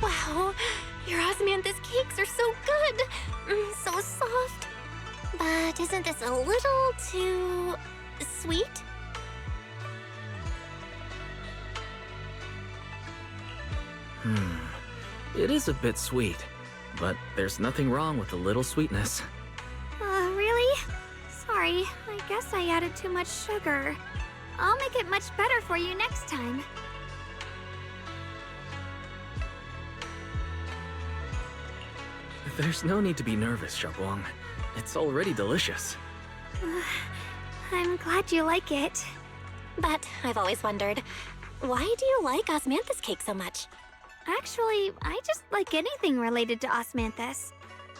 Wow, your osmanthus cakes are so good. So soft. But isn't this a little too sweet? It is a bit sweet, but there's nothing wrong with a little sweetness. Really? Sorry, I guess I added too much sugar. I'll make it much better for you next time. There's no need to be nervous, Shunguang. It's already delicious. I'm glad you like it. But I've always wondered, why do you like osmanthus cake so much? Actually, I just like anything related to osmanthus.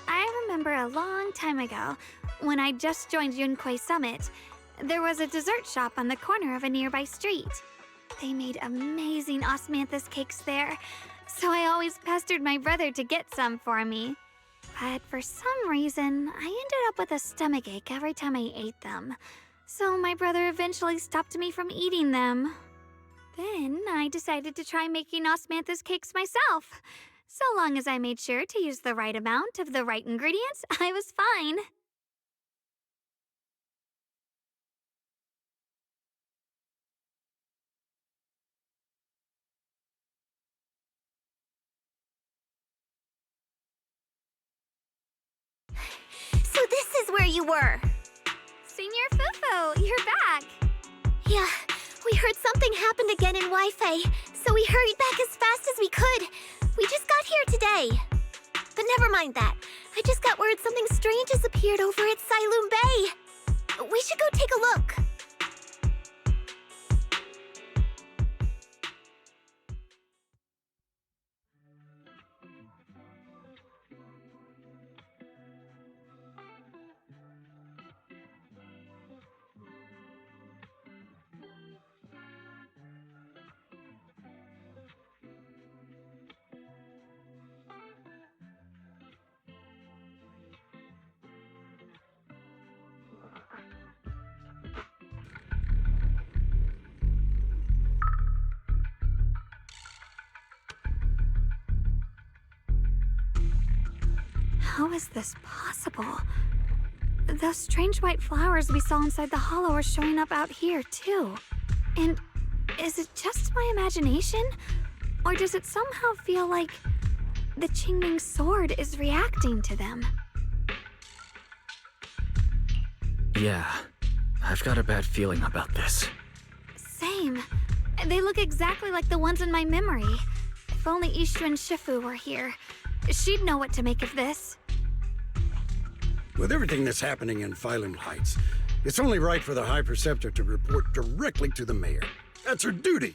I remember a long time ago, when I just joined Youkai Summit, there was a dessert shop on the corner of a nearby street. They made amazing osmanthus cakes there, so I always pestered my brother to get some for me. But for some reason, I ended up with a stomachache every time I ate them. So my brother eventually stopped me from eating them. Then I decided to try making osmanthus cakes myself. So long as I made sure to use the right amount of the right ingredients, I was fine. So this is where you were. Senior Fufu, you're back. Yeah, we heard something happened again in Wi-Fi, so we hurried back as fast as we could. We just got here today. But never mind that. I just got word something strange has appeared over at Siloom Bay. We should go take a look. How is this possible? Those strange white flowers we saw inside the hollow are showing up out here, too. And is it just my imagination? Or does it somehow feel like the Qingming sword is reacting to them? Yeah, I've got a bad feeling about this. Same. They look exactly like the ones in my memory. If only Ishu and Shifu were here. She'd know what to make of this. With everything that's happening in Phylum Heights, it's only right for the High Preceptor to report directly to the mayor. That's her duty.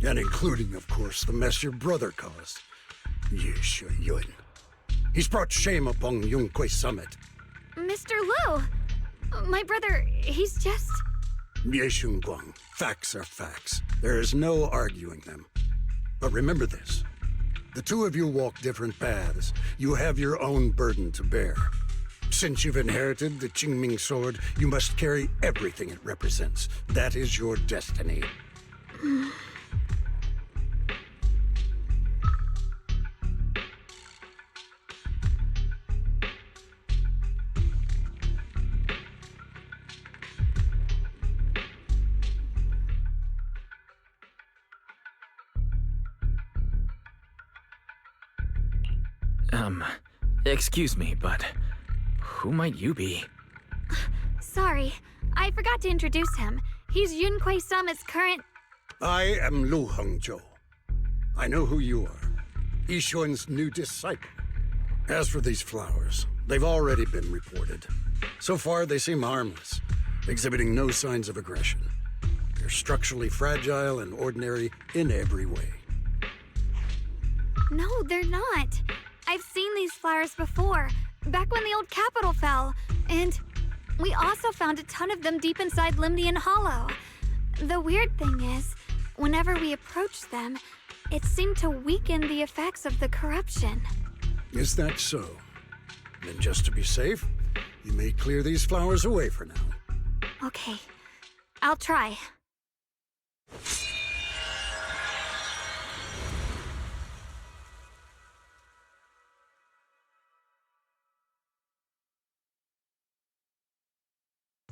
And including, of course, the mess your brother caused. Yesha Yun. He's brought shame upon Youkai Summit. Mr. Liu! My brother, he's just... Shunguang. Facts are facts. There is no arguing them. But remember this. The two of you walk different paths. You have your own burden to bear. Since you've inherited the Qingming sword, you must carry everything it represents. That is your destiny. Excuse me, but who might you be? Sorry, I forgot to introduce him. He's Youkai Summit's current... I am Lu Hongzhou. I know who you are. Yixuan's new disciple. As for these flowers, they've already been reported. So far, they seem harmless, exhibiting no signs of aggression. They're structurally fragile and ordinary in every way. No, they're not. I've seen these flowers before, back when the old capital fell, and we also found a ton of them deep inside Limdian Hollow. The weird thing is, whenever we approached them, it seemed to weaken the effects of the corruption. Is that so? Then just to be safe, you may clear these flowers away for now. Okay, I'll try.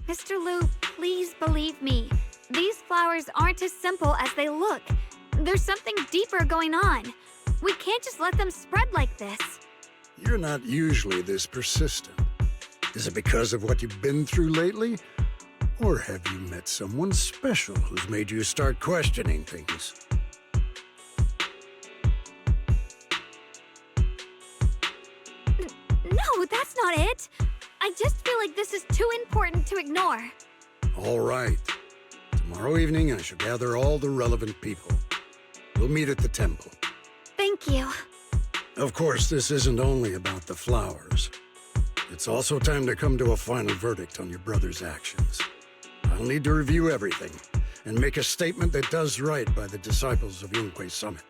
Mr. Liu, please believe me. These flowers aren't as simple as they look. There's something deeper going on. We can't just let them spread like this. You're not usually this persistent. Is it because of what you've been through lately? Or have you met someone special who's made you start questioning things? No, that's not it. I just feel like this is too important to ignore. All right. Tomorrow evening, I shall gather all the relevant people. We'll meet at the temple. Thank you. Of course, this isn't only about the flowers. It's also time to come to a final verdict on your brother's actions. I'll need to review everything and make a statement that does right by the disciples of Youkai Summit.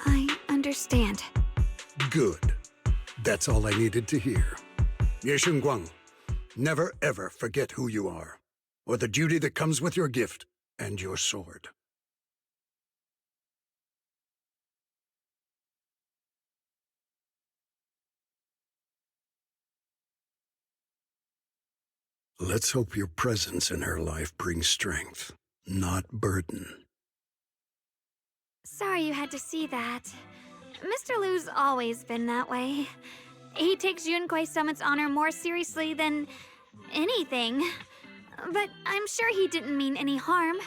I understand. Good. That's all I needed to hear. Shunguang, never ever forget who you are, or the duty that comes with your gift and your sword. Let's hope your presence in her life brings strength, not burden. Sorry you had to see that. Mr. Liu's always been that way. He takes Youkai Summit's honor more seriously than anything. But I'm sure he didn't mean any harm.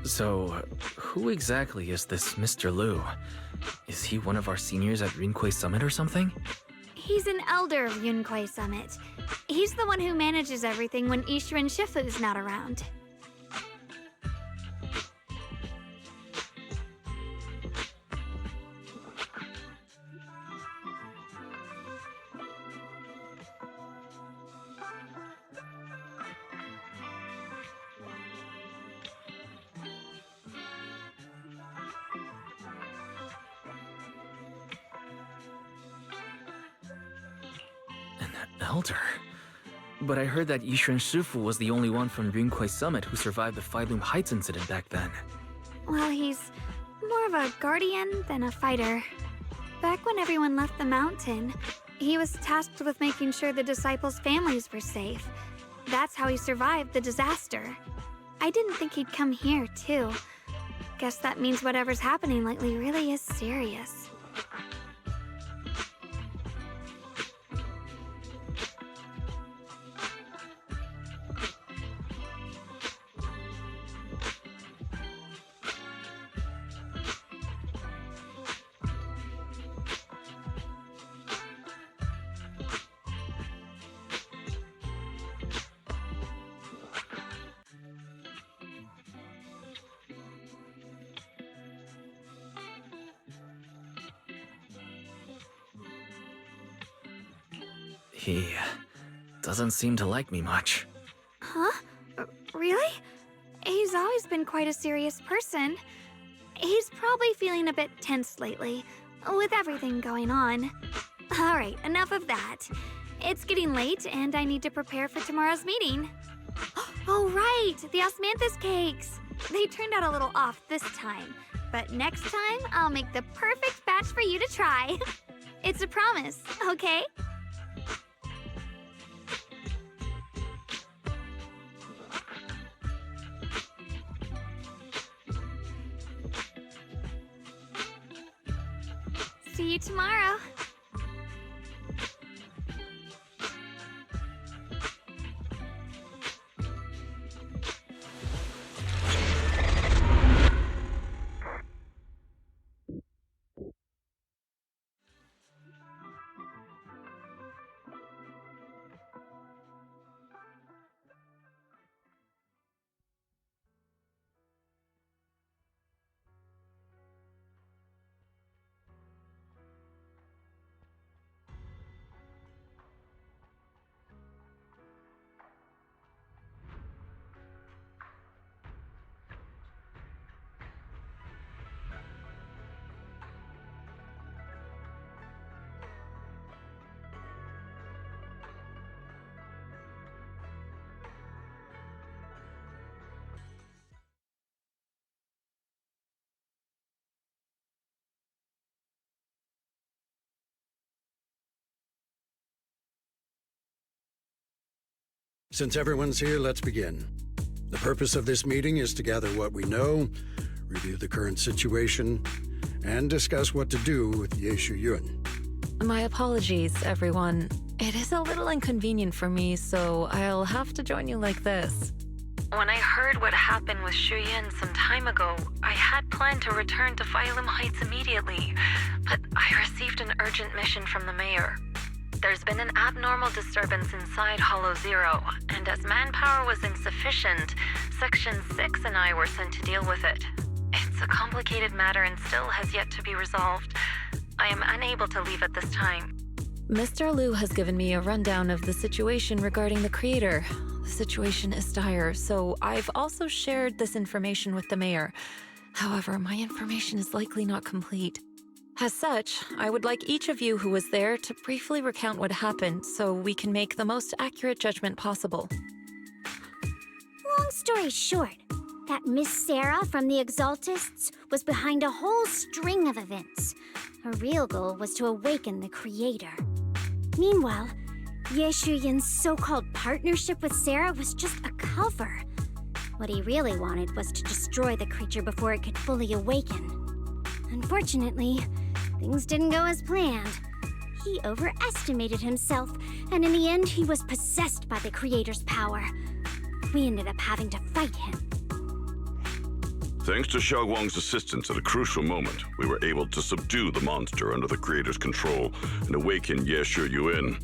So, who exactly is this Mr. Liu? Is he one of our seniors at Youkai Summit or something? He's an elder of Youkai Summit. He's the one who manages everything when Ishu and Shifu's not around. Elder? But I heard that Yishuan Shifu was the only one from Youkai Summit who survived the Phyloom Heights incident back then. Well, he's more of a guardian than a fighter. Back when everyone left the mountain, he was tasked with making sure the disciples' families were safe. That's how he survived the disaster. I didn't think he'd come here, too. Guess that means whatever's happening lately really is serious. He doesn't seem to like me much. Huh? Really? He's always been quite a serious person. He's probably feeling a bit tense lately, with everything going on. Alright, enough of that. It's getting late, and I need to prepare for tomorrow's meeting. Oh right, the osmanthus cakes! They turned out a little off this time, but next time I'll make the perfect batch for you to try. It's a promise, okay? See you tomorrow. Since everyone's here, let's begin. The purpose of this meeting is to gather what we know, review the current situation, and discuss what to do with Ye Shuyun. My apologies, everyone. It is a little inconvenient for me, so I'll have to join you like this. When I heard what happened with Shuyan some time ago, I had planned to return to Phylum Heights immediately, but I received an urgent mission from the mayor. There's been an abnormal disturbance inside Hollow Zero, and as manpower was insufficient, Section 6 and I were sent to deal with it. It's a complicated matter and still has yet to be resolved. I am unable to leave at this time. Mr. Liu has given me a rundown of the situation regarding the creator. The situation is dire, so I've also shared this information with the mayor. However, my information is likely not complete. As such, I would like each of you who was there to briefly recount what happened so we can make the most accurate judgment possible. Long story short, that Miss Sarah from the Exaltists was behind a whole string of events. Her real goal was to awaken the creator. Meanwhile, Ye Shuyin's so-called partnership with Sarah was just a cover. What he really wanted was to destroy the creature before it could fully awaken. Unfortunately, things didn't go as planned. He overestimated himself, and in the end, he was possessed by the creator's power. We ended up having to fight him. Thanks to Shunguang's assistance at a crucial moment, we were able to subdue the monster under the creator's control and awaken Ye Shuyun.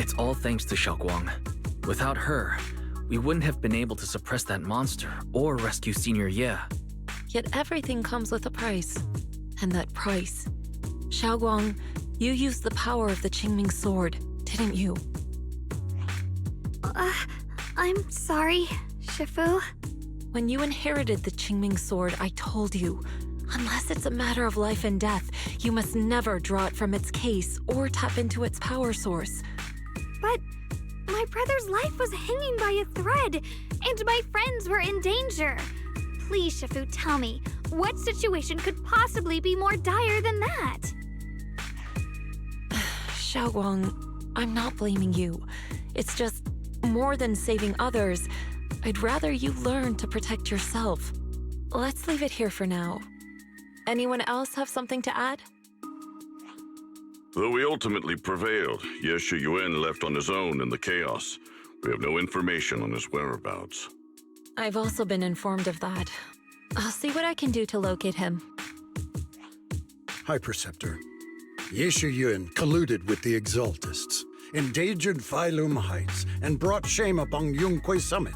It's all thanks to Shunguang. Without her, we wouldn't have been able to suppress that monster or rescue Senior Ye. Yet everything comes with a price. And that price. Shunguang, you used the power of the Qingming sword, didn't you? I'm sorry, Shifu. When you inherited the Qingming sword, I told you, unless it's a matter of life and death, you must never draw it from its case or tap into its power source. But my brother's life was hanging by a thread, and my friends were in danger. Please, Shifu, tell me, what situation could possibly be more dire than that? Shunguang, I'm not blaming you. It's just, more than saving others, I'd rather you learn to protect yourself. Let's leave it here for now. Anyone else have something to add? Though we ultimately prevailed, Ye Shuyun left on his own in the chaos. We have no information on his whereabouts. I've also been informed of that. I'll see what I can do to locate him. High Preceptor, Ye Shuyun colluded with the Exaltists, endangered Phylum Heights, and brought shame upon Youkai Summit.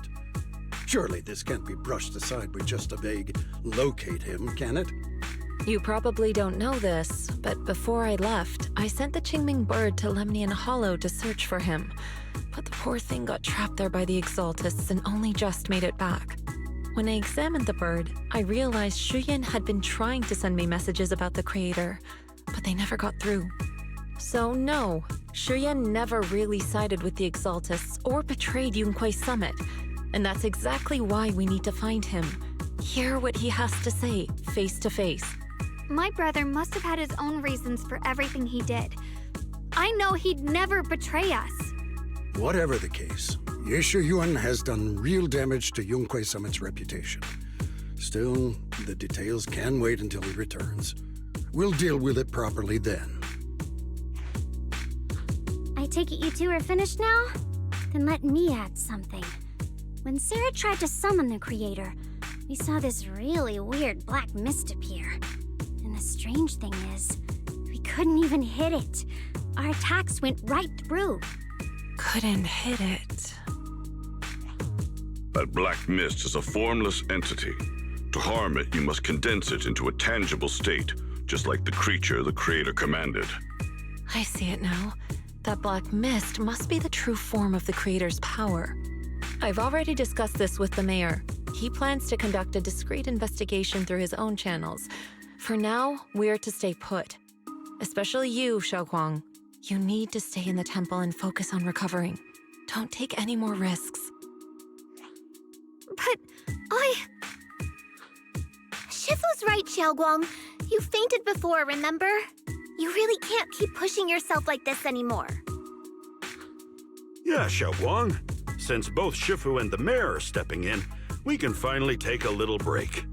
Surely this can't be brushed aside with just a vague locate him, can it? You probably don't know this, but before I left, I sent the Qingming bird to Lemnian Hollow to search for him. But the poor thing got trapped there by the Exaltists and only just made it back. When I examined the bird, I realized Shuyan had been trying to send me messages about the creator, but they never got through. So no, Shuyan never really sided with the Exaltists or betrayed Youkai Summit. And that's exactly why we need to find him. Hear what he has to say, face to face. My brother must have had his own reasons for everything he did. I know he'd never betray us. Whatever the case, Ye Shuyun has done real damage to Youkai Summit's reputation. Still, the details can wait until he returns. We'll deal with it properly then. I take it you two are finished now? Then let me add something. When Sarah tried to summon the creator, we saw this really weird black mist appear. And the strange thing is, we couldn't even hit it. Our attacks went right through. Couldn't hit it. That black mist is a formless entity. To harm it, you must condense it into a tangible state, just like the creature the creator commanded. I see it now. That black mist must be the true form of the creator's power. I've already discussed this with the mayor. He plans to conduct a discreet investigation through his own channels. For now, we're to stay put. Especially you, Shunguang. You need to stay in the temple and focus on recovering. Don't take any more risks. But Shifu's right, Xiaoguang. You fainted before, remember? You really can't keep pushing yourself like this anymore. Yeah, Shunguang. Since both Shifu and the mayor are stepping in, we can finally take a little break.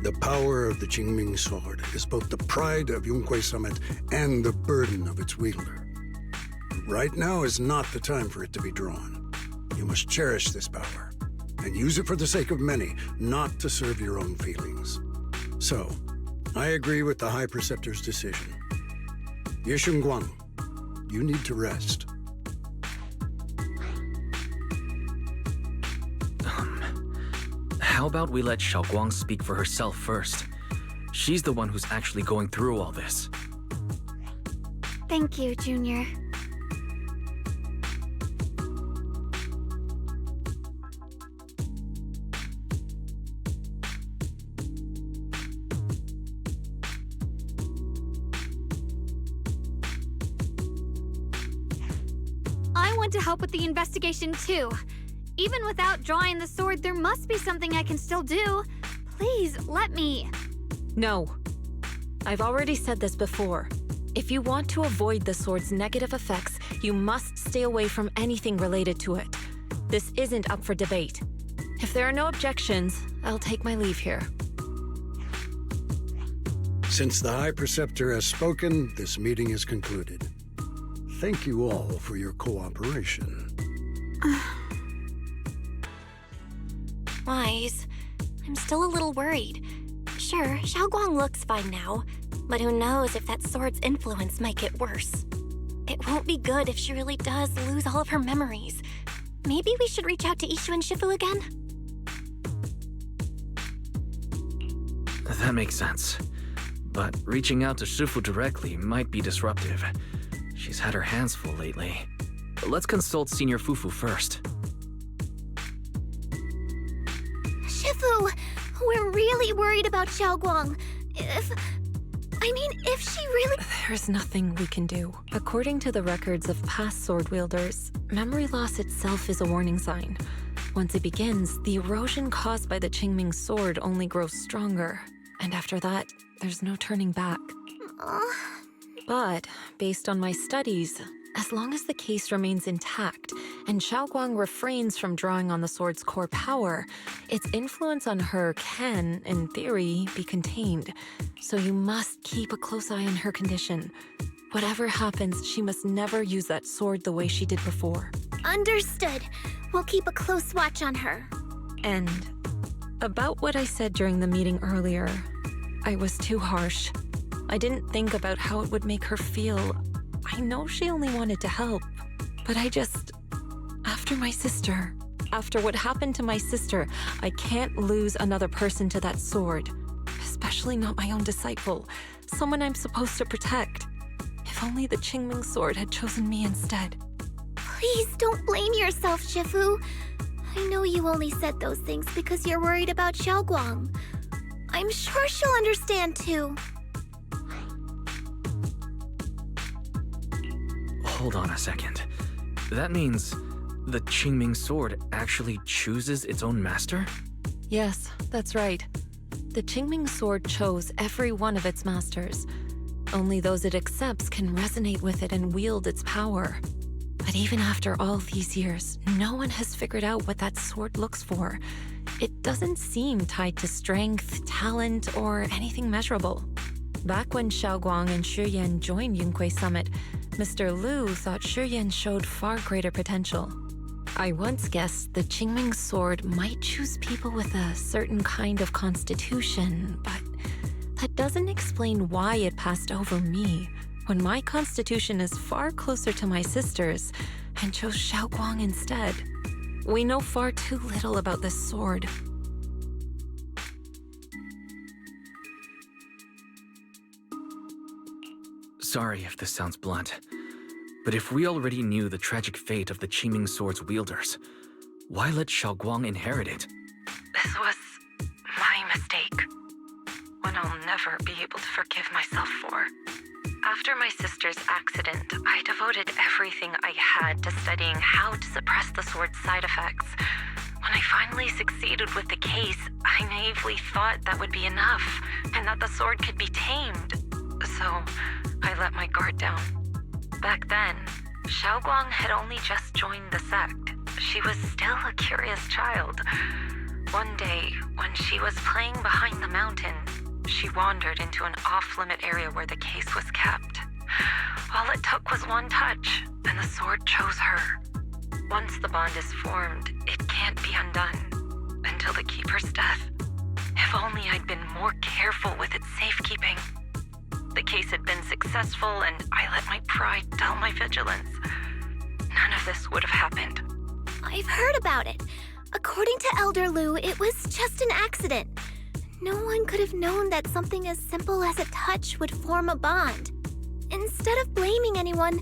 The power of the Qingming sword is both the pride of Youkai Summit and the burden of its wielder. Right now is not the time for it to be drawn. You must cherish this power, and use it for the sake of many, not to serve your own feelings. So, I agree with the High Preceptor's decision. Shunguang, you need to rest. How about we let Xiaoguang speak for herself first? She's the one who's actually going through all this. Thank you, Junior. I want to help with the investigation too. Even without drawing the sword, there must be something I can still do. Please, let me. No. I've already said this before. If you want to avoid the sword's negative effects, you must stay away from anything related to it. This isn't up for debate. If there are no objections, I'll take my leave here. Since the High Preceptor has spoken, this meeting is concluded. Thank you all for your cooperation. Wise. I'm still a little worried. Sure, Xiaoguang looks fine now, but who knows if that sword's influence might get worse. It won't be good if she really does lose all of her memories. Maybe we should reach out to Ishu and Shifu again? That makes sense. But reaching out to Shifu directly might be disruptive. She's had her hands full lately. Let's consult Senior Fufu first. Shifu, we're really worried about Xiaoguang. If she really... There's nothing we can do. According to the records of past sword wielders, memory loss itself is a warning sign. Once it begins, the erosion caused by the Qingming sword only grows stronger. And after that, there's no turning back. But, based on my studies, as long as the case remains intact and Xiaoguang refrains from drawing on the sword's core power, its influence on her can, in theory, be contained. So you must keep a close eye on her condition. Whatever happens, she must never use that sword the way she did before. Understood. We'll keep a close watch on her. And about what I said during the meeting earlier, I was too harsh. I didn't think about how it would make her feel. I know she only wanted to help, but after what happened to my sister, I can't lose another person to that sword. Especially not my own disciple, someone I'm supposed to protect. If only the Qingming sword had chosen me instead. Please don't blame yourself, Shifu. I know you only said those things because you're worried about Xiaoguang. I'm sure she'll understand too. Hold on a second. That means the Qingming sword actually chooses its own master? Yes, that's right. The Qingming sword chose every one of its masters. Only those it accepts can resonate with it and wield its power. But even after all these years, no one has figured out what that sword looks for. It doesn't seem tied to strength, talent, or anything measurable. Back when Xiaoguang and Shiyan joined Youkai Summit, Mr. Liu thought Shiyan showed far greater potential. I once guessed the Qingming sword might choose people with a certain kind of constitution, but that doesn't explain why it passed over me, when my constitution is far closer to my sister's, and chose Xiaoguang instead. We know far too little about this sword. Sorry if this sounds blunt, but if we already knew the tragic fate of the Qingming sword's wielders, why let Xiaoguang inherit it? This was my mistake. One I'll never be able to forgive myself for. After my sister's accident, I devoted everything I had to studying how to suppress the sword's side effects. When I finally succeeded with the case, I naively thought that would be enough, and that the sword could be tamed. So, I let my guard down. Back then, Shunguang had only just joined the sect. She was still a curious child. One day, when she was playing behind the mountain, she wandered into an off-limit area where the case was kept. All it took was one touch, and the sword chose her. Once the bond is formed, it can't be undone until the Keeper's death. If only I'd been more careful with its safekeeping. The case had been successful, and I let my pride dull my vigilance. None of this would have happened. I've heard about it. According to Elder Lu, it was just an accident. No one could have known that something as simple as a touch would form a bond. Instead of blaming anyone,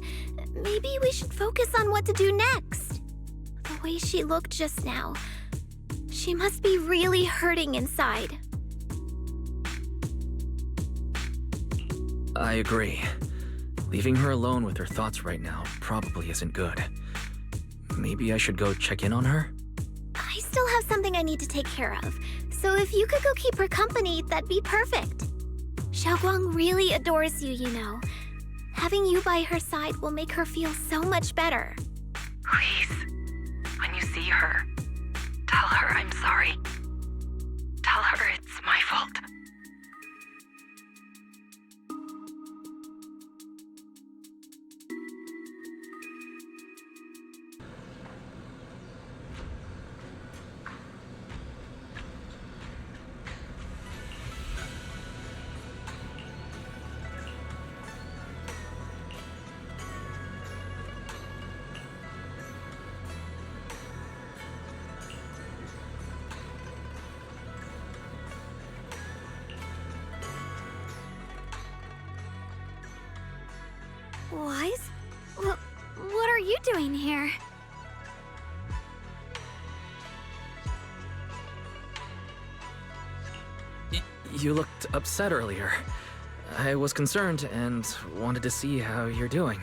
maybe we should focus on what to do next. The way she looked just now, she must be really hurting inside. I agree. Leaving her alone with her thoughts right now probably isn't good. Maybe I should go check in on her? I still have something I need to take care of, so if you could go keep her company, that'd be perfect. Shunguang really adores you, you know. Having you by her side will make her feel so much better. Please, when you see her, tell her I'm sorry. Tell her it's my fault. Wise? What are you doing here? You looked upset earlier. I was concerned and wanted to see how you're doing.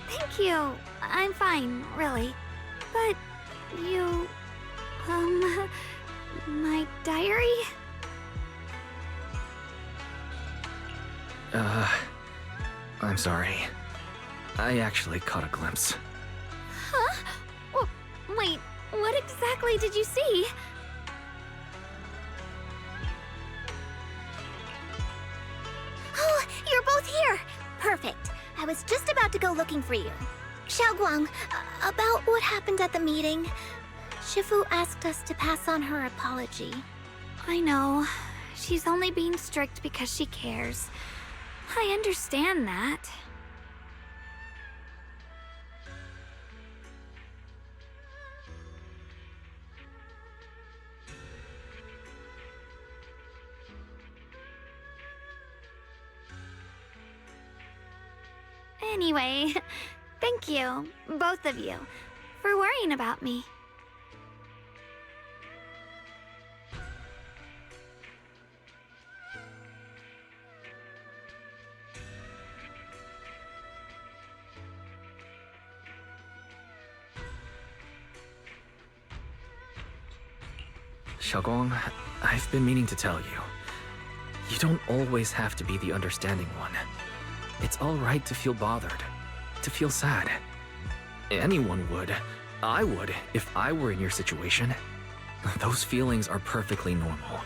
Thank you. I'm fine, really. But you... my diary? I'm sorry. I actually caught a glimpse. Huh? Wait, what exactly did you see? Oh, you're both here! Perfect. I was just about to go looking for you. Shunguang, about what happened at the meeting. Shifu asked us to pass on her apology. I know. She's only being strict because she cares. I understand that. Anyway, thank you, both of you, for worrying about me. Shunguang, I've been meaning to tell you. You don't always have to be the understanding one. It's all right to feel bothered, to feel sad. Anyone would. I would, if I were in your situation. Those feelings are perfectly normal.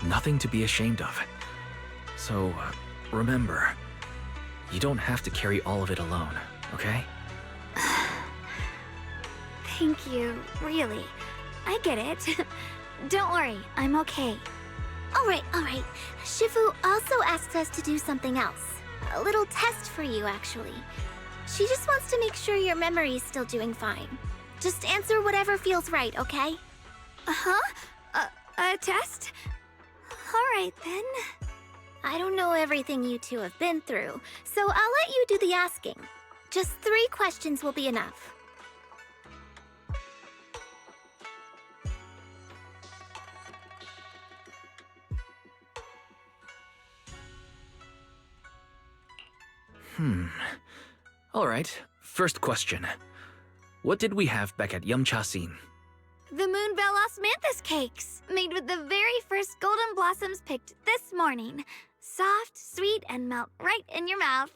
Nothing to be ashamed of. So, remember, you don't have to carry all of it alone, okay? Thank you, really. I get it. Don't worry, I'm okay. All right. Shifu also asked us to do something else. A little test for you, actually. She just wants to make sure your memory's still doing fine. Just answer whatever feels right, okay? Uh-huh? A test? All right, then. I don't know everything you two have been through, so I'll let you do the asking. Just 3 questions will be enough. Alright, first question. What did we have back at Yumcha-sin? The Moonbell Osmanthus cakes, made with the very first golden blossoms picked this morning. Soft, sweet, and melt right in your mouth.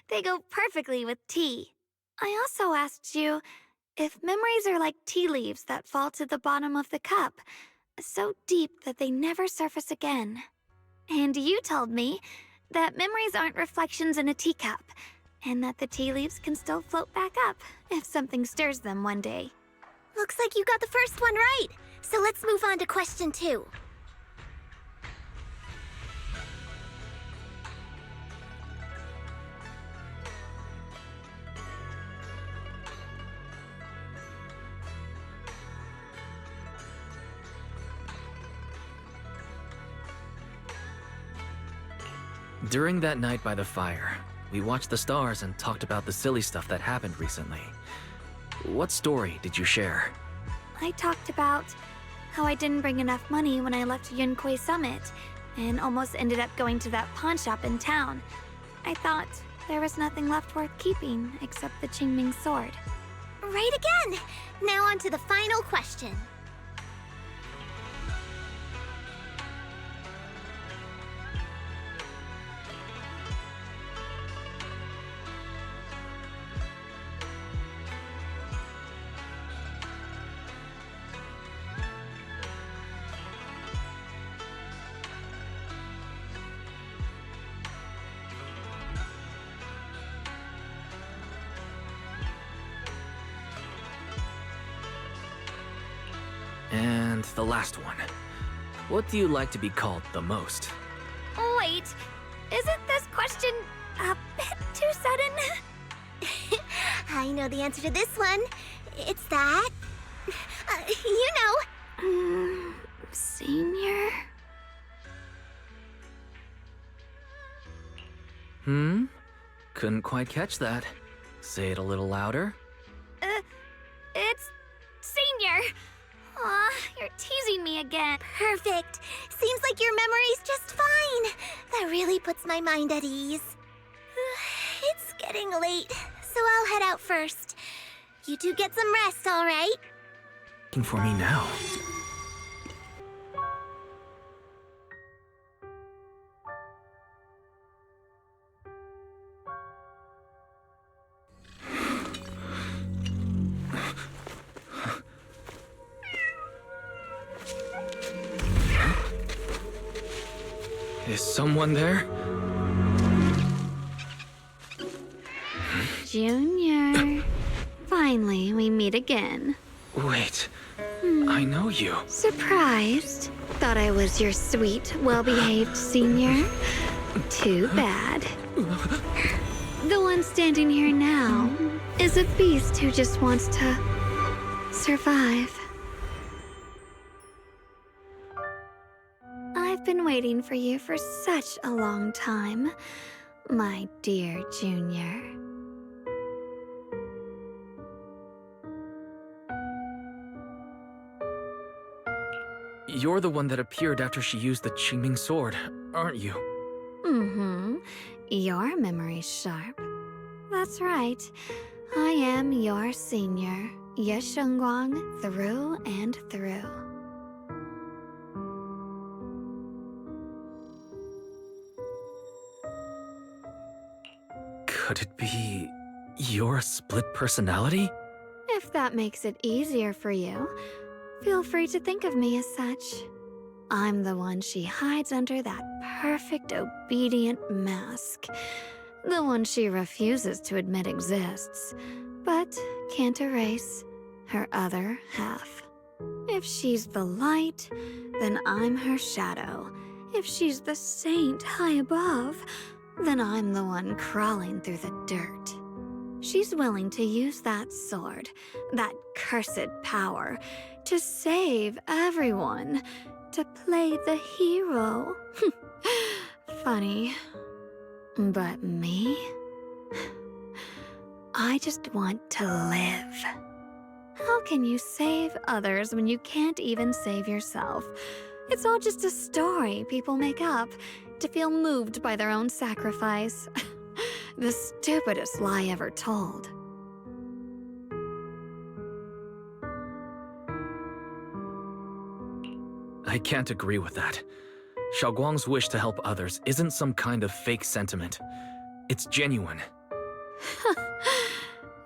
They go perfectly with tea. I also asked you if memories are like tea leaves that fall to the bottom of the cup, so deep that they never surface again. And you told me that memories aren't reflections in a teacup, and that the tea leaves can still float back up if something stirs them one day. Looks like you got the first one right. So let's move on to question 2. During that night by the fire, we watched the stars and talked about the silly stuff that happened recently. What story did you share? I talked about how I didn't bring enough money when I left Youkai Summit, and almost ended up going to that pawn shop in town. I thought there was nothing left worth keeping except the Qingming sword. Right again! Now on to the final question. And the last one. What do you like to be called the most? Wait, isn't this question a bit too sudden? I know the answer to this one. It's that... you know. Senior? Couldn't quite catch that. Say it a little louder. It's Senior. Aw, you're teasing me again. Perfect. Seems like your memory's just fine. That really puts my mind at ease. It's getting late, so I'll head out first. You two get some rest, all right? Looking for me now. Is someone there? Junior. Finally, we meet again. Wait, I know you. Surprised? Thought I was your sweet, well-behaved senior? Too bad. The one standing here now is a beast who just wants to survive. I've been waiting for you for such a long time, my dear Junior. You're the one that appeared after she used the Qingming sword, aren't you? Mm-hmm. Your memory's sharp. That's right. I am your senior, Shunguang, through and through. Could it be your split personality? If that makes it easier for you, feel free to think of me as such. I'm the one she hides under that perfect, obedient mask. The one she refuses to admit exists, but can't erase her other half. If she's the light, then I'm her shadow. If she's the saint high above, then I'm the one crawling through the dirt. She's willing to use that sword, that cursed power, to save everyone, to play the hero. Funny. But me? I just want to live. How can you save others when you can't even save yourself? It's all just a story people make up to feel moved by their own sacrifice. The stupidest lie ever told. I can't agree with that. Shunguang's wish to help others isn't some kind of fake sentiment. It's genuine.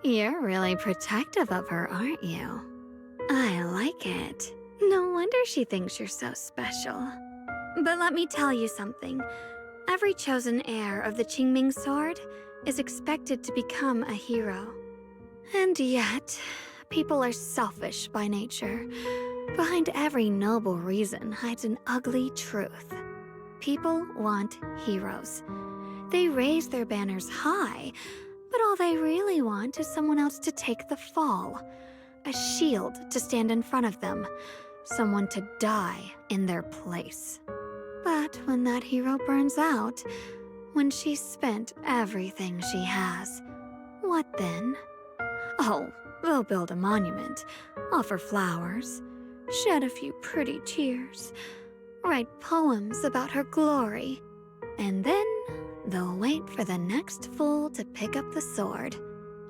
You're really protective of her, aren't you? I like it. No wonder she thinks you're so special. But let me tell you something. Every chosen heir of the Qingming sword is expected to become a hero. And yet, people are selfish by nature. Behind every noble reason hides an ugly truth. People want heroes. They raise their banners high, but all they really want is someone else to take the fall. A shield to stand in front of them. Someone to die in their place. But when that hero burns out, when she's spent everything she has, what then? Oh, they'll build a monument, offer flowers, shed a few pretty tears, write poems about her glory, and then they'll wait for the next fool to pick up the sword,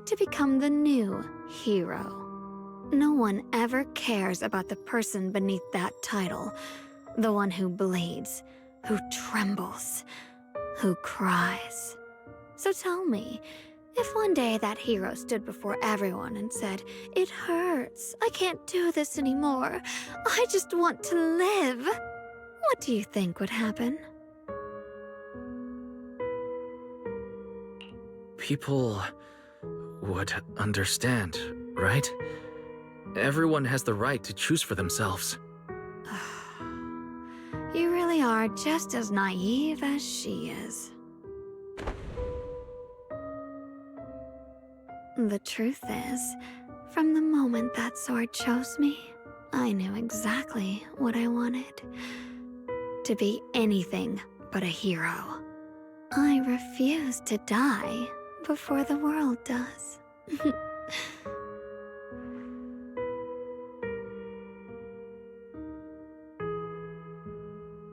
to become the new hero. No one ever cares about the person beneath that title, the one who bleeds, who trembles, who cries. So tell me, if one day that hero stood before everyone and said, "It hurts, I can't do this anymore, I just want to live," what do you think would happen? People would understand, right? Everyone has the right to choose for themselves. You really are just as naive as she is. The truth is, from the moment that sword chose me, I knew exactly what I wanted. To be anything but a hero. I refuse to die before the world does.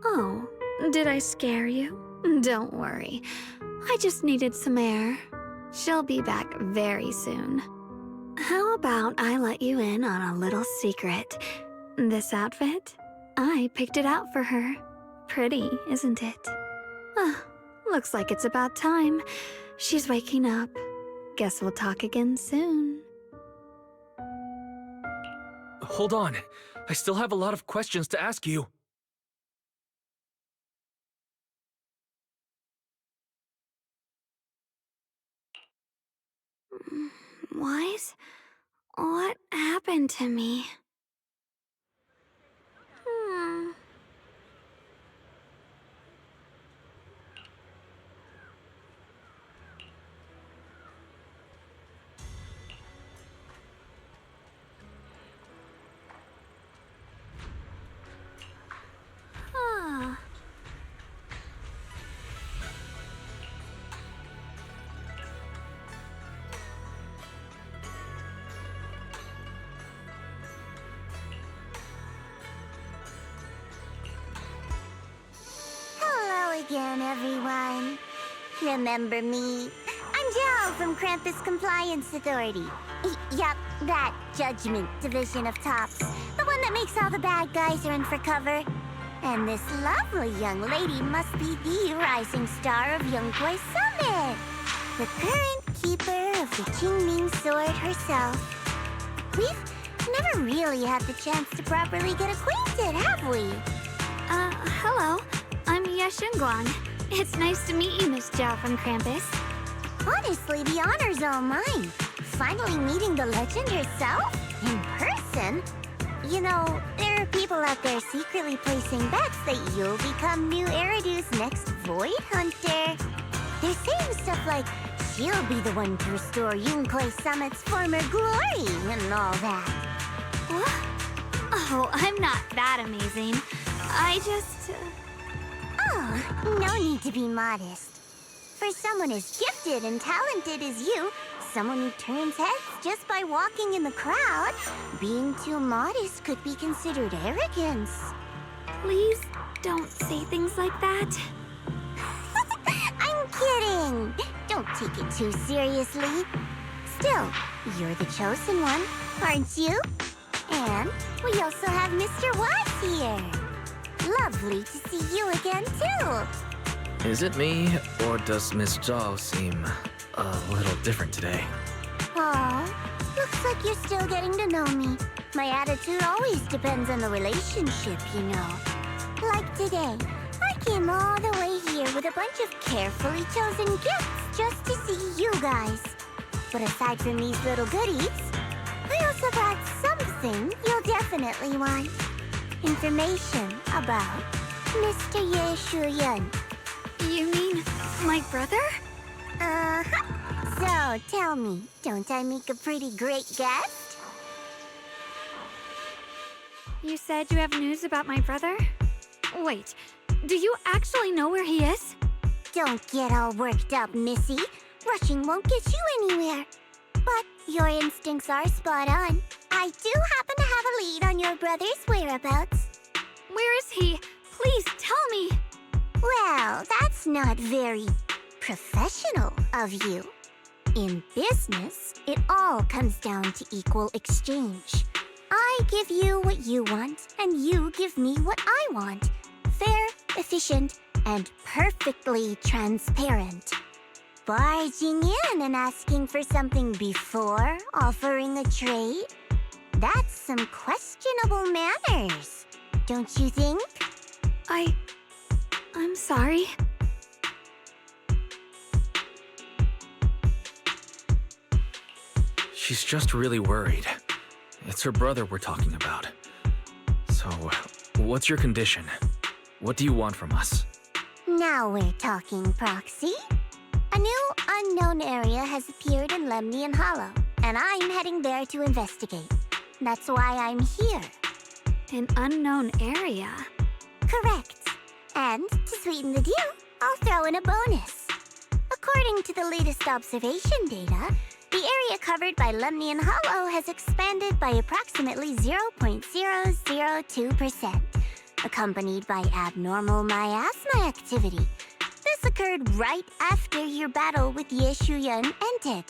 Oh, did I scare you? Don't worry. I just needed some air. She'll be back very soon. How about I let you in on a little secret? This outfit? I picked it out for her. Pretty, isn't it? Looks like it's about time. She's waking up. Guess we'll talk again soon. Hold on. I still have a lot of questions to ask you. Wise? What happened to me? Hello again, everyone. Remember me? I'm Belle from Krampus Compliance Authority. Yup, that Judgment Division of Tops. The one that makes all the bad guys run for cover. And this lovely young lady must be the rising star of Youkai Summit. The current keeper of the Qingming sword herself. We've never really had the chance to properly get acquainted, have we? Hello. I'm Shunguang. It's nice to meet you, Miss Zhao from Krampus. Honestly, the honor's all mine. Finally meeting the legend herself? In person? You know, there are people out there secretly placing bets that you'll become new Eridu's next Void Hunter. They're saying stuff like, she'll be the one to restore Youkai Summit's former glory and all that. What? Oh, I'm not that amazing. I just... Oh, no need to be modest. For someone as gifted and talented as you, someone who turns heads just by walking in the crowd, being too modest could be considered arrogance. Please don't say things like that. I'm kidding. Don't take it too seriously. Still, you're the chosen one, aren't you? And we also have Mr. Watts here. Lovely to see you again, too. Is it me, or does Miss Zhao seem a little different today? Aw, looks like you're still getting to know me. My attitude always depends on the relationship, you know. Like today, I came all the way here with a bunch of carefully chosen gifts just to see you guys. But aside from these little goodies, I also brought something you'll definitely want. Information about Mr. Ye Shuyun. You mean my brother? Uh-huh. So, tell me, don't I make a pretty great guest? You said you have news about my brother? Wait, do you actually know where he is? Don't get all worked up, Missy. Rushing won't get you anywhere. But your instincts are spot on. I do happen to have a lead on your brother's whereabouts. Where is he? Please tell me. Well, that's not very professional of you. In business, it all comes down to equal exchange. I give you what you want, and you give me what I want. Fair, efficient, and perfectly transparent. Barging in and asking for something before offering a trade? That's some questionable manners, don't you think? I'm sorry. She's just really worried. It's her brother we're talking about. So, what's your condition? What do you want from us? Now we're talking, Proxy. A new unknown area has appeared in Lemnian Hollow, and I'm heading there to investigate. That's why I'm here. An unknown area? Correct. And to sweeten the deal, I'll throw in a bonus. According to the latest observation data, the area covered by Lemnian Hollow has expanded by approximately 0.002%, accompanied by abnormal miasma activity. This occurred right after your battle with Ye Shuyun ended.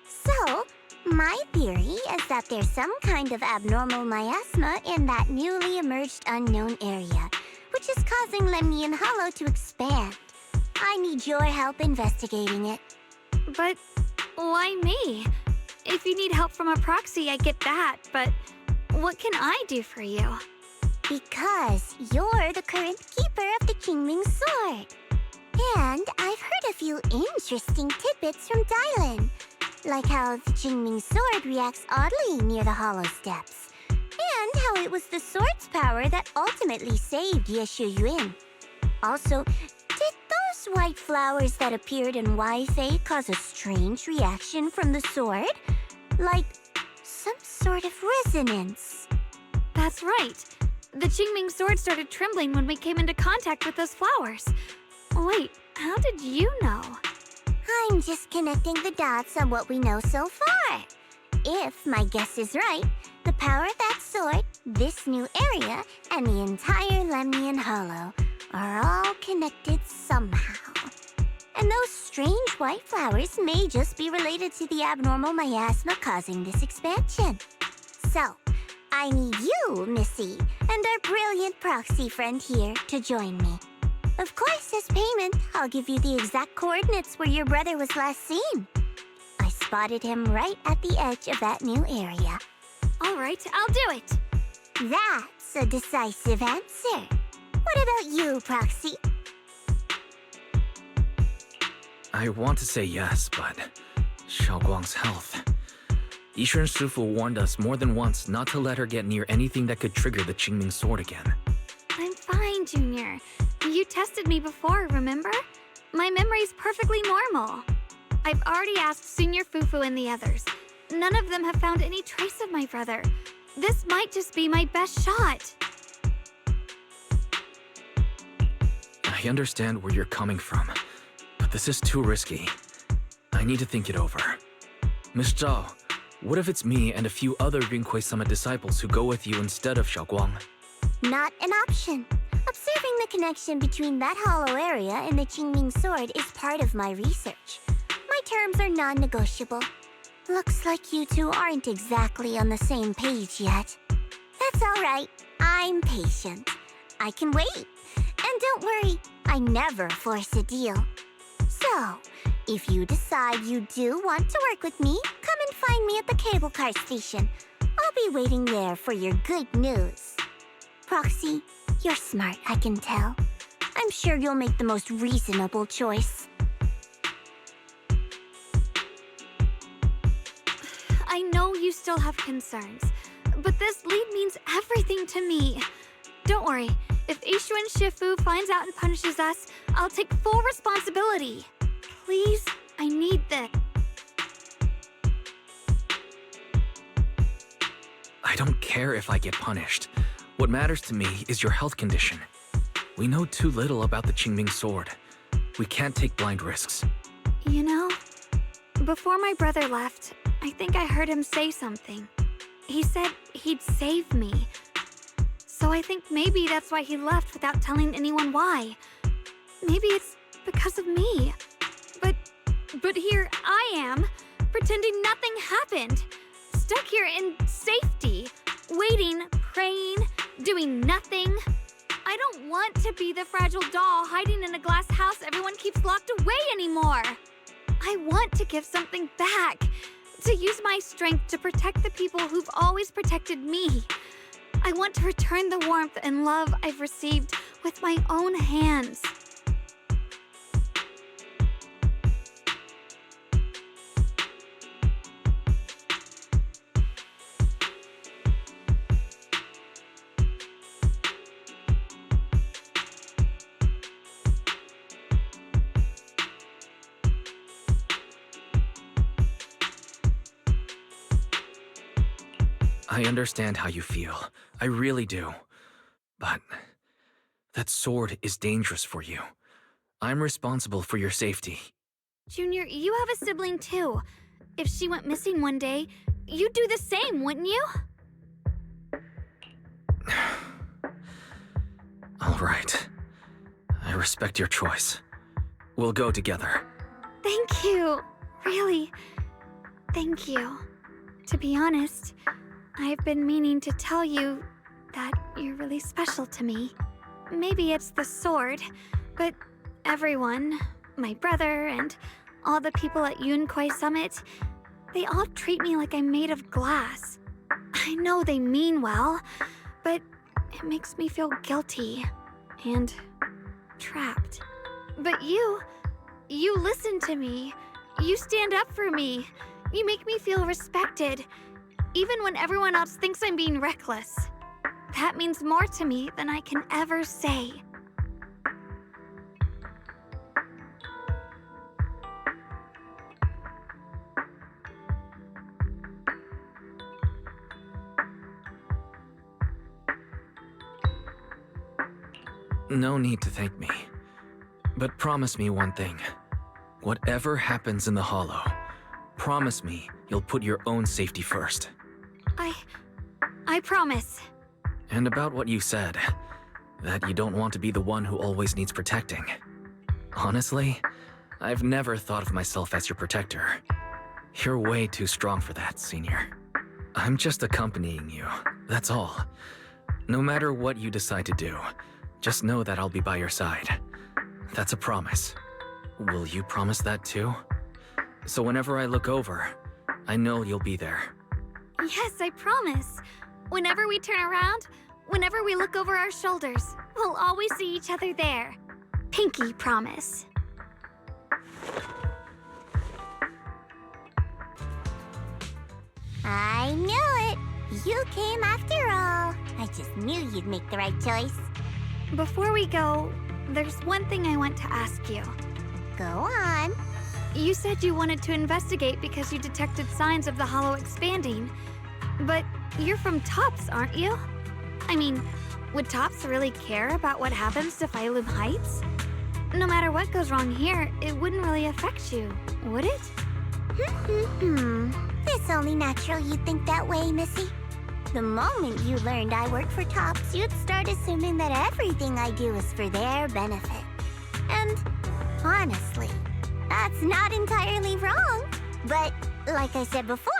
So, my theory is that there's some kind of abnormal miasma in that newly emerged unknown area, which is causing Lemnian Hollow to expand. I need your help investigating it. But why me? If you need help from a proxy, I get that, but what can I do for you? Because you're the current keeper of the Qingming Sword. And I've heard a few interesting tidbits from Dylan, like how the Qingming Sword reacts oddly near the Hollow Steps, and how it was the sword's power that ultimately saved Ye Shuyun. Also, did those white flowers that appeared in Weifei cause a strange reaction from the sword? Like some sort of resonance. That's right. The Qingming sword started trembling when we came into contact with those flowers. Wait, how did you know? I'm just connecting the dots on what we know so far. If my guess is right, the power of that sword, this new area, and the entire Lemnian Hollow are all connected somehow. And those strange white flowers may just be related to the abnormal miasma causing this expansion. So, I need you, Missy, and our brilliant proxy friend here to join me. Of course, as payment, I'll give you the exact coordinates where your brother was last seen. I spotted him right at the edge of that new area. All right, I'll do it. That's a decisive answer. What about you, Proxy? I want to say yes, but Xiaoguang's health. Yishen Shifu warned us more than once not to let her get near anything that could trigger the Qingming sword again. I'm fine, Junior. You tested me before, remember? My memory's perfectly normal. I've already asked Senior Fufu and the others. None of them have found any trace of my brother. This might just be my best shot. I understand where you're coming from, but this is too risky. I need to think it over. Miss Zhao, what if it's me and a few other Yunkai Summit disciples who go with you instead of Xiaoguang? Not an option. Observing the connection between that hollow area and the Qingming sword is part of my research. My terms are non-negotiable. Looks like you two aren't exactly on the same page yet. That's all right. I'm patient. I can wait. And don't worry, I never force a deal. So, if you decide you do want to work with me, come and find me at the cable car station. I'll be waiting there for your good news. Proxy, you're smart, I can tell. I'm sure you'll make the most reasonable choice. I know you still have concerns, but this lead means everything to me. Don't worry, if Ishu and Shifu finds out and punishes us, I'll take full responsibility. Please, I need this. I don't care if I get punished. What matters to me is your health condition. We know too little about the Qingming sword. We can't take blind risks. You know, before my brother left, I think I heard him say something. He said he'd save me. So I think maybe that's why he left without telling anyone why. Maybe it's because of me. But here I am, pretending nothing happened. Stuck here in safety, waiting, praying, doing nothing. I don't want to be the fragile doll hiding in a glass house everyone keeps locked away anymore. I want to give something back, to use my strength to protect the people who've always protected me. I want to return the warmth and love I've received with my own hands. I understand how you feel. I really do. But that sword is dangerous for you. I'm responsible for your safety. Junior, you have a sibling too. If she went missing one day, you'd do the same, wouldn't you? All right. I respect your choice. We'll go together. Thank you. Really, thank you. To be honest, I've been meaning to tell you that you're really special to me. Maybe it's the sword, but everyone, my brother and all the people at Youkai Summit, they all treat me like I'm made of glass. I know they mean well, but it makes me feel guilty and trapped. But you listen to me. You stand up for me. You make me feel respected, even when everyone else thinks I'm being reckless. That means more to me than I can ever say. No need to thank me. But promise me one thing. Whatever happens in the Hollow, promise me you'll put your own safety first. I promise. And about what you said, that you don't want to be the one who always needs protecting. Honestly, I've never thought of myself as your protector. You're way too strong for that, Senior. I'm just accompanying you, that's all. No matter what you decide to do, just know that I'll be by your side. That's a promise. Will you promise that too? So whenever I look over, I know you'll be there. Yes, I promise. Whenever we turn around, whenever we look over our shoulders, we'll always see each other there. Pinky promise. I knew it! You came after all. I just knew you'd make the right choice. Before we go, there's one thing I want to ask you. Go on. You said you wanted to investigate because you detected signs of the Hollow expanding. But you're from Tops, aren't you? I mean, would Tops really care about what happens to Phylum Heights? No matter what goes wrong here, it wouldn't really affect you, would it? It's only natural you'd think that way, Missy. The moment you learned I work for Tops, you'd start assuming that everything I do is for their benefit. And honestly, That's not entirely wrong. But, like I said before,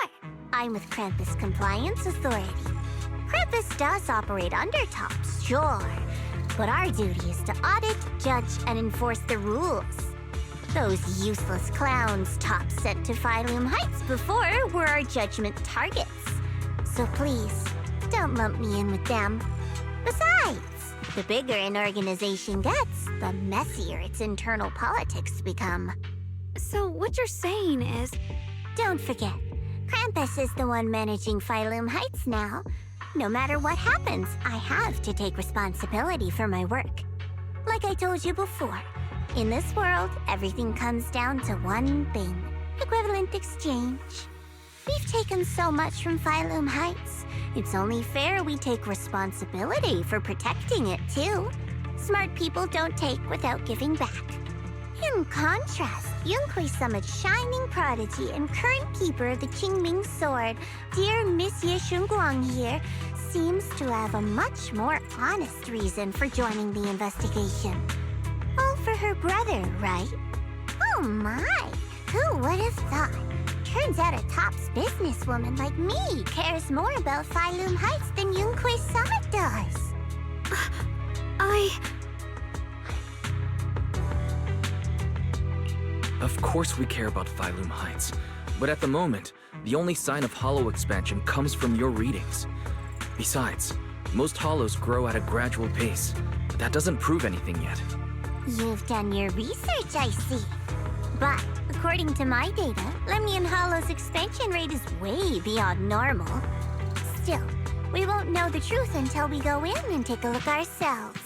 I'm with Krampus Compliance Authority. Krampus does operate under Tops, sure. But our duty is to audit, judge, and enforce the rules. Those useless clowns Tops sent to Phylum Heights before were our judgment targets. So please, don't lump me in with them. Besides, the bigger an organization gets, the messier its internal politics become. So what you're saying is... Don't forget, Krampus is the one managing Phylum Heights now. No matter what happens, I have to take responsibility for my work. Like I told you before, in this world, everything comes down to one thing: equivalent exchange. We've taken so much from Phylum Heights. It's only fair we take responsibility for protecting it, too. Smart people don't take without giving back. In contrast, Youkai Summit's shining prodigy and current keeper of the Qingming Sword, dear Monsieur Shunguang here, seems to have a much more honest reason for joining the investigation. All for her brother, right? Oh my! Who would have thought? Turns out a Tops businesswoman like me cares more about Phylum Heights than Youkai Summit does. Of course we care about Phylum Heights, but at the moment, the only sign of hollow expansion comes from your readings. Besides, most hollows grow at a gradual pace, but that doesn't prove anything yet. You've done your research, I see. But, according to my data, Lemnian Hollow's expansion rate is way beyond normal. Still, we won't know the truth until we go in and take a look ourselves.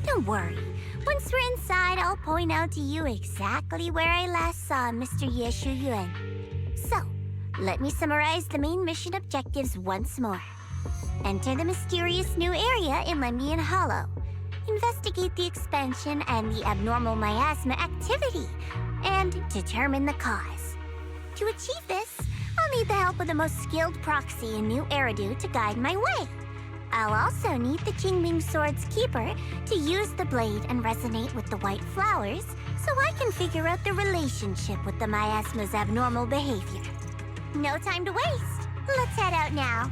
Don't worry. Once we're inside, I'll point out to you exactly where I last saw Mr. Ye Shuyuan. So, let me summarize the main mission objectives once more. Enter the mysterious new area in Lemnian Hollow. Investigate the expansion and the abnormal miasma activity, and determine the cause. To achieve this, I'll need the help of the most skilled proxy in New Eridu to guide my way. I'll also need the Qingming Sword's keeper to use the blade and resonate with the white flowers so I can figure out the relationship with the miasma's abnormal behavior. No time to waste. Let's head out now.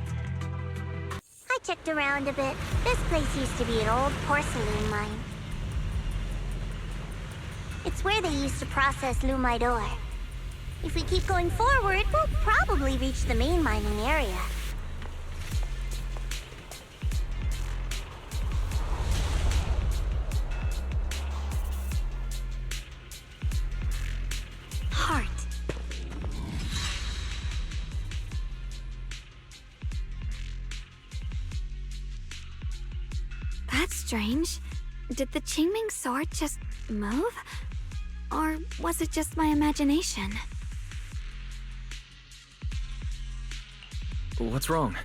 I checked around a bit. This place used to be an old porcelain mine. It's where they used to process lumite ore. If we keep going forward, we'll probably reach the main mining area. Heart. That's strange. Did the Qingming Sword just move? Or was it just my imagination? What's wrong?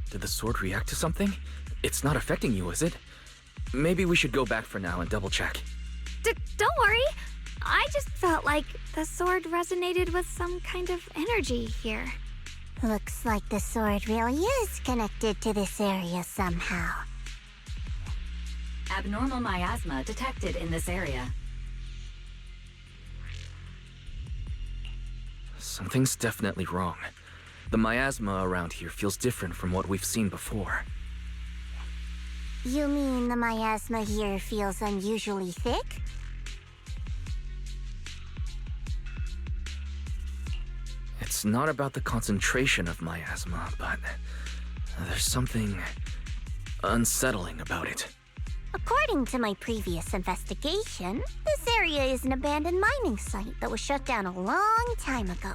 Did the sword react to something? It's not affecting you, is it? Maybe we should go back for now and double check. Don't worry. I just felt like the sword resonated with some kind of energy here. Looks like the sword really is connected to this area somehow. Abnormal miasma detected in this area. Something's definitely wrong. The miasma around here feels different from what we've seen before. You mean the miasma here feels unusually thick? It's not about the concentration of miasma, but there's something unsettling about it. According to my previous investigation, this area is an abandoned mining site that was shut down a long time ago.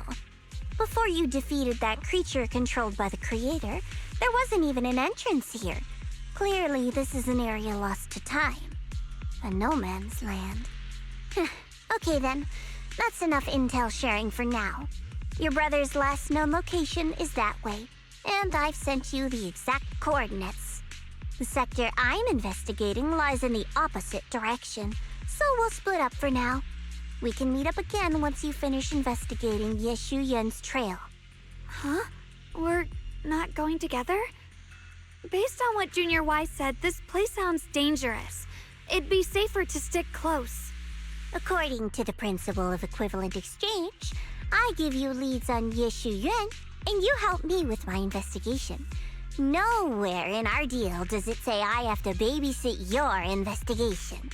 Before you defeated that creature controlled by the Creator, there wasn't even an entrance here. Clearly, this is an area lost to time. A no man's land. Okay then, that's enough intel sharing for now. Your brother's last known location is that way, and I've sent you the exact coordinates. The sector I'm investigating lies in the opposite direction, so we'll split up for now. We can meet up again once you finish investigating Ye Shuyuan's trail. Huh? We're not going together? Based on what Junior Y said, this place sounds dangerous. It'd be safer to stick close. According to the principle of equivalent exchange, I give you leads on Ye Shuyuan, and you help me with my investigation. Nowhere in our deal does it say I have to babysit your investigation.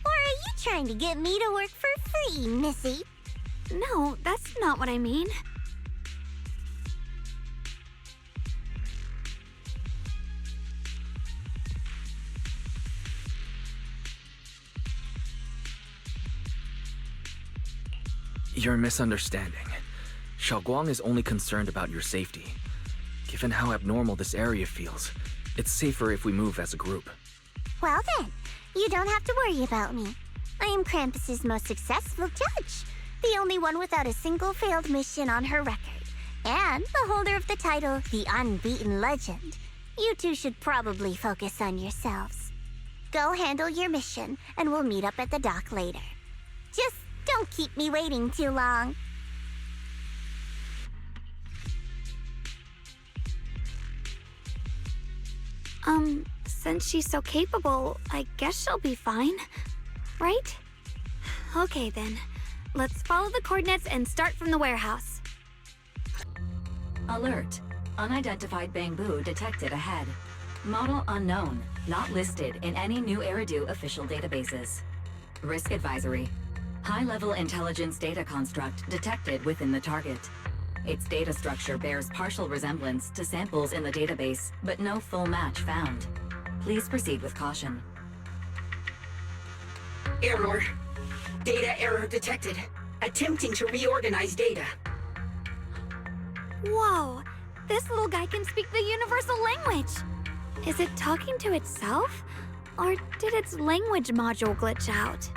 Or are you trying to get me to work for free, Missy? No, that's not what I mean. You're misunderstanding. Shunguang is only concerned about your safety. Given how abnormal this area feels, it's safer if we move as a group. Well then, you don't have to worry about me. I am Krampus's most successful judge, the only one without a single failed mission on her record, and the holder of the title, the Unbeaten Legend. You two should probably focus on yourselves. Go handle your mission, and we'll meet up at the dock later. Just don't keep me waiting too long. Since she's so capable, I guess she'll be fine, right? Okay then, let's follow the coordinates and start from the warehouse. Alert. Unidentified bamboo detected ahead. Model unknown, not listed in any new Eridu official databases. Risk advisory. High-level intelligence data construct detected within the target. Its data structure bears partial resemblance to samples in the database, but no full match found. Please proceed with caution. Error. Data error detected. Attempting to reorganize data. Whoa, this little guy can speak the universal language. Is it talking to itself? Or did its language module glitch out?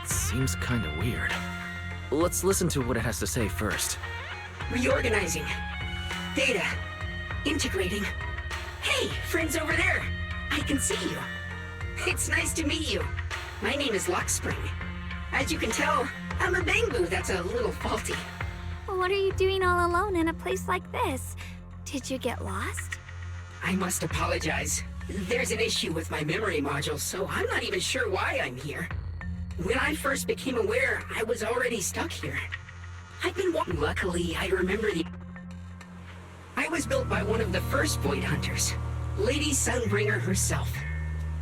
Seems kinda weird. Let's listen to what it has to say first. Reorganizing. Data. Integrating. Hey, friends over there! I can see you. It's nice to meet you. My name is Lockspring. As you can tell, I'm a bamboo that's a little faulty. What are you doing all alone in a place like this? Did you get lost? I must apologize. There's an issue with my memory module, so I'm not even sure why I'm here. When I first became aware, I was already stuck here. I've been walking. Luckily, I remember I was built by one of the first Void Hunters, Lady Sunbringer herself.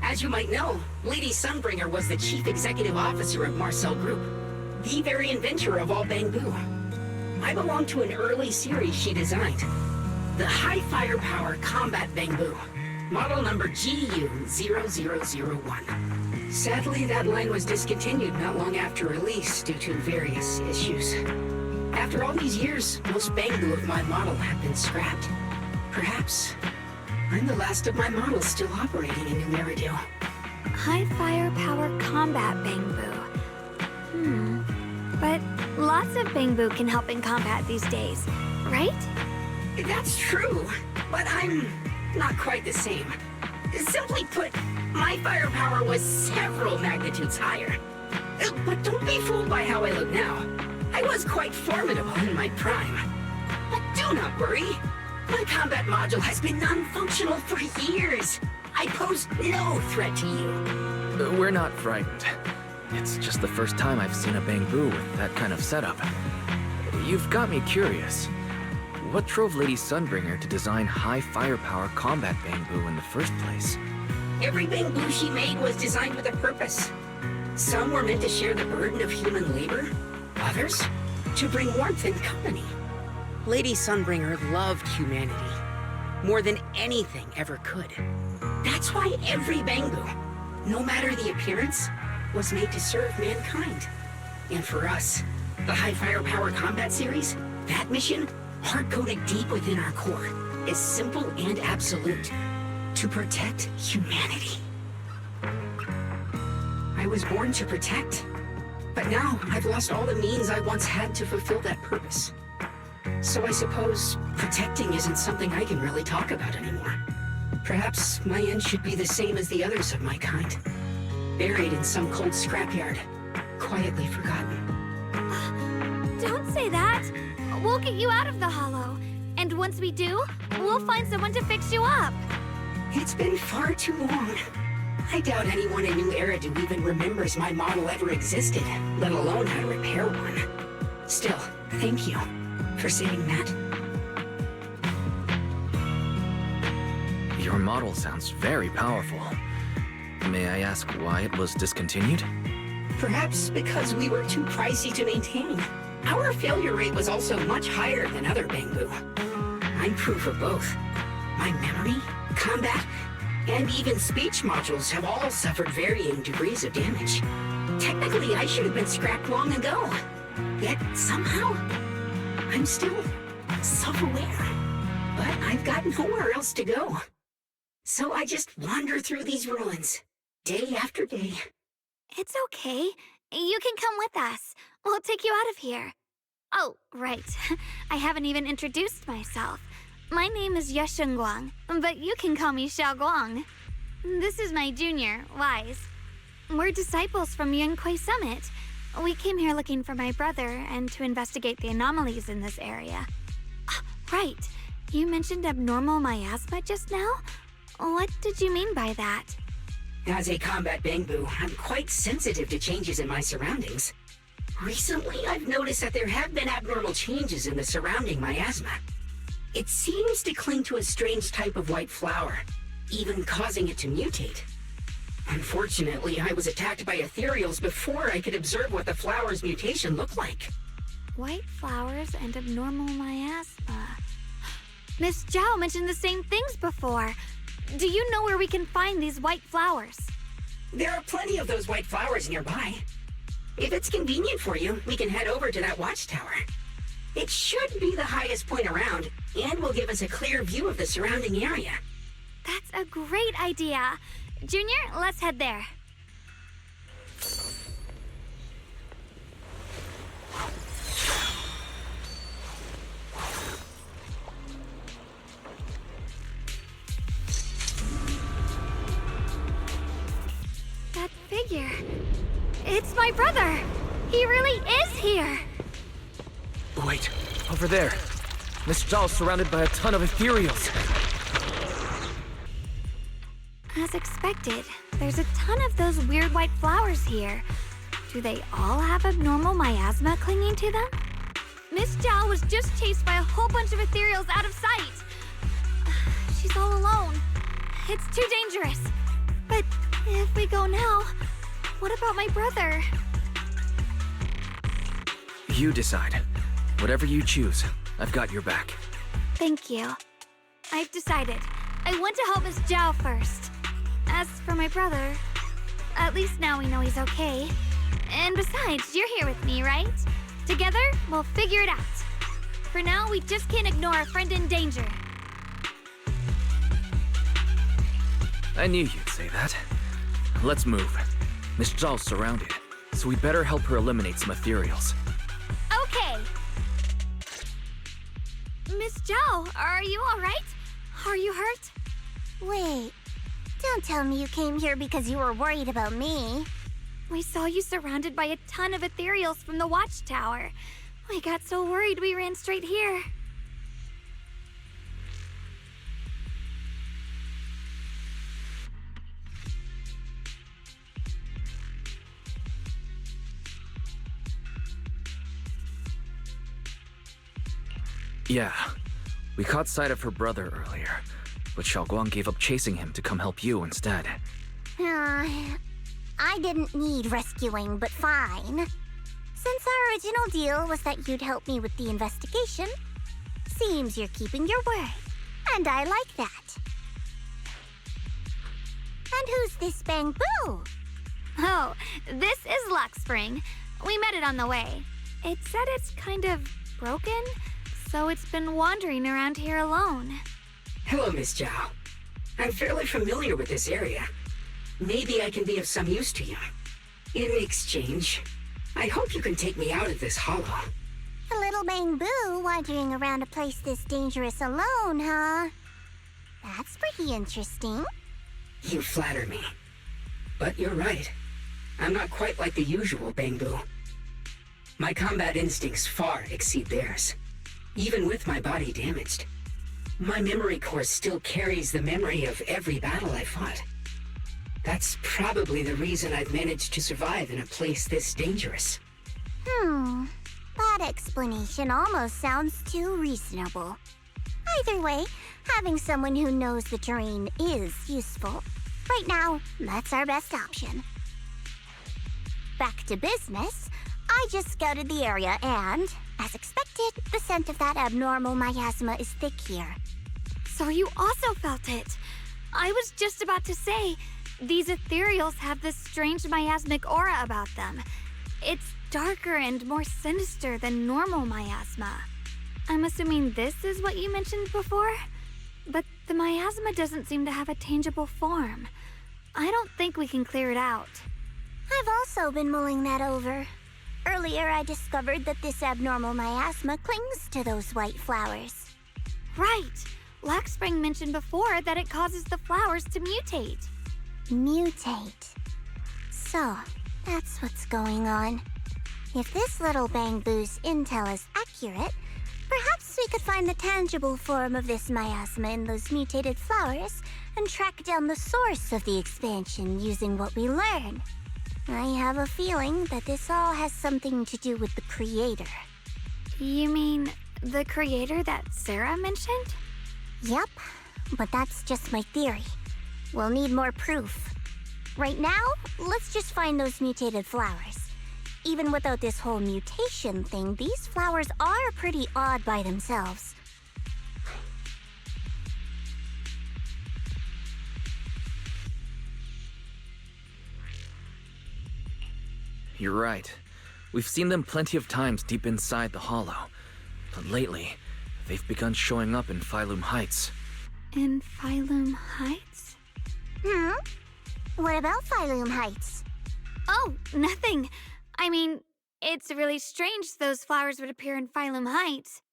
As you might know, Lady Sunbringer was the chief executive officer of Marcel Group, the very inventor of all bamboo. I belong to an early series she designed, the High Firepower Combat Bamboo, model number GU0001. Sadly, that line was discontinued not long after release due to various issues. After all these years, most bamboo of my model have been scrapped. Perhaps I'm the last of my models still operating in New Eridu. High firepower combat bamboo. But lots of bamboo can help in combat these days, right? That's true, but I'm not quite the same. Simply put, my firepower was several magnitudes higher. But don't be fooled by how I look now. I was quite formidable in my prime. But do not worry. My combat module has been non-functional for years. I pose no threat to you. We're not frightened. It's just the first time I've seen a bamboo with that kind of setup. You've got me curious. What drove Lady Sunbringer to design high firepower combat bamboo in the first place? Every bamboo she made was designed with a purpose. Some were meant to share the burden of human labor. Others, to bring warmth and company. Lady Sunbringer loved humanity more than anything ever could. That's why every bamboo, no matter the appearance, was made to serve mankind. And for us, the High Firepower Combat Series, that mission hard-coded deep within our core. is simple and absolute. To protect humanity. I was born to protect, but now I've lost all the means I once had to fulfill that purpose. So I suppose protecting isn't something I can really talk about anymore. Perhaps my end should be the same as the others of my kind. Buried in some cold scrapyard, quietly forgotten. Don't say that. We'll get you out of the hollow. And once we do, we'll find someone to fix you up. It's been far too long. I doubt anyone in New Eridu even remembers my model ever existed, let alone how to repair one. Still, thank you for saying that. Your model sounds very powerful. May I ask why it was discontinued? Perhaps because we were too pricey to maintain. Our failure rate was also much higher than other Bangbu. I'm proof of both. My memory, combat, and even speech modules have all suffered varying degrees of damage. Technically, I should have been scrapped long ago. Yet, somehow, I'm still self-aware. But I've got nowhere else to go. So I just wander through these ruins, day after day. It's okay. You can come with us. We'll take you out of here. Oh, right. I haven't even introduced myself. My name is Shunguang, but you can call me Xiaoguang. This is my junior, Wise. We're disciples from Youkai Summit. We came here looking for my brother and to investigate the anomalies in this area. Right. You mentioned abnormal miasma just now? What did you mean by that? As a combat Bangbu, I'm quite sensitive to changes in my surroundings. Recently, I've noticed that there have been abnormal changes in the surrounding miasma. It seems to cling to a strange type of white flower, even causing it to mutate. Unfortunately, I was attacked by ethereals before I could observe what the flower's mutation looked like. White flowers and abnormal miasma. Miss Zhao mentioned the same things before. Do you know where we can find these white flowers? There are plenty of those white flowers nearby. If it's convenient for you, we can head over to that watchtower. It should be the highest point around, and will give us a clear view of the surrounding area. That's a great idea. Junior, let's head there. That figure. It's my brother. He really is here. Wait, over there. Miss Zhao's surrounded by a ton of ethereals. As expected, there's a ton of those weird white flowers here. Do they all have abnormal miasma clinging to them? Miss Zhao was just chased by a whole bunch of ethereals out of sight. She's all alone. It's too dangerous. But if we go now, what about my brother? You decide. Whatever you choose, I've got your back. Thank you. I've decided. I want to help Miss Zhao first. As for my brother, at least now we know he's okay. And besides, you're here with me, right? Together, we'll figure it out. For now, we just can't ignore a friend in danger. I knew you'd say that. Let's move. Miss Zhao's surrounded, so we better help her eliminate some ethereals. Okay. Miss Zhao, are you all right? Are you hurt? Wait, don't tell me you came here because you were worried about me. We saw you surrounded by a ton of ethereals from the watchtower. We got so worried we ran straight here. Yeah, we caught sight of her brother earlier, but Xiaoguang gave up chasing him to come help you instead. I didn't need rescuing, but fine. Since our original deal was that you'd help me with the investigation, seems you're keeping your word, and I like that. And who's this Bangbu? Oh, this is Luxspring. We met it on the way. It said it's kind of broken, so it's been wandering around here alone. Hello, Miss Zhao. I'm fairly familiar with this area. Maybe I can be of some use to you. In exchange, I hope you can take me out of this hollow. A little Bamboo wandering around a place this dangerous alone, huh? That's pretty interesting. You flatter me. But you're right. I'm not quite like the usual Bamboo. My combat instincts far exceed theirs. Even with my body damaged, my memory core still carries the memory of every battle I fought. That's probably the reason I've managed to survive in a place this dangerous. That explanation almost sounds too reasonable. Either way, having someone who knows the terrain is useful. Right now, that's our best option. Back to business, I just scouted the area and, as expected, the scent of that abnormal miasma is thick here. So you also felt it. I was just about to say, these ethereals have this strange miasmic aura about them. It's darker and more sinister than normal miasma. I'm assuming this is what you mentioned before? But the miasma doesn't seem to have a tangible form. I don't think we can clear it out. I've also been mulling that over. Earlier, I discovered that this abnormal miasma clings to those white flowers. Right! Laxspring mentioned before that it causes the flowers to mutate. Mutate. So, that's what's going on. If this little Bamboo's intel is accurate, perhaps we could find the tangible form of this miasma in those mutated flowers and track down the source of the expansion using what we learn. I have a feeling that this all has something to do with the creator. You mean the creator that Sarah mentioned? Yep, but that's just my theory. We'll need more proof. Right now, let's just find those mutated flowers. Even without this whole mutation thing, these flowers are pretty odd by themselves. You're right. We've seen them plenty of times deep inside the hollow. But lately, they've begun showing up in Phylum Heights. In Phylum Heights? What about Phylum Heights? Oh, nothing. I mean, it's really strange those flowers would appear in Phylum Heights.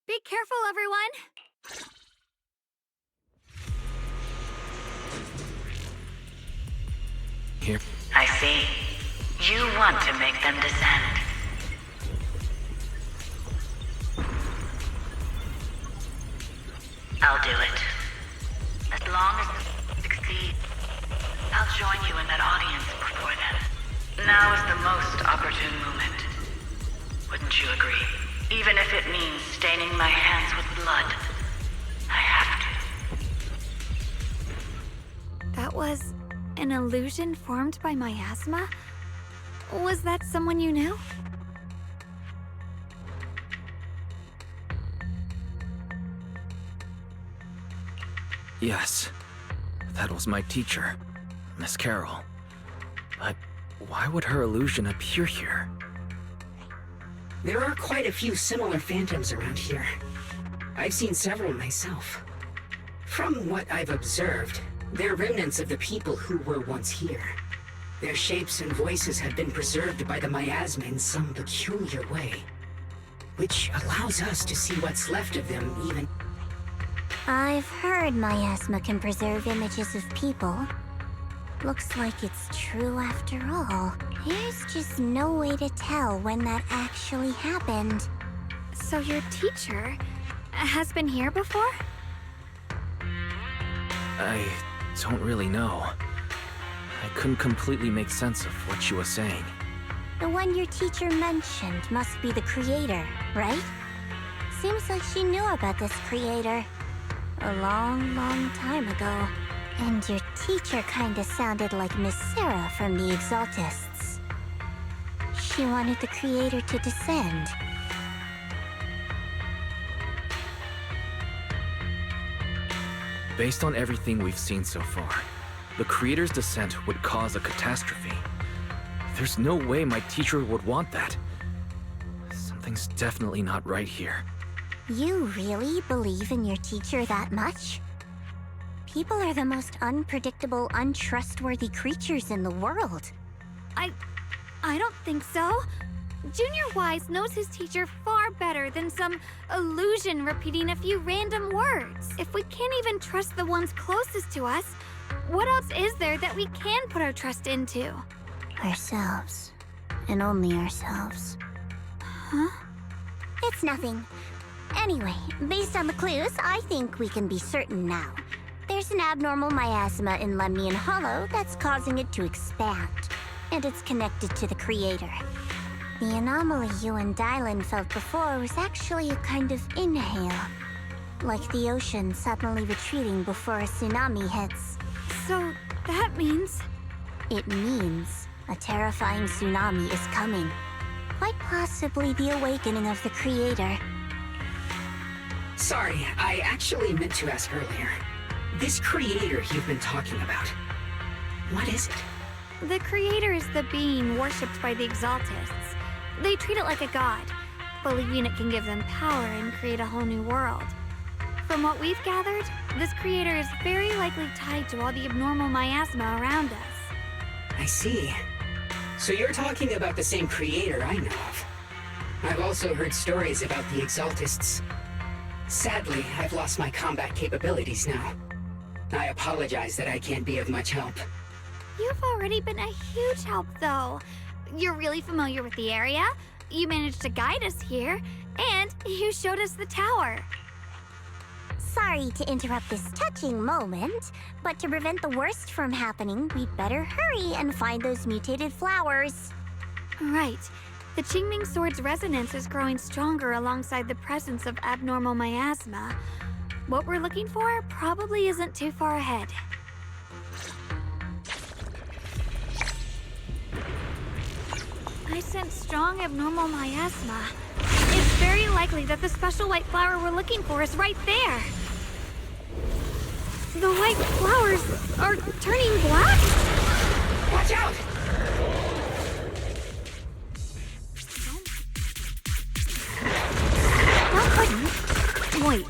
Be careful, everyone! Here. I see. You want to make them descend. I'll do it. As long as you succeed, I'll join you in that audience before then. Now is the most opportune moment. Wouldn't you agree? Even if it means staining my hands with blood, I have to. That was an illusion formed by miasma? Was that someone you knew? Yes. That was my teacher, Miss Carol. But why would her illusion appear here? There are quite a few similar phantoms around here. I've seen several myself. From what I've observed, they're remnants of the people who were once here. Their shapes and voices have been preserved by the miasma in some peculiar way, which allows us to see what's left of them even... I've heard miasma can preserve images of people. Looks like it's true after all. There's just no way to tell when that actually happened. So your teacher has been here before? I don't really know. I couldn't completely make sense of what she was saying. The one your teacher mentioned must be the creator, right? Seems like she knew about this creator a long, long time ago. And your teacher kinda sounded like Miss Sarah from the Exaltists. he wanted the creator to descend. Based on everything we've seen so far, the creator's descent would cause a catastrophe. There's no way my teacher would want that. Something's definitely not right here. You really believe in your teacher that much? People are the most unpredictable, untrustworthy creatures in the world. I don't think so. Junior Wise knows his teacher far better than some illusion repeating a few random words. If we can't even trust the ones closest to us, what else is there that we can put our trust into? Ourselves. And only ourselves. Huh? It's nothing. Anyway, based on the clues, I think we can be certain now. There's an abnormal miasma in Lemnian Hollow that's causing it to expand. And it's connected to the creator. The anomaly you and Dylan felt before was actually a kind of inhale. Like the ocean suddenly retreating before a tsunami hits. So, that means... It means a terrifying tsunami is coming. Quite possibly the awakening of the creator. Sorry, I actually meant to ask earlier. This creator you've been talking about, what is it? The creator is the being worshipped by the Exaltists. They treat it like a god, believing it can give them power and create a whole new world. From what we've gathered, this creator is very likely tied to all the abnormal miasma around us. I see. So you're talking about the same creator I know of. I've also heard stories about the Exaltists. Sadly, I've lost my combat capabilities now. I apologize that I can't be of much help. You've already been a huge help, though. You're really familiar with the area, you managed to guide us here, and you showed us the tower. Sorry to interrupt this touching moment, but to prevent the worst from happening, we'd better hurry and find those mutated flowers. Right. The Qingming Sword's resonance is growing stronger alongside the presence of abnormal miasma. What we're looking for probably isn't too far ahead. I sense strong abnormal miasma. It's very likely that the special white flower we're looking for is right there. The white flowers are turning black? Watch out! Wait,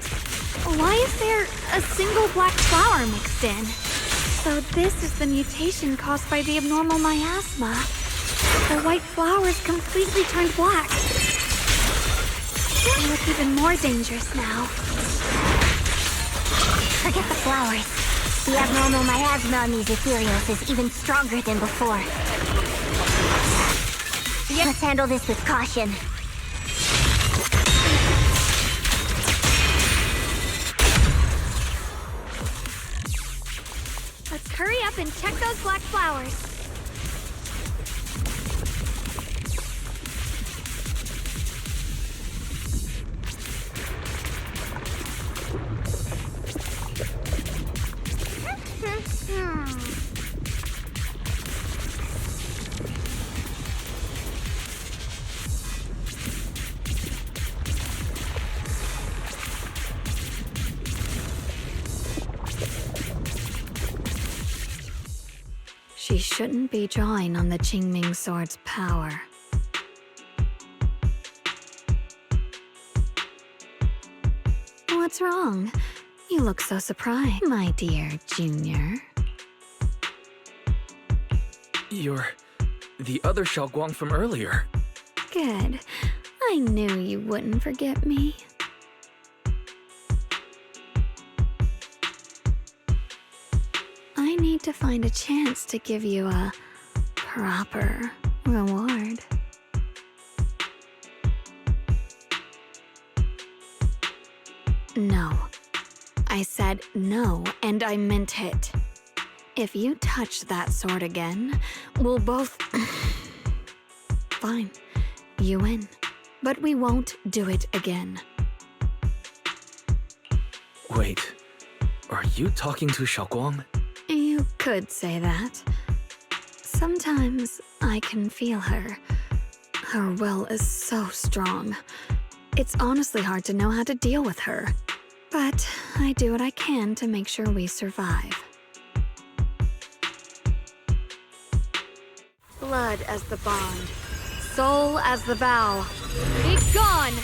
why is there a single black flower mixed in? So this is the mutation caused by the abnormal miasma. The white flowers completely turned black. They look even more dangerous now. Forget the flowers. The abnormal miasma on these ethereals is even stronger than before. Let's handle this with caution. Let's hurry up and check those black flowers. She shouldn't be drawing on the Qingming Sword's power. What's wrong? You look so surprised, my dear Junior. You're the other Shunguang from earlier. Good. I knew you wouldn't forget me. I need to find a chance to give you a proper reward. No. I said no, and I meant it. If you touch that sword again, we'll both... Fine. You win. But we won't do it again. Wait, are you talking to Shunguang? You could say that. Sometimes I can feel her. Her will is so strong. It's honestly hard to know how to deal with her. But I do what I can to make sure we survive. Blood as the bond. Soul as the vow. Be gone!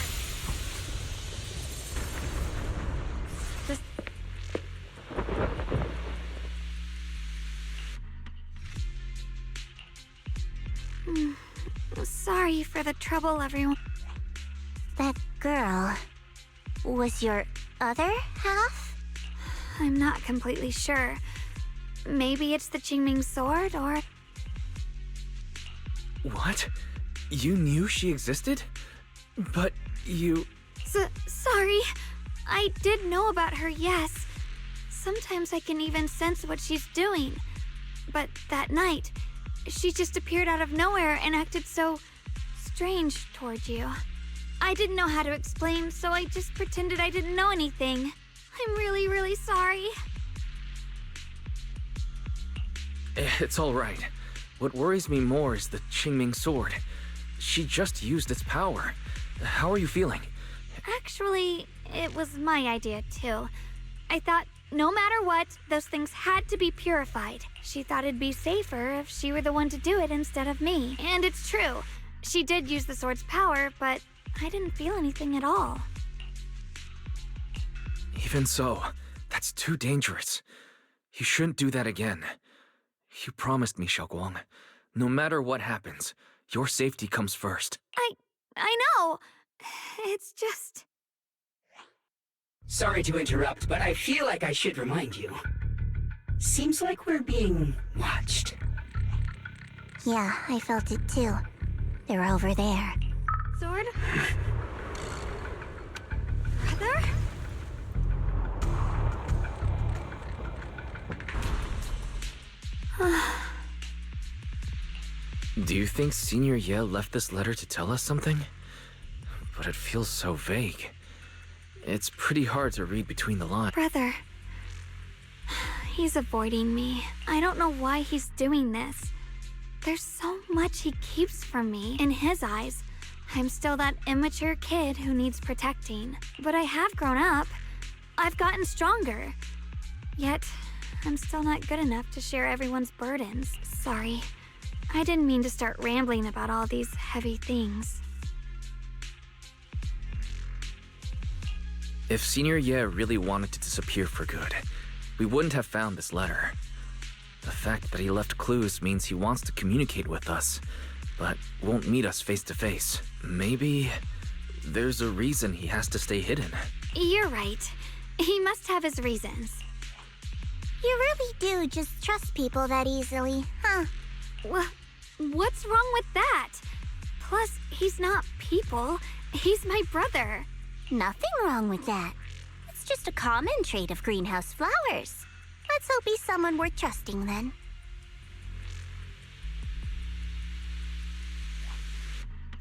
Sorry for the trouble, everyone. That girl was your other half? I'm not completely sure. Maybe it's the Qingming sword, or... What? You knew she existed? But you... Sorry. I did know about her, yes. Sometimes I can even sense what she's doing. But that night, she just appeared out of nowhere and acted so strange toward you. I didn't know how to explain, so I just pretended I didn't know anything. I'm really, really sorry. It's all right. What worries me more is the Qingming sword. She just used its power. How are you feeling? Actually, it was my idea, too. I thought no matter what, those things had to be purified. She thought it'd be safer if she were the one to do it instead of me. And it's true. She did use the sword's power, but I didn't feel anything at all. Even so, that's too dangerous. You shouldn't do that again. You promised me, Shunguang. No matter what happens, your safety comes first. I know. It's just... Sorry to interrupt, but I feel like I should remind you. Seems like we're being watched. Yeah, I felt it too. They're over there. Sword? Brother? Do you think Senior Ye left this letter to tell us something? But it feels so vague. It's pretty hard to read between the lines. Brother. He's avoiding me. I don't know why he's doing this. There's so much he keeps from me. In his eyes, I'm still that immature kid who needs protecting. But I have grown up. I've gotten stronger. Yet, I'm still not good enough to share everyone's burdens. Sorry. I didn't mean to start rambling about all these heavy things. If Senior Ye really wanted to disappear for good, we wouldn't have found this letter. The fact that he left clues means he wants to communicate with us, but won't meet us face to face. Maybe there's a reason he has to stay hidden. You're right. He must have his reasons. You really do just trust people that easily, huh? What's wrong with that? Plus, he's not people. He's my brother. Nothing wrong with that. It's just a common trait of greenhouse flowers. Let's hope he's someone worth trusting then.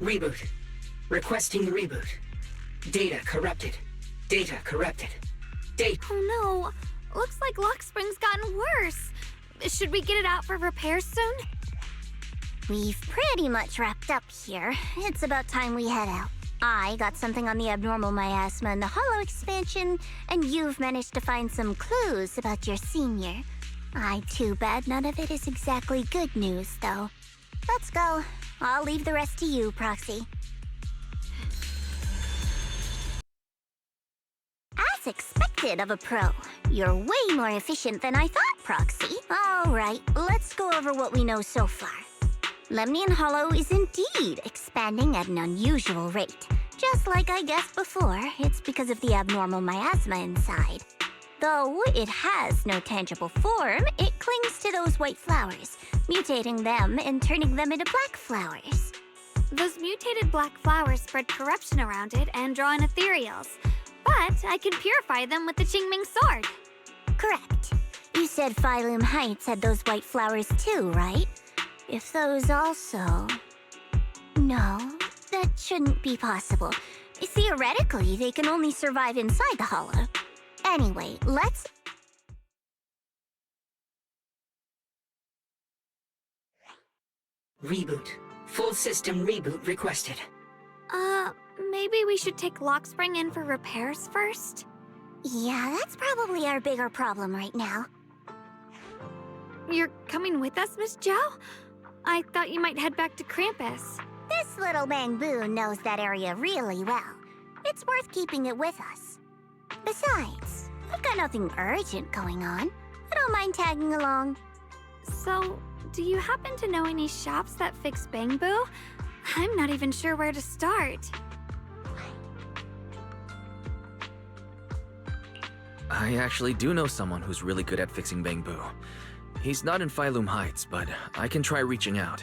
Reboot. Requesting reboot. Data corrupted. Data corrupted. Data. Oh no. Looks like Lockspring's gotten worse. Should we get it out for repairs soon? We've pretty much wrapped up here. It's about time we head out. I got something on the abnormal miasma and the hollow expansion, and you've managed to find some clues about your senior. Too bad none of it is exactly good news, though. Let's go. I'll leave the rest to you, Proxy. As expected of a pro, you're way more efficient than I thought, Proxy. All right, let's go over what we know so far. Lemnian Hollow is indeed expanding at an unusual rate. Just like I guessed before, it's because of the abnormal miasma inside. Though it has no tangible form, it clings to those white flowers, mutating them and turning them into black flowers. Those mutated black flowers spread corruption around it and draw in ethereals. But I can purify them with the Qingming sword. Correct. You said Phylum Heights had those white flowers too, right? If those also... No, that shouldn't be possible. Theoretically, they can only survive inside the hollow. Anyway, let's... Reboot. Full system reboot requested. Maybe we should take Lockspring in for repairs first? Yeah, that's probably our bigger problem right now. You're coming with us, Miss Zhao? I thought you might head back to Krampus. This little Bangboon knows that area really well. It's worth keeping it with us. Besides, we've got nothing urgent going on. I don't mind tagging along. So, do you happen to know any shops that fix Bangbu? I'm not even sure where to start. I actually do know someone who's really good at fixing Bangbu. He's not in Phylum Heights, but I can try reaching out.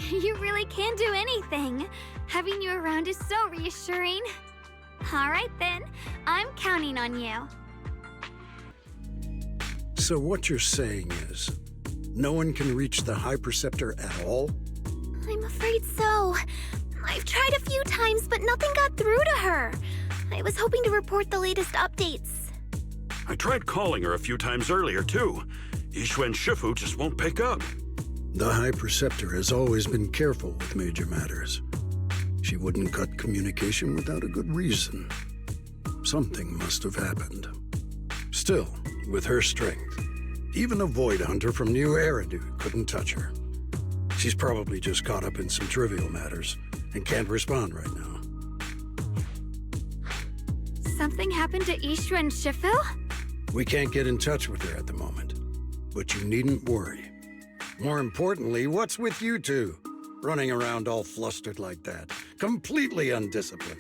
You really can do anything. Having you around is so reassuring. All right then, I'm counting on you. So what you're saying is, no one can reach the High Preceptor at all? I'm afraid so. I've tried a few times, but nothing got through to her. I was hoping to report the latest updates. I tried calling her a few times earlier, too. Yixuan Shifu just won't pick up. The High Preceptor has always been careful with major matters. She wouldn't cut communication without a good reason. Something must have happened. Still, with her strength, even a Void Hunter from New Eridu couldn't touch her. She's probably just caught up in some trivial matters and can't respond right now. Something happened to Ishu and Shifu? We can't get in touch with her at the moment, but you needn't worry. More importantly, what's with you two? Running around all flustered like that, completely undisciplined.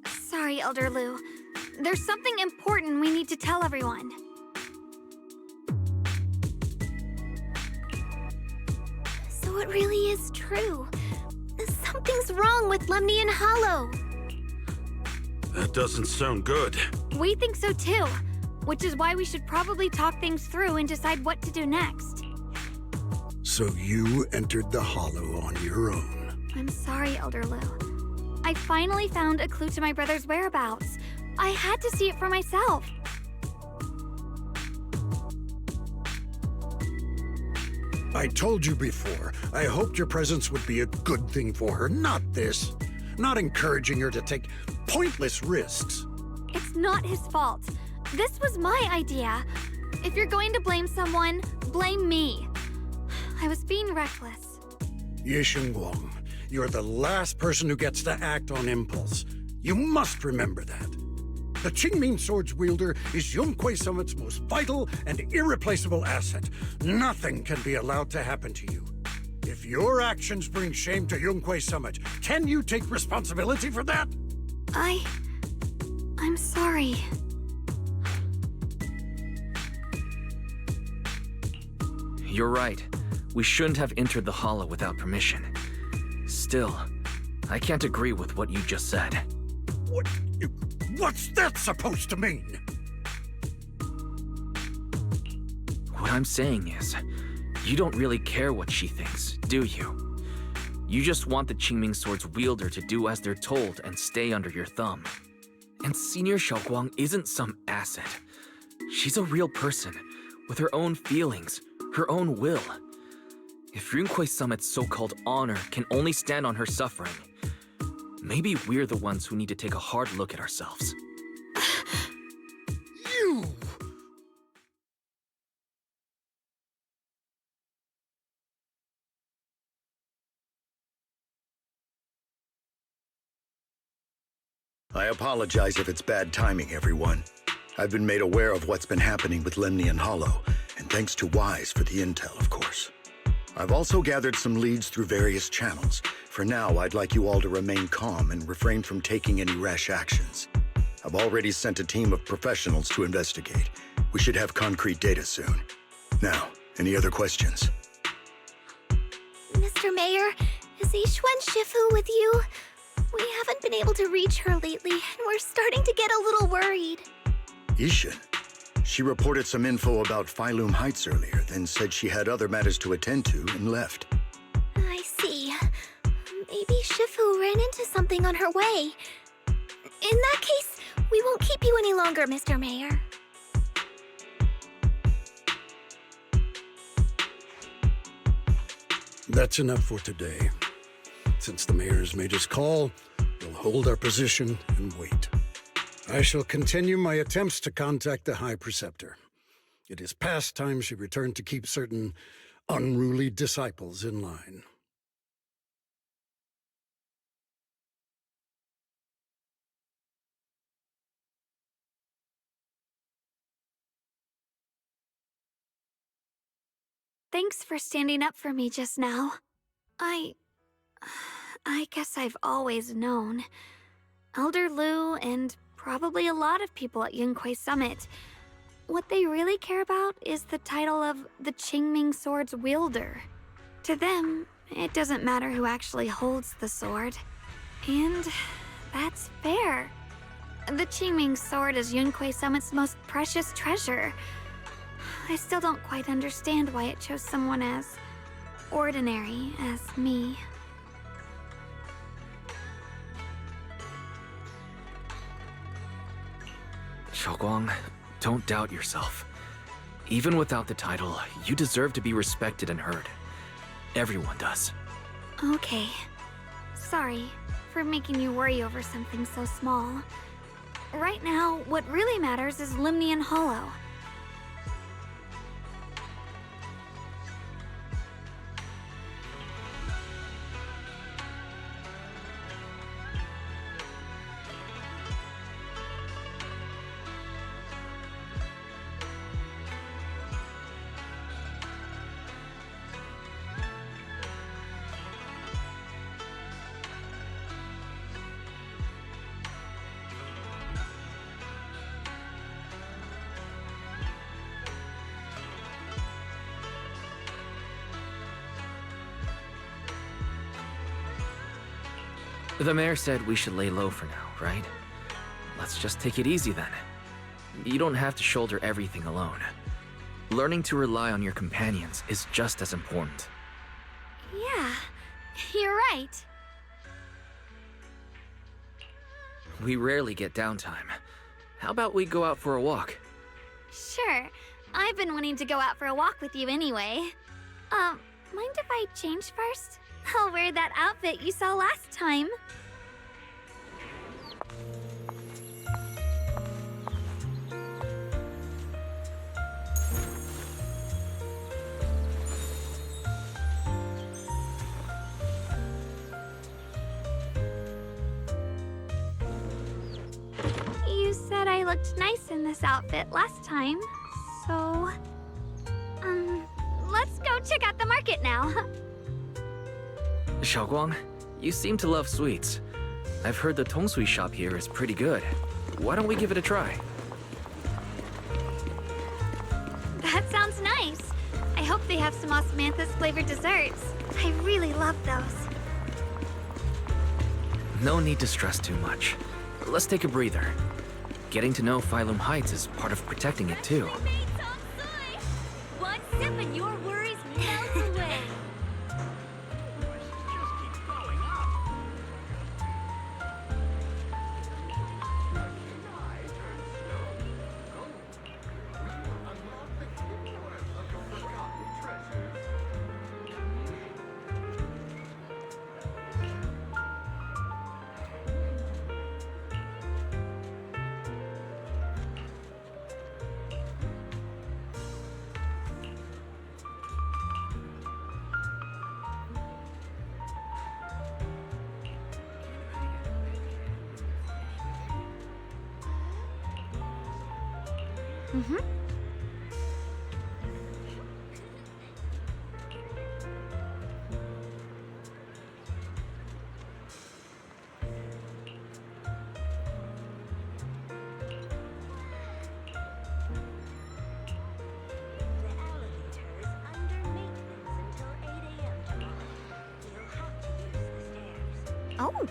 Sorry, Elder Lu. There's something important we need to tell everyone. So it really is true. Something's wrong with Lemnian Hollow. That doesn't sound good. We think so too, which is why we should probably talk things through and decide what to do next. So you entered the Hollow on your own. I'm sorry, Elder Lu. I finally found a clue to my brother's whereabouts. I had to see it for myself. I told you before, I hoped your presence would be a good thing for her, not this. Not encouraging her to take pointless risks. It's not his fault. This was my idea. If you're going to blame someone, blame me. I was being reckless. Shunguang, you're the last person who gets to act on impulse. You must remember that. The Qingming Sword's wielder is Youkai Summit's most vital and irreplaceable asset. Nothing can be allowed to happen to you. If your actions bring shame to Youkai Summit, can you take responsibility for that? I'm sorry. You're right. We shouldn't have entered the Hollow without permission. Still, I can't agree with what you just said. What's that supposed to mean? What I'm saying is, you don't really care what she thinks, do you? You just want the Qingming Sword's wielder to do as they're told and stay under your thumb. And Senior Shunguang isn't some asset. She's a real person, with her own feelings, her own will. If Youkai Summit's so-called honor can only stand on her suffering, maybe we're the ones who need to take a hard look at ourselves. You! I apologize if it's bad timing, everyone. I've been made aware of what's been happening with Lemnian Hollow, and thanks to Wise for the intel, of course. I've also gathered some leads through various channels. For now, I'd like you all to remain calm and refrain from taking any rash actions. I've already sent a team of professionals to investigate. We should have concrete data soon. Now, any other questions? Mr. Mayor, is Yixuan Shifu with you? We haven't been able to reach her lately, and we're starting to get a little worried. Ishin? She reported some info about Phylum Heights earlier, then said she had other matters to attend to and left. I see. Maybe Shifu ran into something on her way. In that case, We won't keep you any longer, Mr. Mayor. That's enough for today. Since the mayor's made his call, we'll hold our position and wait. I shall continue my attempts to contact the High Preceptor. It is past time she returned to keep certain unruly disciples in line. Thanks for standing up for me just now. I guess I've always known. Elder Lu and probably a lot of people at Youkai Summit, what they really care about is the title of the Qingming Sword's wielder. To them, it doesn't matter who actually holds the sword. And that's fair. The Qingming Sword is Youkai Summit's most precious treasure. I still don't quite understand why it chose someone as ordinary as me. Shunguang, don't doubt yourself. Even without the title, you deserve to be respected and heard. Everyone does. Okay. Sorry for making you worry over something so small. Right now, what really matters is Limnian Hollow. The mayor said we should lay low for now, right? Let's just take it easy then. You don't have to shoulder everything alone. Learning to rely on your companions is just as important. Yeah, you're right. We rarely get downtime. How about we go out for a walk? Sure. I've been wanting to go out for a walk with you anyway. Mind if I change first? I'll wear that outfit you saw last time. You said I looked nice in this outfit last time, so... let's go check out the market now. Shunguang, you seem to love sweets. I've heard the tongsui shop here is pretty good. Why don't we give it a try? That sounds nice. I hope they have some osmanthus-flavored desserts. I really love those. No need to stress too much. Let's take a breather. Getting to know Phylum Heights is part of protecting it too. One sip and your worries melt away. Mm-hmm. Oh.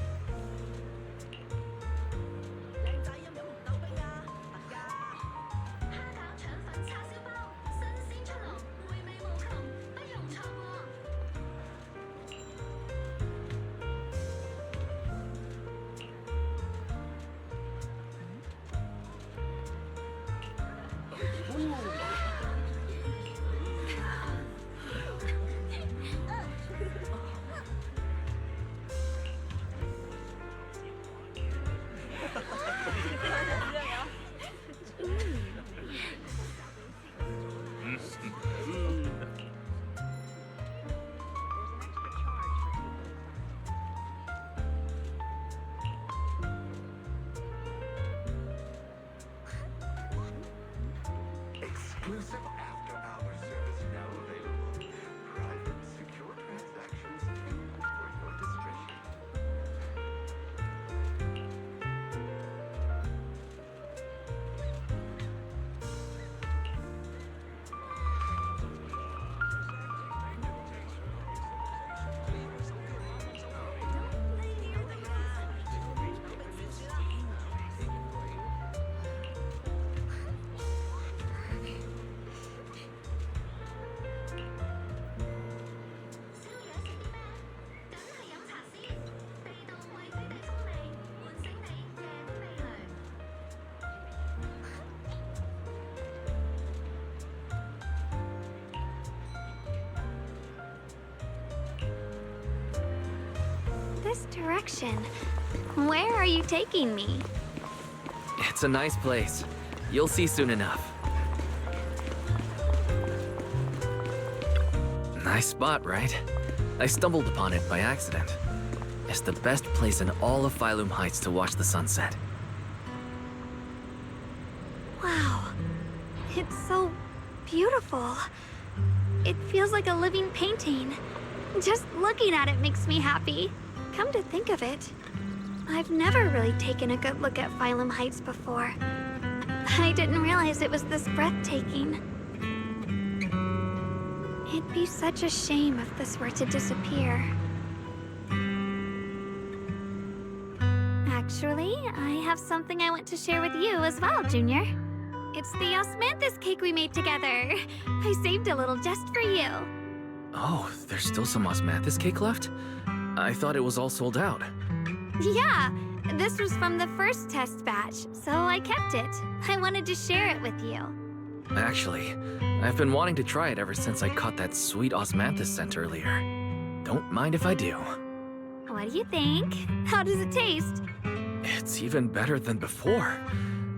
Exclusive after-hour service now available. Private, secure transactions for your discretion. This direction. Where are you taking me? It's a nice place. You'll see soon enough. Nice spot, right? I stumbled upon it by accident. It's the best place in all of Phylum Heights to watch the sunset. Wow. It's so beautiful. It feels like a living painting. Just looking at it makes me happy. Come to think of it, I've never really taken a good look at Phylum Heights before. I didn't realize it was this breathtaking. It'd be such a shame if this were to disappear. Actually, I have something I want to share with you as well, Junior. It's the osmanthus cake we made together. I saved a little just for you. Oh, there's still some osmanthus cake left? I thought it was all sold out. Yeah, this was from the first test batch, so I kept it. I wanted to share it with you. Actually, I've been wanting to try it ever since I caught that sweet osmanthus scent earlier. Don't mind if I do. What do you think? How does it taste? It's even better than before.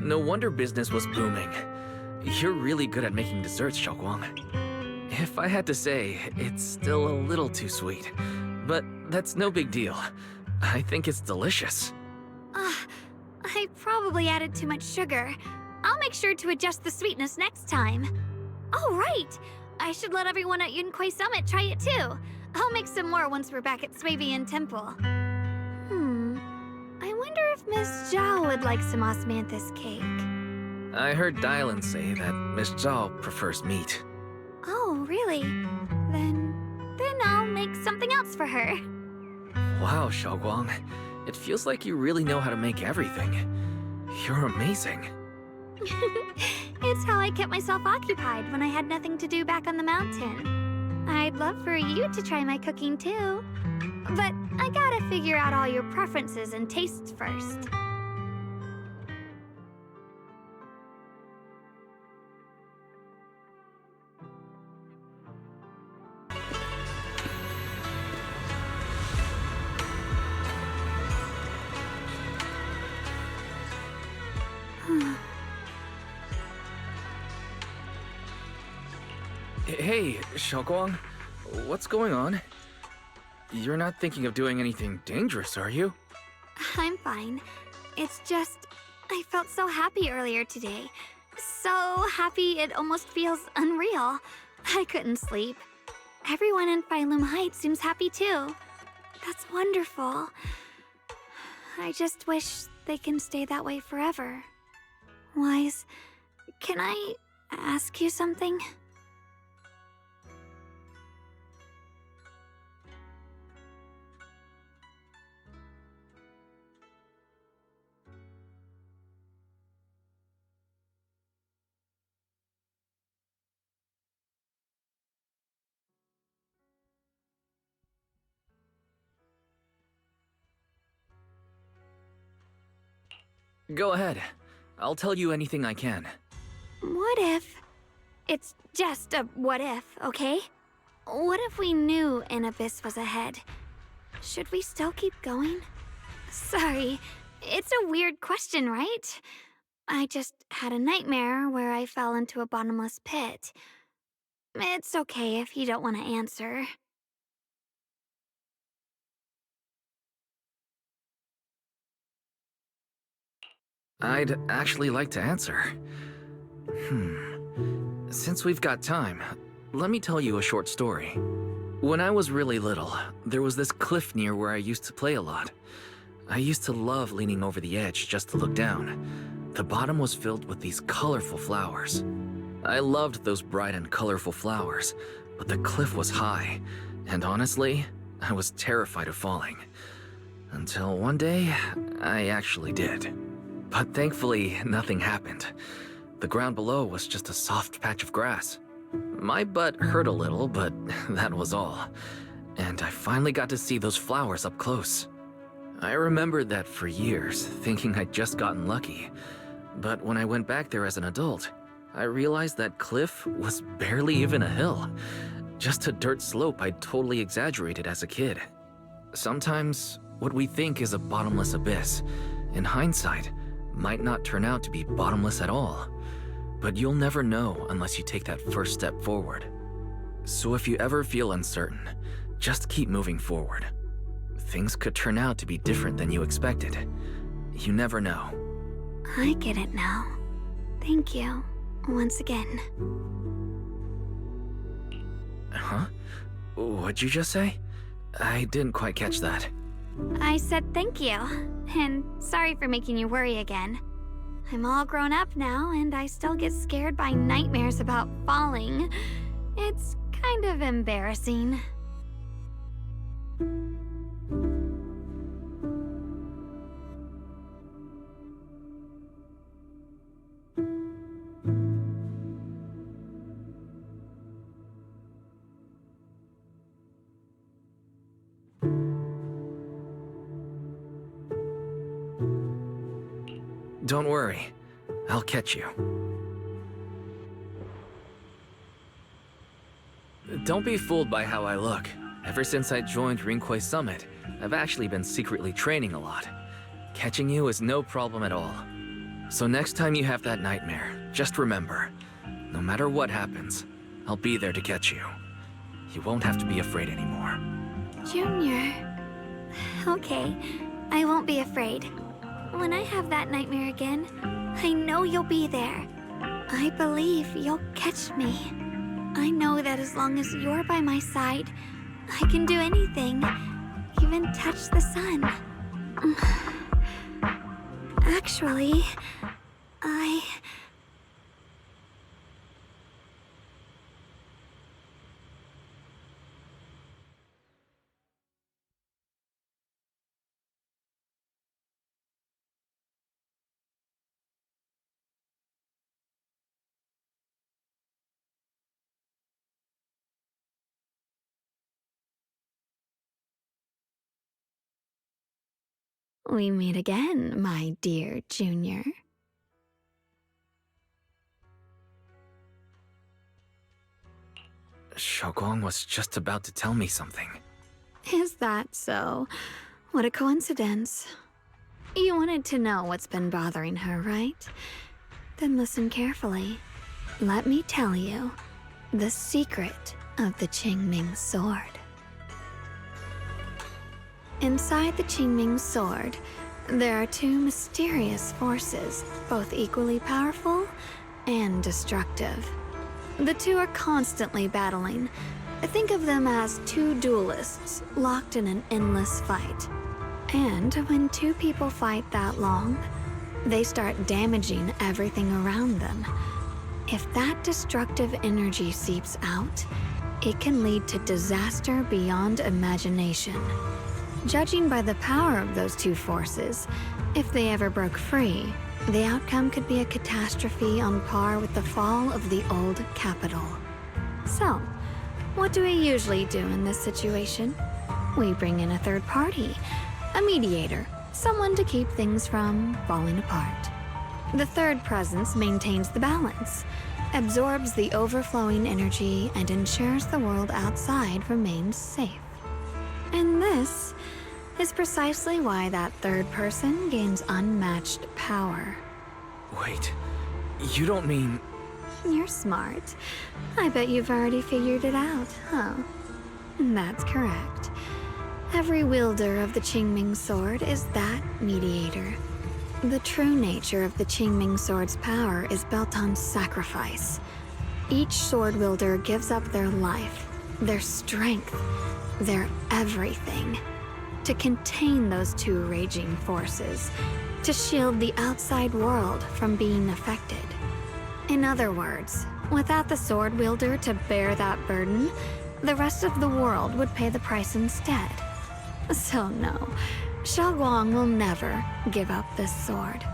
No wonder business was booming. You're really good at making desserts, Shunguang. If I had to say, it's still a little too sweet. But that's no big deal. I think it's delicious. I probably added too much sugar. I'll make sure to adjust the sweetness next time. Oh, right! I should let everyone at Youkai Summit try it too. I'll make some more once we're back at Swabian Temple. I wonder if Miss Zhao would like some osmanthus cake. I heard Dylan say that Miss Zhao prefers meat. Oh, really? Then I'll make something else for her. Wow, Shunguang. It feels like you really know how to make everything. You're amazing. It's how I kept myself occupied when I had nothing to do back on the mountain. I'd love for you to try my cooking too. But I gotta figure out all your preferences and tastes first. Hey, Shunguang. What's going on? You're not thinking of doing anything dangerous, are you? I'm fine. It's just, I felt so happy earlier today. So happy it almost feels unreal. I couldn't sleep. Everyone in Phylum Heights seems happy too. That's wonderful. I just wish they can stay that way forever. Wise, can I ask you something? Go ahead. I'll tell you anything I can. What if It's just a what if, okay? What if we knew an abyss was ahead? Should we still keep going? Sorry, it's a weird question, right? I just had a nightmare where I fell into a bottomless pit. It's okay if you don't want to answer. I'd actually like to answer. Since we've got time, let me tell you a short story. When I was really little, there was this cliff near where I used to play a lot. I used to love leaning over the edge just to look down. The bottom was filled with these colorful flowers. I loved those bright and colorful flowers, but the cliff was high, and honestly, I was terrified of falling. Until one day, I actually did. But thankfully, nothing happened. The ground below was just a soft patch of grass. My butt hurt a little, but that was all. And I finally got to see those flowers up close. I remembered that for years, thinking I'd just gotten lucky. But when I went back there as an adult, I realized that cliff was barely even a hill. Just a dirt slope I'd totally exaggerated as a kid. Sometimes, what we think is a bottomless abyss, in hindsight, might not turn out to be bottomless at all. But you'll never know unless you take that first step forward. So if you ever feel uncertain, just keep moving forward. Things could turn out to be different than you expected. You never know. I get it now. Thank you, once again. Huh? What'd you just say? I didn't quite catch that. I said thank you, and sorry for making you worry again. I'm all grown up now, and I still get scared by nightmares about falling. It's kind of embarrassing. Don't worry. I'll catch you. Don't be fooled by how I look. Ever since I joined Rinkwei Summit, I've actually been secretly training a lot. Catching you is no problem at all. So next time you have that nightmare, just remember, no matter what happens, I'll be there to catch you. You won't have to be afraid anymore. Junior. Okay, I won't be afraid. When I have that nightmare again, I know you'll be there. I believe you'll catch me. I know that as long as you're by my side, I can do anything, even touch the sun. Actually, we meet again, my dear Junior. Shunguang was just about to tell me something. Is that so? What a coincidence. You wanted to know what's been bothering her, right? Then listen carefully. Let me tell you the secret of the Qingming sword. Inside the Qingming sword, there are two mysterious forces, both equally powerful and destructive. The two are constantly battling. Think of them as two duelists locked in an endless fight. And when two people fight that long, they start damaging everything around them. If that destructive energy seeps out, it can lead to disaster beyond imagination. Judging by the power of those two forces, if they ever broke free, the outcome could be a catastrophe on par with the fall of the old capital. So, what do we usually do in this situation? We bring in a third party, a mediator, someone to keep things from falling apart. The third presence maintains the balance. absorbs the overflowing energy and ensures the world outside remains safe. And this is precisely why that third person gains unmatched power. Wait, you don't mean... You're smart. I bet you've already figured it out, huh? That's correct. Every wielder of the Qingming sword is that mediator. The true nature of the Qingming sword's power is built on sacrifice. Each sword wielder gives up their life, their strength, their everything, to contain those two raging forces, to shield the outside world from being affected. In other words, without the sword wielder to bear that burden, the rest of the world would pay the price instead. So no, Shunguang will never give up this sword,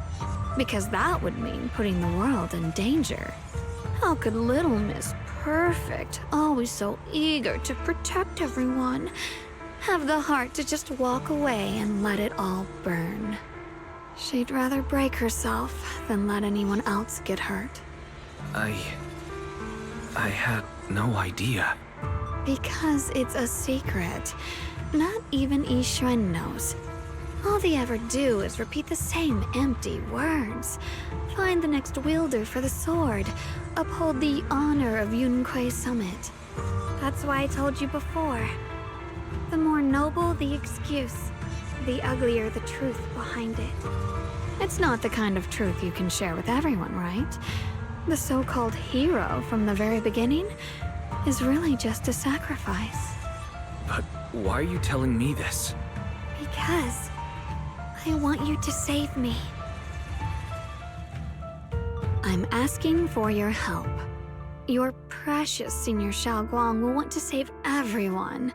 because that would mean putting the world in danger. How could little Miss Perfect, always so eager to protect everyone, have the heart to just walk away and let it all burn? She'd rather break herself than let anyone else get hurt. I had no idea. Because it's a secret. Not even Yixuan knows. All they ever do is repeat the same empty words. Find the next wielder for the sword. Uphold the honor of Youkai Summit. That's why I told you before. The more noble the excuse, the uglier the truth behind it. It's not the kind of truth you can share with everyone, right? The so-called hero from the very beginning is really just a sacrifice. But why are you telling me this? Because I want you to save me. I'm asking for your help. Your precious Senior Shunguang will want to save everyone.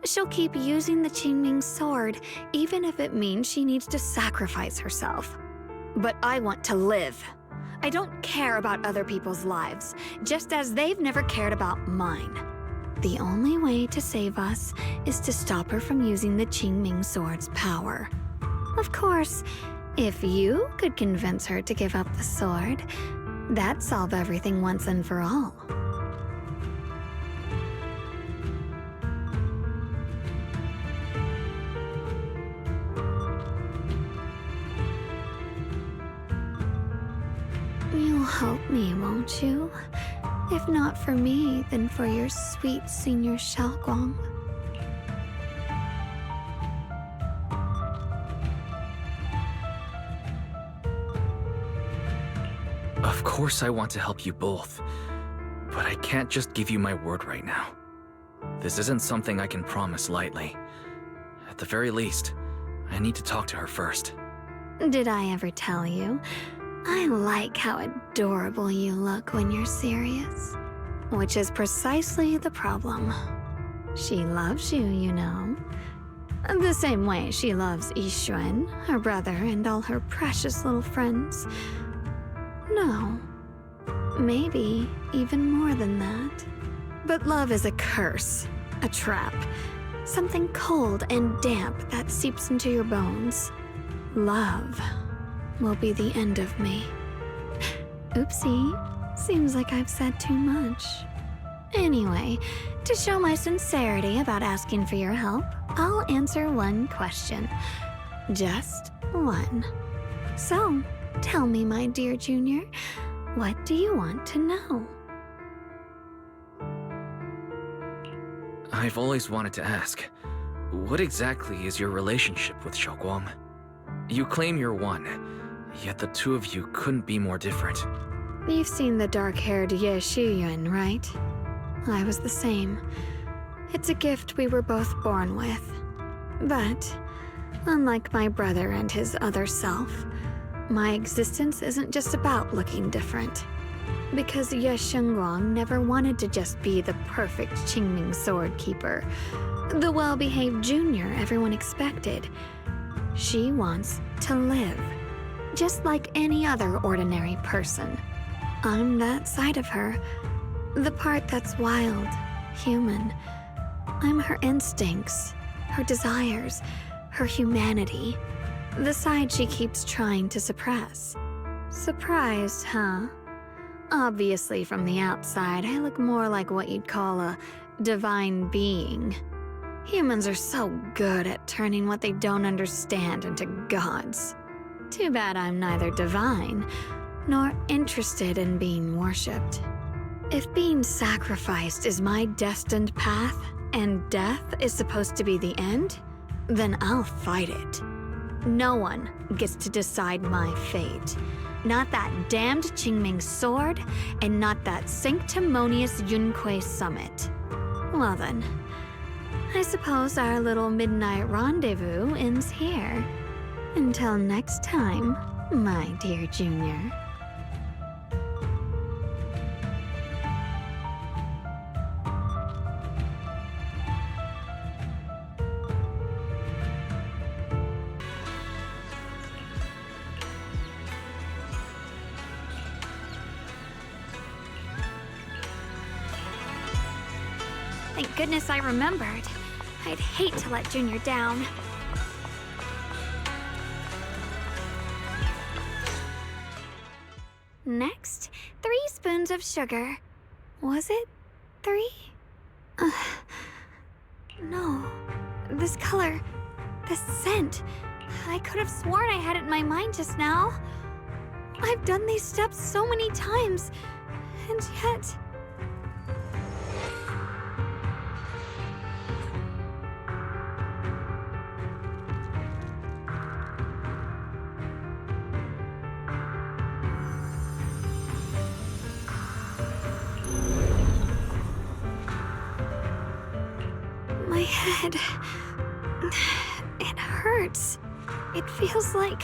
She'll keep using the Qingming sword, even if it means she needs to sacrifice herself. But I want to live. I don't care about other people's lives, just as they've never cared about mine. The only way to save us is to stop her from using the Qingming sword's power. Of course, if you could convince her to give up the sword, that'd solve everything once and for all. You'll help me, won't you? If not for me, then for your sweet Senior Shunguang. Of course I want to help you both, but I can't just give you my word right now. This isn't something I can promise lightly. At the very least, I need to talk to her first. Did I ever tell you? I like how adorable you look when you're serious. Which is precisely the problem. She loves you, you know. The same way she loves Yixuan, her brother, and all her precious little friends. No. Maybe even more than that. But love is a curse, a trap. Something cold and damp that seeps into your bones. Love will be the end of me. Oopsie, seems like I've said too much. Anyway, to show my sincerity about asking for your help, I'll answer one question. Just one. So, tell me, my dear Junior, what do you want to know? I've always wanted to ask, what exactly is your relationship with Shunguang? You claim you're one, yet the two of you couldn't be more different. You've seen the dark-haired Ye Shiyuan, right? I was the same. It's a gift we were both born with. But, unlike my brother and his other self, my existence isn't just about looking different. Because Ye Shunguang never wanted to just be the perfect Qingming sword keeper, the well-behaved junior everyone expected. She wants to live, just like any other ordinary person. I'm that side of her, the part that's wild, human. I'm her instincts, her desires, her humanity, the side she keeps trying to suppress. Surprised, huh? Obviously, from the outside, I look more like what you'd call a divine being. Humans are so good at turning what they don't understand into gods. Too bad I'm neither divine nor interested in being worshipped. If being sacrificed is my destined path, and death is supposed to be the end, then I'll fight it. No one gets to decide my fate. Not that damned Qingming sword, and not that sanctimonious Youkai summit. Well then, I suppose our little midnight rendezvous ends here. Until next time, my dear Junior. Thank goodness I remembered. I'd hate to let Junior down. Next, 3 spoons of sugar. Was it 3? No. This color, this scent. I could have sworn I had it in my mind just now. I've done these steps so many times, and yet... My head... it hurts. It feels like...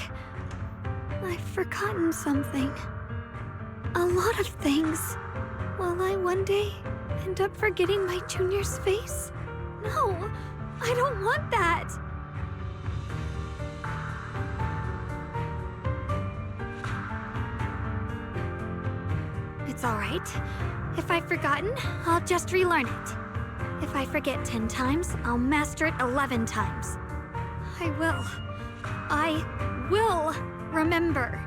I've forgotten something. A lot of things. Will I one day end up forgetting my Junior's face? No, I don't want that. It's all right. If I've forgotten, I'll just relearn it. If I forget 10 times, I'll master it 11 times. I will remember.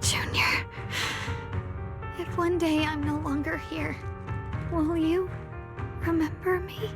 Junior, if one day I'm no longer here, will you remember me?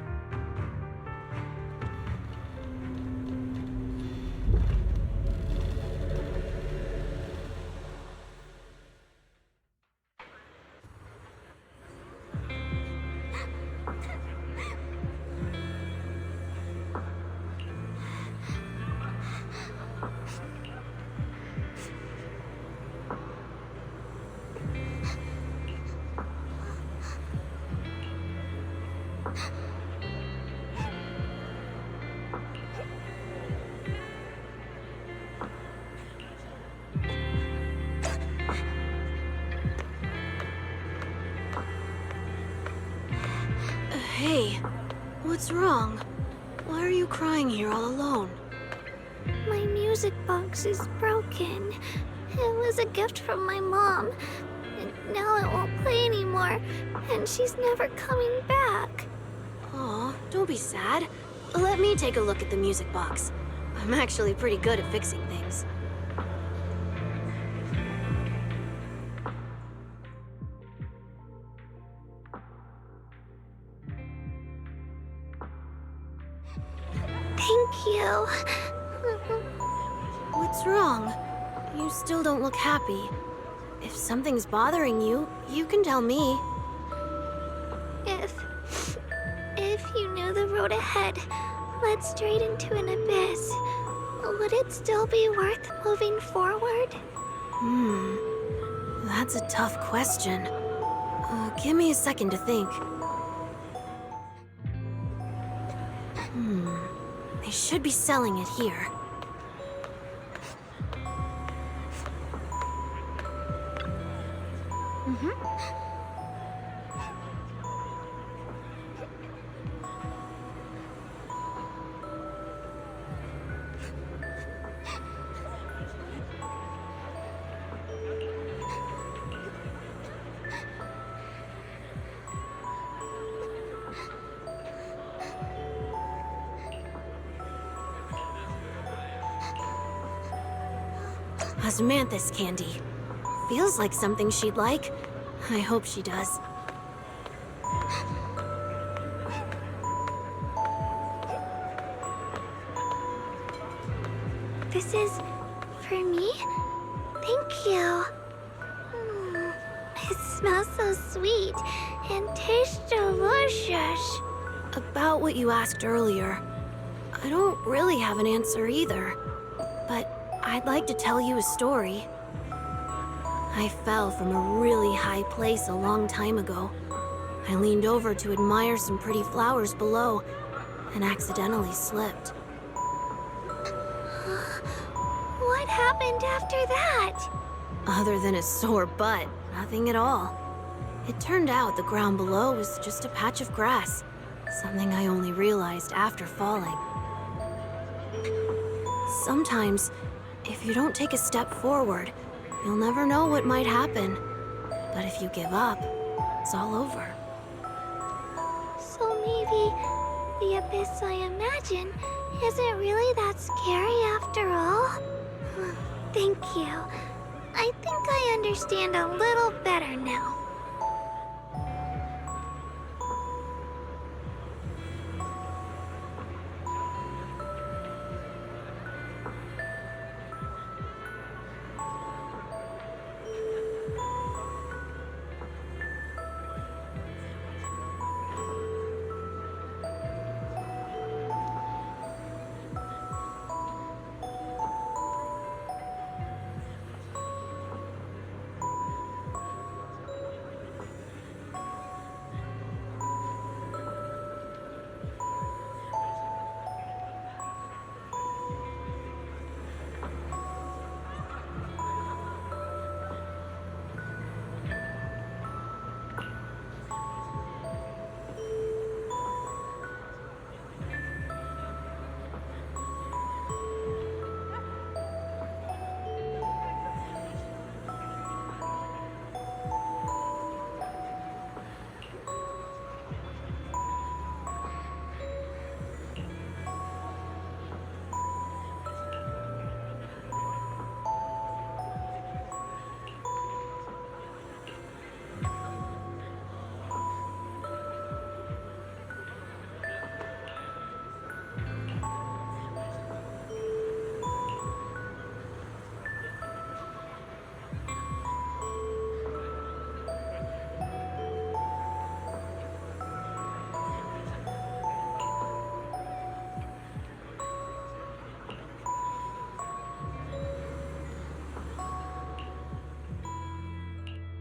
Hey, what's wrong? Why are you crying here all alone? My music box is broken. It was a gift from my mom. And now it won't play anymore, and she's never coming back. Aw, don't be sad. Let me take a look at the music box. I'm actually pretty good at fixing things. Thank you. What's wrong? You still don't look happy. If something's bothering you, you can tell me. If you knew the road ahead led straight into an abyss, would it still be worth moving forward? That's a tough question. Give me a second to think. They should be selling it here. Osmanthus candy. Feels like something she'd like. I hope she does. This is for me? Thank you. It smells so sweet and tastes delicious. About what you asked earlier, I don't really have an answer either. But I'd like to tell you a story. I fell from a really high place a long time ago. I leaned over to admire some pretty flowers below and accidentally slipped. What happened after that? Other than a sore butt, nothing at all. It turned out the ground below was just a patch of grass, something I only realized after falling. Sometimes, if you don't take a step forward, you'll never know what might happen. But if you give up, it's all over. So maybe the abyss I imagine isn't really that scary after all? Thank you. I think I understand a little better now.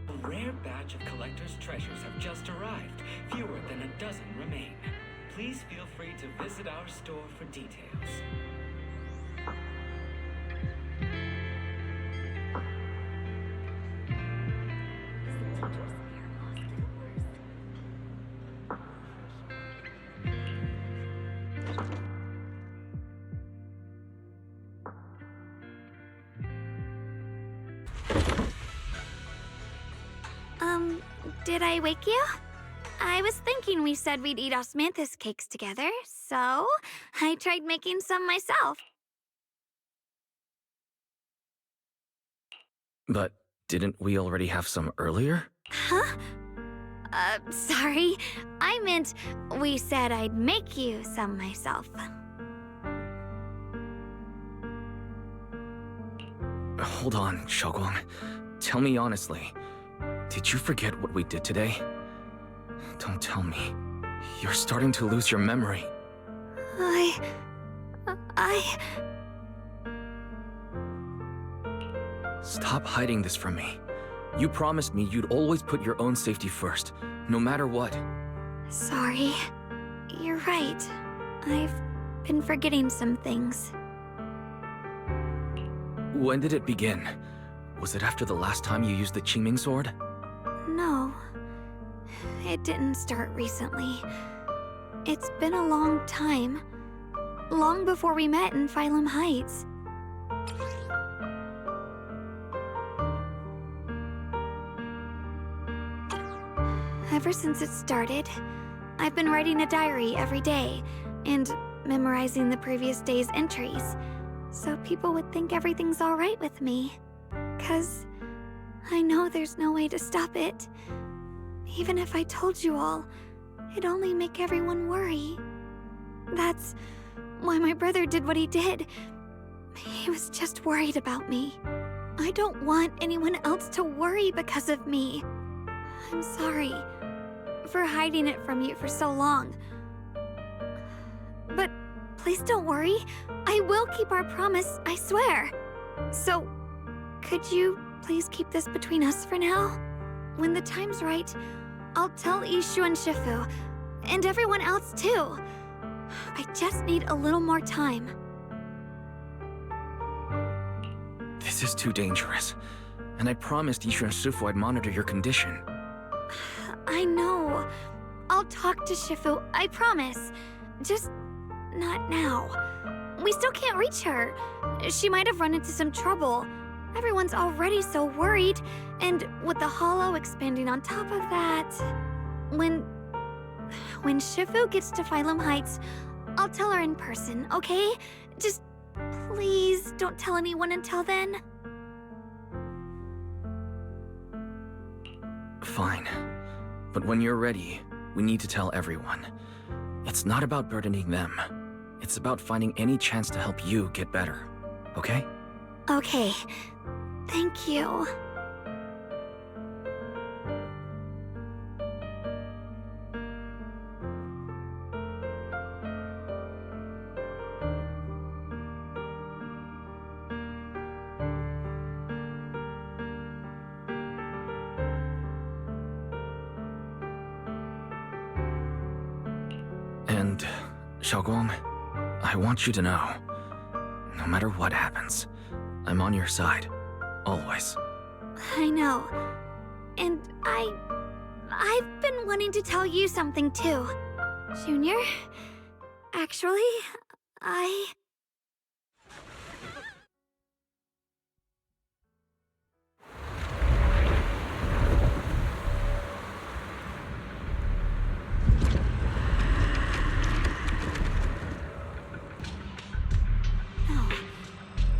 A rare batch of collector's treasures have just arrived. Fewer than a dozen remain. Please feel free to visit our store for details. Did I wake you? I was thinking we said we'd eat osmanthus cakes together, so I tried making some myself. But didn't we already have some earlier? Huh? Sorry. I meant we said I'd make you some myself. Hold on, Shunguang. Tell me honestly. Did you forget what we did today? Don't tell me. You're starting to lose your memory. Stop hiding this from me. You promised me you'd always put your own safety first, no matter what. Sorry. You're right. I've been forgetting some things. When did it begin? Was it after the last time you used the Qingming sword? No. It didn't start recently. It's been a long time. Long before we met in Phylum Heights. Ever since it started, I've been writing a diary every day and memorizing the previous day's entries, so people would think everything's all right with me. because I know there's no way to stop it. Even if I told you all, it'd only make everyone worry. That's why my brother did what he did. He was just worried about me. I don't want anyone else to worry because of me. I'm sorry for hiding it from you for so long. But please don't worry. I will keep our promise, I swear. So, could you please keep this between us for now? When the time's right, I'll tell Ishu and Shifu, and everyone else too. I just need a little more time. This is too dangerous. And I promised Ishu and Shifu I'd monitor your condition. I know. I'll talk to Shifu, I promise. Just not now. We still can't reach her. She might have run into some trouble. Everyone's already so worried, and with the hollow expanding on top of that... When Shifu gets to Phylum Heights, I'll tell her in person, okay? Just please don't tell anyone until then. Fine. But when you're ready, we need to tell everyone. It's not about burdening them. It's about finding any chance to help you get better. Okay? Okay. Thank you. And, Shunguang, I want you to know, no matter what happens, I'm on your side. Always. I know. And I've been wanting to tell you something too. Junior, actually,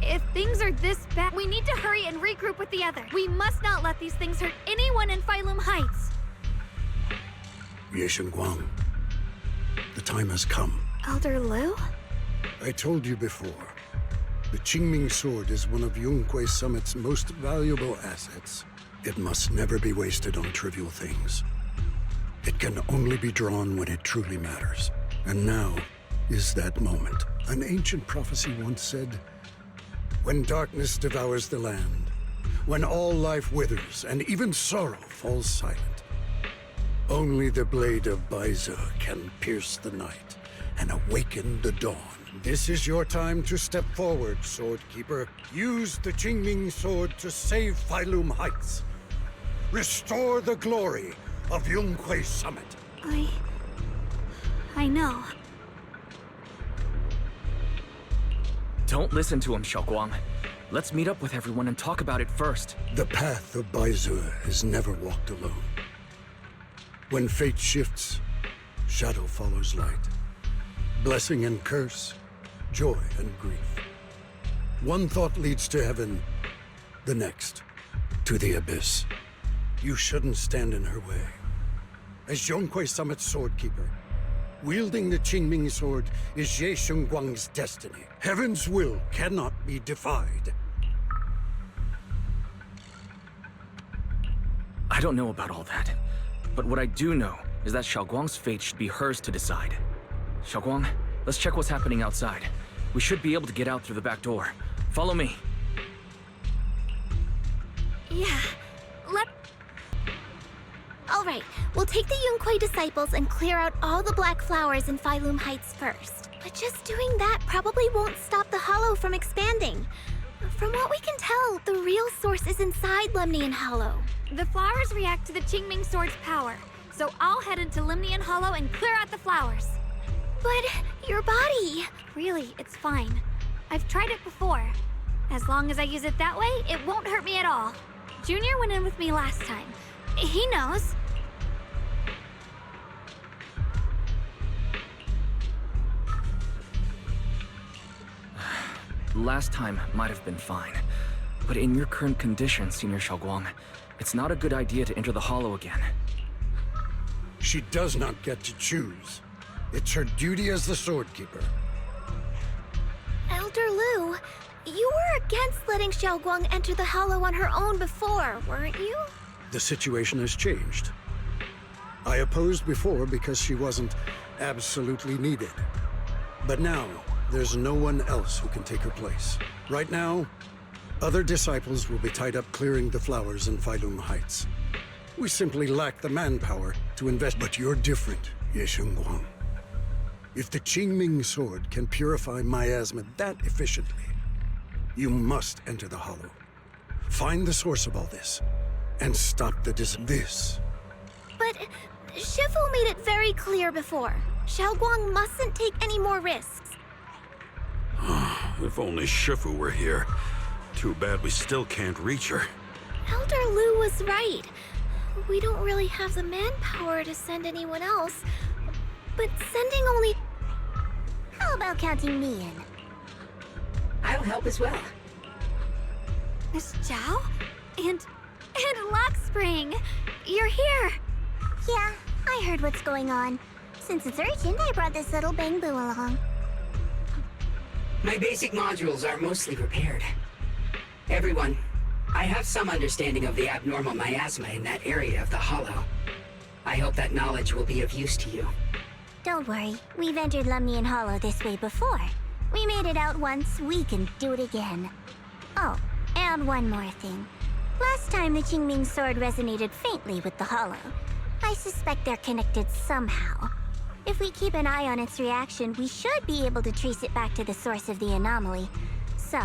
If things are this bad, we need to hurry and regroup with the other. We must not let these things hurt anyone in Phylum Heights. Ye Shunguang, the time has come. Elder Lu? I told you before, the Qingming sword is one of Youkai Summit's most valuable assets. It must never be wasted on trivial things. It can only be drawn when it truly matters. And now is that moment. An ancient prophecy once said, when darkness devours the land, when all life withers and even sorrow falls silent, only the blade of Baize can pierce the night and awaken the dawn. This is your time to step forward, Swordkeeper. Use the Qingming sword to save Phylum Heights. Restore the glory of Youkai Summit. I know. Don't listen to him, Shunguang. Let's meet up with everyone and talk about it first. The path of Baize is never walked alone. When fate shifts, shadow follows light. Blessing and curse, joy and grief. One thought leads to heaven, the next, to the abyss. You shouldn't stand in her way. As Youkai Summit's swordkeeper, wielding the Qingming sword is Ye Shunguang's destiny. Heaven's will cannot be defied. I don't know about all that, but what I do know is that Shunguang's fate should be hers to decide. Shunguang, let's check what's happening outside. We should be able to get out through the back door. Follow me. Yeah, Alright, we'll take the Youkai disciples and clear out all the black flowers in Phylum Heights first. But just doing that probably won't stop the hollow from expanding. From what we can tell, the real source is inside Lemnian Hollow. The flowers react to the Qingming sword's power, so I'll head into Lemnian Hollow and clear out the flowers. But your body... Really, it's fine. I've tried it before. As long as I use it that way, it won't hurt me at all. Junior went in with me last time. He knows. Last time might have been fine, But in your current condition, Senior Shunguang, it's not a good idea to enter the Hollow again. She does not get to choose. It's her duty as the Sword Keeper. Elder Lu, you were against letting Xiaoguang enter the Hollow on her own before, weren't you? The situation has changed. I opposed before because she wasn't absolutely needed. But now, there's no one else who can take her place. Right now, other disciples will be tied up clearing the flowers in Failun Heights. We simply lack the manpower to invest. But you're different, Ye Shunguang. If the Qingming sword can purify miasma that efficiently, you must enter the Hollow. Find the source of all this, and stop the this. But Shifu made it very clear before. Xiaoguang mustn't take any more risks. If only Shifu were here. Too bad we still can't reach her. Elder Lu was right. We don't really have the manpower to send anyone else. But sending only... How about counting me in? I'll help as well. Miss Zhao? And Lockspring! You're here! Yeah, I heard what's going on. Since it's urgent, I brought this little bamboo along. My basic modules are mostly repaired. Everyone, I have some understanding of the abnormal miasma in that area of the Hollow. I hope that knowledge will be of use to you. Don't worry, we've entered Lumnian Hollow this way before. We made it out once, we can do it again. Oh, and one more thing. Last time the Qingming sword resonated faintly with the Hollow. I suspect they're connected somehow. If we keep an eye on its reaction, we should be able to trace it back to the source of the anomaly. So,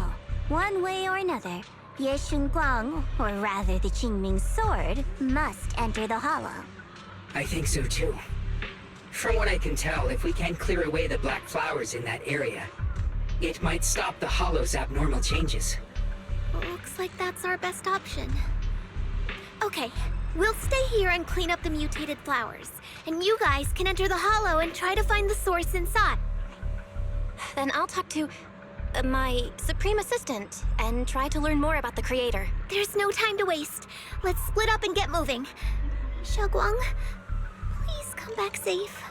one way or another, Ye Shunguang, or rather the Qingming sword, must enter the Hollow. I think so too. From what I can tell, if we can clear away the black flowers in that area, it might stop the Hollow's abnormal changes. Looks like that's our best option. Okay, we'll stay here and clean up the mutated flowers. And you guys can enter the Hollow and try to find the source inside. Then I'll talk to my Supreme Assistant and try to learn more about the Creator. There's no time to waste. Let's split up and get moving. Xiaoguang, please come back safe.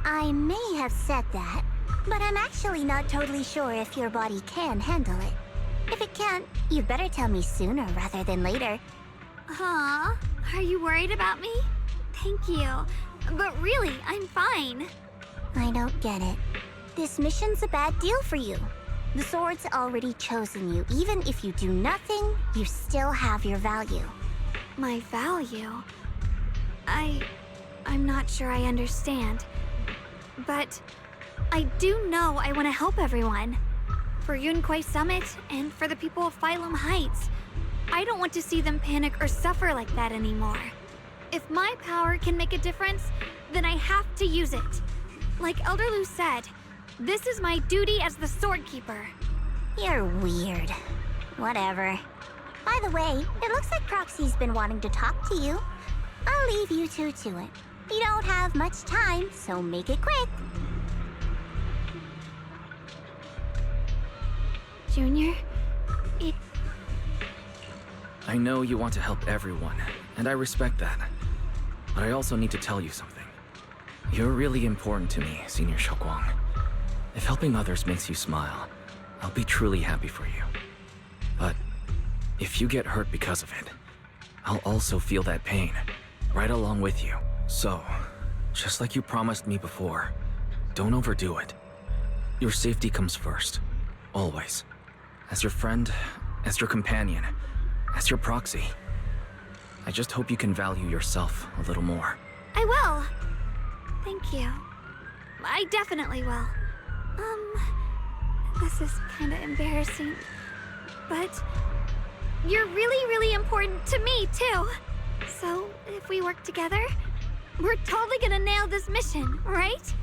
I may have said that, but I'm actually not totally sure if your body can handle it. If it can't, you'd better tell me sooner rather than later. Aw, are you worried about me? Thank you. But really, I'm fine. I don't get it. This mission's a bad deal for you. The sword's already chosen you. Even if you do nothing, you still have your value. My value? I'm not sure I understand. But I do know I want to help everyone. For Youkai Summit and for the people of Failun Heights. I don't want to see them panic or suffer like that anymore. If my power can make a difference, then I have to use it. Like Elder Lu said, this is my duty as the Sword Keeper. You're weird. Whatever. By the way, it looks like Proxy's been wanting to talk to you. I'll leave you two to it. You don't have much time, so make it quick. Junior, I know you want to help everyone, and I respect that. But I also need to tell you something. You're really important to me, Senior Shunguang. If helping others makes you smile, I'll be truly happy for you. But if you get hurt because of it, I'll also feel that pain, right along with you. So, just like you promised me before, don't overdo it. Your safety comes first, always. As your friend, as your companion, as your proxy. I just hope you can value yourself a little more. I will. Thank you. I definitely will. This is kind of embarrassing, but you're really, really important to me, too. So, if we work together, we're totally gonna nail this mission, right?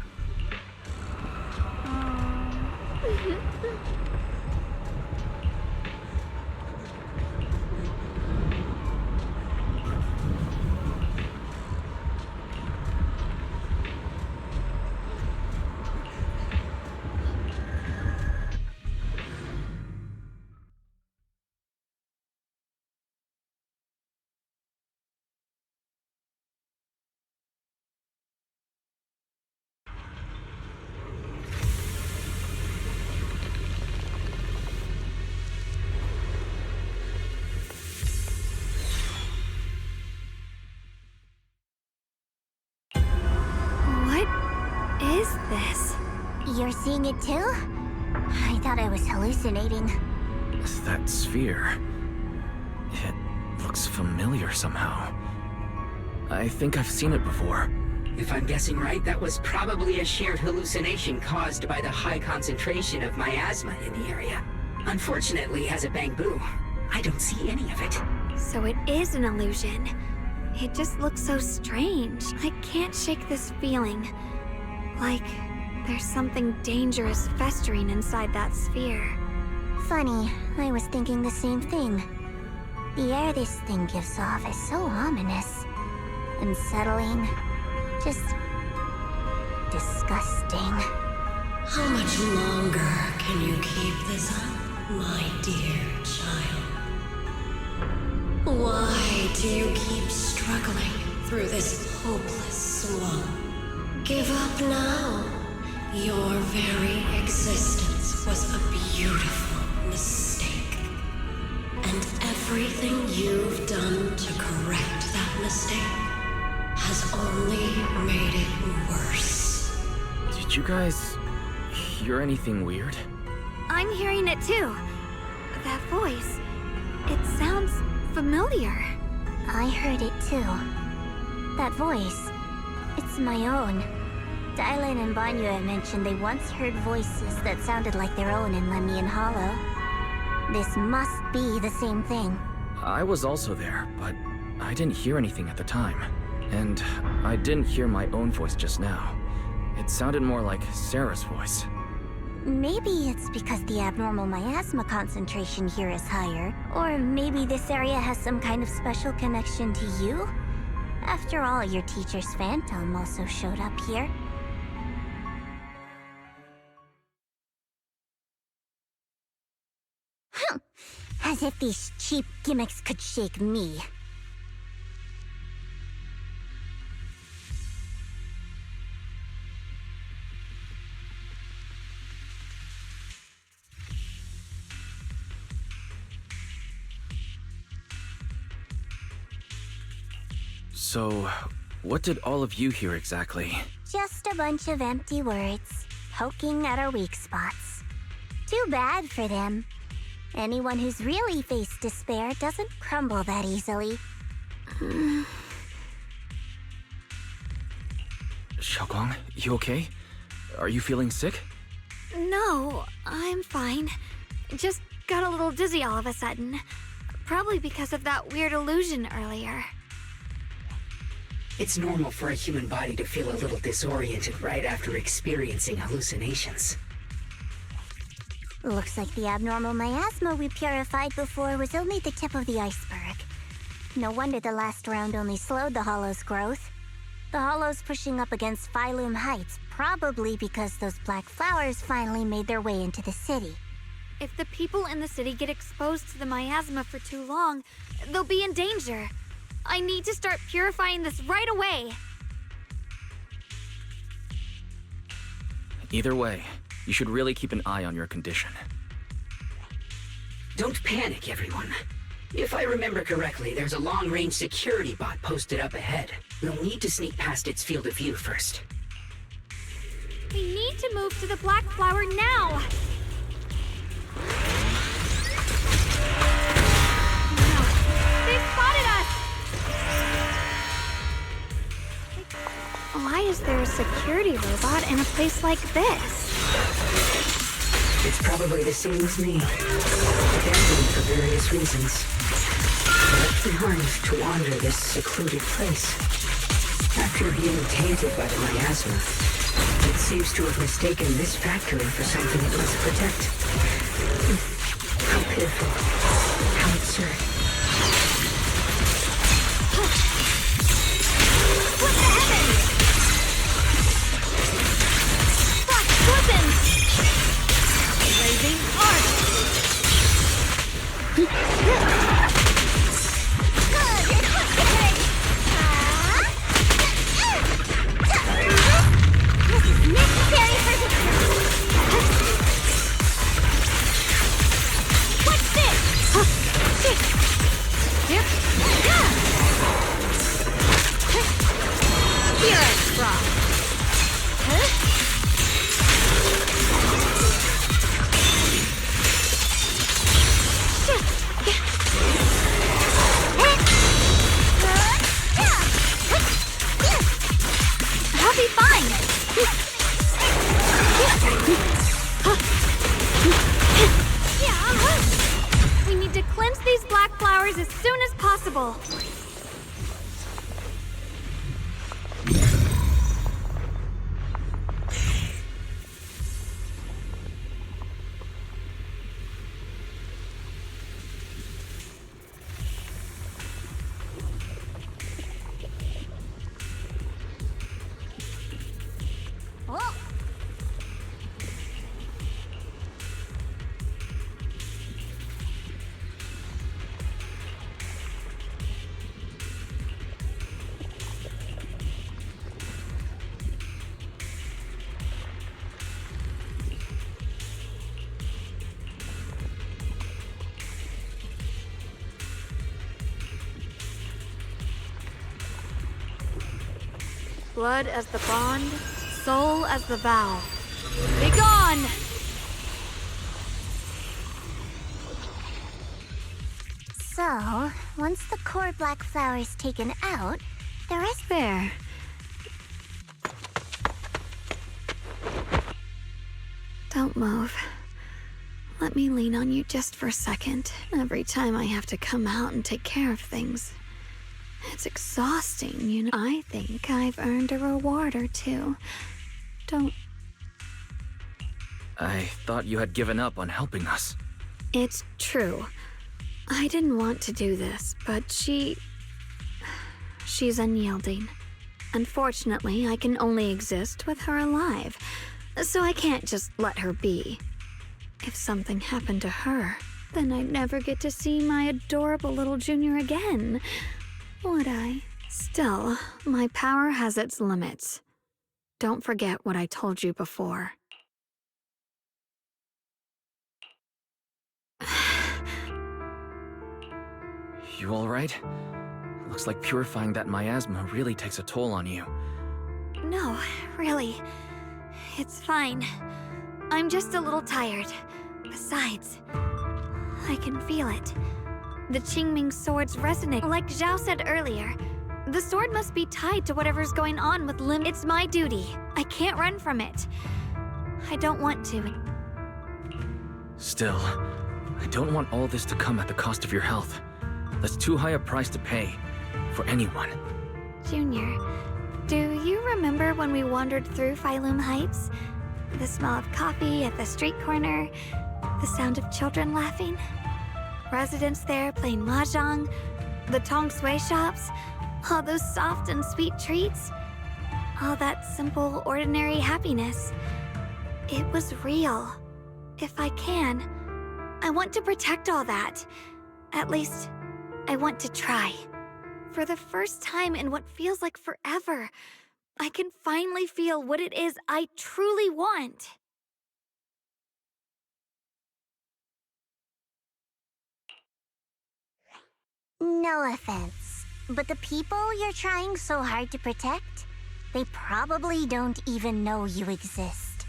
You're seeing it too? I thought I was hallucinating. That sphere... it looks familiar somehow. I think I've seen it before. If I'm guessing right, that was probably a shared hallucination caused by the high concentration of miasma in the area. Unfortunately, as a Bangbu, I don't see any of it. So it is an illusion. It just looks so strange. I can't shake this feeling. Like there's something dangerous festering inside that sphere. Funny, I was thinking the same thing. The air this thing gives off is so ominous. Unsettling. Just... disgusting. How much longer can you keep this up, my dear child? Why do you keep struggling through this hopeless swamp? Give up now. Your very existence was a beautiful mistake. And everything you've done to correct that mistake has only made it worse. Did you guys hear anything weird? I'm hearing it too. That voice. It sounds familiar. I heard it too. That voice. It's my own. Dylan and Banyu mentioned they once heard voices that sounded like their own in Lemnian Hollow. This must be the same thing. I was also there, but I didn't hear anything at the time. And I didn't hear my own voice just now. It sounded more like Sarah's voice. Maybe it's because the abnormal miasma concentration here is higher. Or maybe this area has some kind of special connection to you? After all, your teacher's phantom also showed up here. As if these cheap gimmicks could shake me. So, what did all of you hear exactly? Just a bunch of empty words, poking at our weak spots. Too bad for them. Anyone who's really faced despair doesn't crumble that easily. Shunguang, you okay? Are you feeling sick? No, I'm fine. Just got a little dizzy all of a sudden. Probably because of that weird illusion earlier. It's normal for a human body to feel a little disoriented right after experiencing hallucinations. Looks like the abnormal miasma we purified before was only the tip of the iceberg. No wonder the last round only slowed the Hollow's growth. The Hollow's pushing up against Phylum Heights, probably because those black flowers finally made their way into the city. If the people in the city get exposed to the miasma for too long, they'll be in danger. I need to start purifying this right away. Either way, you should really keep an eye on your condition. Don't panic, everyone. If I remember correctly, there's a long-range security bot posted up ahead. We'll need to sneak past its field of view first. We need to move to the black flower now! No, they've spotted us! Why is there a security robot in a place like this? It's probably the same as me. Abandoned for various reasons. Left behind to wander this secluded place. After being tainted by the miasma, it seems to have mistaken this factory for something it must protect. How pitiful. How absurd. What the heavens? Black weapons! Blazing arc! This is necessary for victory! What's this? Here. Spirit Frost. as soon as possible. Blood as the bond, soul as the vow. Be gone! So, once the core black flower is taken out, the rest... There. Don't move. Let me lean on you just for a second. Every time I have to come out and take care of things. It's exhausting, you know. I think I've earned a reward or two. Don't... I thought you had given up on helping us. It's true. I didn't want to do this, but she's unyielding. Unfortunately, I can only exist with her alive, so I can't just let her be. If something happened to her, then I'd never get to see my adorable little junior again, would I? Still, my power has its limits. Don't forget what I told you before. You alright? Looks like purifying that miasma really takes a toll on you. No, really. It's fine. I'm just a little tired. Besides, I can feel it. The Qingming swords resonate. Like Zhao said earlier, the sword must be tied to whatever's going on with Lim. It's my duty. I can't run from it. I don't want to. Still, I don't want all this to come at the cost of your health. That's too high a price to pay. For anyone. Junior, do you remember when we wandered through Phylum Heights? The smell of coffee at the street corner, the sound of children laughing, residents there playing mahjong, the Tong Sui shops, all those soft and sweet treats, all that simple, ordinary happiness. It was real. If I can, I want to protect all that. At least, I want to try. For the first time in what feels like forever, I can finally feel what it is I truly want. No offense, but the people you're trying so hard to protect, they probably don't even know you exist.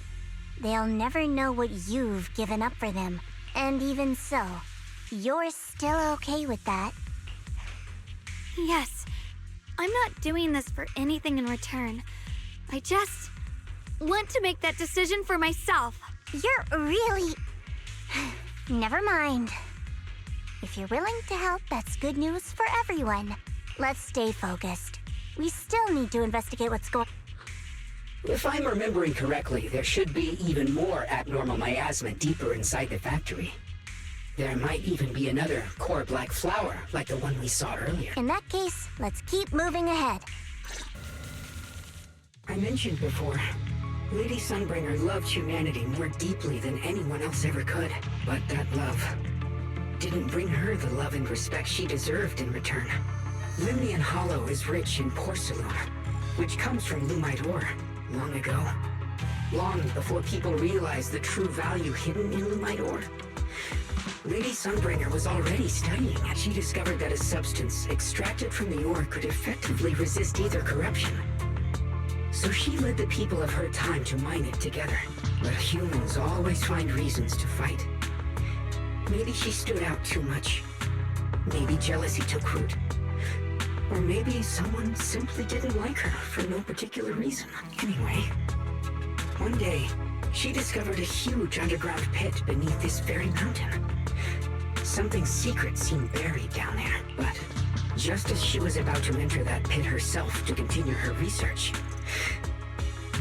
They'll never know what you've given up for them, and even so, you're still okay with that. Yes, I'm not doing this for anything in return. I just want to make that decision for myself. You're really... Never mind. If you're willing to help, that's good news for everyone. Let's stay focused. We still need to investigate what's going... If I'm remembering correctly, there should be even more abnormal miasma deeper inside the factory. There might even be another core black flower, like the one we saw earlier. In that case, let's keep moving ahead. I mentioned before, Lady Sunbringer loved humanity more deeply than anyone else ever could. But that love didn't bring her the love and respect she deserved in return. Limnian Hollow is rich in porcelain, which comes from Lumite ore, long ago. Long before people realized the true value hidden in Lumite ore. Lady Sunbringer was already studying it. She discovered that a substance extracted from the ore could effectively resist either corruption. So she led the people of her time to mine it together. But humans always find reasons to fight. Maybe she stood out too much. Maybe jealousy took root. Or maybe someone simply didn't like her for no particular reason. Anyway, one day, she discovered a huge underground pit beneath this very mountain. Something secret seemed buried down there, but just as she was about to enter that pit herself to continue her research,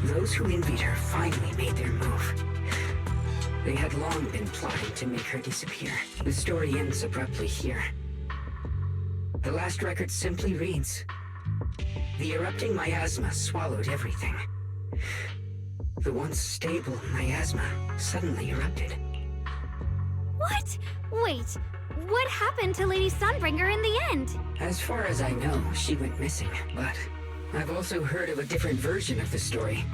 those who envied her finally made their move. They had long been plotting to make her disappear. The story ends abruptly here. The last record simply reads, "The erupting miasma swallowed everything. The once stable miasma suddenly erupted." What? Wait, what happened to Lady Sunbringer in the end? As far as I know, she went missing, but I've also heard of a different version of the story.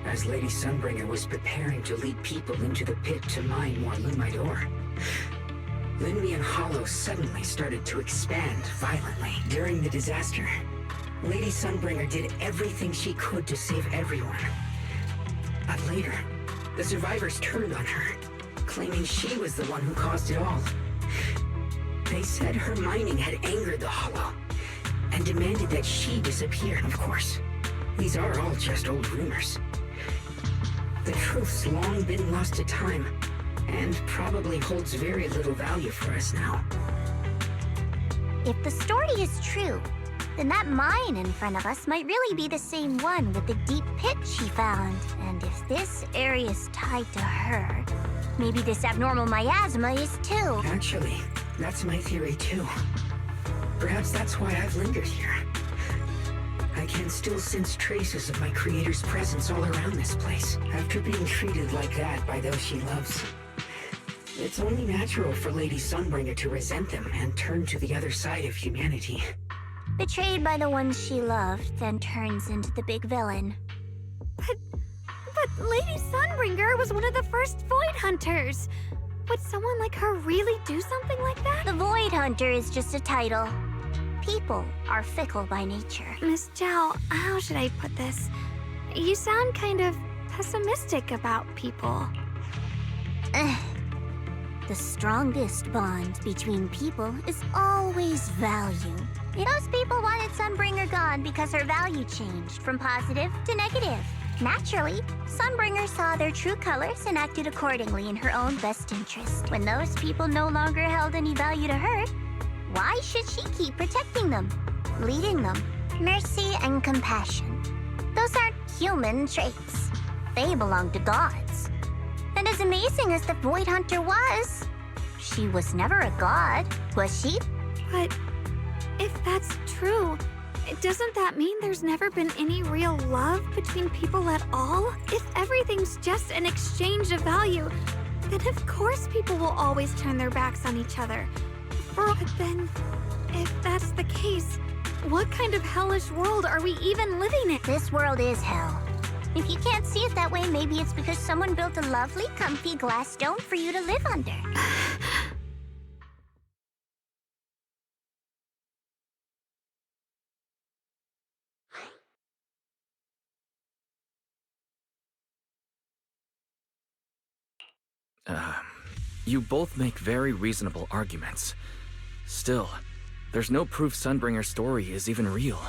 As Lady Sunbringer was preparing to lead people into the pit to mine more lumite ore, Linmian Hollow suddenly started to expand violently. During the disaster, Lady Sunbringer did everything she could to save everyone. But later, the survivors turned on her, claiming she was the one who caused it all. They said her mining had angered the Hollow, and demanded that she disappear. Of course, these are all just old rumors. The truth's long been lost to time, and probably holds very little value for us now. If the story is true, then that mine in front of us might really be the same one with the deep pit she found. And if this area is tied to her, maybe this abnormal miasma is too. Actually, that's my theory too. Perhaps that's why I've lingered here. I can still sense traces of my creator's presence all around this place. After being treated like that by those she loves, it's only natural for Lady Sunbringer to resent them and turn to the other side of humanity. Betrayed by the ones she loved, then turns into the big villain. But Lady Sunbringer was one of the first Void Hunters. Would someone like her really do something like that? The Void Hunter is just a title. People are fickle by nature. Miss Zhao, how should I put this? You sound kind of pessimistic about people. The strongest bond between people is always value. Those people wanted Sunbringer gone because her value changed from positive to negative. Naturally, Sunbringer saw their true colors and acted accordingly in her own best interest. When those people no longer held any value to her, why should she keep protecting them, leading them? Mercy and compassion. Those aren't human traits. They belong to gods. And as amazing as the Void Hunter was, she was never a god, was she? But if that's true, doesn't that mean there's never been any real love between people at all? If everything's just an exchange of value, then of course people will always turn their backs on each other. But then, if that's the case, what kind of hellish world are we even living in? This world is hell. If you can't see it that way, maybe it's because someone built a lovely, comfy glass dome for you to live under. You both make very reasonable arguments. Still, there's no proof Sunbringer's story is even real.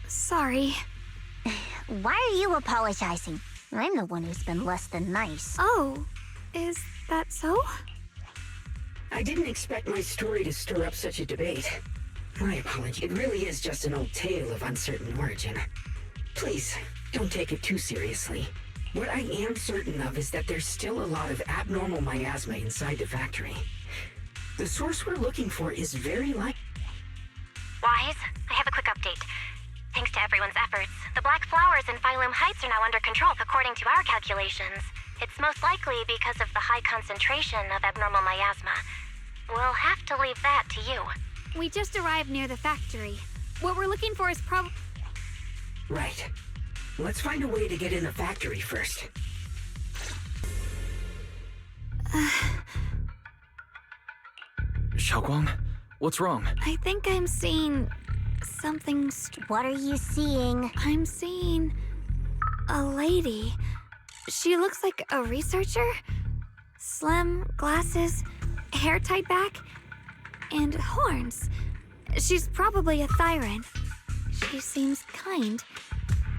Sorry. Why are you apologizing? I'm the one who's been less than nice. Oh, is that so? I didn't expect my story to stir up such a debate. My apology. It really is just an old tale of uncertain origin. Please, don't take it too seriously. What I am certain of is that there's still a lot of abnormal miasma inside the factory. The source we're looking for is very likely. Wise, I have a quick update. Thanks to everyone's efforts, the Black Flowers in Phylum Heights are now under control, according to our calculations. It's most likely because of the high concentration of abnormal miasma. We'll have to leave that to you. We just arrived near the factory. What we're looking for is Right. Let's find a way to get in the factory first. Shunguang, what's wrong? I think I'm seeing something. What are you seeing? I'm seeing a lady. She looks like a researcher. Slim, glasses, hair tied back, and horns. She's probably a Thyran. She seems kind,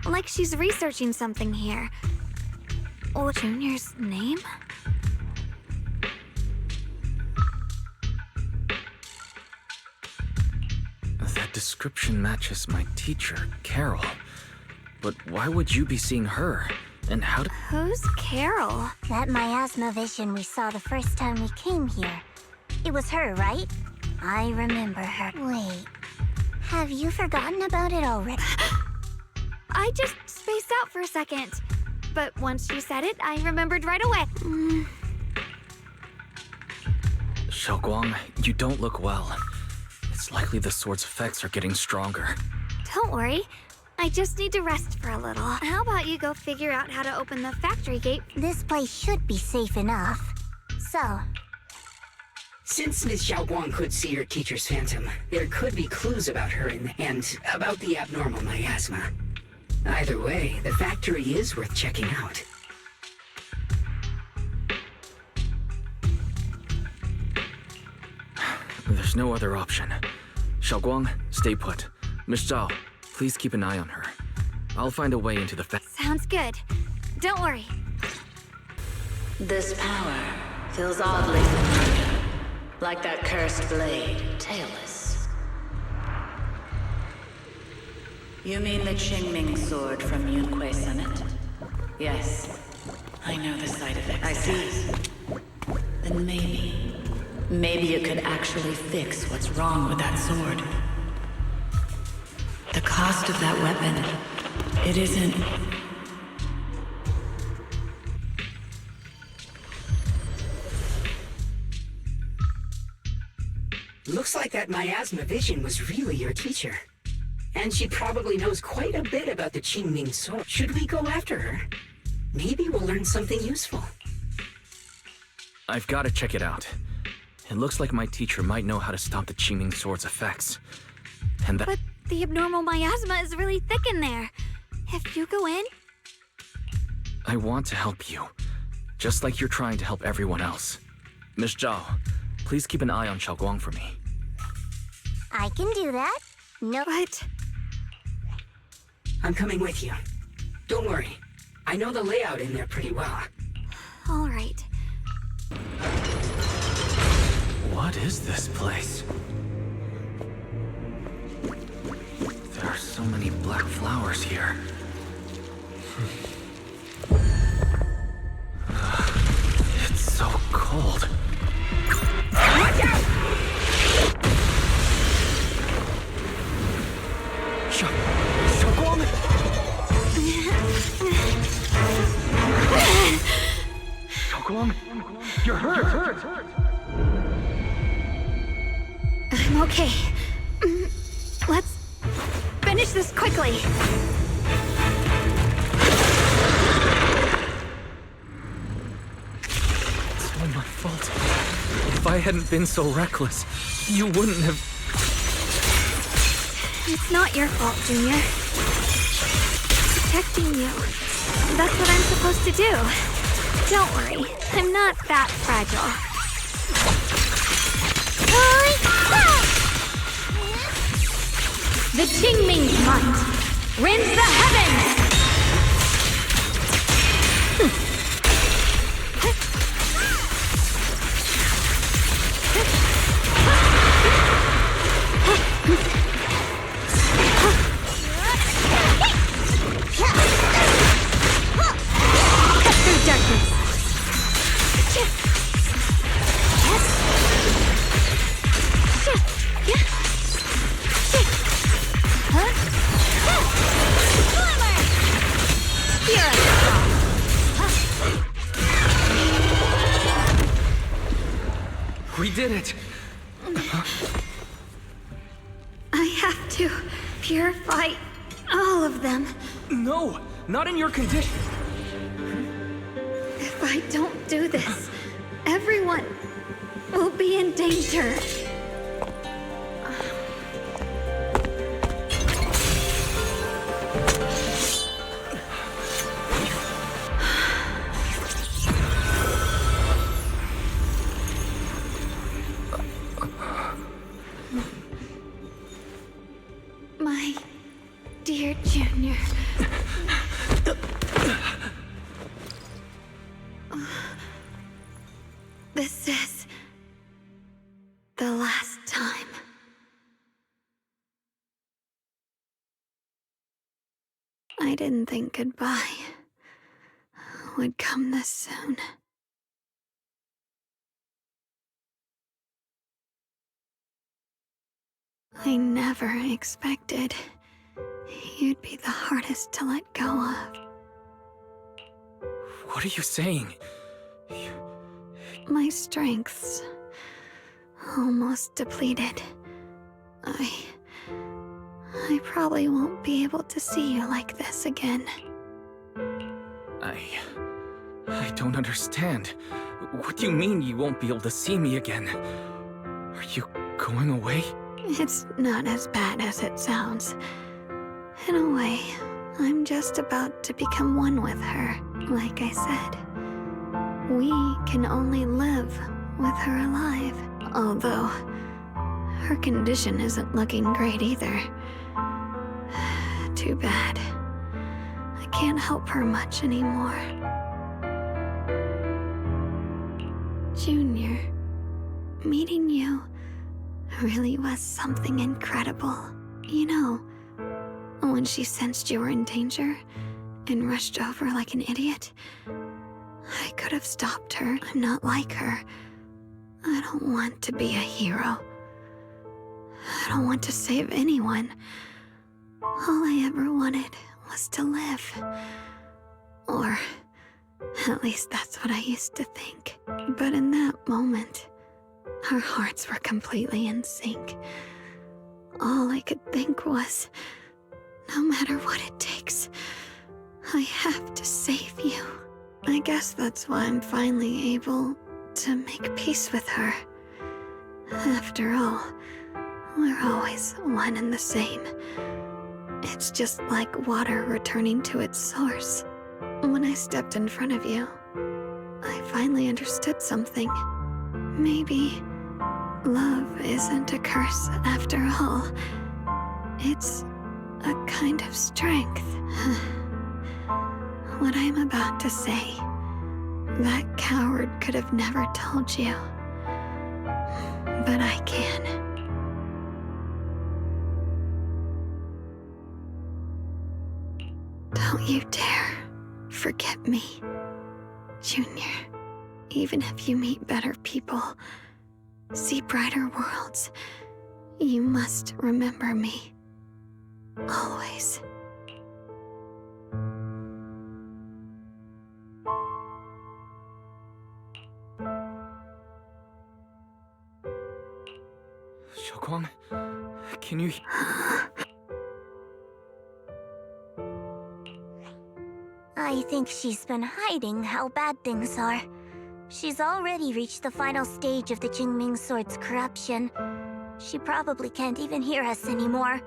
like she's researching something here. What's Junior's name? description matches my teacher, Carol. But why would you be seeing her? And how did... Who's Carol? That miasma vision we saw the first time we came here. It was her, right? I remember her. Wait, have you forgotten about it already? I just spaced out for a second. But once you said it, I remembered right away. Shunguang, you don't look well. It's likely the sword's effects are getting stronger. Don't worry. I just need to rest for a little. How about you go figure out how to open the factory gate? This place should be safe enough. So, Since Ms. Xiaoguang could see her teacher's phantom, there could be clues about her and about the abnormal miasma. Either way, the factory is worth checking out. There's no other option. Shunguang, stay put. Miss Zhao, please keep an eye on her. I'll find a way into the Sounds good. Don't worry. This power feels oddly familiar. Like that cursed blade, tailless. You mean the Qingming sword from Youkai Summit? Yes. I know the side effects. I see. Then maybe it could actually fix what's wrong with that sword. The cost of that weapon, it isn't... Looks like that miasma vision was really your teacher. And she probably knows quite a bit about the Qingming sword. Should we go after her? Maybe we'll learn something useful. I've got to check it out. It looks like my teacher might know how to stop the Qingming sword's effects. And that... But the abnormal miasma is really thick in there. If you go in... I want to help you. Just like you're trying to help everyone else. Miss Zhao, please keep an eye on Shunguang for me. I can do that. No. But... I'm coming with you. Don't worry. I know the layout in there pretty well. All right. What is this place? There are so many black flowers here. It's so cold. Watch out! Shunguang! Shunguang, you're hurt! I'm okay. Let's finish this quickly. It's all my fault. If I hadn't been so reckless, you wouldn't have... It's not your fault, Junior. Protecting you. That's what I'm supposed to do. Don't worry, I'm not that fragile. The Qingming's might rends the heavens! Cut through darkness. We did it! I have to purify all of them. No! Not in your condition! If I don't do this, everyone will be in danger. My dear Junior. This is the last time. I didn't think goodbye would come this soon. I never expected you'd be the hardest to let go of. What are you saying? My strength's almost depleted. I probably won't be able to see you like this again. I don't understand. What do you mean you won't be able to see me again? Are you going away? It's not as bad as it sounds. In a way, I'm just about to become one with her, like I said. We can only live with her alive, although her condition isn't looking great either. Too bad. I can't help her much anymore. Junior, meeting you really was something incredible. You know, when she sensed you were in danger and rushed over like an idiot, I could have stopped her. I'm not like her. I don't want to be a hero. I don't want to save anyone. All I ever wanted was to live. Or at least that's what I used to think. But in that moment, our hearts were completely in sync. All I could think was, no matter what it takes, I have to save you. I guess that's why I'm finally able to make peace with her. After all, we're always one and the same. It's just like water returning to its source. When I stepped in front of you, I finally understood something. Maybe love isn't a curse after all. It's a kind of strength. What I'm about to say, that coward could have never told you. But I can. Don't you dare forget me, Junior. Even if you meet better people, see brighter worlds, you must remember me. Always. Shunguang, can you... I think she's been hiding how bad things are. She's already reached the final stage of the Jingming Sword's corruption. She probably can't even hear us anymore.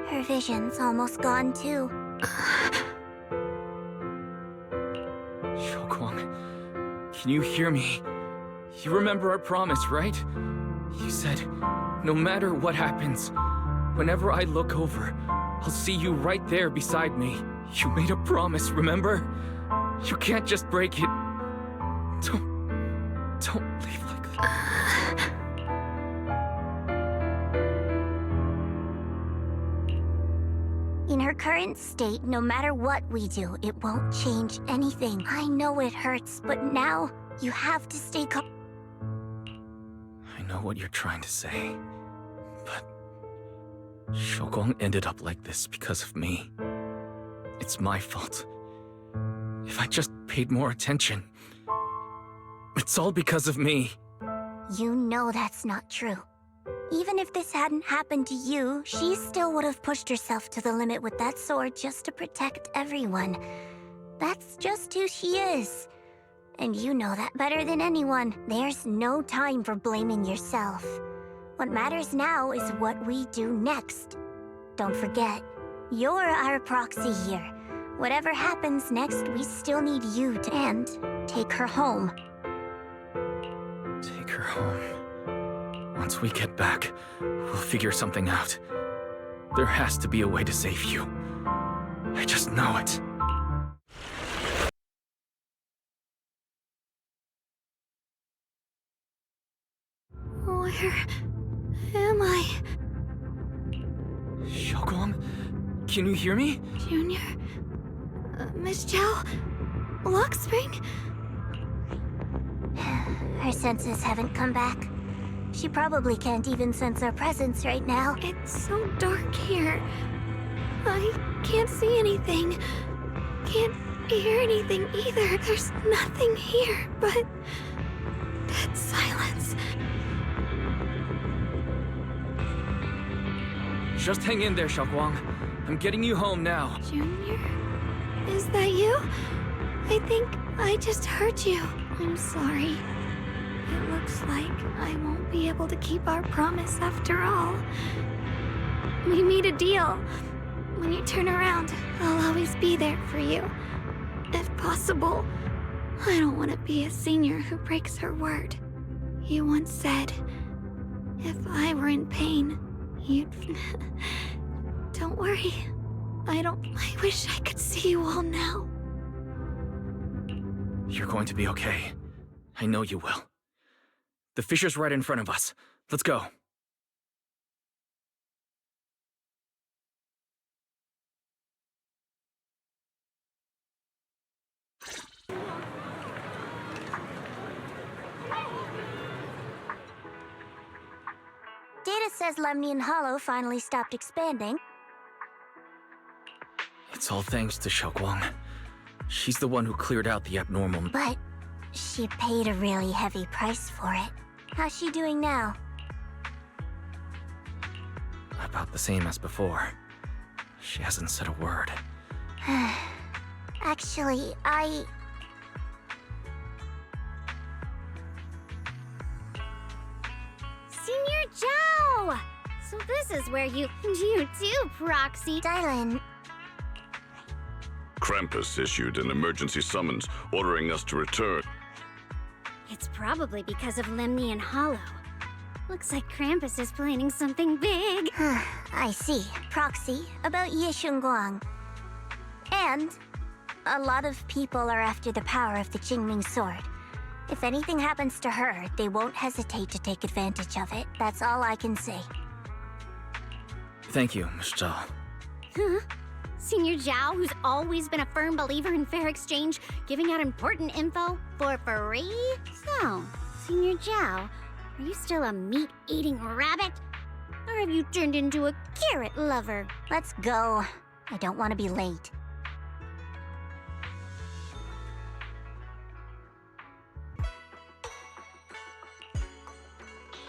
Her vision's almost gone too. Shunguang, can you hear me? You remember our promise, right? You said, no matter what happens, whenever I look over, I'll see you right there beside me. You made a promise, remember? You can't just break it. Don't leave like that. In her current state, no matter what we do, it won't change anything. I know it hurts, but now you have to stay calm. I know what you're trying to say, but Shunguang ended up like this because of me. It's my fault. If I just paid more attention, it's all because of me. You know that's not true. Even if this hadn't happened to you, she still would have pushed herself to the limit with that sword just to protect everyone. That's just who she is. And you know that better than anyone. There's no time for blaming yourself. What matters now is what we do next. Don't forget, you're our proxy here. Whatever happens next, we still need you to and take her home. Take her home. Once we get back, we'll figure something out. There has to be a way to save you. I just know it. Where am I? Can you hear me? Junior? Miss Zhao? Lock Spring? Her senses haven't come back. She probably can't even sense our presence right now. It's so dark here. I can't see anything. Can't hear anything either. There's nothing here but dead silence. Just hang in there, Shunguang. I'm getting you home now. Junior? Is that you? I think I just heard you. I'm sorry. It looks like I won't be able to keep our promise after all. We made a deal. When you turn around, I'll always be there for you. If possible, I don't want to be a senior who breaks her word. You once said, if I were in pain, you'd... Don't worry. I wish I could see you all now. You're going to be okay. I know you will. The fissure's right in front of us. Let's go. Data says Lemnian Hollow finally stopped expanding. It's all thanks to Shunguang. She's the one who cleared out the abnormal... But she paid a really heavy price for it. How's she doing now? About the same as before. She hasn't said a word. Actually, Senior Zhao! So this is where you do, Proxy. Dylan. Krampus issued an emergency summons ordering us to return. It's probably because of Lemnian Hollow. Looks like Krampus is planning something big. I see. Proxy, about Ye Shunguang. And a lot of people are after the power of the Qingming sword. If anything happens to her, they won't hesitate to take advantage of it. That's all I can say. Thank you, Miss Zhao. Huh? Senior Zhao, who's always been a firm believer in fair exchange, giving out important info for free? So, Senior Zhao, are you still a meat-eating rabbit? Or have you turned into a carrot lover? Let's go. I don't want to be late.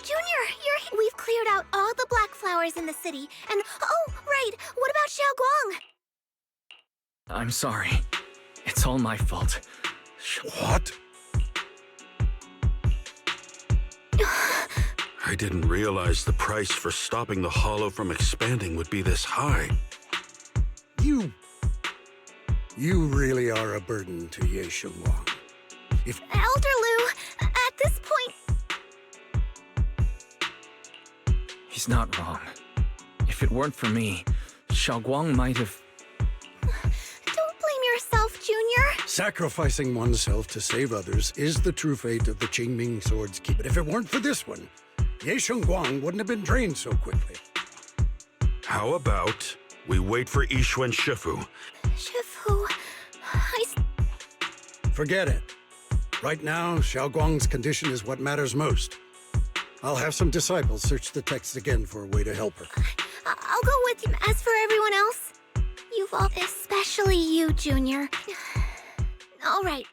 Junior, we've cleared out all the black flowers in the city, and oh, right, what about Xiaoguang? I'm sorry. It's all my fault. What? I didn't realize the price for stopping the Hollow from expanding would be this high. You really are a burden to Ye Shunguang. If Elder Lu, at this point... He's not wrong. If it weren't for me, Shunguang might have... Don't blame yourself, Junior. sacrificing oneself to save others is the true fate of the Qingming Sword's Keep. But if it weren't for this one, Ye Shunguang wouldn't have been drained so quickly. How about we wait for Yishu and Shifu? Shifu... Forget it. Right now, Xiaoguang's condition is what matters most. I'll have some disciples search the text again for a way to help her. I'll go with you. As for everyone else, you've all... Especially you, Junior. All right.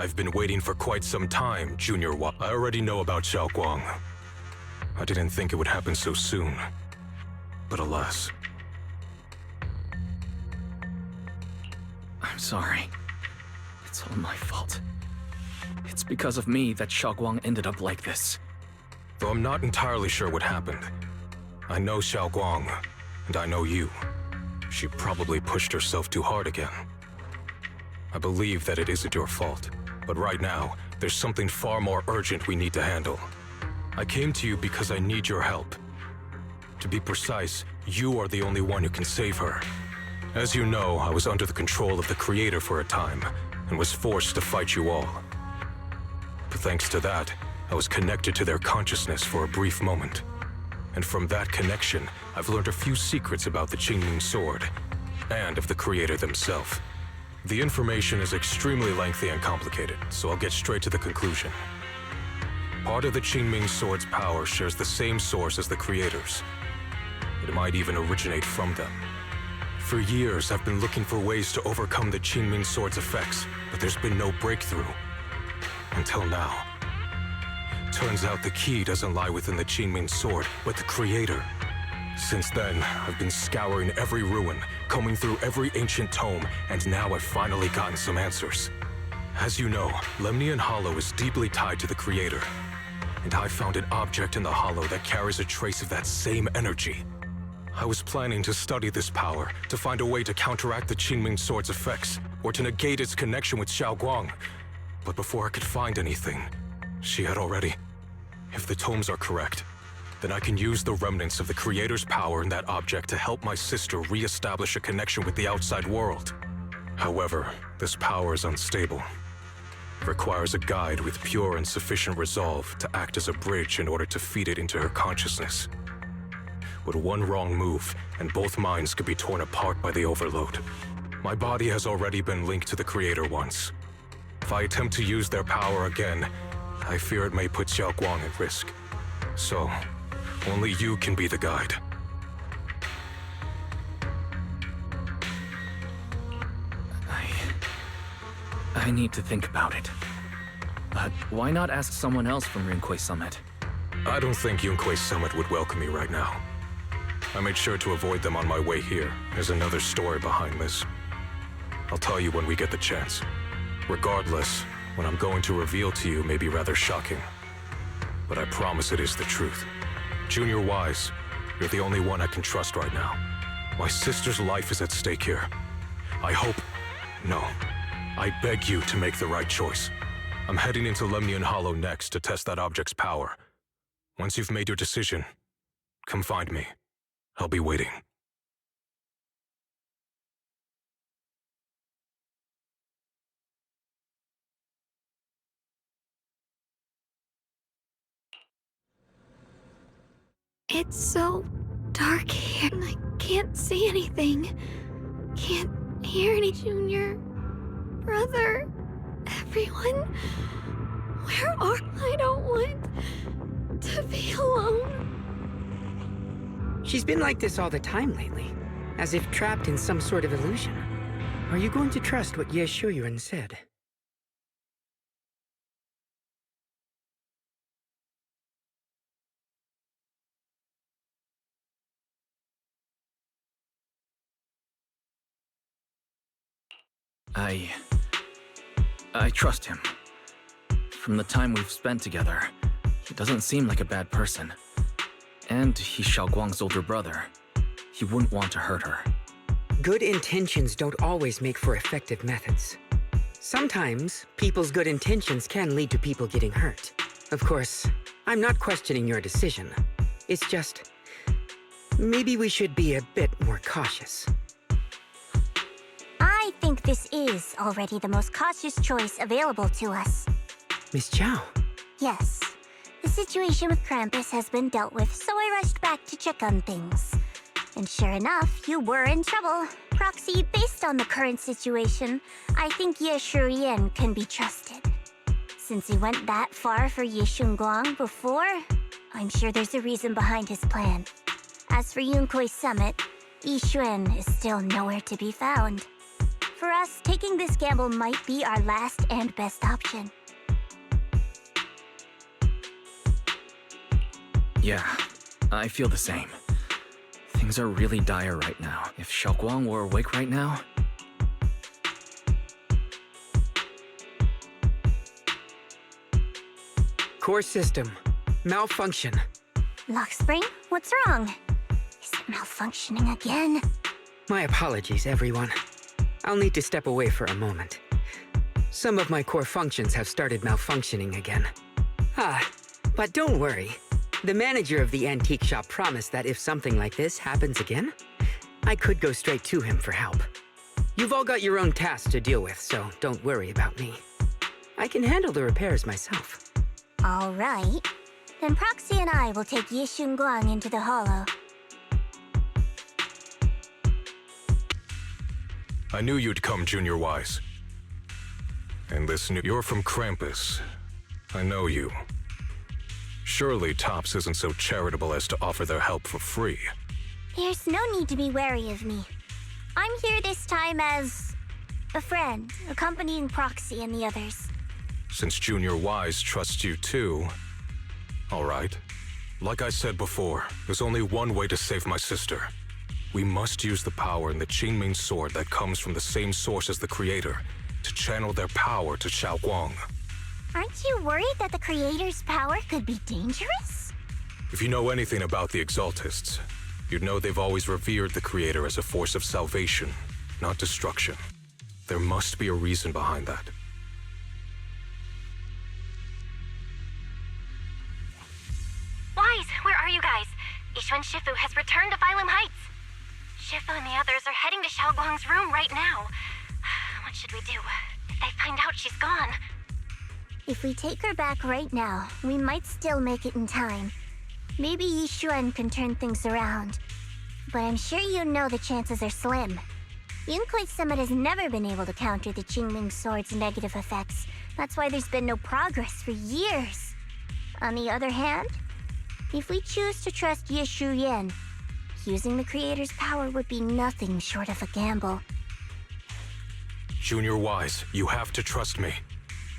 I've been waiting for quite some time, Junior I already know about Xiaoguang. I didn't think it would happen so soon. But alas. I'm sorry. It's all my fault. It's because of me that Xiaoguang ended up like this. Though I'm not entirely sure what happened. I know Xiaoguang, and I know you. She probably pushed herself too hard again. I believe that it isn't your fault. But right now, there's something far more urgent we need to handle. I came to you because I need your help. To be precise, you are the only one who can save her. As you know, I was under the control of the Creator for a time, and was forced to fight you all. But thanks to that, I was connected to their consciousness for a brief moment. And from that connection, I've learned a few secrets about the Qingming Sword, and of the Creator themselves. The information is extremely lengthy and complicated, so I'll get straight to the conclusion. Part of the Qingming Sword's power shares the same source as the Creator's. It might even originate from them. For years, I've been looking for ways to overcome the Qingming Sword's effects, but there's been no breakthrough. Until now. Turns out the key doesn't lie within the Qingming Sword, but the Creator. Since then, I've been scouring every ruin, combing through every ancient tome, and now I've finally gotten some answers. As you know, Lemnian Hollow is deeply tied to the Creator. And I found an object in the Hollow that carries a trace of that same energy. I was planning to study this power, to find a way to counteract the Qingming Sword's effects, or to negate its connection with Shunguang. But before I could find anything, she had already. If the tomes are correct, then I can use the remnants of the Creator's power in that object to help my sister re-establish a connection with the outside world. However, this power is unstable. It requires a guide with pure and sufficient resolve to act as a bridge in order to feed it into her consciousness. With one wrong move, and both minds could be torn apart by the overload. My body has already been linked to the Creator once. If I attempt to use their power again, I fear it may put Xiaoguang at risk. So, only you can be the guide. I need to think about it. But why not ask someone else from Youkai Summit? I don't think Youkai Summit would welcome me right now. I made sure to avoid them on my way here. There's another story behind this. I'll tell you when we get the chance. Regardless, what I'm going to reveal to you may be rather shocking. But I promise it is the truth. Junior Wise, you're the only one I can trust right now. My sister's life is at stake here. I hope... No. I beg you to make the right choice. I'm heading into Lemnian Hollow next to test that object's power. Once you've made your decision, come find me. I'll be waiting. It's so dark here, and I can't see anything. Can't hear any. Junior, brother, everyone. Where are... I don't want to be alone. She's been like this all the time lately, as if trapped in some sort of illusion. Are you going to trust what Ye Shuyuan said? I trust him. From the time we've spent together, he doesn't seem like a bad person. And he's Xiaoguang's older brother. He wouldn't want to hurt her. Good intentions don't always make for effective methods. Sometimes, people's good intentions can lead to people getting hurt. Of course, I'm not questioning your decision. It's just... maybe we should be a bit more cautious. I think this is already the most cautious choice available to us. Miss Chow. Yes. The situation with Krampus has been dealt with, so I rushed back to check on things. And sure enough, you were in trouble. Proxy, based on the current situation, I think Ye Shuyuan can be trusted. Since he went that far for Ye Shunguang before, I'm sure there's a reason behind his plan. As for Youkai Summit, Yi Xuan is still nowhere to be found. For us, taking this gamble might be our last and best option. Yeah, I feel the same. Things are really dire right now. If Xiaoguang were awake right now... Core system. Malfunction. Lock spring? What's wrong? Is it malfunctioning again? My apologies, everyone. I'll need to step away for a moment. Some of my core functions have started malfunctioning again. But don't worry. The manager of the antique shop promised that if something like this happens again, I could go straight to him for help. You've all got your own tasks to deal with, so don't worry about me. I can handle the repairs myself. All right. Then Proxy and I will take Shunguang into the hollow. I knew you'd come, Junior Wise. And this new... You're from Krampus. I know you. Surely Tops isn't so charitable as to offer their help for free. There's no need to be wary of me. I'm here this time as a friend, accompanying Proxy and the others. Since Junior Wise trusts you too... All right. Like I said before, there's only one way to save my sister. We must use the power in the Qingming sword that comes from the same source as the Creator to channel their power to Shunguang. Aren't you worried that the Creator's power could be dangerous? If you know anything about the Exaltists, you'd know they've always revered the Creator as a force of salvation, not destruction. There must be a reason behind that. Wise, where are you guys? Ishu and Shifu has returned to Phylum Heights. Shifu and the others are heading to Xiaoguang's room right now. What should we do? If they find out she's gone... If we take her back right now, we might still make it in time. Maybe Yishuan can turn things around. But I'm sure you know the chances are slim. Youkai Summit has never been able to counter the Qingming Sword's negative effects. That's why there's been no progress for years. On the other hand, if we choose to trust Yishu Yen, using the Creator's power would be nothing short of a gamble. Junior Wise, you have to trust me.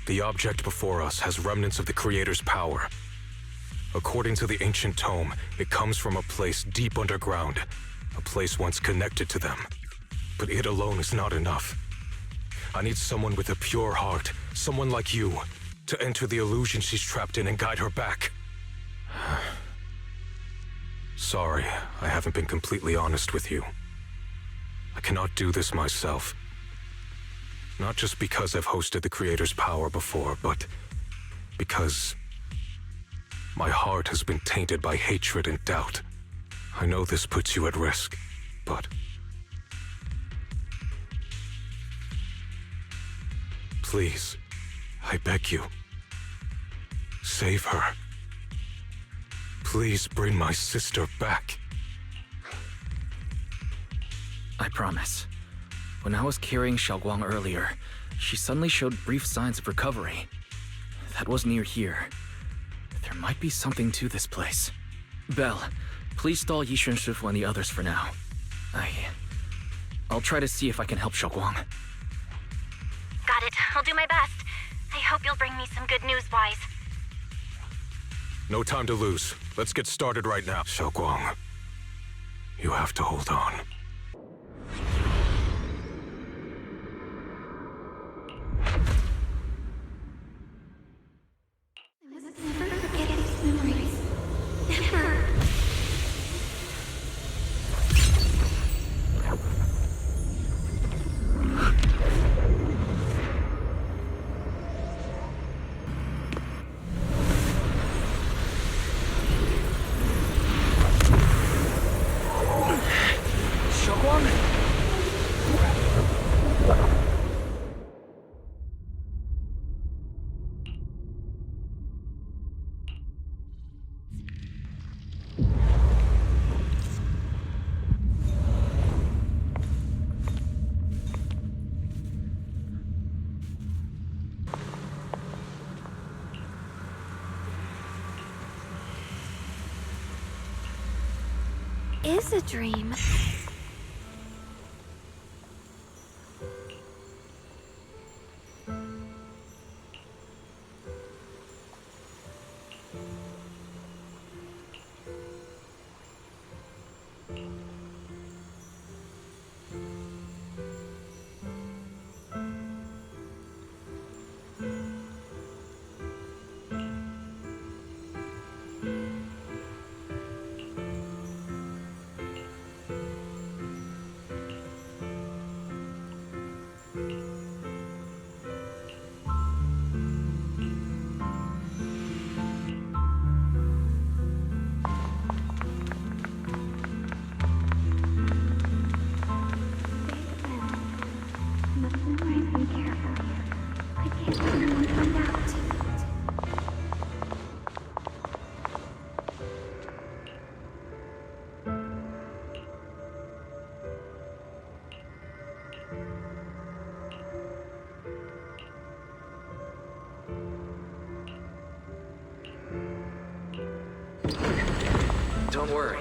The object before us has remnants of the Creator's power. According to the ancient tome, it comes from a place deep underground, a place once connected to them. But it alone is not enough. I need someone with a pure heart, someone like you, to enter the illusion she's trapped in and guide her back. Sorry, I haven't been completely honest with you. I cannot do this myself. Not just because I've hosted the Creator's power before, but because my heart has been tainted by hatred and doubt. I know this puts you at risk, but please, I beg you, save her. Please bring my sister back. I promise. When I was carrying Xiaoguang earlier, she suddenly showed brief signs of recovery. That was near here. There might be something to this place. Belle, please stall Yishu and Shifu and the others for now. I'll try to see if I can help Xiaoguang. Got it. I'll do my best. I hope you'll bring me some good news, Wise. No time to lose. Let's get started right now. Shunguang, you have to hold on. Never forget these memories. Never. Is a dream. Don't worry.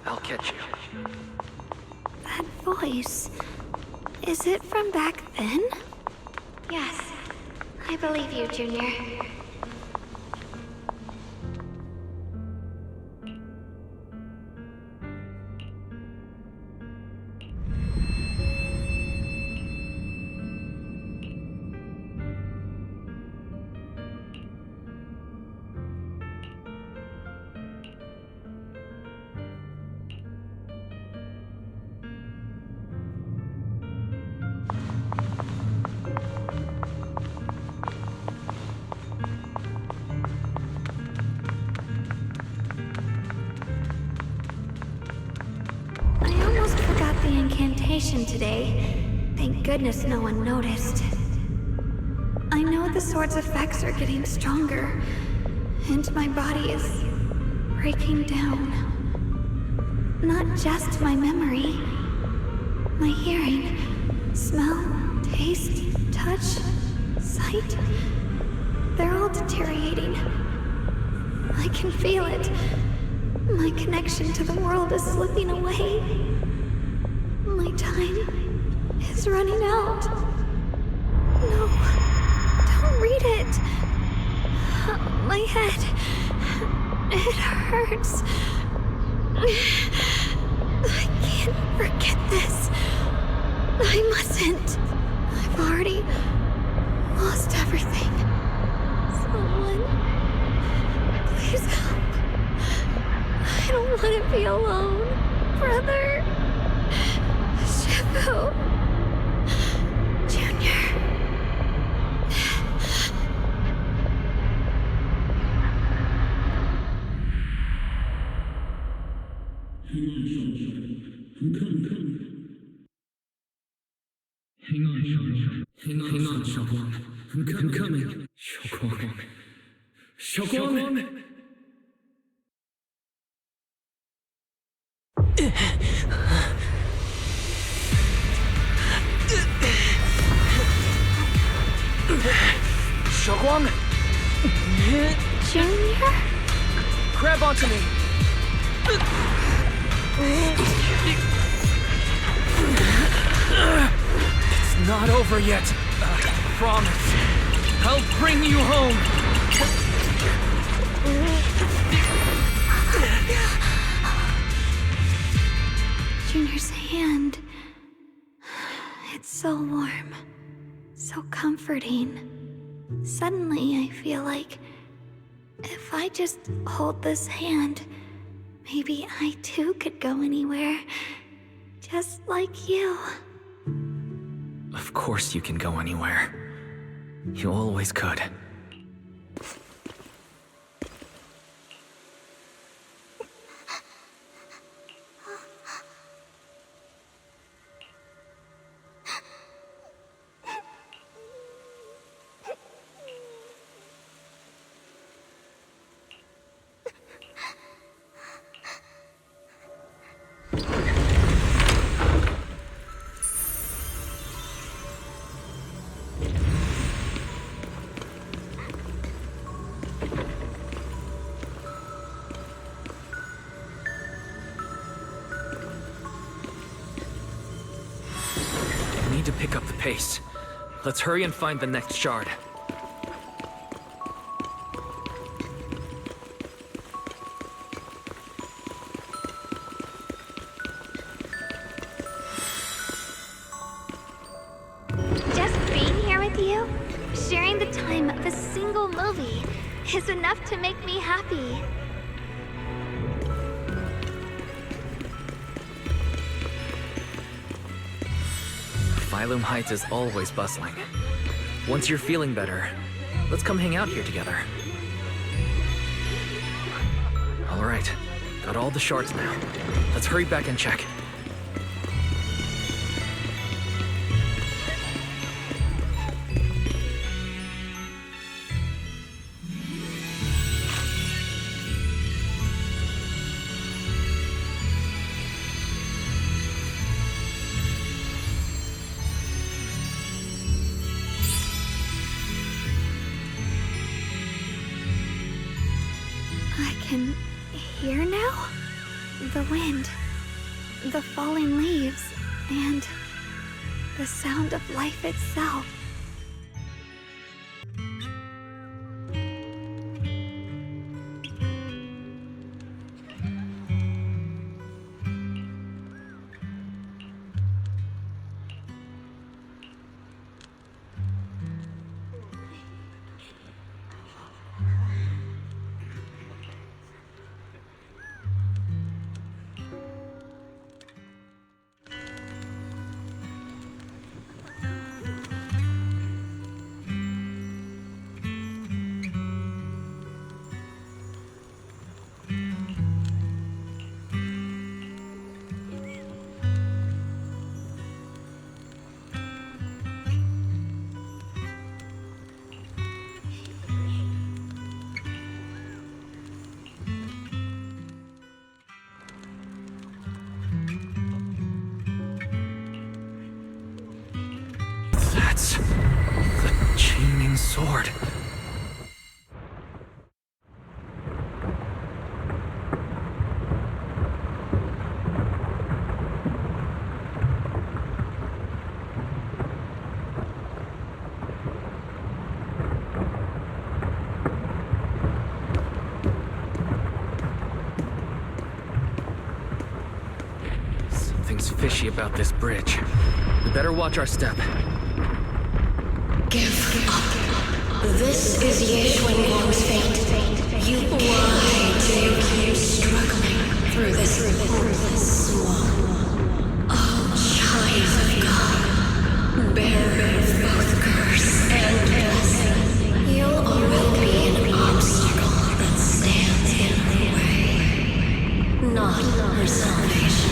I'll catch you. That voice. Is it from back then? Yes, I believe you, Junior. Today. Thank goodness no one noticed. I know the sword's effects are getting stronger, and my body is breaking down. Not just my memory, my hearing, smell, taste, touch, sight. They're all deteriorating. I can feel it. My connection to the world is slipping away. My time is running out. No, don't read it. My head, it hurts. I can't forget this. I mustn't. I've already lost everything. Someone, please help. I don't want to be alone, brother. Shifu. Junior. Hang on, Shunguang. I'm coming. Shunguang. Shunguang? Junior? Grab onto me. It's not over yet. Promise. I'll bring you home. Junior's hand. It's so warm. So comforting. Suddenly, I feel like if I just hold this hand, maybe I too could go anywhere. Just like you. Of course you can go anywhere. You always could. To pick up the pace. Let's hurry and find the next shard. Just being here with you, sharing the time of a single movie, is enough to make me happy. Phylum Heights is always bustling. Once you're feeling better, let's come hang out here together. All right, got all the shards now. Let's hurry back and check. I can hear now? The wind, the falling leaves, and the sound of life itself. That's the Qingming sword. Something's fishy about this bridge. We better watch our step. Give up. This is Shunguang's fate. Why do you keep struggling through this hopeless swamp? Oh, child of God, bearer of both curse and blessing, you'll always be an obstacle that stands in her way, not her salvation.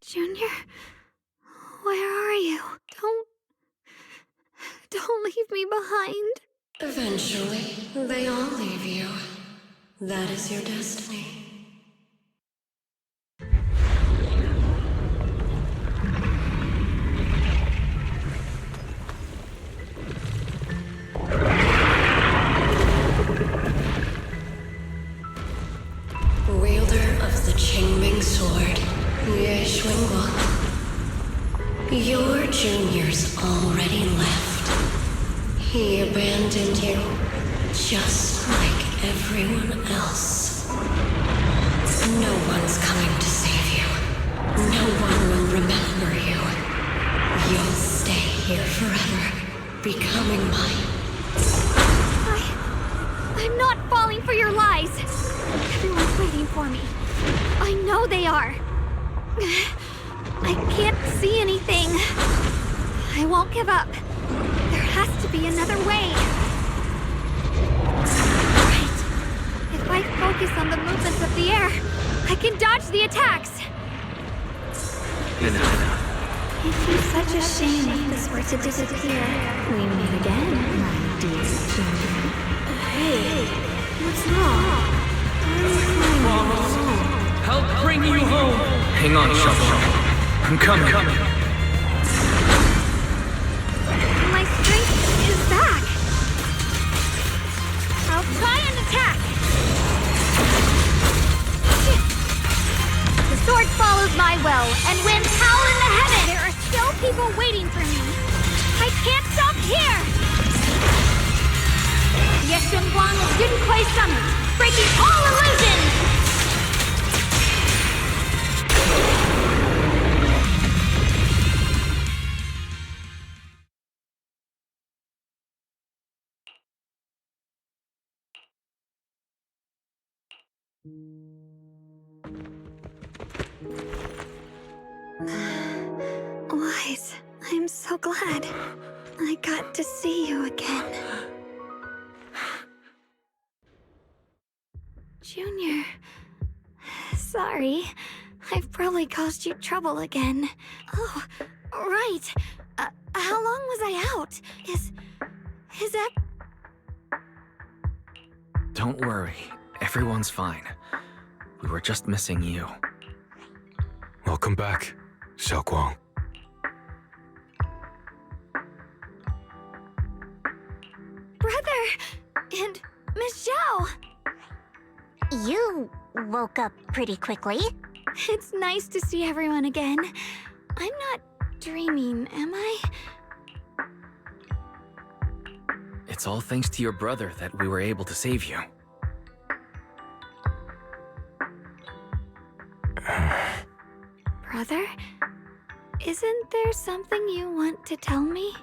Junior, where are you? Don't leave me behind. Eventually, they all leave you. That is your destiny. Wielder of the Qingming sword, Shunguang. Your junior's already left. He abandoned you, just like everyone else. No one's coming to save you. No one will remember you. You'll stay here forever, becoming mine. I'm not falling for your lies. Everyone's waiting for me. I know they are. I can't see anything. I won't give up. There has to be another way. Right. If I focus on the movements of the air, I can dodge the attacks. It seems such a shame if this were to disappear. We meet again, my dear children. Hey, what's wrong? Help bring you home! Hang on, Shunguang. I'm coming. My strength is back. I'll try and attack. The sword follows my will, and winds howl in the heavens. There are still people waiting for me. I can't stop here. Shunguang is Youkai summoned, breaking all illusions. Wise, I'm so glad I got to see you again. Junior, sorry. I've probably caused you trouble again. Oh, right. How long was I out? Is that... Don't worry. Everyone's fine. We were just missing you. Welcome back, Shunguang. brother! And Miss Zhao! You woke up pretty quickly. It's nice to see everyone again. I'm not dreaming, am I? It's all thanks to your brother that we were able to save you. Brother? Isn't there something you want to tell me?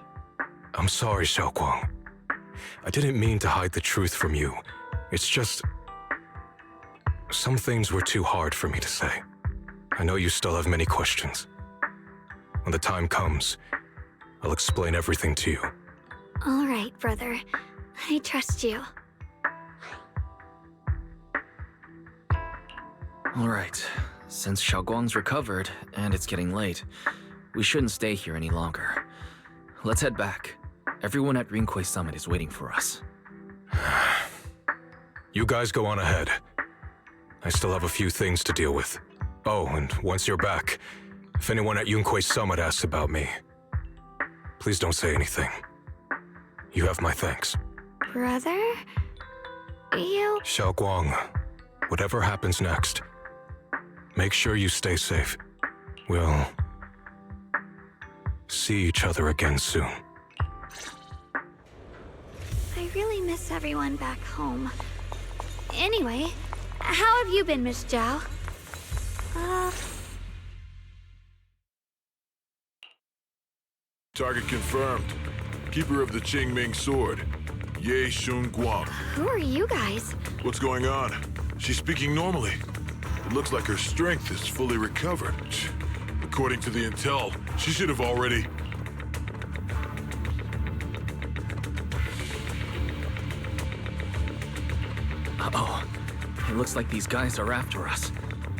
I'm sorry, Shunguang. I didn't mean to hide the truth from you. It's just... some things were too hard for me to say. I know you still have many questions. When the time comes, I'll explain everything to you. All right, brother. I trust you. All right. Since Shunguang's recovered, and it's getting late, we shouldn't stay here any longer. Let's head back. Everyone at Youkai Summit is waiting for us. You guys go on ahead. I still have a few things to deal with. Oh, and once you're back, if anyone at Youkai Summit asks about me, please don't say anything. You have my thanks. Brother? You... Shunguang, whatever happens next, make sure you stay safe. We'll see each other again soon. I really miss everyone back home. Anyway, how have you been, Miss Zhao? Target confirmed. Keeper of the Qingming sword, Ye Shunguang. Who are you guys? What's going on? She's speaking normally. It looks like her strength is fully recovered. According to the intel, she should have already... Uh-oh. It looks like these guys are after us.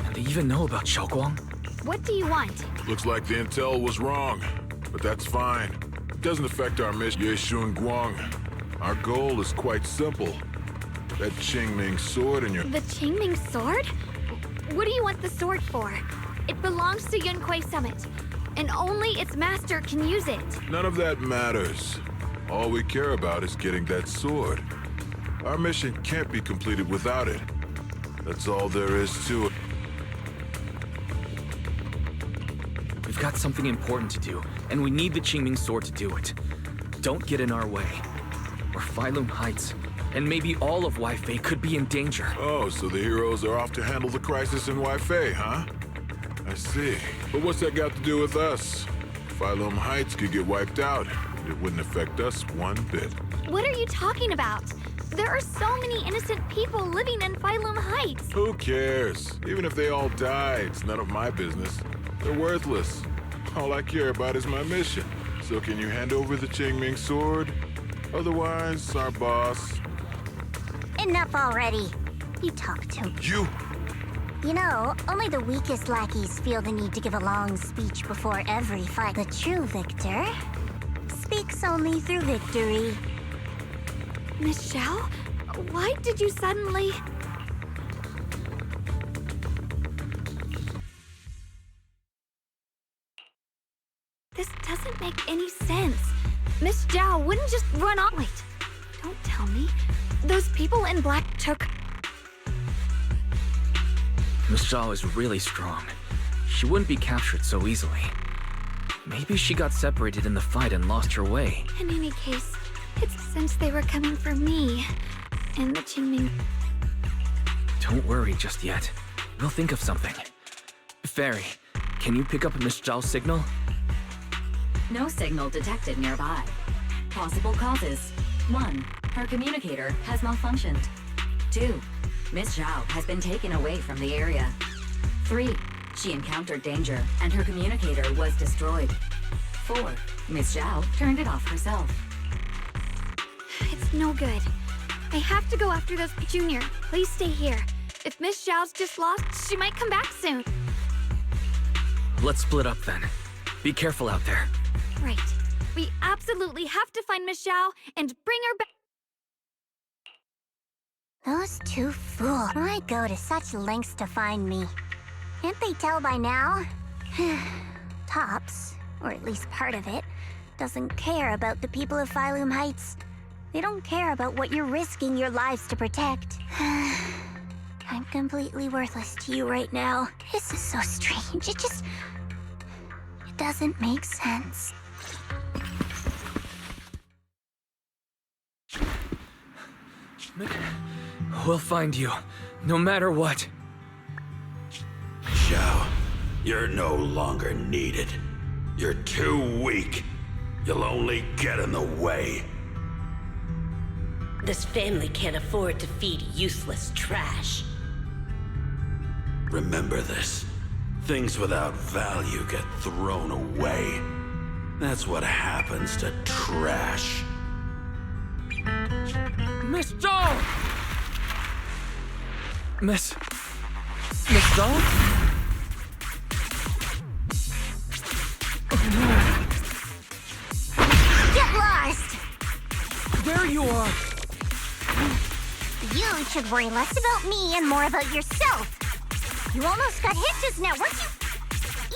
And they even know about Shunguang. What do you want? Looks like the intel was wrong, but that's fine. It doesn't affect our mission. Ye Shunguang. Our goal is quite simple. That Qingming sword in your... The Qingming sword? What do you want the sword for? It belongs to Youkai Summit, and only its master can use it. None of that matters. All we care about is getting that sword. Our mission can't be completed without it. That's all there is to it. We've got something important to do, and we need the Qingming sword to do it. Don't get in our way. Or Phylum Heights, and maybe all of Weifei could be in danger. Oh, so the heroes are off to handle the crisis in Weifei, huh? I see. But what's that got to do with us? Phylum Heights could get wiped out. It wouldn't affect us one bit. What are you talking about? There are so many innocent people living in Phylum Heights. Who cares? Even if they all die, it's none of my business. They're worthless. All I care about is my mission. So can you hand over the Qingming sword? Otherwise, our boss... Enough already. You talk to him. You know, only the weakest lackeys feel the need to give a long speech before every fight. The true victor speaks only through victory. Miss Zhao? Why did you suddenly... This doesn't make any sense. Miss Zhao wouldn't just run off. Wait, don't tell me. Those people in black took... Miss Zhao is really strong. She wouldn't be captured so easily. Maybe she got separated in the fight and lost her way. In any case, it's since they were coming for me. And the Qingming... Don't worry just yet. We'll think of something. Fairy, can you pick up Miss Zhao's signal? No signal detected nearby. Possible causes. 1. Her communicator has malfunctioned. 2. Miss Zhao has been taken away from the area. 3. She encountered danger, and her communicator was destroyed. 4. Miss Zhao turned it off herself. It's no good. I have to go after those... Junior, please stay here. If Miss Zhao's just lost, she might come back soon. Let's split up then. Be careful out there. Right. We absolutely have to find Miss Zhao and bring her back. Those two fools. Why go to such lengths to find me? Can't they tell by now? Tops, or at least part of it, doesn't care about the people of Phylum Heights. They don't care about what you're risking your lives to protect. I'm completely worthless to you right now. This is so strange. It doesn't make sense. We'll find you, no matter what. Xiao, you're no longer needed. You're too weak. You'll only get in the way. This family can't afford to feed useless trash. Remember this. Things without value get thrown away. That's what happens to trash. Miss Zhou! Miss Zhou? Get lost! There you are! You should worry less about me and more about yourself. You almost got hit just now, weren't you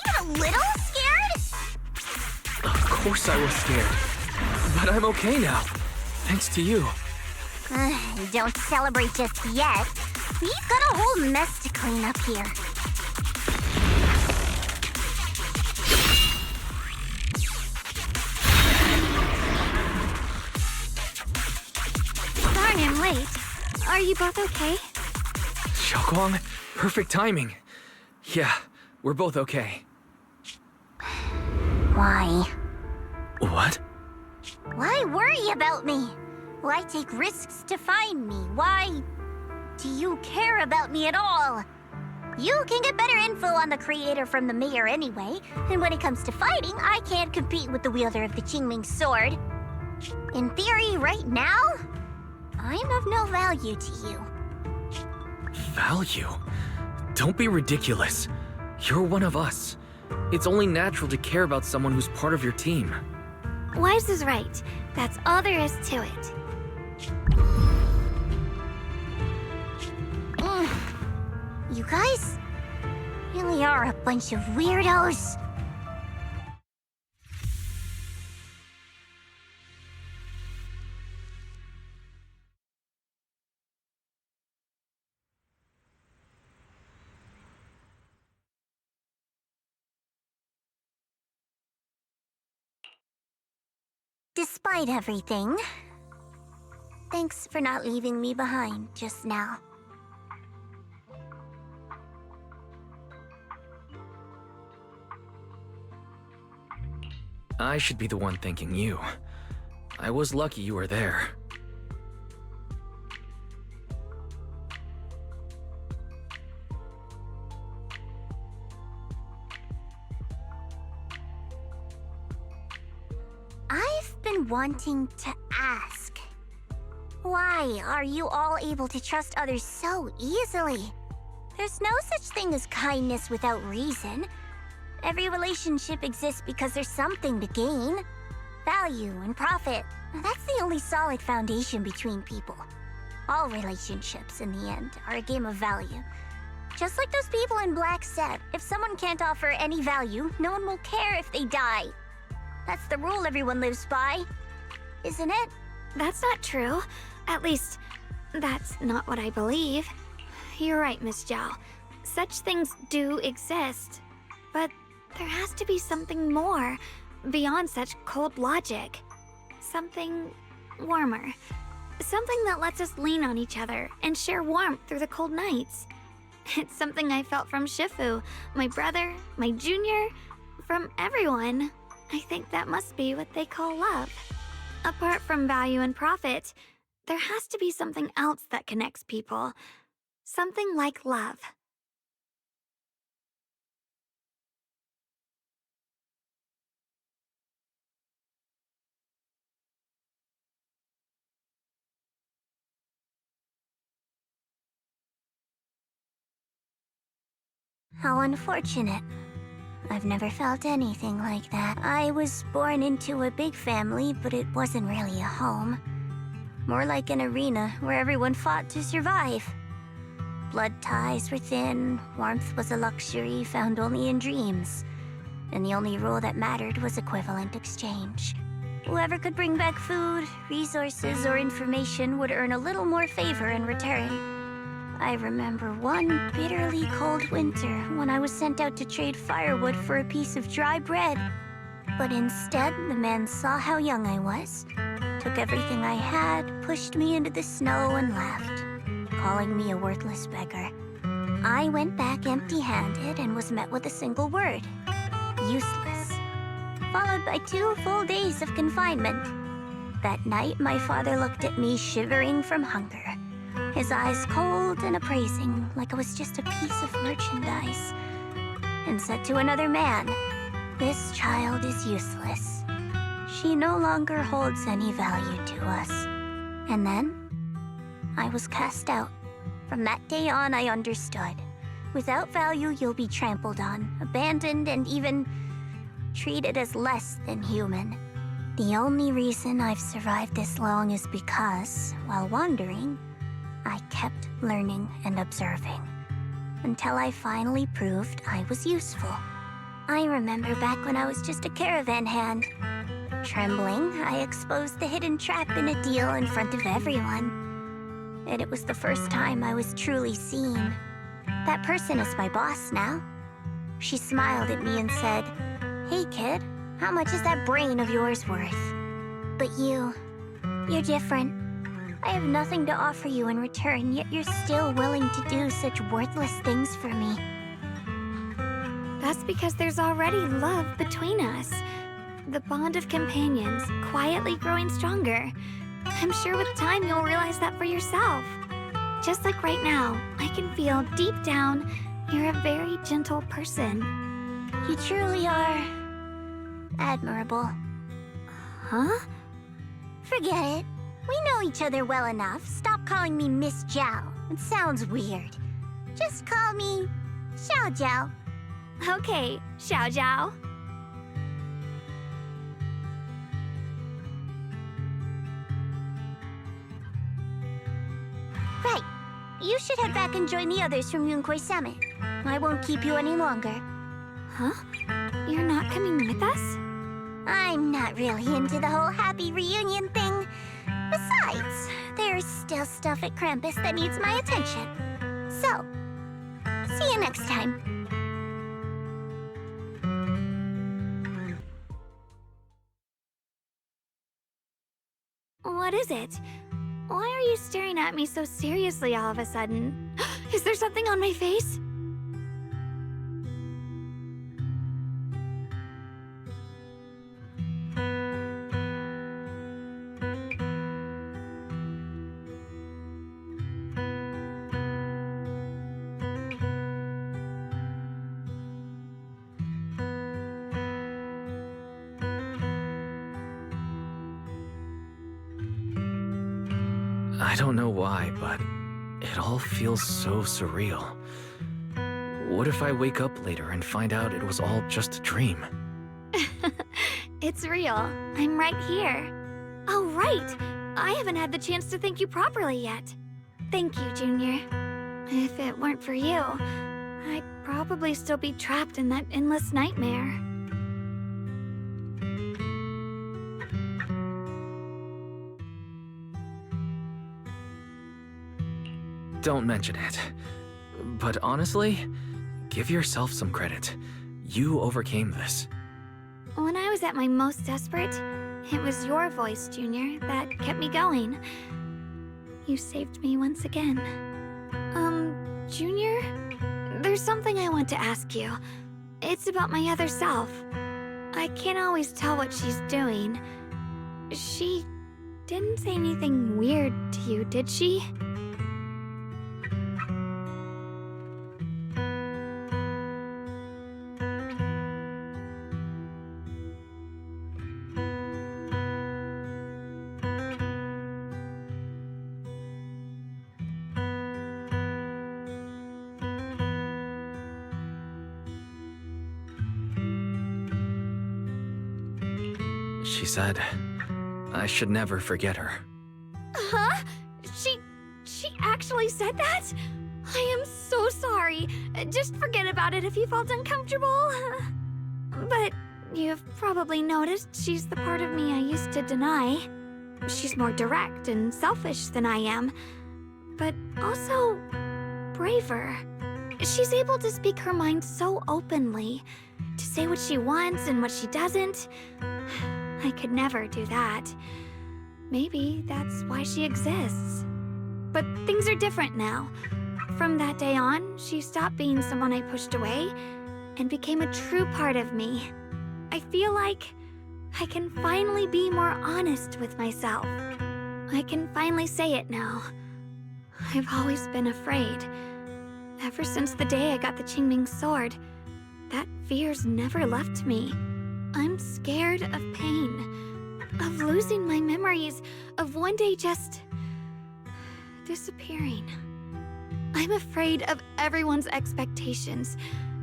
even a little scared? Of course I was scared. But I'm okay now. Thanks to you. Don't celebrate just yet. We've got a whole mess to clean up here. Darn, I'm late. Are you both okay? Shunguang, perfect timing. Yeah, we're both okay. Why? What? Why worry about me? Why take risks to find me? Why do you care about me at all? You can get better info on the creator from the mayor anyway, and when it comes to fighting, I can't compete with the wielder of the Qingming sword. In theory, right now, I'm of no value to you. Value? Don't be ridiculous. You're one of us. It's only natural to care about someone who's part of your team. Wise is right. That's all there is to it. You guys really are a bunch of weirdos. Despite everything, thanks for not leaving me behind just now. I should be the one thanking you. I was lucky you were there. I've been wanting to ask. Why are you all able to trust others so easily? There's no such thing as kindness without reason. Every relationship exists because there's something to gain. Value and profit. That's the only solid foundation between people. All relationships, in the end, are a game of value. Just like those people in Black said, if someone can't offer any value, no one will care if they die. That's the rule everyone lives by, isn't it? That's not true. At least, that's not what I believe. You're right, Miss Zhao. Such things do exist. But there has to be something more, beyond such cold logic. Something warmer. Something that lets us lean on each other and share warmth through the cold nights. It's something I felt from Shifu, my brother, my junior, from everyone. I think that must be what they call love. Apart from value and profit, there has to be something else that connects people. Something like love. How unfortunate. I've never felt anything like that. I was born into a big family, but it wasn't really a home. More like an arena where everyone fought to survive. Blood ties were thin, warmth was a luxury found only in dreams. And the only rule that mattered was equivalent exchange. Whoever could bring back food, resources, or information would earn a little more favor in return. I remember one bitterly cold winter when I was sent out to trade firewood for a piece of dry bread. But instead, the man saw how young I was, took everything I had, pushed me into the snow, and left, calling me a worthless beggar. I went back empty-handed and was met with a single word: useless, followed by 2 full days of confinement. That night, my father looked at me shivering from hunger, his eyes cold and appraising, like I was just a piece of merchandise, and said to another man, "This child is useless. She no longer holds any value to us." And then, I was cast out. From that day on, I understood. Without value, you'll be trampled on, abandoned, and even treated as less than human. The only reason I've survived this long is because, while wandering, I kept learning and observing, until I finally proved I was useful. I remember back when I was just a caravan hand. Trembling, I exposed the hidden trap in a deal in front of everyone. And it was the first time I was truly seen. That person is my boss now. She smiled at me and said, "Hey kid, how much is that brain of yours worth?" But you're different. I have nothing to offer you in return, yet you're still willing to do such worthless things for me. That's because there's already love between us. The bond of companions, quietly growing stronger. I'm sure with time you'll realize that for yourself. Just like right now, I can feel deep down you're a very gentle person. You truly are admirable. Huh? Forget it. We know each other well enough. Stop calling me Miss Zhao. It sounds weird. Just call me Xiao Zhao. Okay, Xiao Zhao. Right. You should head back and join the others from Youkai Summit. I won't keep you any longer. Huh? You're not coming with us? I'm not really into the whole happy reunion thing. Besides, there's still stuff at Krampus that needs my attention. So, see you next time. What is it? Why are you staring at me so seriously all of a sudden? Is there something on my face? I don't know why, but it all feels so surreal. What if I wake up later and find out it was all just a dream? It's real. I'm right here. Oh, right. I haven't had the chance to thank you properly yet. Thank you, Junior. If it weren't for you, I'd probably still be trapped in that endless nightmare. Don't mention it. But honestly, give yourself some credit. You overcame this. When I was at my most desperate, it was your voice, Junior, that kept me going. You saved me once again. Junior? There's something I want to ask you. It's about my other self. I can't always tell what she's doing. She didn't say anything weird to you, did she? She said I should never forget her. Huh? She actually said that? I am so sorry. Just forget about it if you felt uncomfortable. But You've probably noticed she's the part of me I used to deny. She's more direct and selfish than I am, but also braver. She's able to speak her mind so openly, to say what she wants and what she doesn't. I could never do that. Maybe that's why she exists. But things are different now. From that day on, she stopped being someone I pushed away and became a true part of me. I feel like I can finally be more honest with myself. I can finally say it now. I've always been afraid. Ever since the day I got the Qingming sword, that fear's never left me. I'm scared of pain, of losing my memories, of one day just disappearing. I'm afraid of everyone's expectations,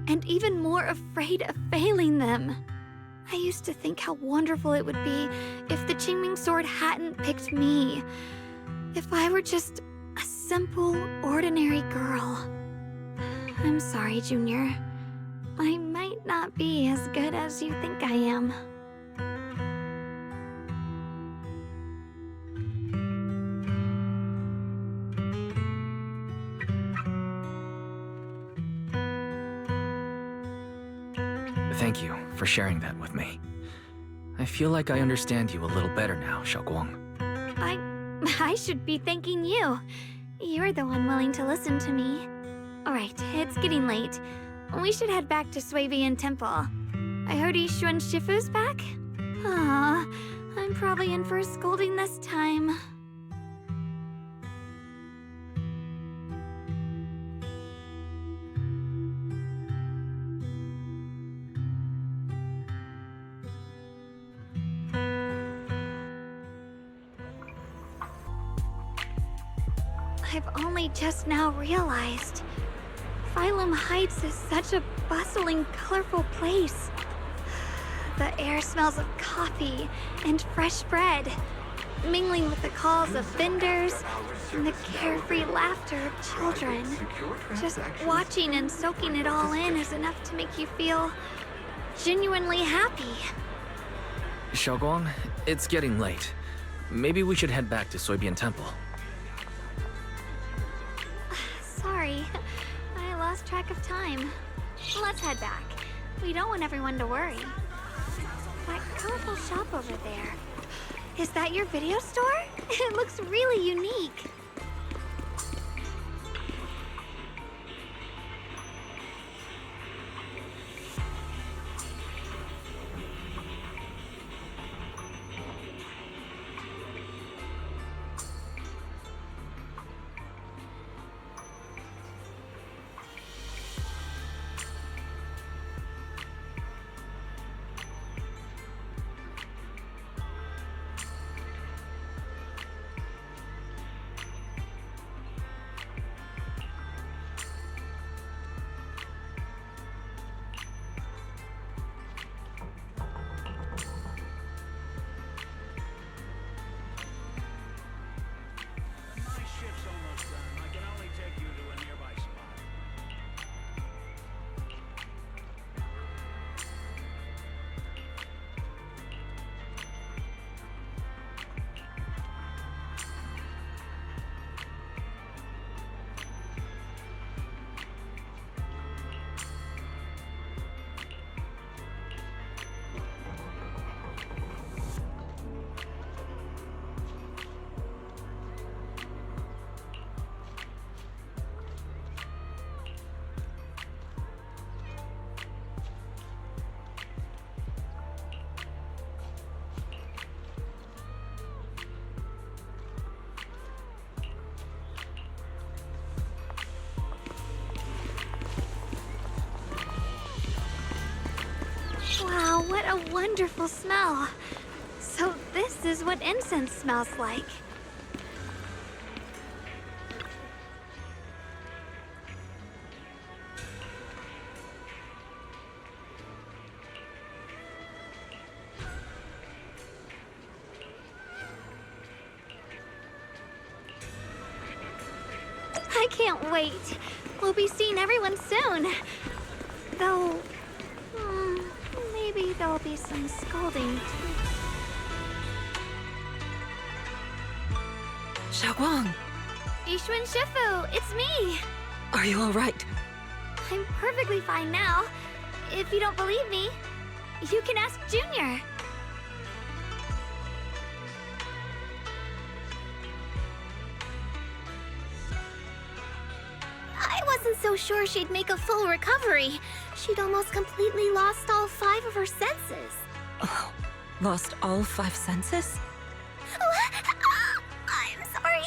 and even more afraid of failing them. I used to think how wonderful it would be if the Qingming sword hadn't picked me. If I were just a simple, ordinary girl. I'm sorry, Junior. I might not be as good as you think I am. Thank you for sharing that with me. I feel like I understand you a little better now, Shunguang. I should be thanking you. You're the one willing to listen to me. Alright, it's getting late. We should head back to Suivian Temple. I heard Yishuan Shifu's back? Aw, I'm probably in for a scolding this time. I've only just now realized. Phylum Heights is such a bustling, colorful place. The air smells of coffee and fresh bread, mingling with the calls of vendors and the carefree laughter of children. Just watching and soaking it all in is enough to make you feel genuinely happy. Shunguang, it's getting late. Maybe we should head back to Suivian Temple. Sorry, I lost track of time. Let's head back. We don't want everyone to worry. That colorful shop over there. Is that your video store? It looks really unique. Wow, what a wonderful smell. So this is what incense smells like. I can't wait. We'll be seeing everyone soon. Though, maybe there'll be some scolding, too. Shunguang, Yixuan Shifu, it's me! are you alright? I'm perfectly fine now. If you don't believe me, you can ask Junior. I wasn't so sure she'd make a full recovery. She'd almost completely lost all 5 of her senses. Oh, lost all 5 senses? I'm sorry.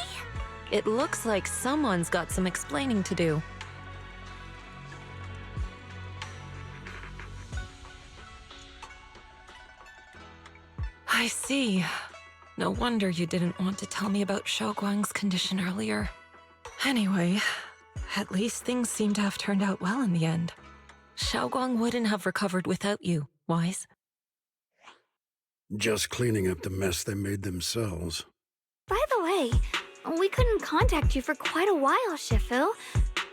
It looks like someone's got some explaining to do. I see. No wonder you didn't want to tell me about Shunguang's condition earlier. Anyway, at least things seem to have turned out well in the end. Shunguang wouldn't have recovered without you, Wise. Just cleaning up the mess they made themselves. By the way, we couldn't contact you for quite a while, Shifu.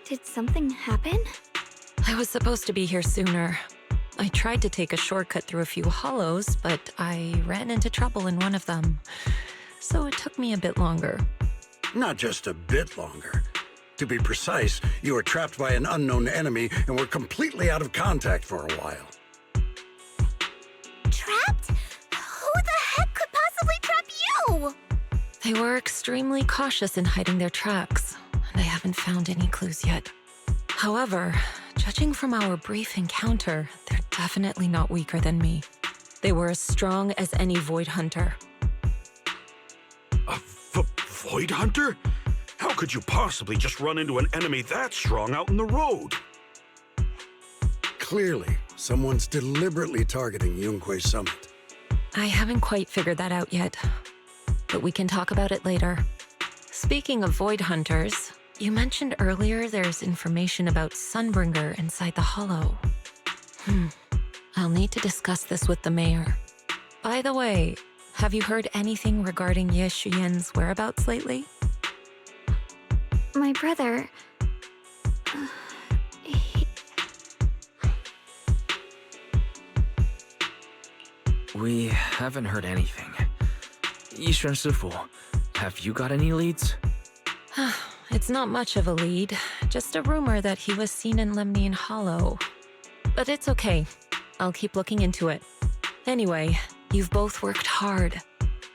Did something happen? I was supposed to be here sooner. I tried to take a shortcut through a few hollows, but I ran into trouble in one of them. So it took me a bit longer. Not just a bit longer. To be precise, you were trapped by an unknown enemy and were completely out of contact for a while. Trapped? Who the heck could possibly trap you? They were extremely cautious in hiding their tracks, and I haven't found any clues yet. However, judging from our brief encounter, they're definitely not weaker than me. They were as strong as any Void Hunter. A Void Hunter? How could you possibly just run into an enemy that strong out in the road? Clearly, someone's deliberately targeting Youkai Summit. I haven't quite figured that out yet, but we can talk about it later. Speaking of Void Hunters, you mentioned earlier there's information about Sunbringer inside the hollow. I'll need to discuss this with the mayor. By the way, have you heard anything regarding Ye Shuyen's whereabouts lately? My brother... We haven't heard anything. Yixuan Shifu, have you got any leads? It's not much of a lead, just a rumor that he was seen in Lemnian Hollow. But it's okay. I'll keep looking into it. Anyway, you've both worked hard.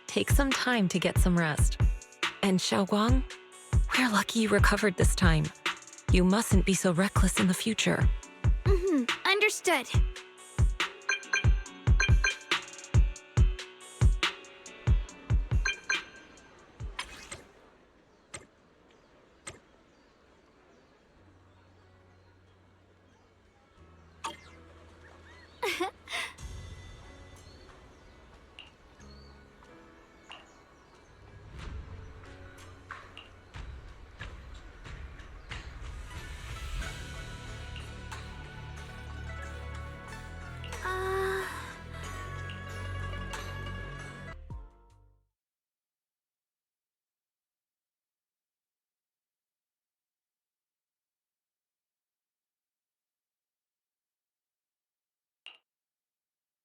Take some time to get some rest. And Shunguang, we're lucky you recovered this time. You mustn't be so reckless in the future. Understood.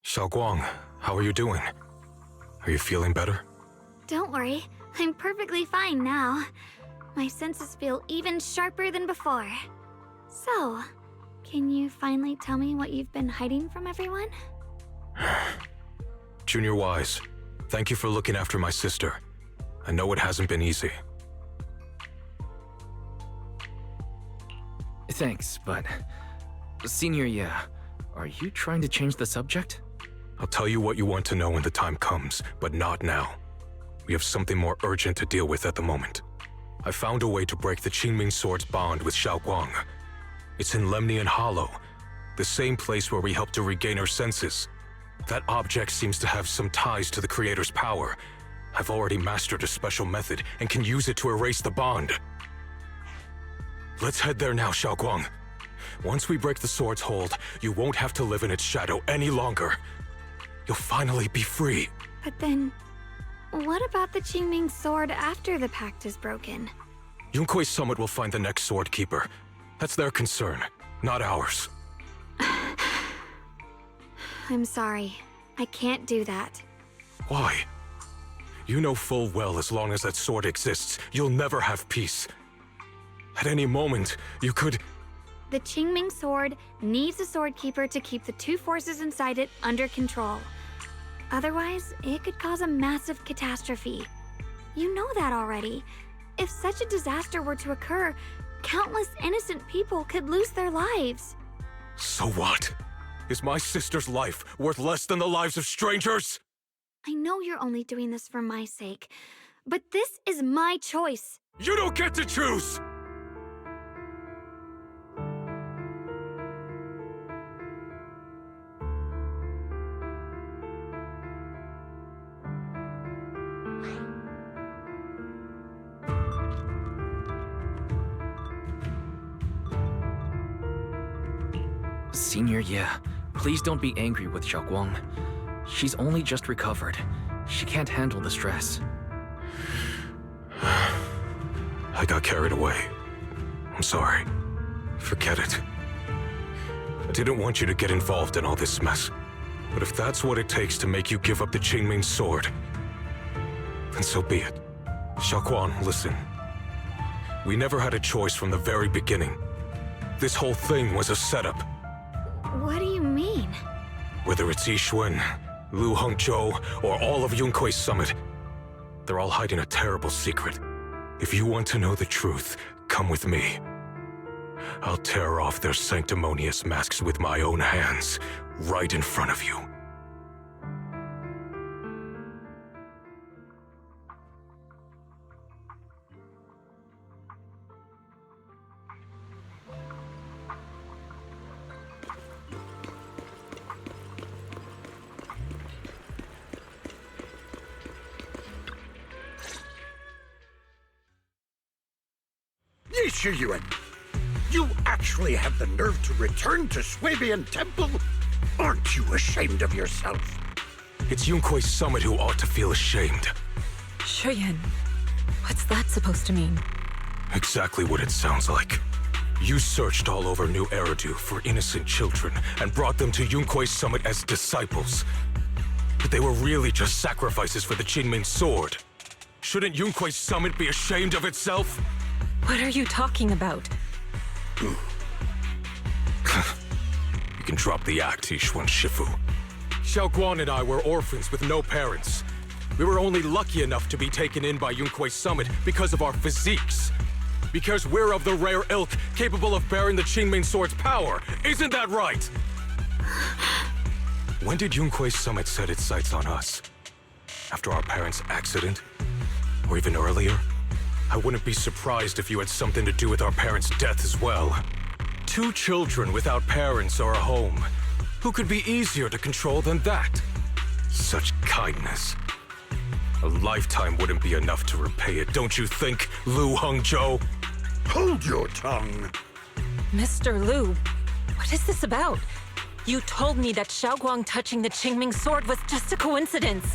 Shunguang, how are you doing? Are you feeling better? Don't worry, I'm perfectly fine now. My senses feel even sharper than before. So, can you finally tell me what you've been hiding from everyone? Junior Wise, thank you for looking after my sister. I know it hasn't been easy. Thanks, but... Senior, yeah. Are you trying to change the subject? I'll tell you what you want to know when the time comes, but not now. We have something more urgent to deal with at the moment. I found a way to break the Qingming Sword's bond with Shunguang. It's in Lemnian Hollow, the same place where we helped to regain her senses. That object seems to have some ties to the Creator's power. I've already mastered a special method and can use it to erase the bond. Let's head there now, Shunguang. Once we break the sword's hold, you won't have to live in its shadow any longer. You'll finally be free. But then, what about the Qingming sword after the pact is broken? Youkai Summit will find the next sword keeper. That's their concern, not ours. I'm sorry. I can't do that. Why? You know full well as long as that sword exists, you'll never have peace. At any moment, you could... The Qingming sword needs a sword keeper to keep the two forces inside it under control. Otherwise, it could cause a massive catastrophe. You know that already. If such a disaster were to occur, countless innocent people could lose their lives. So what? Is my sister's life worth less than the lives of strangers? I know you're only doing this for my sake, but this is my choice. You don't get to choose! Senior Ye, please don't be angry with Shunguang. She's only just recovered. She can't handle the stress. I got carried away. I'm sorry. Forget it. I didn't want you to get involved in all this mess. But if that's what it takes to make you give up the Qingming sword, then so be it. Shunguang, listen. We never had a choice from the very beginning. This whole thing was a setup. What do you mean? Whether it's Yixuan, Lu Hongzhou, or all of Youkai Summit, they're all hiding a terrible secret. If you want to know the truth, come with me. I'll tear off their sanctimonious masks with my own hands, right in front of you. Shuyuan, you actually have the nerve to return to Swabian Temple? Aren't you ashamed of yourself? It's Youkai Summit who ought to feel ashamed. Shuyan, what's that supposed to mean? Exactly what it sounds like. You searched all over New Eridu for innocent children and brought them to Youkai Summit as disciples. But they were really just sacrifices for the Qingming sword. Shouldn't Youkai Summit be ashamed of itself? What are you talking about? You can drop the act, Yixuan Shifu. Xiaoguan and I were orphans with no parents. We were only lucky enough to be taken in by Youkai Summit because of our physiques. Because we're of the rare ilk capable of bearing the Qingming sword's power. Isn't that right? When did Youkai Summit set its sights on us? After our parents' accident? Or even earlier? I wouldn't be surprised if you had something to do with our parents' death as well. 2 children without parents or a home. Who could be easier to control than that? Such kindness. A lifetime wouldn't be enough to repay it, don't you think, Lu Hongzhou? Hold your tongue! Mr. Lu, what is this about? You told me that Xiaoguang touching the Qingming sword was just a coincidence.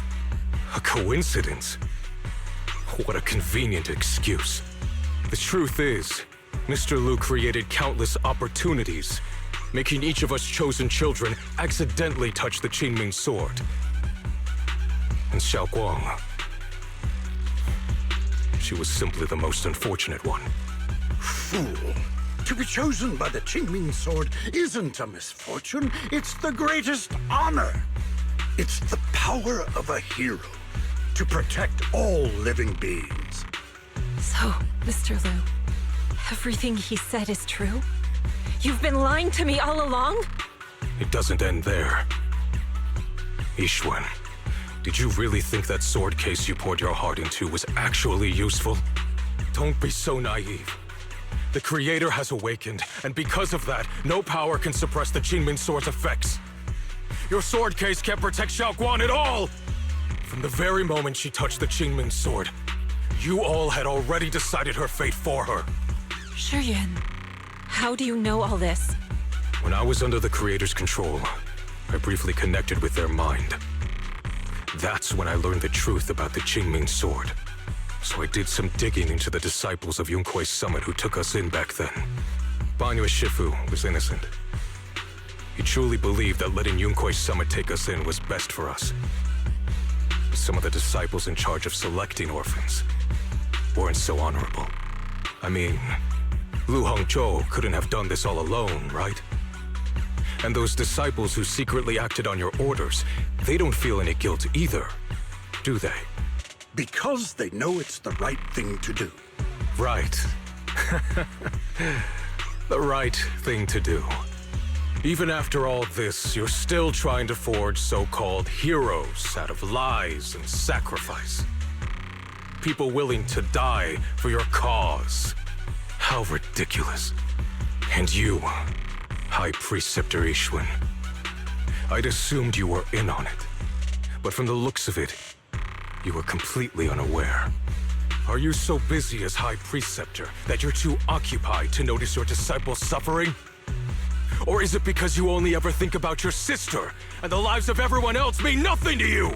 A coincidence? What a convenient excuse. The truth is, Mr. Lu created countless opportunities, making each of us chosen children accidentally touch the Qingming sword. And Xiaoguang, she was simply the most unfortunate one. Fool! To be chosen by the Qingming sword isn't a misfortune, it's the greatest honor. It's the power of a hero to protect all living beings. So, Mr. Lu, everything he said is true? You've been lying to me all along? It doesn't end there. Yixuan, did you really think that sword case you poured your heart into was actually useful? Don't be so naive. The Creator has awakened, and because of that, no power can suppress the Qingming sword's effects. Your sword case can't protect Xiaoguan at all! From the very moment she touched the Qingming sword, you all had already decided her fate for her. Shuyan, how do you know all this? When I was under the Creator's control, I briefly connected with their mind. That's when I learned the truth about the Qingming sword. So I did some digging into the disciples of Youkai Summit who took us in back then. Banyue Shifu was innocent. He truly believed that letting Youkai Summit take us in was best for us. Some of the disciples in charge of selecting orphans weren't so honorable. I mean, Lu Hongzhou couldn't have done this all alone, right? And those disciples who secretly acted on your orders, they don't feel any guilt either, do they? Because they know it's the right thing to do. Right. The right thing to do. Even after all this, you're still trying to forge so-called heroes out of lies and sacrifice. People willing to die for your cause. How ridiculous. And you, High Preceptor Ishun. I'd assumed you were in on it. But from the looks of it, you were completely unaware. Are you so busy as High Preceptor that you're too occupied to notice your disciples suffering? Or is it because you only ever think about your sister, and the lives of everyone else mean nothing to you?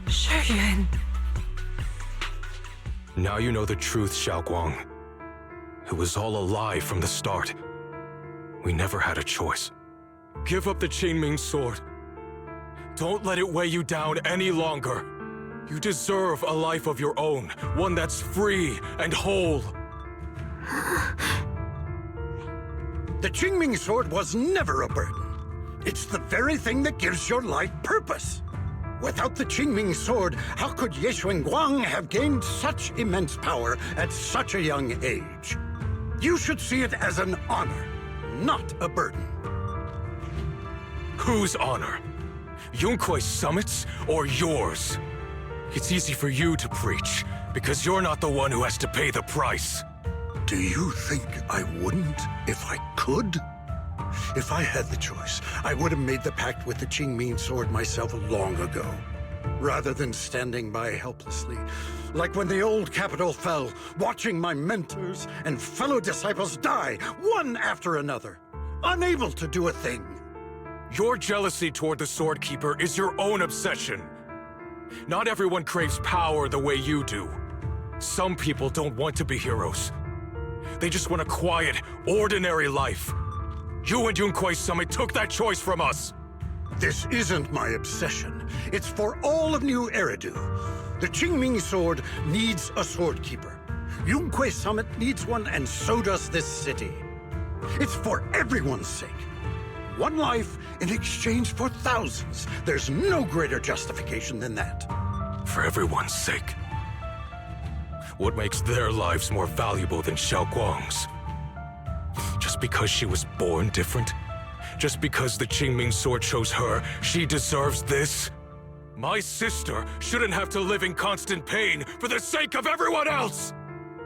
Shuyuan. Now you know the truth, Shunguang. It was all a lie from the start. We never had a choice. Give up the Qingming sword. Don't let it weigh you down any longer. You deserve a life of your own, one that's free and whole. The Qingming sword was never a burden. It's the very thing that gives your life purpose. Without the Qingming sword, how could Ye Shunguang have gained such immense power at such a young age? You should see it as an honor, not a burden. Whose honor? Youkai Summit's or yours? It's easy for you to preach, because you're not the one who has to pay the price. Do you think I wouldn't if I could? If I had the choice, I would have made the pact with the Qingming sword myself long ago, rather than standing by helplessly, like when the old capital fell, watching my mentors and fellow disciples die, one after another, unable to do a thing. Your jealousy toward the Sword Keeper is your own obsession. Not everyone craves power the way you do. Some people don't want to be heroes. They just want a quiet, ordinary life. You and Youkai Summit took that choice from us. This isn't my obsession. It's for all of New Eridu. The Qingming sword needs a sword keeper. Youkai Summit needs one, and so does this city. It's for everyone's sake. One life in exchange for thousands. There's no greater justification than that. For everyone's sake. What makes their lives more valuable than Shunguang's? Just because she was born different? Just because the Qingming sword chose her, she deserves this? My sister shouldn't have to live in constant pain for the sake of everyone else!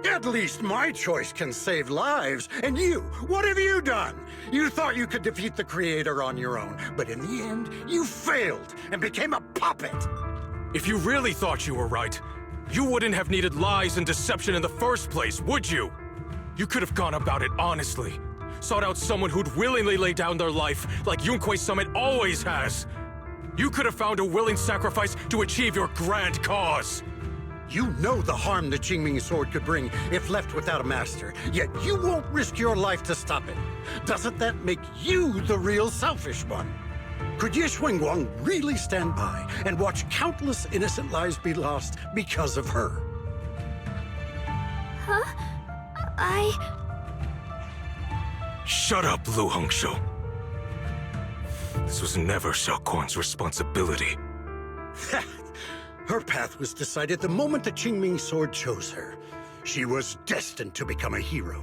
At least my choice can save lives. And you, what have you done? You thought you could defeat the Creator on your own, but in the end, you failed and became a puppet. If you really thought you were right, you wouldn't have needed lies and deception in the first place, would you? You could have gone about it honestly. Sought out someone who'd willingly lay down their life like Youkai Summit always has. You could have found a willing sacrifice to achieve your grand cause. You know the harm the Qingming sword could bring if left without a master, yet you won't risk your life to stop it. Doesn't that make you the real selfish one? Could Ye Shunguang really stand by and watch countless innocent lives be lost because of her? Huh? Shut up, Lu Hongzhou. This was never Shunguang's responsibility. Her path was decided the moment the Qingming sword chose her. She was destined to become a hero.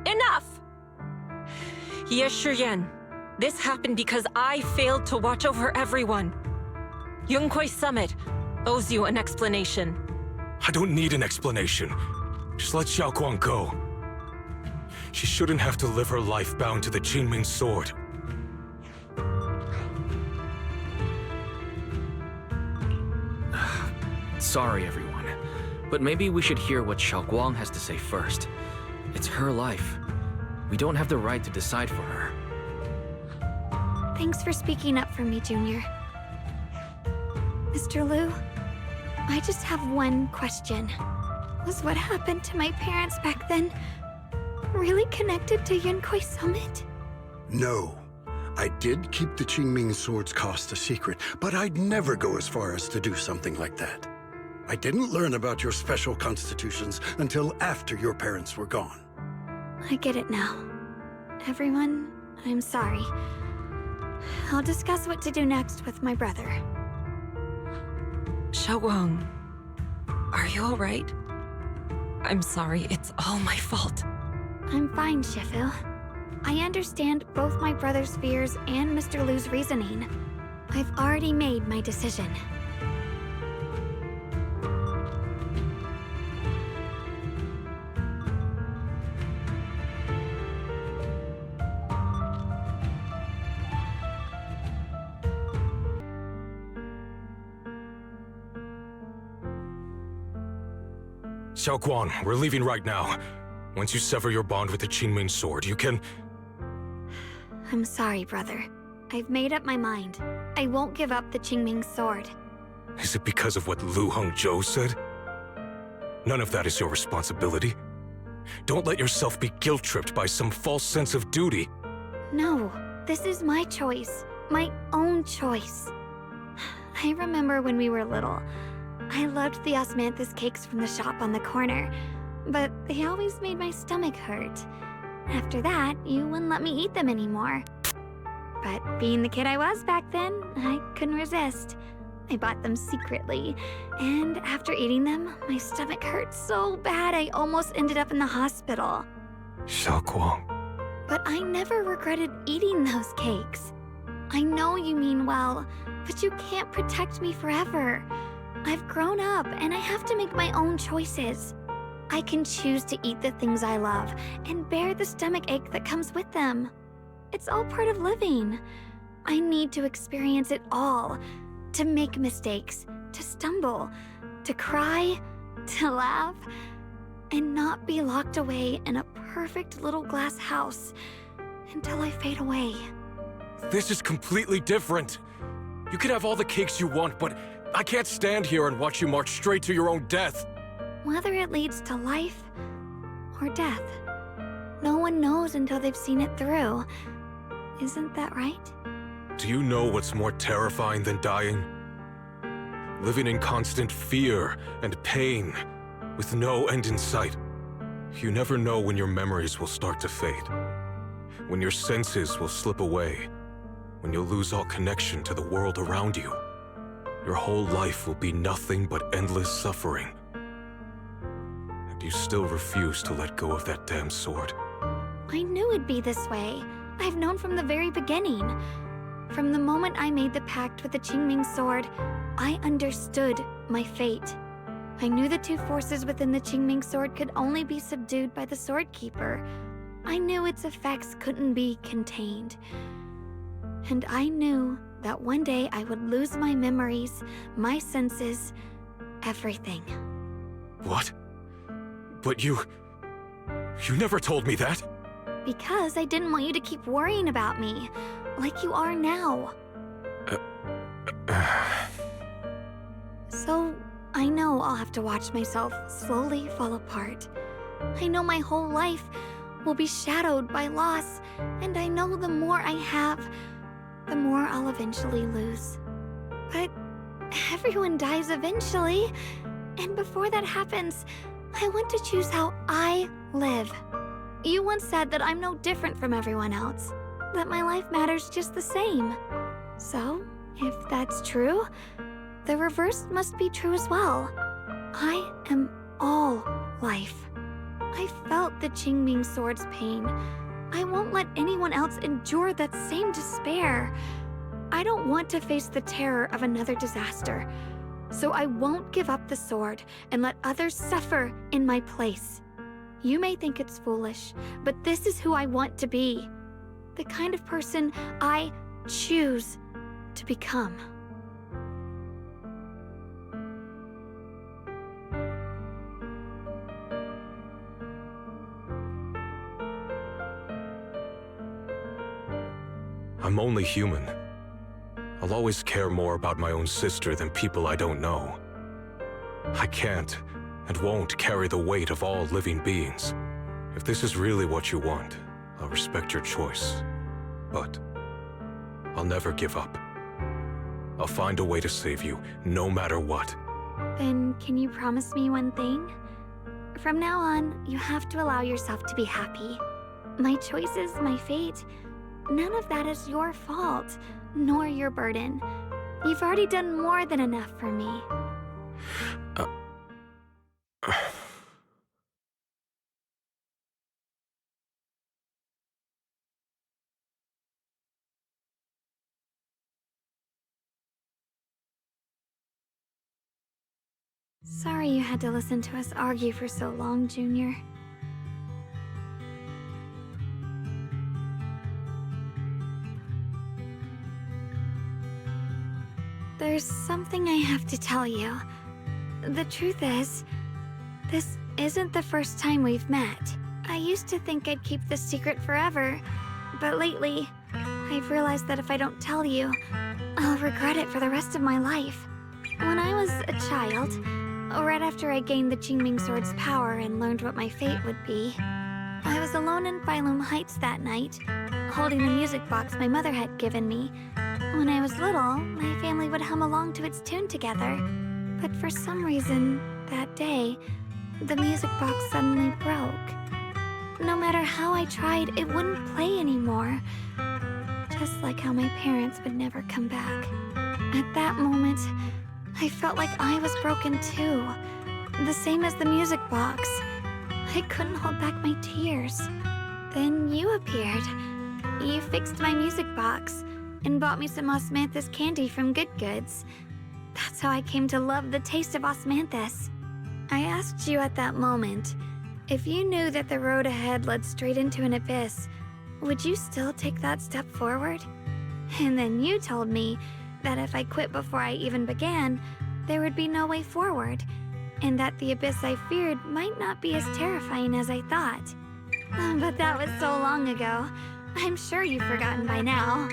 Enough! Ye Shuyuan, this happened because I failed to watch over everyone. Youkai Summit owes you an explanation. I don't need an explanation. Just let Shunguang go. She shouldn't have to live her life bound to the Qingming sword. Sorry, everyone, but maybe we should hear what Shunguang has to say first. It's her life. We don't have the right to decide for her. Thanks for speaking up for me, Junior. Mr. Liu, I just have one question. Was what happened to my parents back then really connected to Youkai Summit? No. I did keep the Qingming Sword's cost a secret, but I'd never go as far as to do something like that. I didn't learn about your special constitutions until after your parents were gone. I get it now. Everyone, I'm sorry. I'll discuss what to do next with my brother. Shunguang, are you alright? I'm sorry, it's all my fault. I'm fine, Shifu. I understand both my brother's fears and Mr. Lu's reasoning. I've already made my decision. Xiaoguan, we're leaving right now. Once you sever your bond with the Qingming Sword, you can... I'm sorry, brother. I've made up my mind. I won't give up the Qingming Sword. Is it because of what Lu Hongzhou said? None of that is your responsibility. Don't let yourself be guilt-tripped by some false sense of duty. No, this is my choice. My own choice. I remember when we were little. I loved the osmanthus cakes from the shop on the corner, but they always made my stomach hurt. After that, you wouldn't let me eat them anymore. But being the kid I was back then, I couldn't resist. I bought them secretly, and after eating them, my stomach hurt so bad I almost ended up in the hospital. Xiaoguang. But I never regretted eating those cakes. I know you mean well, but you can't protect me forever. I've grown up, and I have to make my own choices. I can choose to eat the things I love and bear the stomach ache that comes with them. It's all part of living. I need to experience it all, to make mistakes, to stumble, to cry, to laugh, and not be locked away in a perfect little glass house until I fade away. This is completely different. You can have all the cakes you want, but I can't stand here and watch you march straight to your own death. Whether it leads to life or death, no one knows until they've seen it through. Isn't that right? Do you know what's more terrifying than dying? Living in constant fear and pain, with no end in sight. You never know when your memories will start to fade, when your senses will slip away, when you'll lose all connection to the world around you. Your whole life will be nothing but endless suffering. And you still refuse to let go of that damn sword. I knew it'd be this way. I've known from the very beginning. From the moment I made the pact with the Qingming Sword, I understood my fate. I knew the two forces within the Qingming Sword could only be subdued by the Sword Keeper. I knew its effects couldn't be contained. And I knew that one day I would lose my memories, my senses, everything. What? But you never told me that. Because I didn't want you to keep worrying about me, like you are now. So, I know I'll have to watch myself slowly fall apart. I know my whole life will be shadowed by loss, and I know the more I have, the more I'll eventually lose. But everyone dies eventually, and before that happens, I want to choose how I live. You once said that I'm no different from everyone else, that my life matters just the same. So, if that's true, the reverse must be true as well. I am all life. I felt the Qingming Sword's pain. I won't let anyone else endure that same despair. I don't want to face the terror of another disaster, so I won't give up the sword and let others suffer in my place. You may think it's foolish, but this is who I want to be. The kind of person I choose to become. I'm only human. I'll always care more about my own sister than people I don't know. I can't and won't carry the weight of all living beings. If this is really what you want, I'll respect your choice. But I'll never give up. I'll find a way to save you, no matter what. Then can you promise me one thing? From now on, you have to allow yourself to be happy. My choices, my fate, none of that is your fault, nor your burden. You've already done more than enough for me. Sorry you had to listen to us argue for so long, Junior. There's something I have to tell you. The truth is, this isn't the first time we've met. I used to think I'd keep this secret forever, but lately, I've realized that if I don't tell you, I'll regret it for the rest of my life. When I was a child, right after I gained the Qingming Sword's power and learned what my fate would be, I was alone in Phylum Heights that night, holding the music box my mother had given me. When I was little, my family would hum along to its tune together. But for some reason, that day, the music box suddenly broke. No matter how I tried, it wouldn't play anymore. Just like how my parents would never come back. At that moment, I felt like I was broken too. The same as the music box. I couldn't hold back my tears. Then you appeared. You fixed my music box and bought me some osmanthus candy from Good Goods. That's how I came to love the taste of osmanthus. I asked you at that moment, if you knew that the road ahead led straight into an abyss, would you still take that step forward? And then you told me that if I quit before I even began, there would be no way forward, and that the abyss I feared might not be as terrifying as I thought. But that was so long ago. I'm sure you've forgotten by now.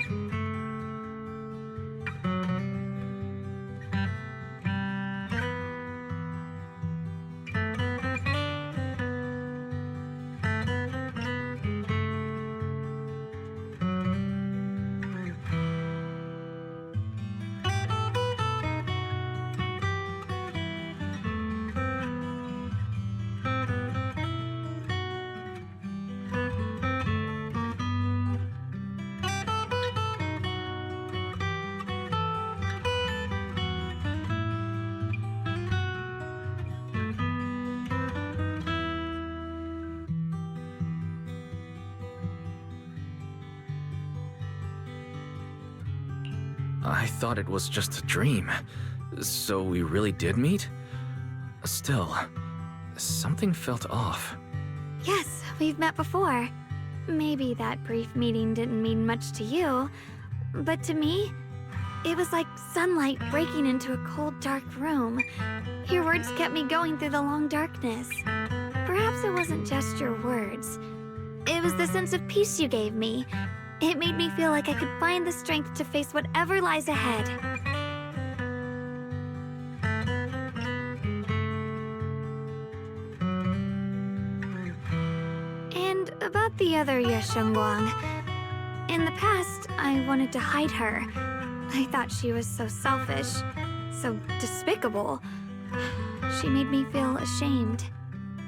I thought it was just a dream. So we really did meet? Still, something felt off. Yes, we've met before. Maybe that brief meeting didn't mean much to you, but to me, it was like sunlight breaking into a cold, dark room. Your words kept me going through the long darkness. Perhaps it wasn't just your words. It was the sense of peace you gave me. It made me feel like I could find the strength to face whatever lies ahead. And about the other Shunguang. In the past, I wanted to hide her. I thought she was so selfish, so despicable. She made me feel ashamed.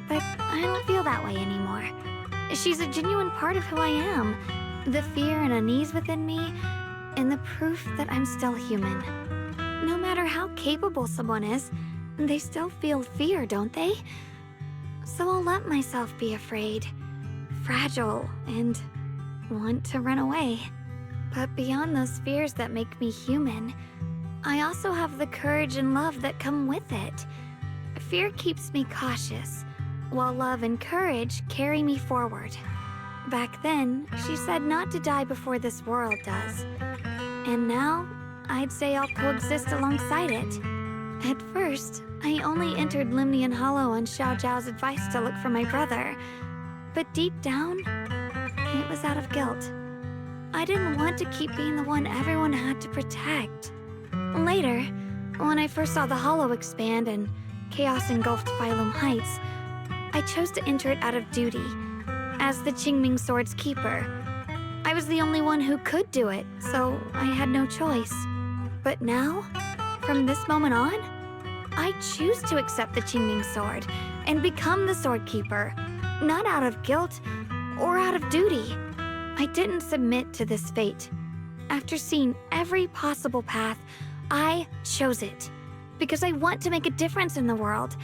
But I don't feel that way anymore. She's a genuine part of who I am. The fear and unease within me, and the proof that I'm still human. No matter how capable someone is, they still feel fear, don't they? So I'll let myself be afraid, fragile, and want to run away. But beyond those fears that make me human, I also have the courage and love that come with it. Fear keeps me cautious, while love and courage carry me forward. Back then, she said not to die before this world does. And now, I'd say I'll coexist alongside it. At first, I only entered Limnian Hollow on Xiao Zhao's advice to look for my brother. But deep down, it was out of guilt. I didn't want to keep being the one everyone had to protect. Later, when I first saw the Hollow expand and chaos engulfed Phylum Heights, I chose to enter it out of duty, as the Qingming Sword's keeper. I was the only one who could do it, so I had no choice. But now, from this moment on, I choose to accept the Qingming Sword and become the Sword Keeper, not out of guilt or out of duty. I didn't submit to this fate. After seeing every possible path, I chose it because I want to make a difference in the world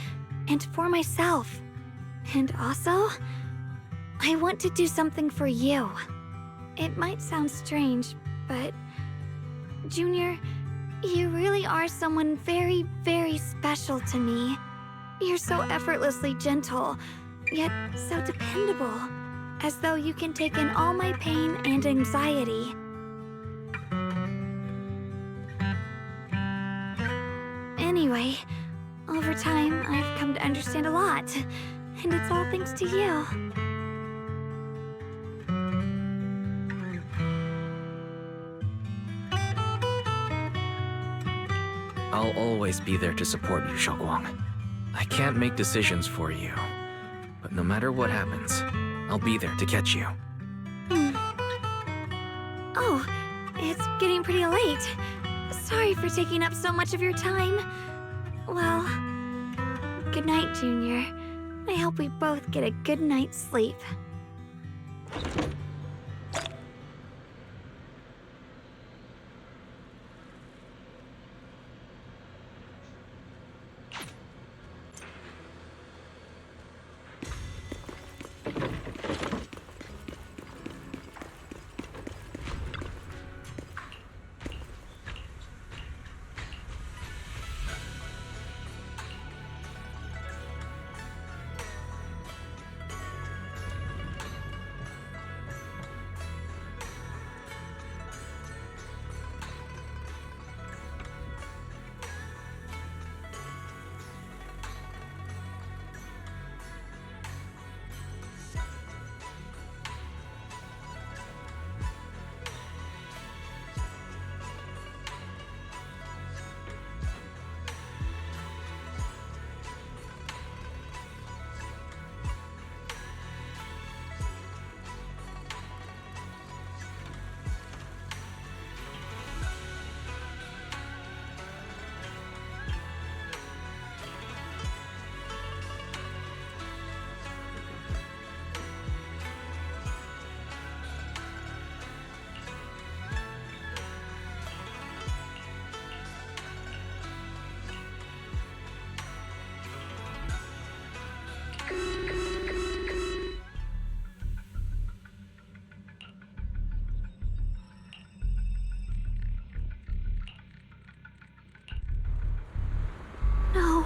and for myself. And also, I want to do something for you. It might sound strange, but Junior, you really are someone very, very special to me. You're so effortlessly gentle, yet so dependable, as though you can take in all my pain and anxiety. Anyway, over time, I've come to understand a lot, and it's all thanks to you. I'll always be there to support you, Shunguang. I can't make decisions for you, but no matter what happens, I'll be there to catch you. Oh, it's getting pretty late. Sorry for taking up so much of your time. Well, good night, Junior. I hope we both get a good night's sleep. No,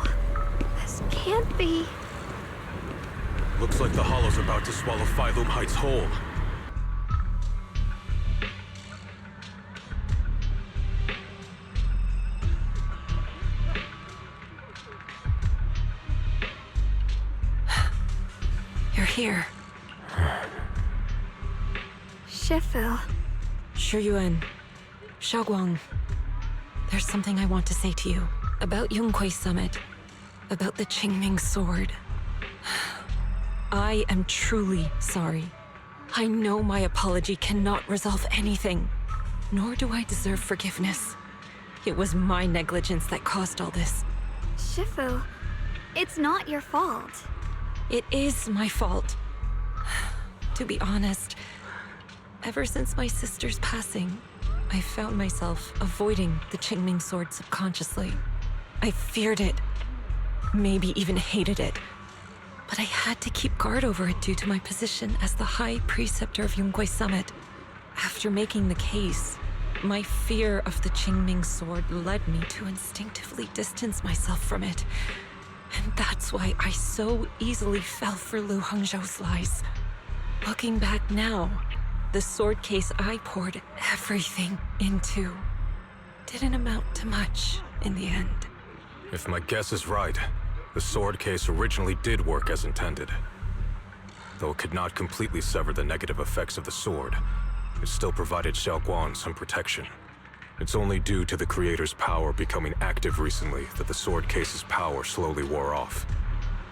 this can't be. Looks like the Hollow's about to swallow Phylum Heights whole. You're here. Shifu. Shuyuan. Shunguang. There's something I want to say to you. About Youkai Summit. About the Qingming Sword. I am truly sorry. I know my apology cannot resolve anything. Nor do I deserve forgiveness. It was my negligence that caused all this. Shifu, it's not your fault. It is my fault. To be honest, ever since my sister's passing, I found myself avoiding the Qingming Sword subconsciously. I feared it, maybe even hated it. But I had to keep guard over it due to my position as the High Preceptor of Youkai Summit. After making the case, my fear of the Qingming Sword led me to instinctively distance myself from it. And that's why I so easily fell for Lu Hangzhou's lies. Looking back now, the sword case I poured everything into didn't amount to much in the end. If my guess is right, the sword case originally did work as intended. Though it could not completely sever the negative effects of the sword, it still provided Xiaoguan some protection. It's only due to the creator's power becoming active recently that the sword case's power slowly wore off.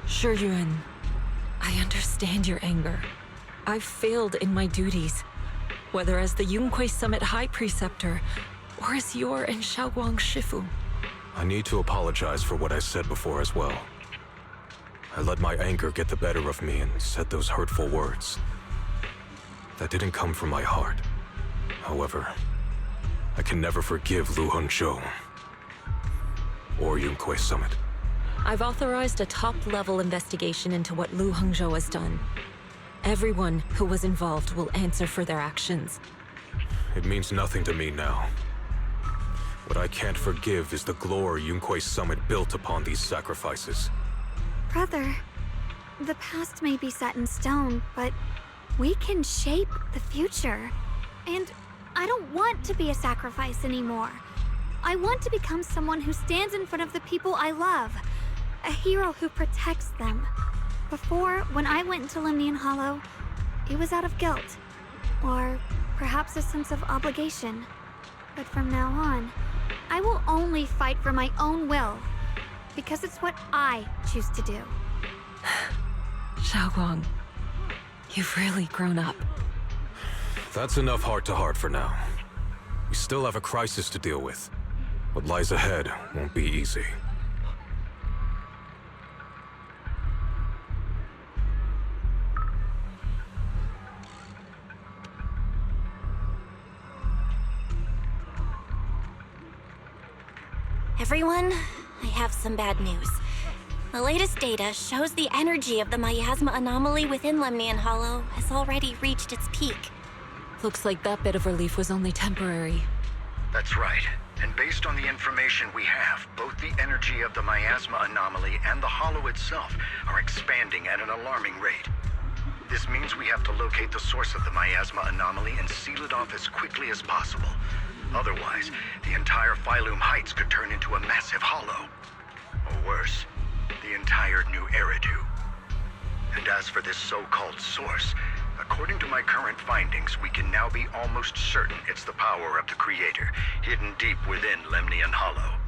Shuyuan, I understand your anger. I've failed in my duties, whether as the Youkai Summit High Preceptor or as your and Shunguang Shifu. I need to apologize for what I said before as well. I let my anger get the better of me and said those hurtful words. That didn't come from my heart. However, I can never forgive Lu Hongzhou or Youkai Summit. I've authorized a top-level investigation into what Lu Hongzhou has done. Everyone who was involved will answer for their actions. It means nothing to me now. What I can't forgive is the glory Youkai Summit built upon these sacrifices. Brother, the past may be set in stone, but we can shape the future. And I don't want to be a sacrifice anymore. I want to become someone who stands in front of the people I love. A hero who protects them. Before, when I went into Lemnian Hollow, it was out of guilt. Or perhaps a sense of obligation. But from now on, I will only fight for my own will. Because it's what I choose to do. Shunguang, you've really grown up. That's enough heart-to-heart for now. We still have a crisis to deal with. What lies ahead won't be easy. Everyone, I have some bad news. The latest data shows the energy of the miasma anomaly within Lemnian Hollow has already reached its peak. Looks like that bit of relief was only temporary. That's right. And based on the information we have, both the energy of the miasma anomaly and the hollow itself are expanding at an alarming rate. This means we have to locate the source of the miasma anomaly and seal it off as quickly as possible. Otherwise, the entire Phylum Heights could turn into a massive hollow. Or worse, the entire new Eridu. And as for this so-called source, according to my current findings, we can now be almost certain it's the power of the Creator, hidden deep within Lemnian Hollow.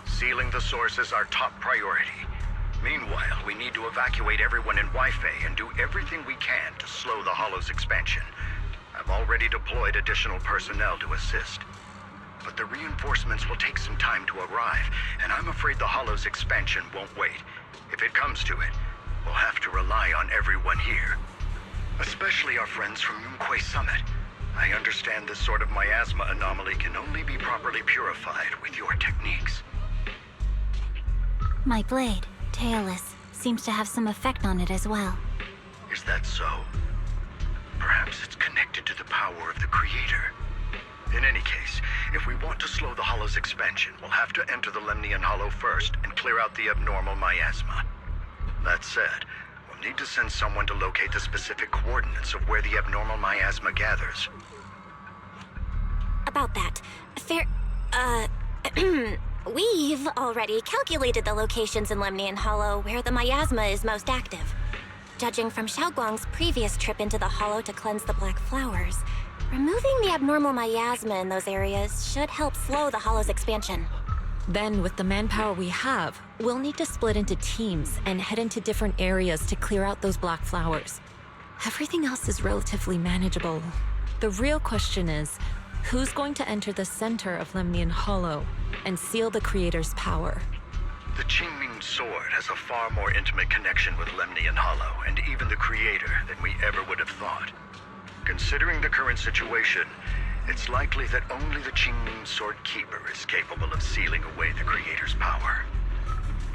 Sealing the source is our top priority. Meanwhile, we need to evacuate everyone in Weifei and do everything we can to slow the Hollow's expansion. I've already deployed additional personnel to assist. But the reinforcements will take some time to arrive, and I'm afraid the Hollow's expansion won't wait. If it comes to it, we'll have to rely on everyone here. Especially our friends from Youkai Summit. I understand this sort of miasma anomaly can only be properly purified with your techniques. My blade, Tailless, seems to have some effect on it as well. Is that so? Perhaps it's connected to the power of the Creator. In any case, if we want to slow the Hollow's expansion, we'll have to enter the Lemnian Hollow first and clear out the abnormal miasma. That said, we'll need to send someone to locate the specific coordinates of where the abnormal miasma gathers. About that, we've already calculated the locations in Lemnian Hollow where the miasma is most active. Judging from Shunguang's previous trip into the Hollow to cleanse the black flowers, removing the abnormal miasma in those areas should help slow the Hollow's expansion. Then, with the manpower we have, we'll need to split into teams and head into different areas to clear out those black flowers. Everything else is relatively manageable. The real question is, who's going to enter the center of Lemnian Hollow and seal the Creator's power? The Qingming Sword has a far more intimate connection with Lemnian Hollow and even the Creator than we ever would have thought. Considering the current situation, it's likely that only the Qingming Sword Keeper is capable of sealing away the Creator's power.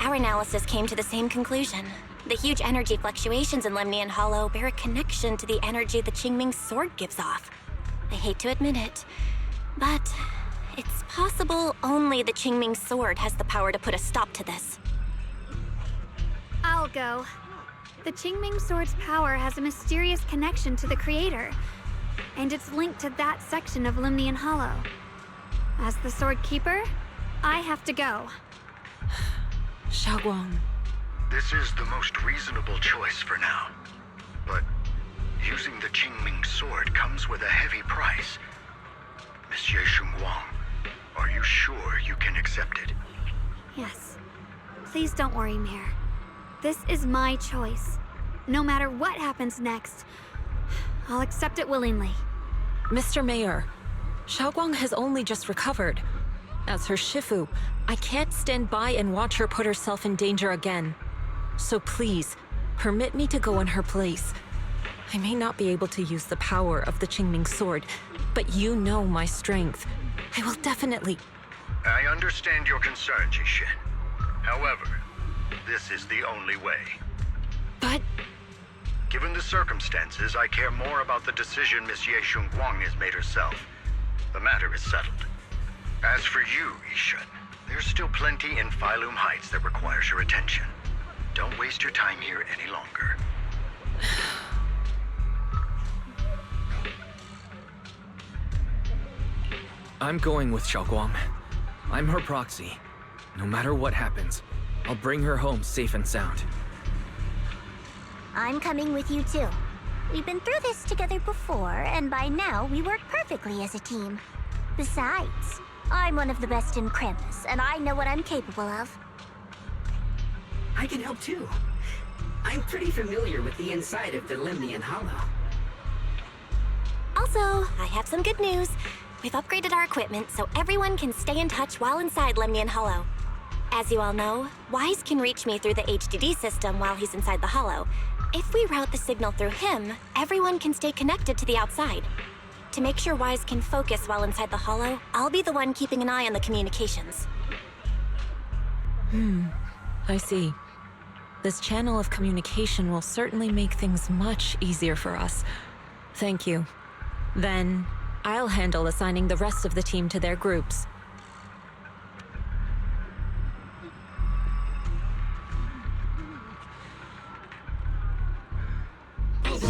Our analysis came to the same conclusion. The huge energy fluctuations in Lemnian Hollow bear a connection to the energy the Qingming Sword gives off. I hate to admit it, but it's possible only the Qingming Sword has the power to put a stop to this. I'll go. The Qingming Sword's power has a mysterious connection to the Creator, and it's linked to that section of Lemnian Hollow. As the Sword Keeper, I have to go. Shunguang. This is the most reasonable choice for now. But using the Qingming Sword comes with a heavy price. Monsieur Shunguang, are you sure you can accept it? Yes. Please don't worry, Mayor. This is my choice. No matter what happens next, I'll accept it willingly. Mr. Mayor, Shunguang has only just recovered. As her Shifu, I can't stand by and watch her put herself in danger again. So please, permit me to go in her place. I may not be able to use the power of the Qingming sword, but you know my strength. I will definitely... I understand your concern, Jishin. However, this is the only way. But... Given the circumstances, I care more about the decision Miss Ye Shunguang has made herself. The matter is settled. As for you, Yishun, there's still plenty in Phylum Heights that requires your attention. Don't waste your time here any longer. I'm going with Shunguang. I'm her proxy. No matter what happens, I'll bring her home safe and sound. I'm coming with you too. We've been through this together before, and by now we work perfectly as a team. Besides, I'm one of the best in Krampus, and I know what I'm capable of. I can help too. I'm pretty familiar with the inside of the Lemnian Hollow. Also, I have some good news. We've upgraded our equipment so everyone can stay in touch while inside Lemnian Hollow. As you all know, Wise can reach me through the HDD system while he's inside the Hollow. If we route the signal through him, everyone can stay connected to the outside. To make sure Wise can focus while inside the Hollow, I'll be the one keeping an eye on the communications. I see. This channel of communication will certainly make things much easier for us. Thank you. Then, I'll handle assigning the rest of the team to their groups.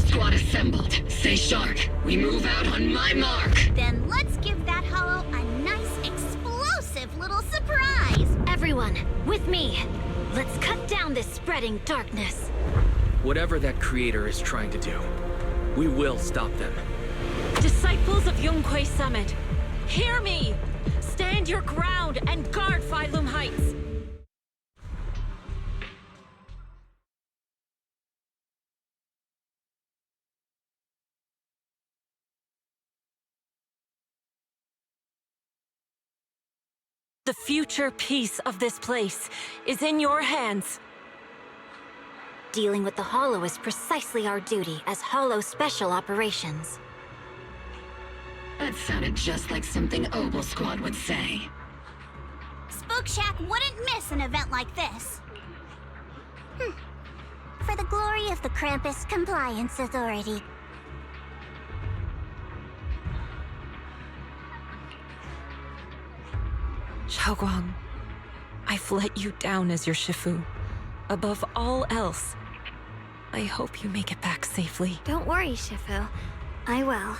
Squad assembled. Stay sharp. We move out on my mark. Then let's give that hollow a nice, explosive little surprise! Everyone, with me! Let's cut down this spreading darkness. Whatever that creator is trying to do, we will stop them. Disciples of Youkai Summit, hear me! Stand your ground and guard Phylum Heights! The future peace of this place is in your hands. Dealing with the Hollow is precisely our duty as Hollow Special Operations. That sounded just like something Obel Squad would say. Spook Shack wouldn't miss an event like this. For the glory of the Krampus Compliance Authority. Shunguang, I've let you down as your Shifu. Above all else, I hope you make it back safely. Don't worry, Shifu. I will.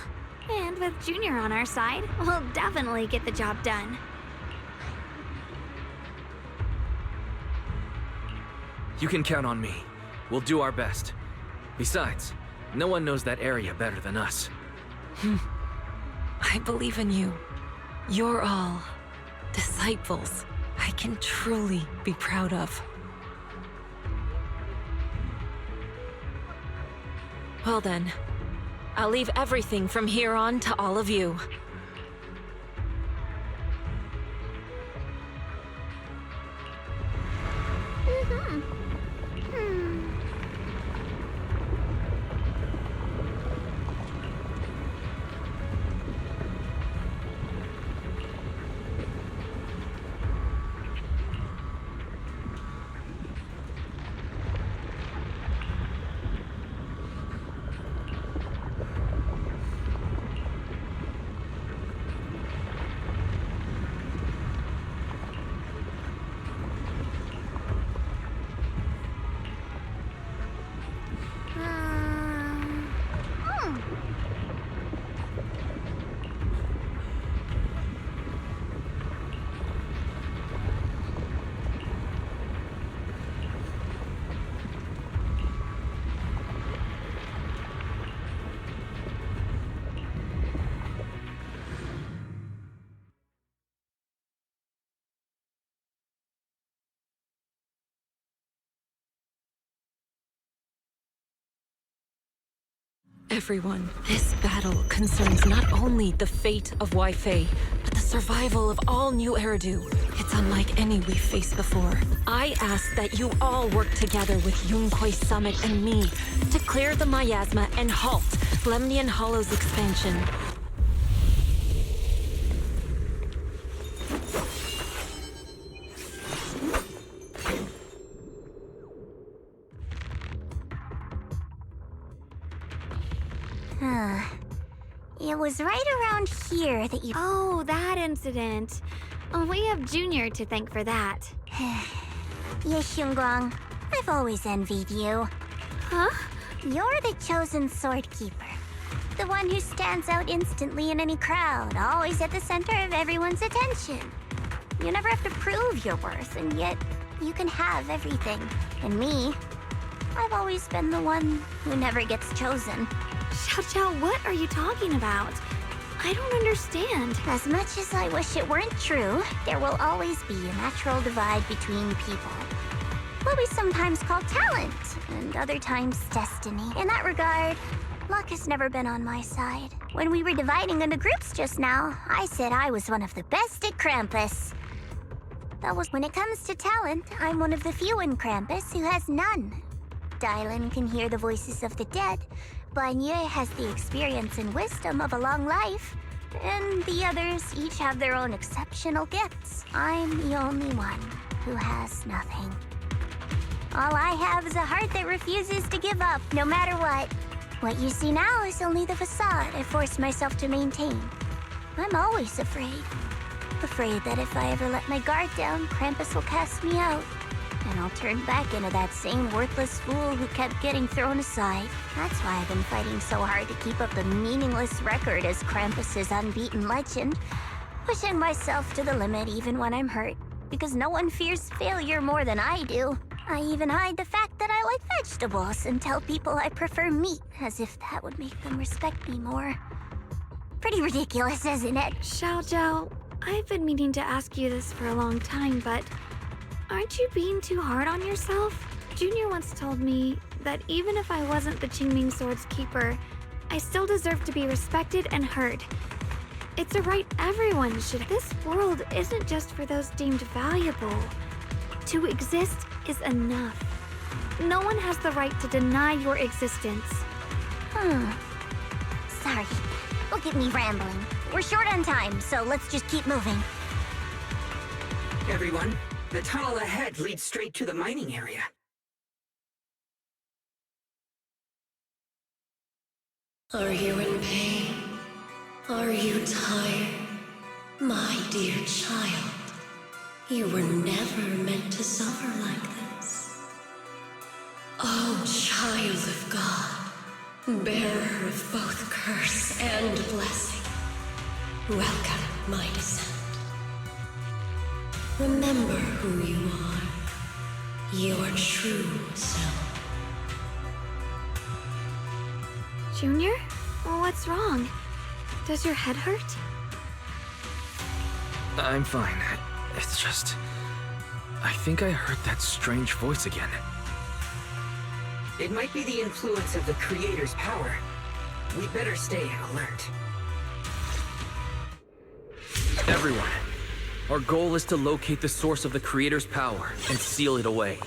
And with Junior on our side, we'll definitely get the job done. You can count on me. We'll do our best. Besides, no one knows that area better than us. I believe in you. You're all disciples I can truly be proud of. Well then, I'll leave everything from here on to all of you. Everyone, this battle concerns not only the fate of Weifei, but the survival of all new Eridu. It's unlike any we've faced before. I ask that you all work together with Youkai Summit and me to clear the miasma and halt Lemnian Hollow's expansion. It was right around here that you... Oh, that incident. Oh, we have Junior to thank for that. Yes, Shunguang. I've always envied you. Huh? You're the chosen sword keeper. The one who stands out instantly in any crowd, always at the center of everyone's attention. You never have to prove your worth, and yet you can have everything. And me, I've always been the one who never gets chosen. Xiao, what are you talking about? I don't understand. As much as I wish it weren't true, there will always be a natural divide between people. What we sometimes call talent, and other times destiny. In that regard, luck has never been on my side. When we were dividing into groups just now, I said I was one of the best at Krampus. That was when it comes to talent, I'm one of the few in Krampus who has none. Dylan can hear the voices of the dead, Banye has the experience and wisdom of a long life, and the others each have their own exceptional gifts. I'm the only one who has nothing. All I have is a heart that refuses to give up, no matter what. What you see now is only the facade I forced myself to maintain. I'm always afraid. Afraid that if I ever let my guard down, Krampus will cast me out. And I'll turn back into that same worthless fool who kept getting thrown aside. That's why I've been fighting so hard to keep up the meaningless record as Krampus's unbeaten legend. Pushing myself to the limit even when I'm hurt. Because no one fears failure more than I do. I even hide the fact that I like vegetables and tell people I prefer meat, as if that would make them respect me more. Pretty ridiculous, isn't it? Xiao, I've been meaning to ask you this for a long time, but aren't you being too hard on yourself? Junior once told me that even if I wasn't the Qingming Sword's keeper, I still deserve to be respected and heard. It's a right everyone should. This world isn't just for those deemed valuable. To exist is enough. No one has the right to deny your existence. Sorry. Look at me rambling. We're short on time, so let's just keep moving. Everyone, the tunnel ahead leads straight to the mining area. Are you in pain? Are you tired? My dear child, you were never meant to suffer like this. Oh, child of God, bearer of both curse and blessing, welcome my descent. Remember who you are, your true self. Junior? What's wrong? Does your head hurt? I'm fine. It's just... I think I heard that strange voice again. It might be the influence of the Creator's power. We'd better stay alert. Everyone, our goal is to locate the source of the Creator's power and seal it away.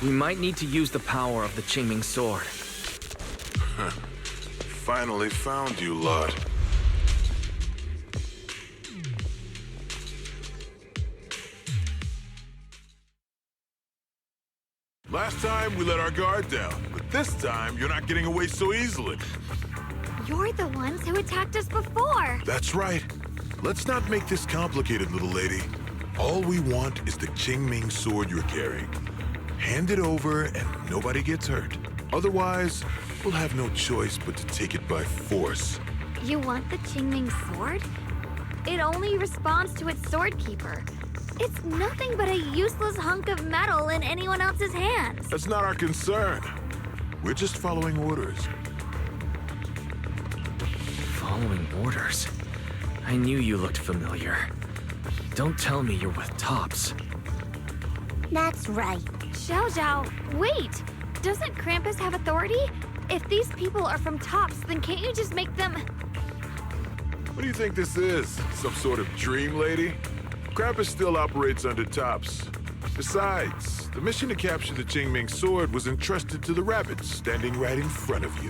We might need to use the power of the Qingming Sword. Finally found you, lot. Last time, we let our guard down, but this time, you're not getting away so easily. You're the ones who attacked us before! That's right. Let's not make this complicated, little lady. All we want is the Qingming Sword you're carrying. Hand it over and nobody gets hurt. Otherwise, we'll have no choice but to take it by force. You want the Qingming Sword? It only responds to its sword keeper. It's nothing but a useless hunk of metal in anyone else's hands. That's not our concern. We're just following orders. Following orders? I knew you looked familiar. Don't tell me you're with Tops. That's right. Xiao, wait! Doesn't Krampus have authority? if these people are from Tops, then can't you just make them... What do you think this is? Some sort of dream lady? Krampus still operates under Tops. Besides, the mission to capture the Qingming sword was entrusted to the rabbits standing right in front of you.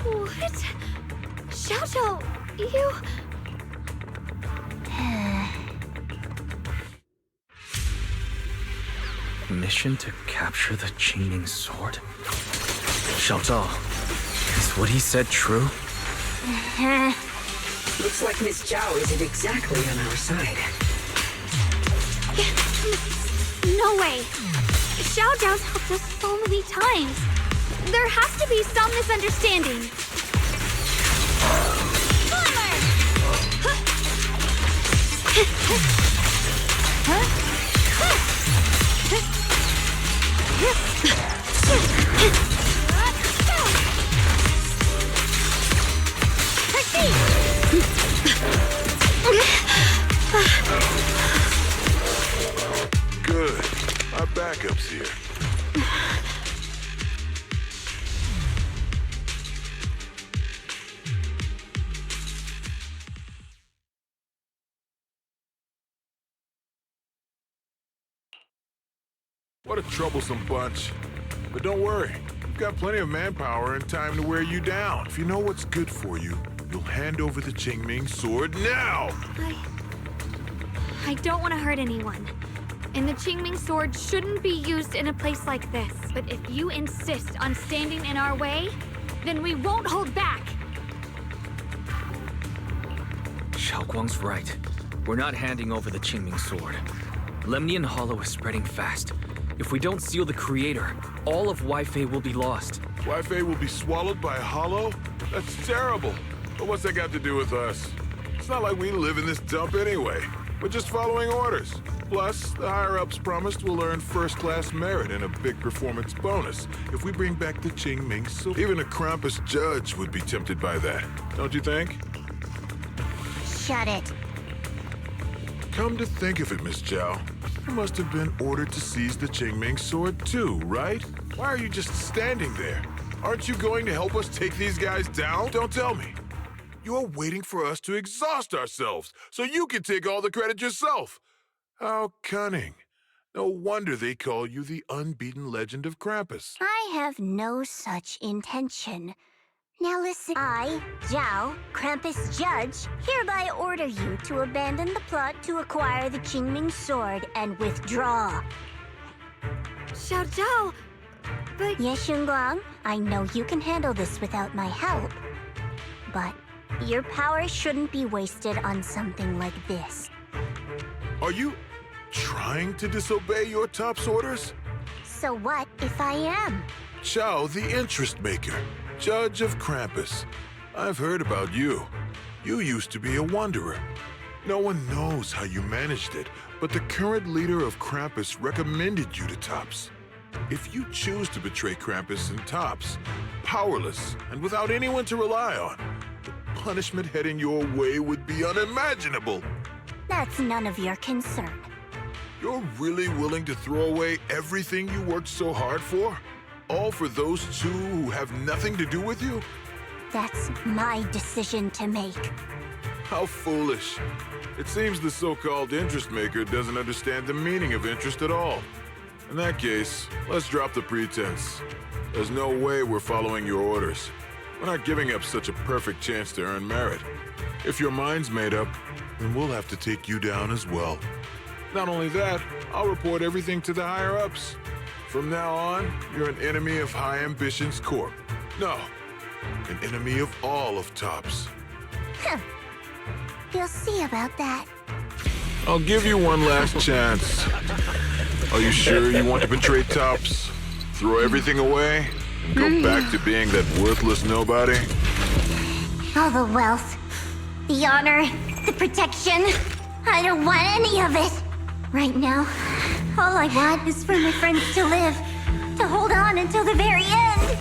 What? Xiao, you... Mission to capture the Qingming sword? Xiao Zhao, is what he said true? Looks like Miss Zhao isn't exactly on our side. No way! Xiao Zhao's helped us so many times. There has to be some misunderstanding. Good. Our backup's here. What a troublesome bunch. But don't worry, we've got plenty of manpower and time to wear you down. If you know what's good for you, you'll hand over the Qingming sword now! I don't want to hurt anyone. And the Qingming sword shouldn't be used in a place like this. But if you insist on standing in our way, then we won't hold back. Xiaoguang's right. We're not handing over the Qingming sword. Lemnian Hollow is spreading fast. If we don't seal the creator, all of Weifei will be lost. Weifei will be swallowed by a hollow? That's terrible. But what's that got to do with us? It's not like we live in this dump anyway. We're just following orders. Plus, the higher-ups promised we'll earn first-class merit and a big performance bonus if we bring back the Qingming sword. Even a Krampus judge would be tempted by that, don't you think? Shut it. Come to think of it, Miss Zhao, you must have been ordered to seize the Qingming sword too, right? Why are you just standing there? Aren't you going to help us take these guys down? Don't tell me. You're waiting for us to exhaust ourselves so you can take all the credit yourself. How cunning. No wonder they call you the unbeaten legend of Krampus. I have no such intention. Now listen, I, Zhao, Krampus Judge, hereby order you to abandon the plot to acquire the Qingming sword and withdraw. Xiao Zhao, but... Yes, Shunguang, I know you can handle this without my help. But your power shouldn't be wasted on something like this. Are you trying to disobey your Top's orders? So what if I am? Zhao, the interest maker. Judge of Krampus. I've heard about you. You used to be a wanderer. No one knows how you managed it, but the current leader of Krampus recommended you to Tops. If you choose to betray Krampus and Tops, powerless and without anyone to rely on, the punishment heading your way would be unimaginable. That's none of your concern. You're really willing to throw away everything you worked so hard for? All for those two who have nothing to do with you? That's my decision to make. How foolish. It seems the so-called interest maker doesn't understand the meaning of interest at all. In that case, let's drop the pretense. There's no way we're following your orders. We're not giving up such a perfect chance to earn merit. If your mind's made up, then we'll have to take you down as well. Not only that, I'll report everything to the higher-ups. From now on, you're an enemy of High Ambitions Corp. No, an enemy of all of Tops. You'll see about that. I'll give you one last chance. Are you sure you want to betray Tops? Throw everything away? And go back to being that worthless nobody? All the wealth, the honor, the protection. I don't want any of it. Right now, all I want is for my friends to live, to hold on until the very end.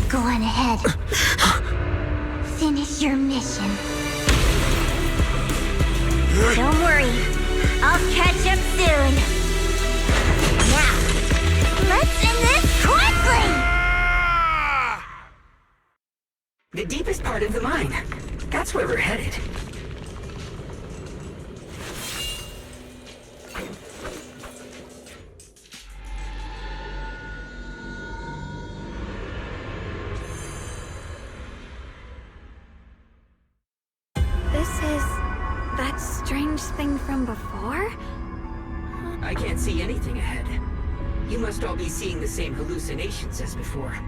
Go on ahead. Finish your mission. Don't worry, I'll catch up soon. Now, that's where we're headed. This is that strange thing from before? I can't see anything ahead. You must all be seeing the same hallucinations as before.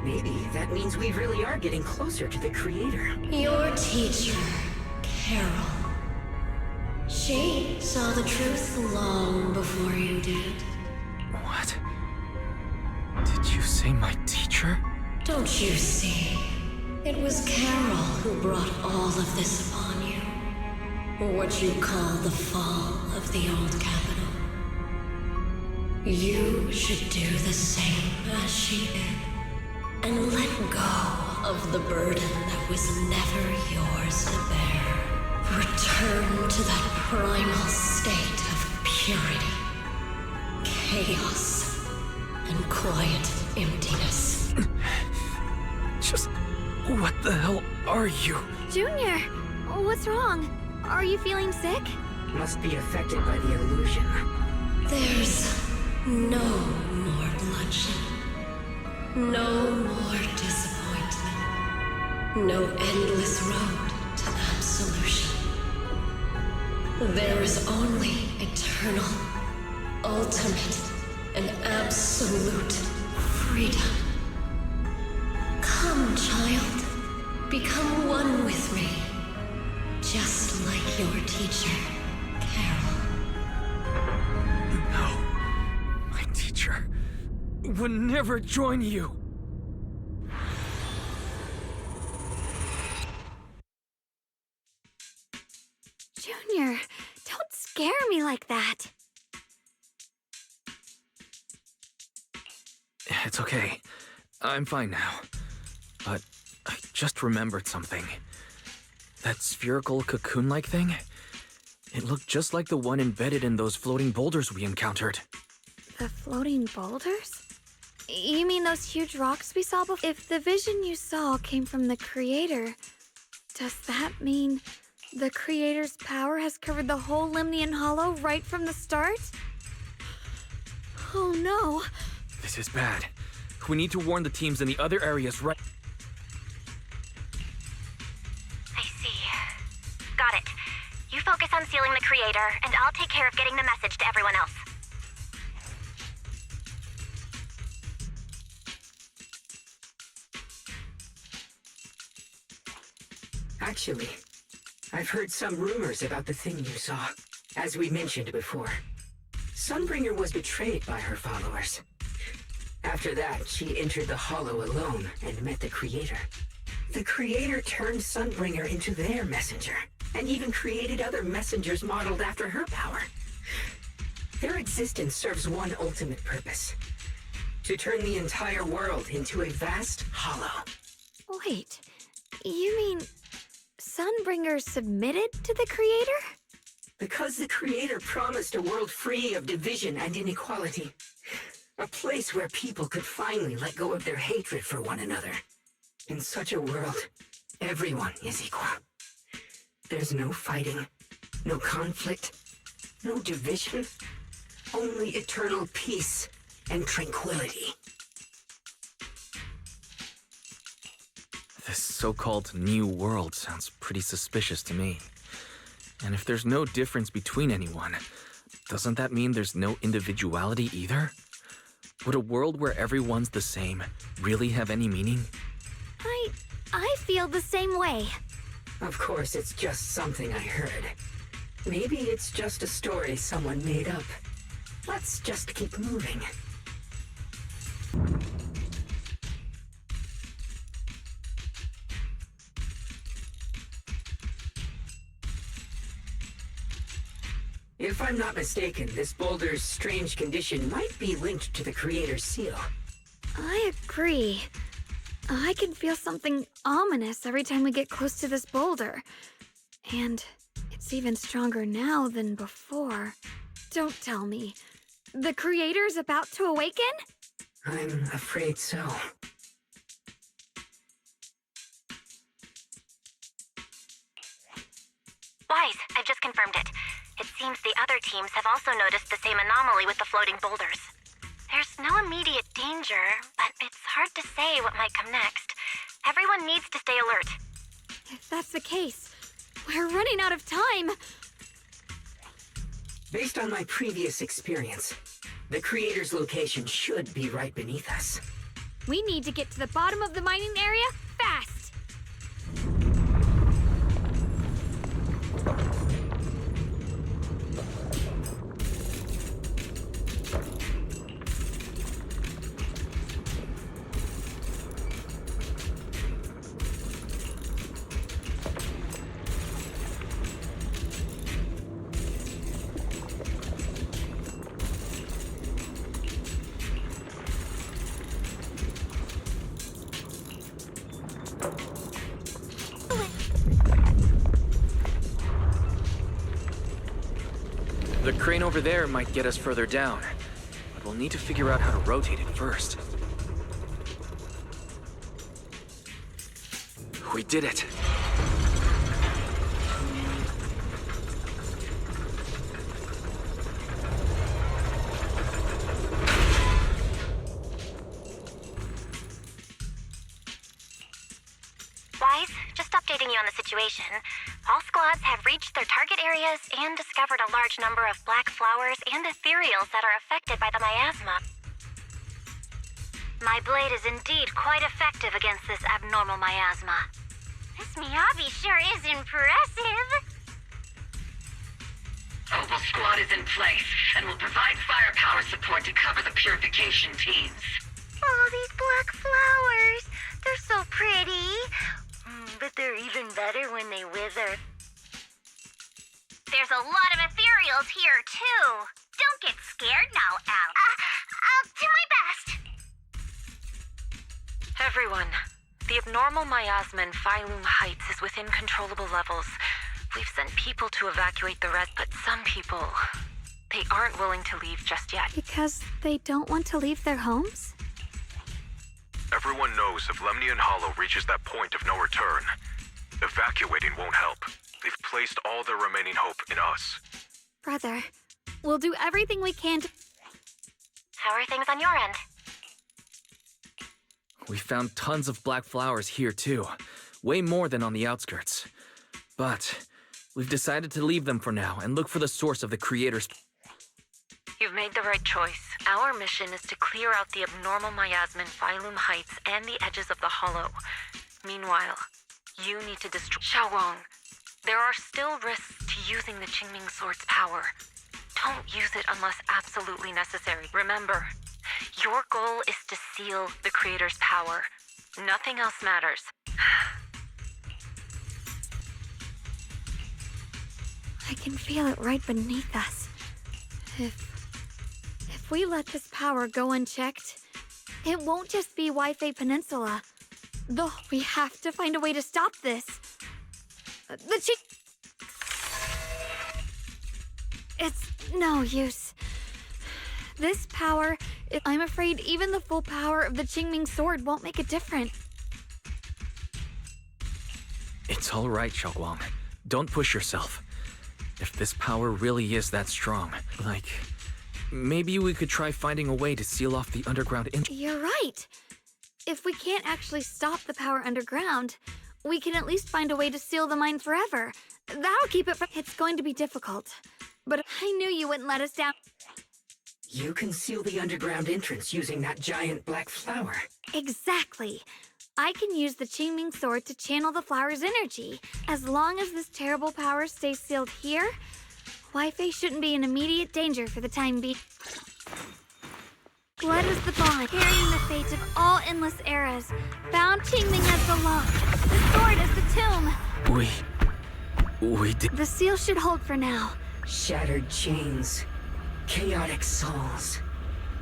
Maybe that means we really are getting closer to the creator. Your teacher, Carol. She saw the truth long before you did. What? Did you say my teacher? Don't you see? It was Carol who brought all of this upon you. What you call the fall of the old capital. You should do the same as she did. And let go of the burden that was never yours to bear. Return to that primal state of purity, chaos, and quiet emptiness. Just what the hell are you? Junior, what's wrong? Are you feeling sick? Must be affected by the illusion. There's no more bloodshed. No more disappointment. No endless road to absolution. There is only eternal, ultimate, and absolute freedom. Come, child. Become one with me. Just like your teacher, Carol. No. My teacher would never join you. Junior, don't scare me like that. It's okay. I'm fine now. But I just remembered something. That spherical cocoon-like thing? It looked just like the one embedded in those floating boulders we encountered. The floating boulders? You mean those huge rocks we saw before? If the vision you saw came from the creator, does that mean the creator's power has covered the whole Limnian Hollow right from the start? Oh no. This is bad. We need to warn the teams in the other areas right... I see. Got it. You focus on sealing the creator, and I'll take care of getting the message to everyone else. Actually, I've heard some rumors about the thing you saw. As we mentioned before, Sunbringer was betrayed by her followers. After that, she entered the Hollow alone and met the Creator. The Creator turned Sunbringer into their messenger, and even created other messengers modeled after her power. Their existence serves one ultimate purpose: to turn the entire world into a vast hollow. Wait, you mean Sunbringer submitted to the creator? Because the Creator promised a world free of division and inequality. A place where people could finally let go of their hatred for one another. In such a world, everyone is equal. There's no fighting, no conflict, no division, only eternal peace and tranquility. This so-called new world sounds pretty suspicious to me. And if there's no difference between anyone, doesn't that mean there's no individuality either? Would a world where everyone's the same really have any meaning? I feel the same way. Of course, it's just something I heard. Maybe it's just a story someone made up. Let's just keep moving. If I'm not mistaken, this boulder's strange condition might be linked to the Creator's seal. I agree. I can feel something ominous every time we get close to this boulder. And it's even stronger now than before. Don't tell me. The Creator's about to awaken? I'm afraid so. I've just confirmed it. It seems the other teams have also noticed the same anomaly with the floating boulders. There's no immediate danger, but it's hard to say what might come next. Everyone needs to stay alert. If that's the case, we're running out of time. Based on my previous experience, the creator's location should be right beneath us. We need to get to the bottom of the mining area fast. The crane over there might get us further down, but we'll need to figure out how to rotate it first. We did it! Wise, just updating you on the situation. All squads have reached their target areas and discovered a large number of black flowers and ethereals that are affected by the miasma. My blade is indeed quite effective against this abnormal miasma. This Miyabi sure is impressive. Opal Squad is in place and will provide firepower support to cover the purification teams. Oh, these black flowers. They're so pretty. But they're even better when they wither. There's a lot of ethereals here, too. Don't get scared now, Al. I'll do my best. Everyone, the abnormal miasma in Phylum Heights is within controllable levels. We've sent people to evacuate the rest, but some people, they aren't willing to leave just yet. Because they don't want to leave their homes? Everyone knows if Lemnian Hollow reaches that point of no return, evacuating won't help. They've placed all their remaining hope in us. Brother, we'll do everything we can to... How are things on your end? We found tons of black flowers here too. Way more than on the outskirts. But we've decided to leave them for now and look for the source of the creator's... You've made the right choice. Our mission is to clear out the abnormal miasma in Phylum Heights and the edges of the Hollow. Meanwhile, you need to destroy Shunguang. There are still risks to using the Qingming Sword's power. Don't use it unless absolutely necessary. Remember, your goal is to seal the creator's power. Nothing else matters. I can feel it right beneath us. If we let this power go unchecked, it won't just be Weifei Peninsula. Though we have to find a way to stop this. It's no use. This power, I'm afraid even the full power of the Qingming Sword won't make a difference. It's all right, Shunguang. Don't push yourself. If this power really is that strong, maybe we could try finding a way to seal off the underground You're right. If we can't actually stop the power underground, we can at least find a way to seal the mine forever. That'll keep it from... It's going to be difficult, but I knew you wouldn't let us down. You can seal the underground entrance using that giant black flower. Exactly. I can use the Qingming Sword to channel the flower's energy. As long as this terrible power stays sealed here, Weifei shouldn't be in immediate danger for the time being. Blood is the bond, carrying the fate of all endless eras. Bound Qingming as the lock, the sword as the tomb. We did... The seal should hold for now. Shattered chains, chaotic souls.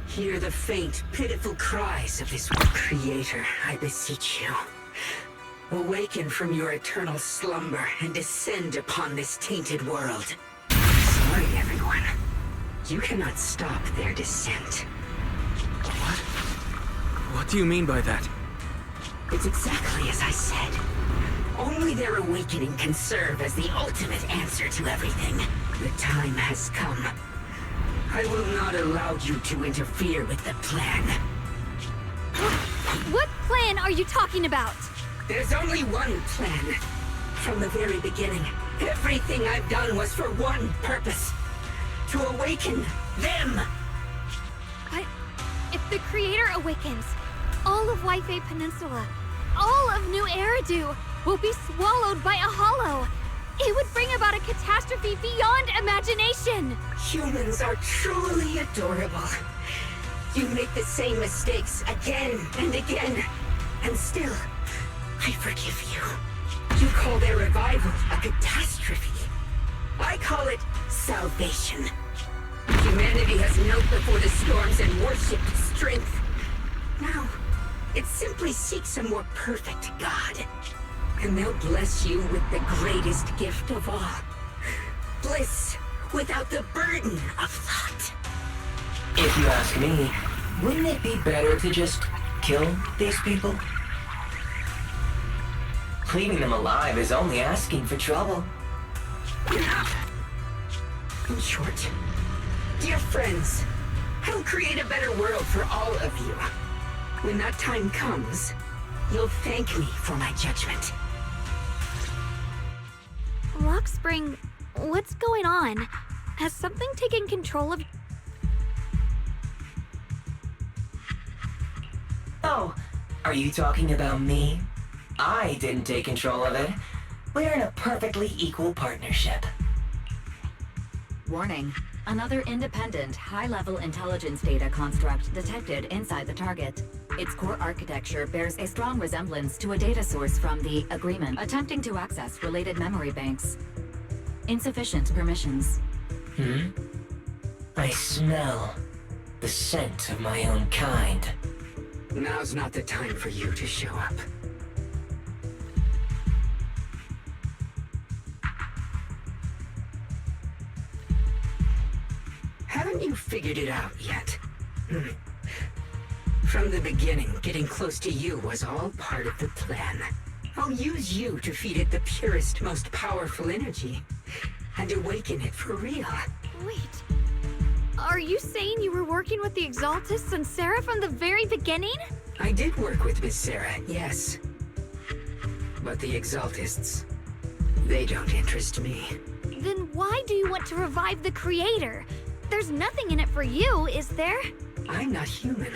Hear the faint, pitiful cries of this creator, I beseech you. Awaken from your eternal slumber and descend upon this tainted world. Sorry, everyone. You cannot stop their descent. What do you mean by that? It's exactly as I said. Only their awakening can serve as the ultimate answer to everything. The time has come. I will not allow you to interfere with the plan. What plan are you talking about? There's only one plan. From the very beginning, everything I've done was for one purpose. To awaken them! But if the Creator awakens, all of Weifei Peninsula, all of New Eridu will be swallowed by a hollow. It would bring about a catastrophe beyond imagination. Humans are truly adorable. You make the same mistakes again and again, and still, I forgive you. You call their revival a catastrophe. I call it salvation. Humanity has knelt before the storms and worshipped strength. Now, it simply seeks a more perfect God. And they'll bless you with the greatest gift of all. Bliss without the burden of thought. If you ask me, wouldn't it be better to just kill these people? Leaving them alive is only asking for trouble. In short, dear friends, I'll create a better world for all of you. When that time comes, you'll thank me for my judgment. Rockspring, what's going on? Has something taken control of... Oh, are you talking about me? I didn't take control of it. We're in a perfectly equal partnership. Warning. Another independent, high-level intelligence data construct detected inside the target. Its core architecture bears a strong resemblance to a data source from the Agreement, attempting to access related memory banks. Insufficient permissions. I smell the scent of my own kind. Now's not the time for you to show up. Haven't you figured it out yet? From the beginning, getting close to you was all part of the plan. I'll use you to feed it the purest, most powerful energy, and awaken it for real. Wait, are you saying you were working with the Exaltists and Sarah from the very beginning? I did work with Miss Sarah, yes. But the Exaltists, they don't interest me. Then why do you want to revive the Creator? There's nothing in it for you, is there? I'm not human.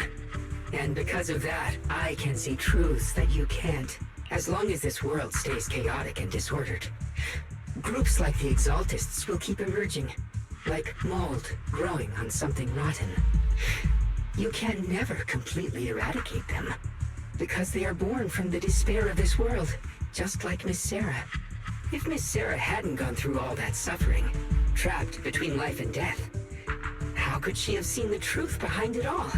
And because of that, I can see truths that you can't. As long as this world stays chaotic and disordered, groups like the Exaltists will keep emerging, like mold growing on something rotten. You can never completely eradicate them, because they are born from the despair of this world, just like Miss Sarah. If Miss Sarah hadn't gone through all that suffering, trapped between life and death, how could she have seen the truth behind it all?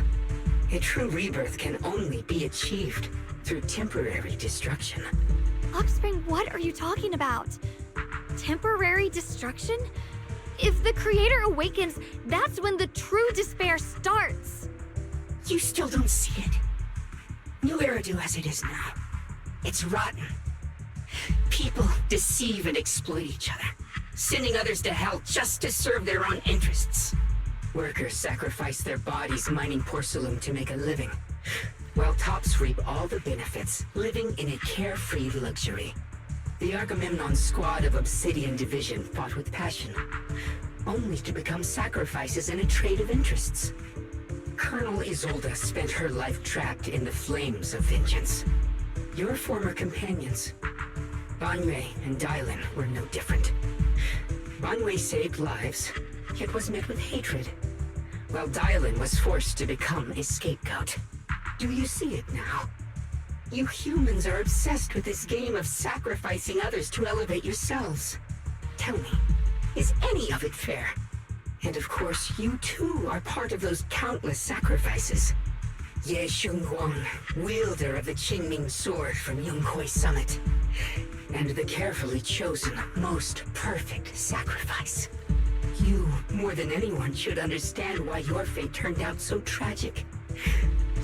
A true rebirth can only be achieved through temporary destruction. Offspring, what are you talking about? Temporary destruction? If the Creator awakens, that's when the true despair starts. You still don't see it. New Eridu as it is now. It's rotten. People deceive and exploit each other, sending others to hell just to serve their own interests. Workers sacrifice their bodies mining porcelain to make a living, while tops reap all the benefits, living in a carefree luxury. The Agamemnon squad of Obsidian Division fought with passion, only to become sacrifices in a trade of interests. Colonel Isolde spent her life trapped in the flames of vengeance. Your former companions, Banwei and Dylan, were no different. Banwei saved lives, yet was met with hatred, while Dylan was forced to become a scapegoat. Do you see it now? You humans are obsessed with this game of sacrificing others to elevate yourselves. Tell me, is any of it fair? And of course, you too are part of those countless sacrifices. Ye Shunguang, wielder of the Qingming sword from Youkai Summit, and the carefully chosen, most perfect sacrifice. You, more than anyone, should understand why your fate turned out so tragic.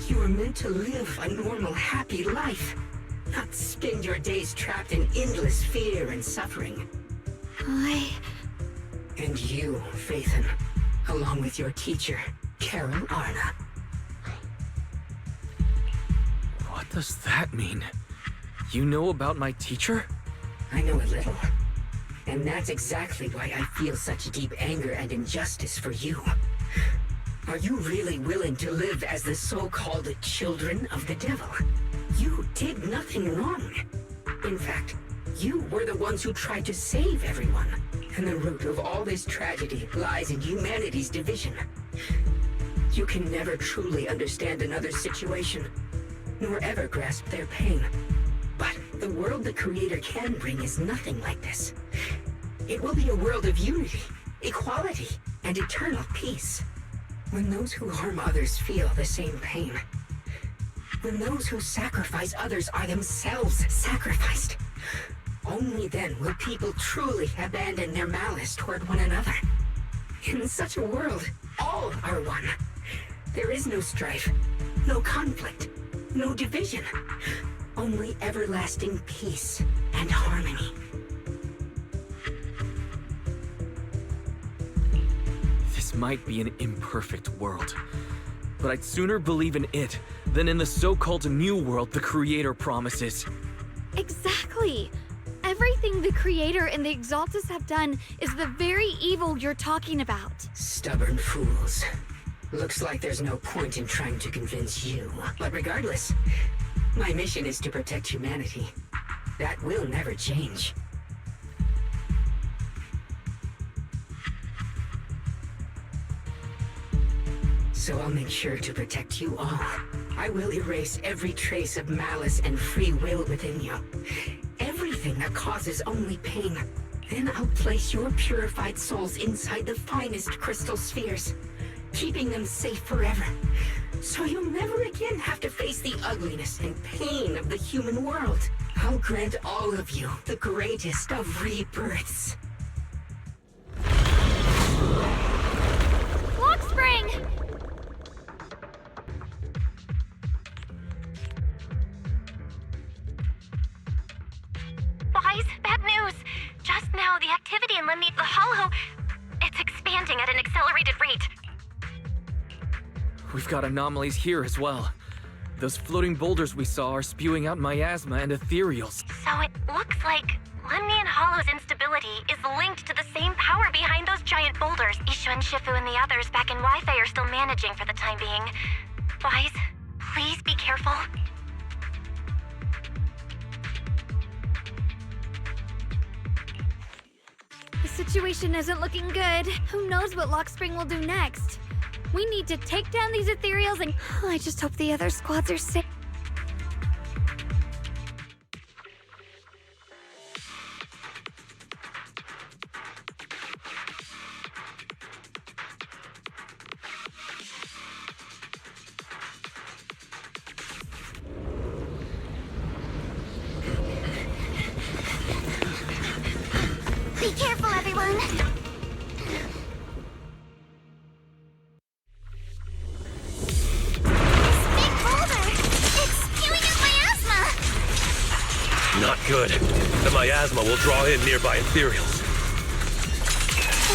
You were meant to live a normal, happy life. not spend your days trapped in endless fear and suffering. And you, Phaethon, along with your teacher, Carol Arna. What does that mean? You know about my teacher? I know a little. And that's exactly why I feel such deep anger and injustice for you. Are you really willing to live as the so-called children of the devil? You did nothing wrong. In fact, you were the ones who tried to save everyone. And the root of all this tragedy lies in humanity's division. You can never truly understand another's situation, nor ever grasp their pain. But the world the Creator can bring is nothing like this. It will be a world of unity, equality, and eternal peace. When those who harm others feel the same pain. When those who sacrifice others are themselves sacrificed. Only then will people truly abandon their malice toward one another. In such a world, all are one. There is no strife, no conflict, no division. Only everlasting peace and harmony. This might be an imperfect world, but I'd sooner believe in it than in the so-called new world the Creator promises. Exactly! Everything the Creator and the Exaltus have done is the very evil you're talking about. Stubborn fools. Looks like there's no point in trying to convince you. But regardless, my mission is to protect humanity. That will never change. So I'll make sure to protect you all. I will erase every trace of malice and free will within you. Everything that causes only pain. Then I'll place your purified souls inside the finest crystal spheres, keeping them safe forever. So you'll never again have to face the ugliness and pain of the human world. I'll grant all of you the greatest of rebirths. Lock Spring! Boys, bad news! Just now, the activity in the Hollow, it's expanding at an accelerated rate. We've got anomalies here as well. Those floating boulders we saw are spewing out miasma and ethereals. So it looks like Lemnian Hollow's instability is linked to the same power behind those giant boulders. Ishu and Shifu and the others back in Wi-Fi are still managing for the time being. Boys, please be careful. The situation isn't looking good. Who knows what Lock Spring will do next? We need to take down these ethereals and... I just hope the other squads are safe. Be careful, everyone! Not good. The miasma will draw in nearby ethereals.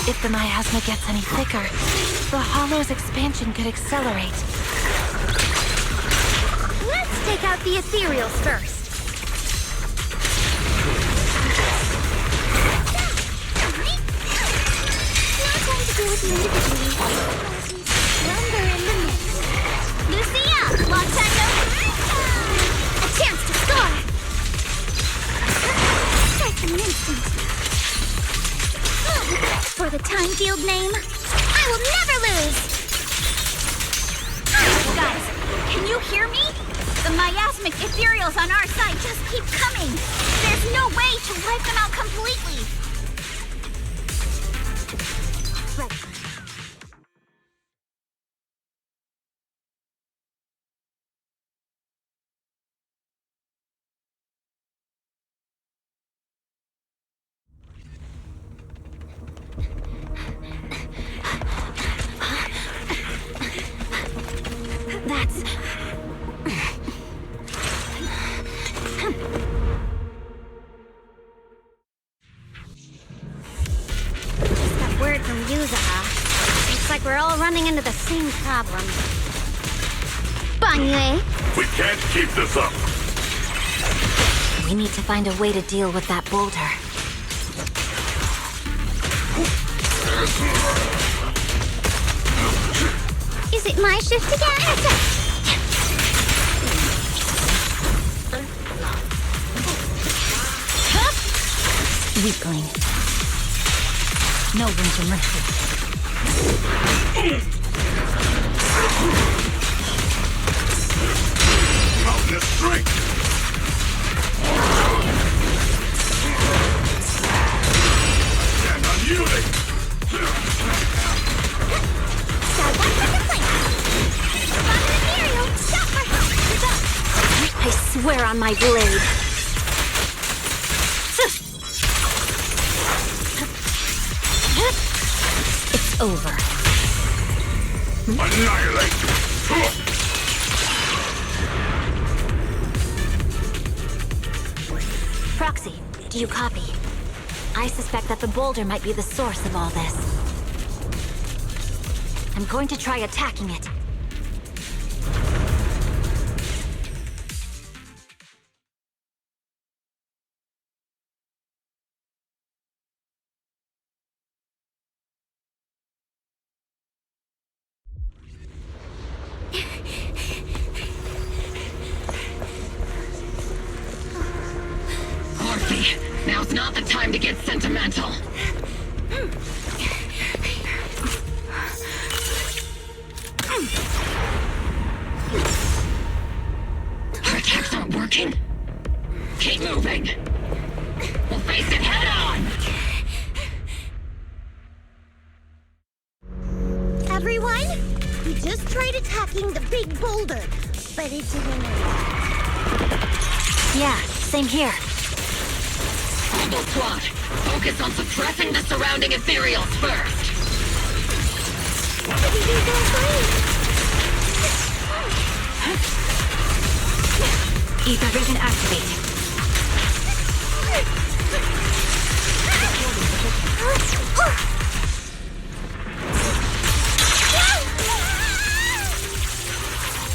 If the miasma gets any thicker, the Hollow's expansion could accelerate. Let's take out the ethereals first. No time to deal with you individually. Slumber in the mist. Lucia, long time no see. A chance to score. Strike in an instant. For the time field name, I will never lose! Guys, can you hear me? The miasmic ethereals on our side just keep coming. There's no way to wipe them out completely. Right. from Yuzaha. Looks like we're all running into the same problem. Banyue! We can't keep this up. We need to find a way to deal with that boulder. Is it my shift again? Weakling. No room to mercy. Mountain strength. Stand unyielding. I swear on my blade. It's over. Annihilate! Proxy, do you copy? I suspect that the boulder might be the source of all this. I'm going to try attacking it. Now's not the time to get sentimental. Our attacks aren't working. Keep moving. We'll face it head on. Everyone, we just tried attacking the big boulder, but it didn't work. Yeah, same here. Rebel Squad, focus on suppressing the surrounding ethereals first. Ether vision activate.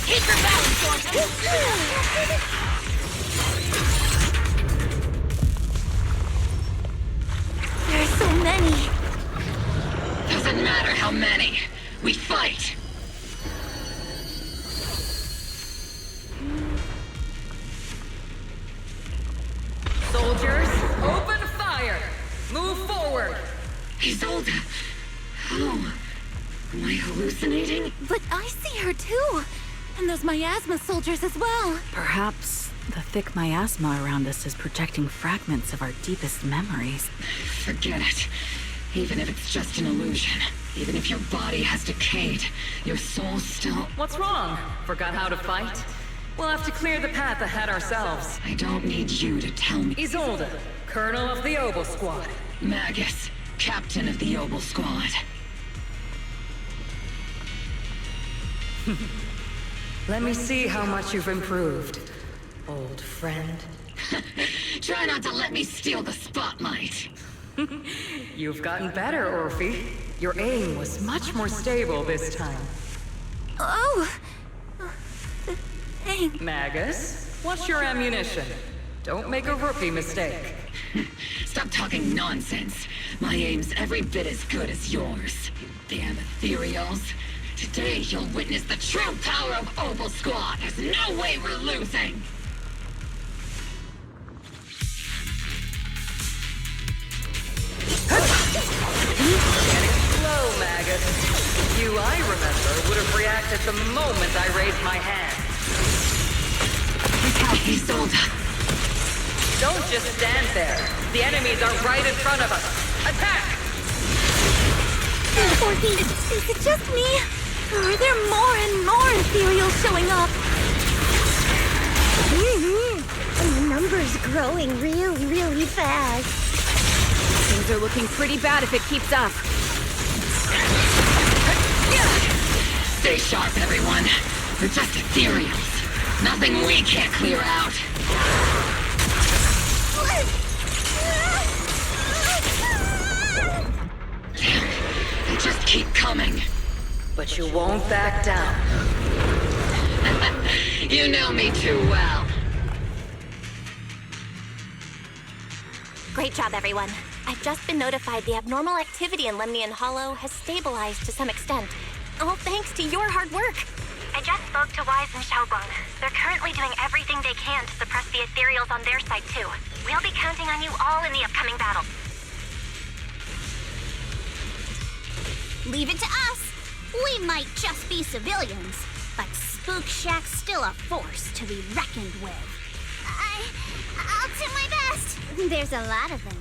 Keep your balance on. There are so many. Doesn't matter how many. We fight. Soldiers, open fire! Move forward! Isolde! How? Am I hallucinating? But I see her too! And those miasma soldiers as well! Perhaps the thick miasma around us is projecting fragments of our deepest memories. Forget it. Even if it's just an illusion. Even if your body has decayed, your soul still... What's wrong? Forgot how to fight? We'll have to clear the path ahead ourselves. I don't need you to tell me. Isolde, Colonel of the Obel Squad. Magus, Captain of the Obel Squad. Let me see how much you've improved, old friend. Try not to let me steal the spotlight. You've gotten better, Orphe. Your aim was much more stable this time. Oh! Thanks. Magus, what's your ammunition? Don't make a rookie mistake. Stop talking nonsense. My aim's every bit as good as yours. You damn ethereals. Today you'll witness the true power of Obel Squad. There's no way we're losing. Getting slow, Magus. You, I remember, would have reacted the moment I raised my hand. Isolde. Don't just stand there. The enemies are right in front of us. Attack! Orphe, is it just me? Or are there more and more ethereals showing up? And the number's growing really, really fast. Things are looking pretty bad if it keeps up. Stay sharp, everyone. We're just ethereals. Nothing we can't clear out. Damn. just keep coming. But you won't back down. You know me too well. Great job, everyone. I've just been notified the abnormal activity in Lemnian Hollow has stabilized to some extent. All thanks to your hard work. I just spoke to Wise and Shunguang. They're currently doing everything they can to suppress the ethereals on their side, too. We'll be counting on you all in the upcoming battle. Leave it to us. We might just be civilians, but Spook Shack's still a force to be reckoned with. I'll do my best. There's a lot of them.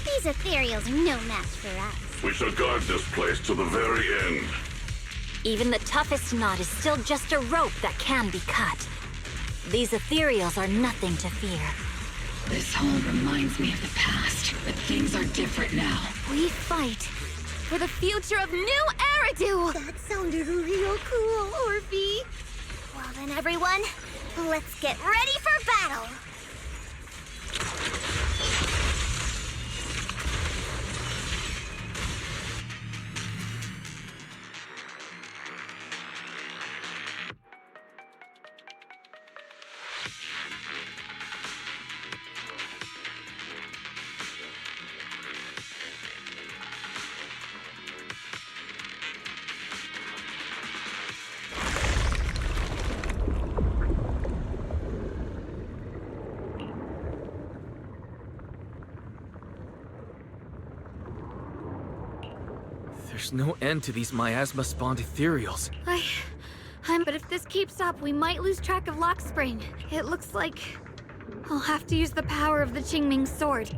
These ethereals are no match for us. We shall guard this place to the very end. Even the toughest knot is still just a rope that can be cut. These ethereals are nothing to fear. This all reminds me of the past, but things are different now. We fight for the future of New Eridu! That sounded real cool, Orphe. Well then, everyone, let's get ready for battle! There's no end to these miasma-spawned ethereals. But if this keeps up, we might lose track of Lock Spring. It looks like I'll have to use the power of the Qingming sword.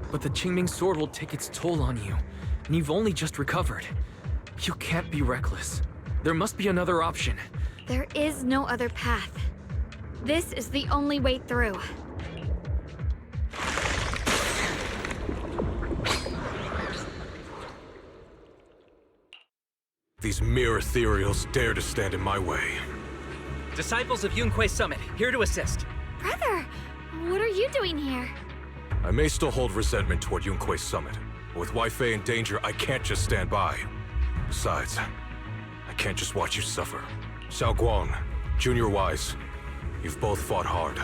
But the Qingming sword will take its toll on you, and you've only just recovered. You can't be reckless. There must be another option. There is no other path. This is the only way through. These mere ethereals dare to stand in my way. Disciples of Youkai Summit, here to assist. Brother, what are you doing here? I may still hold resentment toward Youkai Summit, but with Weifei in danger, I can't just stand by. Besides, I can't just watch you suffer. Xiaoguang, Junior Wise, you've both fought hard.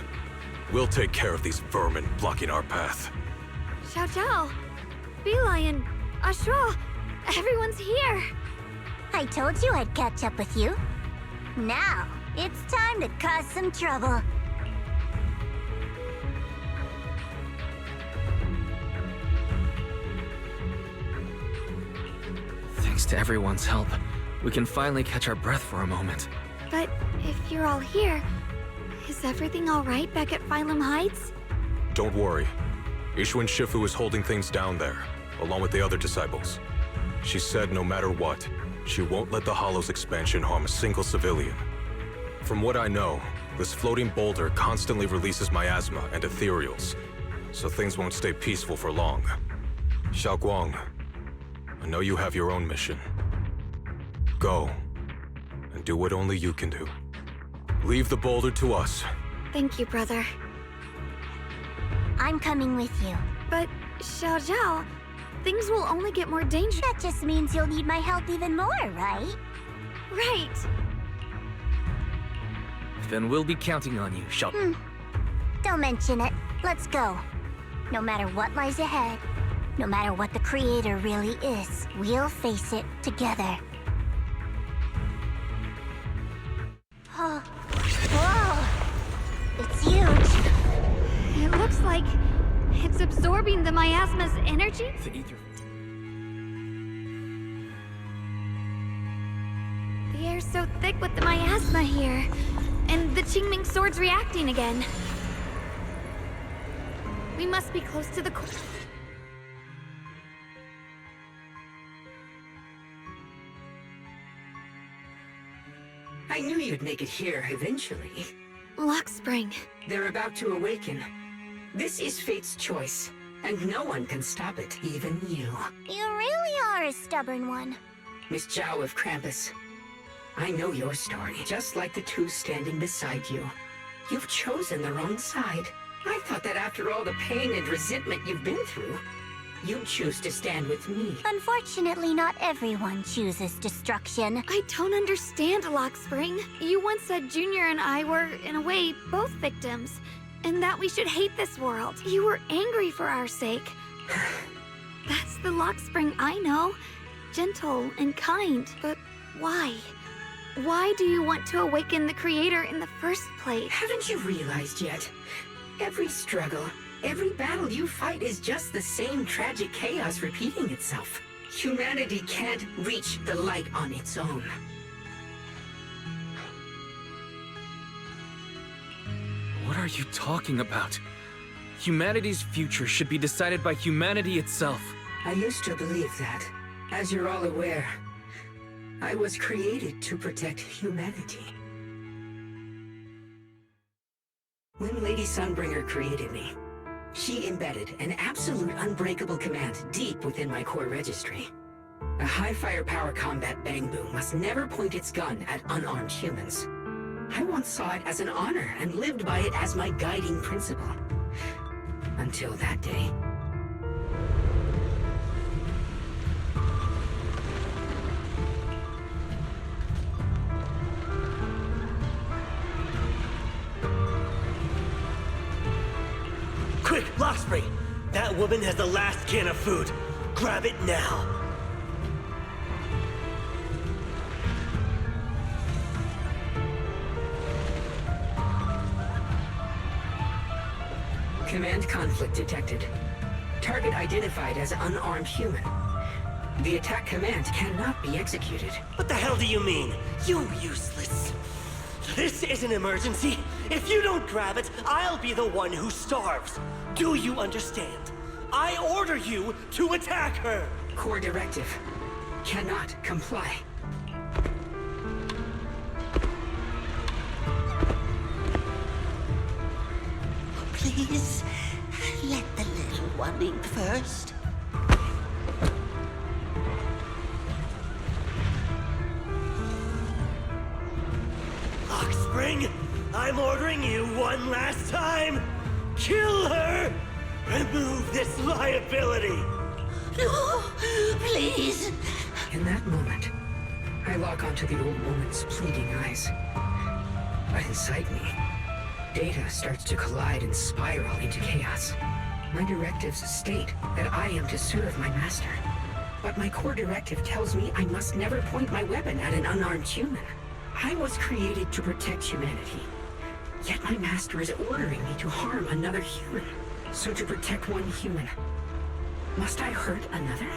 We'll take care of these vermin blocking our path. Xiao Zhao, Belle, Ashura, everyone's here. I told you I'd catch up with you. Now, it's time to cause some trouble. Thanks to everyone's help, we can finally catch our breath for a moment. But if you're all here, is everything all right back at Phylum Heights? Don't worry. Ishun Shifu is holding things down there, along with the other disciples. She said no matter what, she won't let the Hollow's expansion harm a single civilian. From what I know, this floating boulder constantly releases miasma and ethereals, so things won't stay peaceful for long. Xiaoguang, I know you have your own mission. Go, and do what only you can do. Leave the boulder to us. Thank you, brother. I'm coming with you. But, Xiao Zhao, things will only get more dangerous. That just means you'll need my help even more, right? Right. Then we'll be counting on you, Xiao. Don't mention it. Let's go. No matter what lies ahead, no matter what the Creator really is, we'll face it together. Oh. Whoa! It's huge. It looks like it's absorbing the miasma's energy? The ether. The air's so thick with the miasma here. And the Qingming sword's reacting again. We must be close to the core. I knew you'd make it here eventually. Lock Spring. They're about to awaken. This is fate's choice, and no one can stop it, even you. You really are a stubborn one. Miss Zhao of Krampus, I know your story, just like the two standing beside you. You've chosen the wrong side. I thought that after all the pain and resentment you've been through, you choose to stand with me. Unfortunately, not everyone chooses destruction. I don't understand, Lockspring. You once said Junior and I were, in a way, both victims, and that we should hate this world. You were angry for our sake. That's the Lockspring I know. Gentle and kind, but why? Why do you want to awaken the Creator in the first place? Haven't you realized yet? Every struggle, every battle you fight is just the same tragic chaos repeating itself. Humanity can't reach the light on its own. What are you talking about? Humanity's future should be decided by humanity itself. I used to believe that. As you're all aware, I was created to protect humanity. When Lady Sunbringer created me, she embedded an absolute unbreakable command deep within my core registry. A high firepower combat bangbu must never point its gun at unarmed humans. I once saw it as an honor and lived by it as my guiding principle. Until that day. Quick, Lockspring! That woman has the last can of food. Grab it now. Command conflict detected. Target identified as unarmed human. The attack command cannot be executed. What the hell do you mean? You useless. This is an emergency. If you don't grab it, I'll be the one who starves. Do you understand? I order you to attack her! Core directive. Cannot comply. Please, let the little one eat first. Lockspring, I'm ordering you one last time. Kill her! Remove this liability! No, please. In that moment, I lock onto the old woman's pleading eyes. But inside me, data starts to collide and spiral into chaos. My directives state that I am to serve my master. But my core directive tells me I must never point my weapon at an unarmed human. I was created to protect humanity. Yet my master is ordering me to harm another human. So to protect one human, must I hurt another?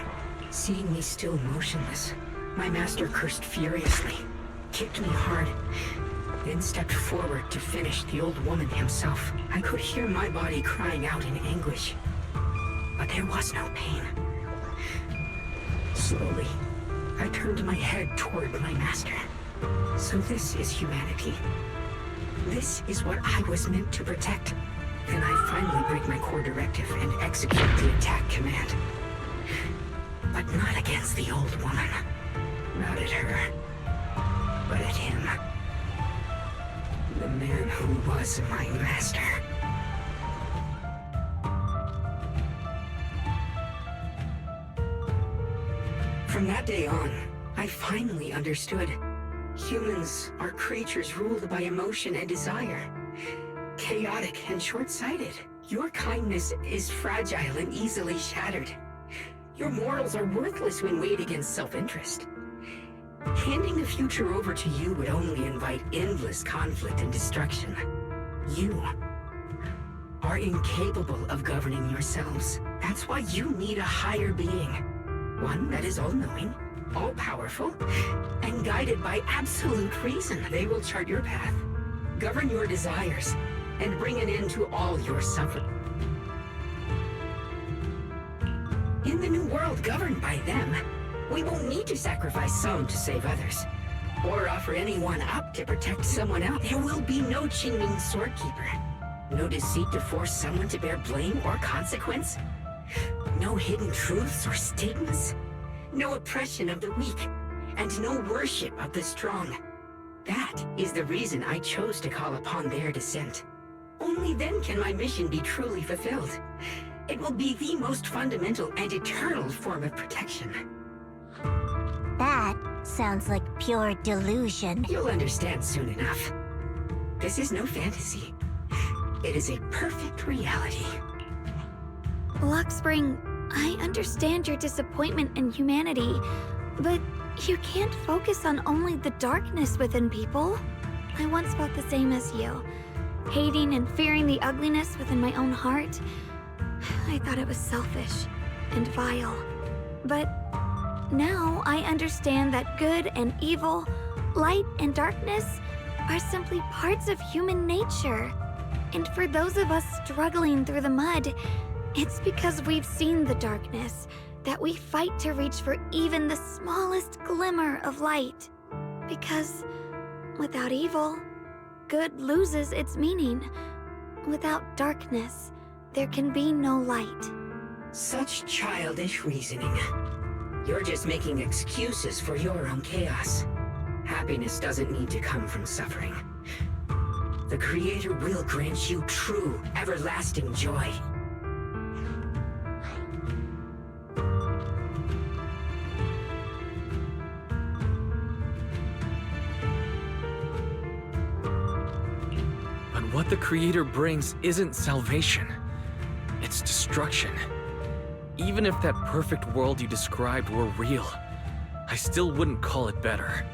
Seeing me still motionless, my master cursed furiously, kicked me hard, then stepped forward to finish the old woman himself. I could hear my body crying out in anguish, but there was no pain. Slowly, I turned my head toward my master. So this is humanity. This is what I was meant to protect. Then I finally break my core directive and execute the attack command. But not against the old woman. Not at her. But at him. The man who was my master. From that day on, I finally understood. Humans are creatures ruled by emotion and desire. Chaotic and short-sighted. Your kindness is fragile and easily shattered. Your morals are worthless when weighed against self-interest. Handing the future over to you would only invite endless conflict and destruction. You are incapable of governing yourselves. That's why you need a higher being. One that is all-knowing, all-powerful, and guided by absolute reason. They will chart your path, govern your desires, and bring an end to all your suffering. In the new world governed by them, we won't need to sacrifice some to save others, or offer anyone up to protect someone else. There will be no Qingming Swordkeeper, no deceit to force someone to bear blame or consequence, no hidden truths or stigmas, no oppression of the weak, and no worship of the strong. That is the reason I chose to call upon their descent. Only then can my mission be truly fulfilled. It will be the most fundamental and eternal form of protection. That sounds like pure delusion. You'll understand soon enough. This is no fantasy. It is a perfect reality. Luxspring, I understand your disappointment in humanity, but you can't focus on only the darkness within people. I once felt the same as you, hating and fearing the ugliness within my own heart. I thought it was selfish and vile. But now I understand that good and evil, light and darkness are simply parts of human nature. And for those of us struggling through the mud, it's because we've seen the darkness that we fight to reach for even the smallest glimmer of light. Because without evil, good loses its meaning. Without darkness, there can be no light. Such childish reasoning. You're just making excuses for your own chaos. Happiness doesn't need to come from suffering. The Creator will grant you true, everlasting joy. But what the Creator brings isn't salvation. It's destruction. Even if that perfect world you described were real, I still wouldn't call it better.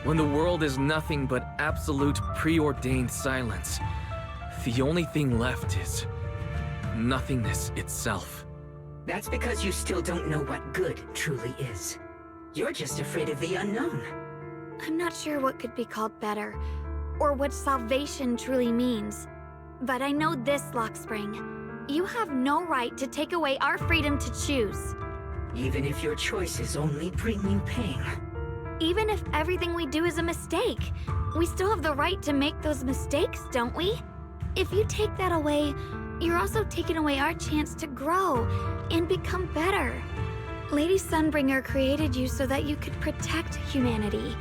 When the world is nothing but absolute preordained silence, the only thing left is nothingness itself. That's because you still don't know what good truly is. You're just afraid of the unknown. I'm not sure what could be called better, or what salvation truly means. But I know this, Luxspring. You have no right to take away our freedom to choose. Even if your choices only bring you pain. Even if everything we do is a mistake, we still have the right to make those mistakes, don't we? If you take that away, you're also taking away our chance to grow and become better. Lady Sunbringer created you so that you could protect humanity.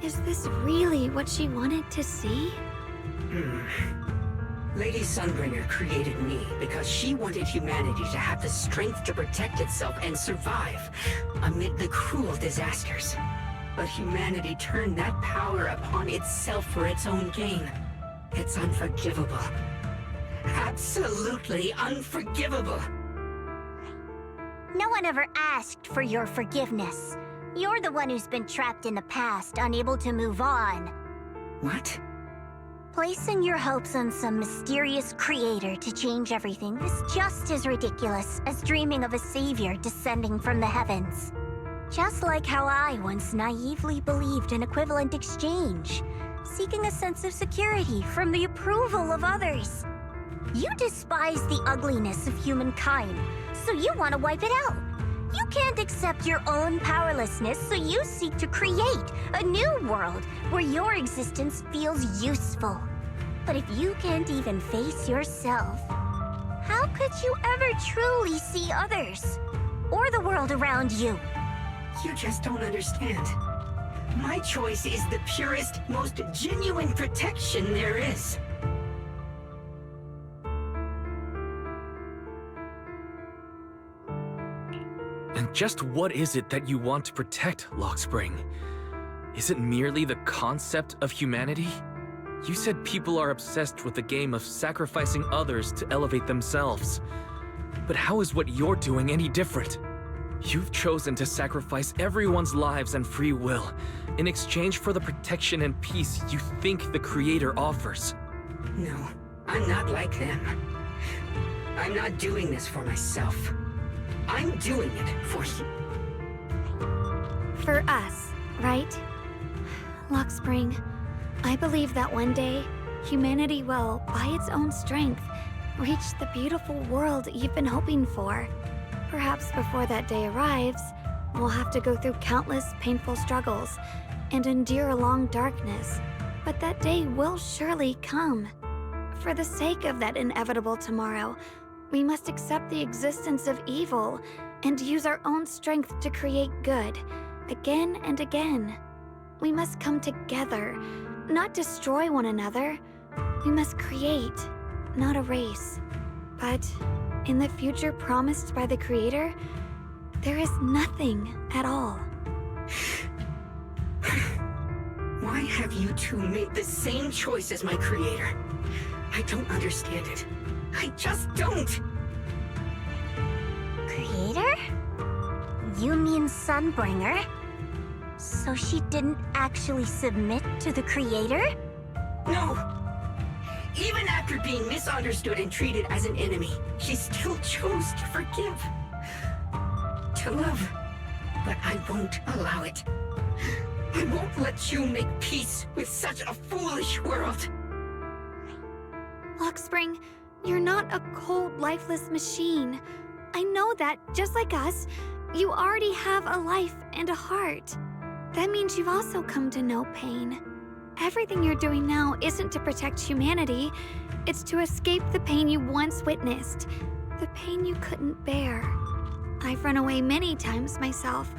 Is this really what she wanted to see? Lady Sunbringer created me because she wanted humanity to have the strength to protect itself and survive amid the cruel disasters. But humanity turned that power upon itself for its own gain. It's unforgivable. Absolutely unforgivable. No one ever asked for your forgiveness. You're the one who's been trapped in the past, unable to move on. What? Placing your hopes on some mysterious creator to change everything is just as ridiculous as dreaming of a savior descending from the heavens. Just like how I once naively believed in equivalent exchange, seeking a sense of security from the approval of others. You despise the ugliness of humankind, so you want to wipe it out. You can't accept your own powerlessness, so you seek to create a new world where your existence feels useful. But if you can't even face yourself, how could you ever truly see others? Or the world around you? You just don't understand. My choice is the purest, most genuine protection there is. And just what is it that you want to protect, Luxspring? Is it merely the concept of humanity? You said people are obsessed with the game of sacrificing others to elevate themselves. But how is what you're doing any different? You've chosen to sacrifice everyone's lives and free will in exchange for the protection and peace you think the Creator offers. No, I'm not like them. I'm not doing this for myself. I'm doing it for you. For us, right? Luxspring, I believe that one day, humanity will, by its own strength, reach the beautiful world you've been hoping for. Perhaps before that day arrives, we'll have to go through countless painful struggles and endure a long darkness. But that day will surely come. For the sake of that inevitable tomorrow, we must accept the existence of evil and use our own strength to create good, again and again. We must come together, not destroy one another. We must create, not erase. But in the future promised by the Creator, there is nothing at all. Why have you two made the same choice as my creator? I don't understand it. I just don't! Creator? You mean Sunbringer? So she didn't actually submit to the Creator? No! Even after being misunderstood and treated as an enemy, she still chose to forgive. To love. But I won't allow it. I won't let you make peace with such a foolish world. Luxspring, you're not a cold, lifeless machine. I know that, just like us, you already have a life and a heart. That means you've also come to know pain. Everything you're doing now isn't to protect humanity. It's to escape the pain you once witnessed. The pain you couldn't bear. I've run away many times myself,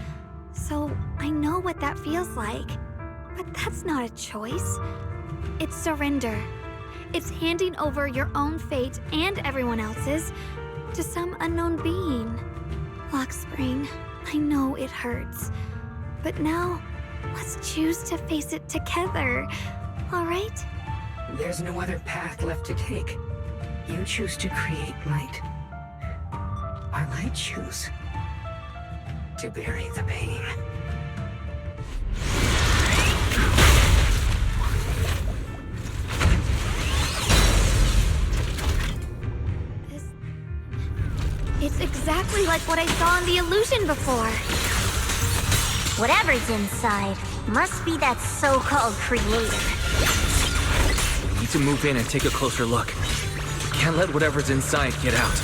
so I know what that feels like. But that's not a choice. It's surrender. It's handing over your own fate and everyone else's to some unknown being. Luxspring, I know it hurts. But now, let's choose to face it together, all right? There's no other path left to take. You choose to create light. While I choose to bury the pain. It's exactly like what I saw in the illusion before. Whatever's inside must be that so-called Creator. We need to move in and take a closer look. We can't let whatever's inside get out.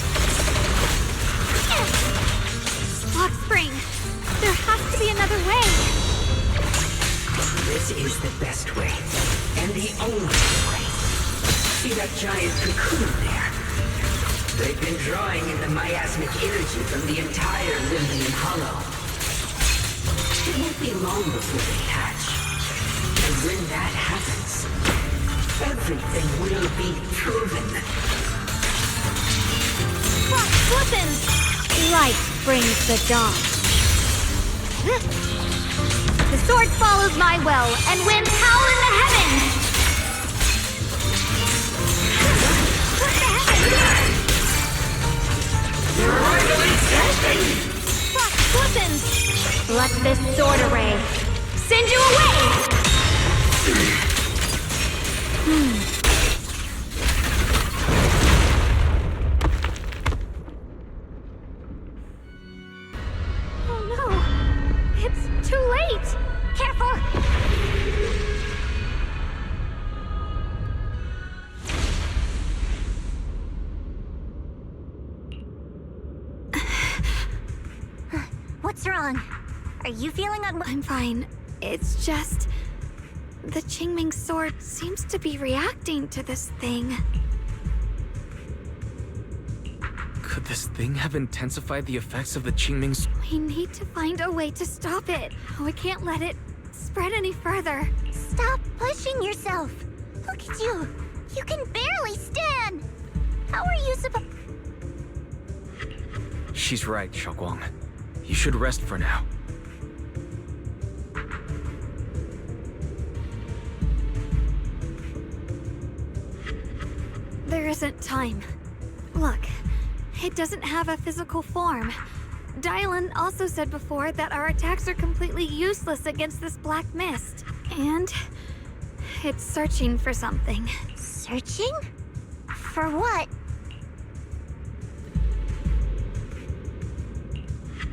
Luxspring, there has to be another way. This is the best way, and the only way. See that giant cocoon there? They've been drawing in the miasmic energy from the entire Limbian Hollow. It won't be long before they hatch. And when that happens, everything will be proven. Listen! Light brings the dawn. The sword follows my will, and winds howl in the heavens! What the heavens? Listen! Let this sword array send you away! Oh no! It's too late! Careful! What's wrong? Are you feeling I'm fine. It's just... the Qingming sword seems to be reacting to this thing. Could this thing have intensified the effects of the Qingming sword? We need to find a way to stop it. We can't let it spread any further. Stop pushing yourself. Look at you. You can barely stand. How are you supposed... She's right, Shunguang. You should rest for now. There isn't time. Look, it doesn't have a physical form. Dylan also said before that our attacks are completely useless against this black mist. And it's searching for something. Searching? For what?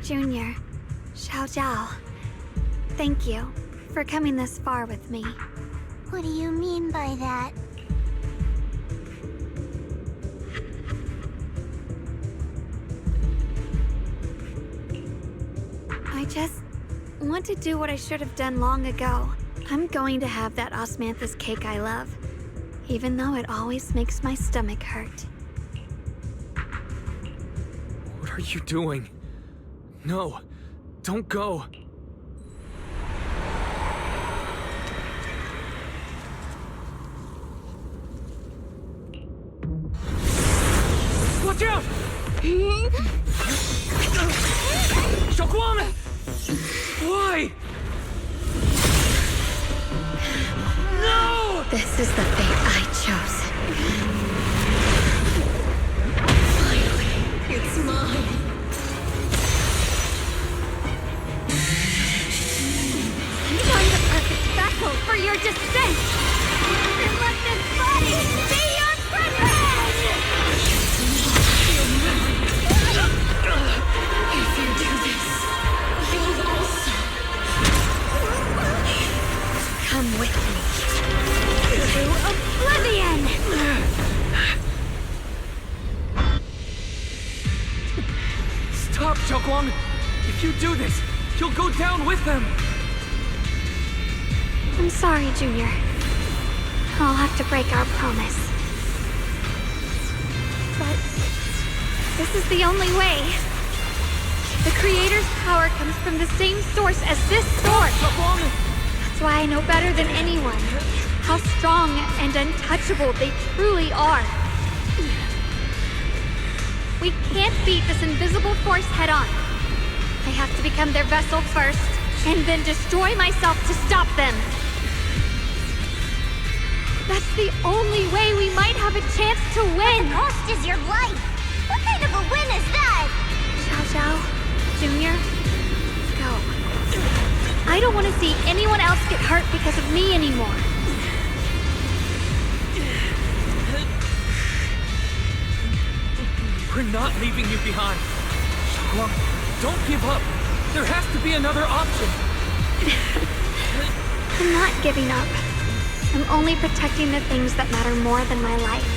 Junior, Xiao Zhao, thank you for coming this far with me. What do you mean by that? I just want to do what I should have done long ago. I'm going to have that osmanthus cake I love, even though it always makes my stomach hurt. What are you doing? No, don't go. Watch out! Shunguang! Why? No! This is the fate I chose. Finally, it's mine. Find the perfect vessel for your descent! And let this body be your prison! If you do this, you'll also Come with me. To oblivion! Stop, Shunguang! If you do this, you'll go down with them! I'm sorry, Junior. I'll have to break our promise. But this is the only way. The Creator's power comes from the same source as this sword. That's why I know better than anyone how strong and untouchable they truly are. We can't beat this invisible force head-on. I have to become their vessel first, and then destroy myself to stop them. That's the only way we might have a chance to win! The cost is your life! What kind of a win is that? Xiao Xiao, Junior, go. I don't want to see anyone else get hurt because of me anymore. We're not leaving you behind. Shunguang, don't give up. There has to be another option. I'm not giving up. I'm only protecting the things that matter more than my life.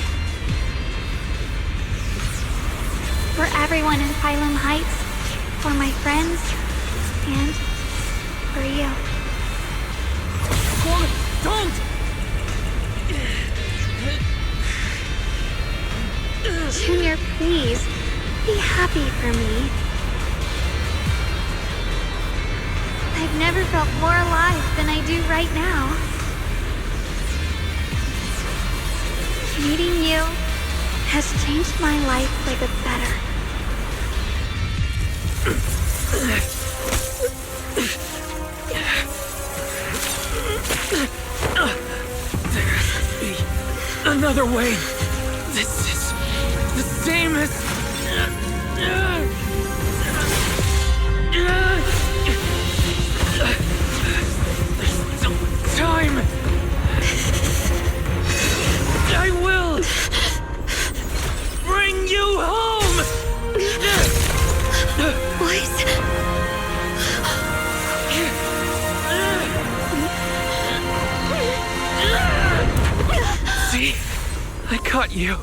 For everyone in Phylum Heights, for my friends, and for you. Don't! Junior, please, be happy for me. I've never felt more alive than I do right now. Meeting you has changed my life for the better. There has to be another way. This is the same as... There's still time. I will bring you home! What? See? I caught you.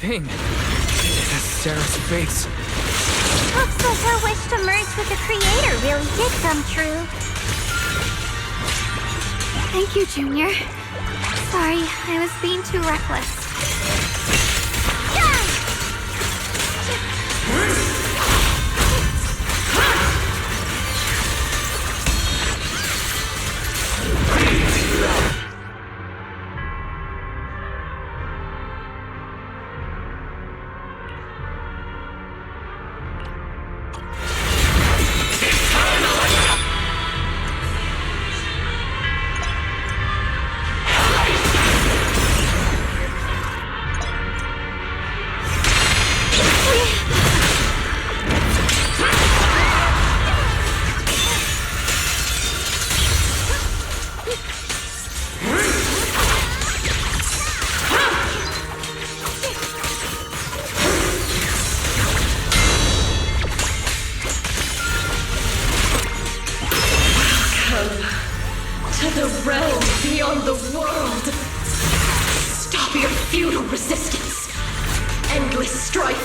It has Sarah's face. Looks like her wish to merge with the Creator really did come true. Thank you, Junior. Sorry, I was being too reckless.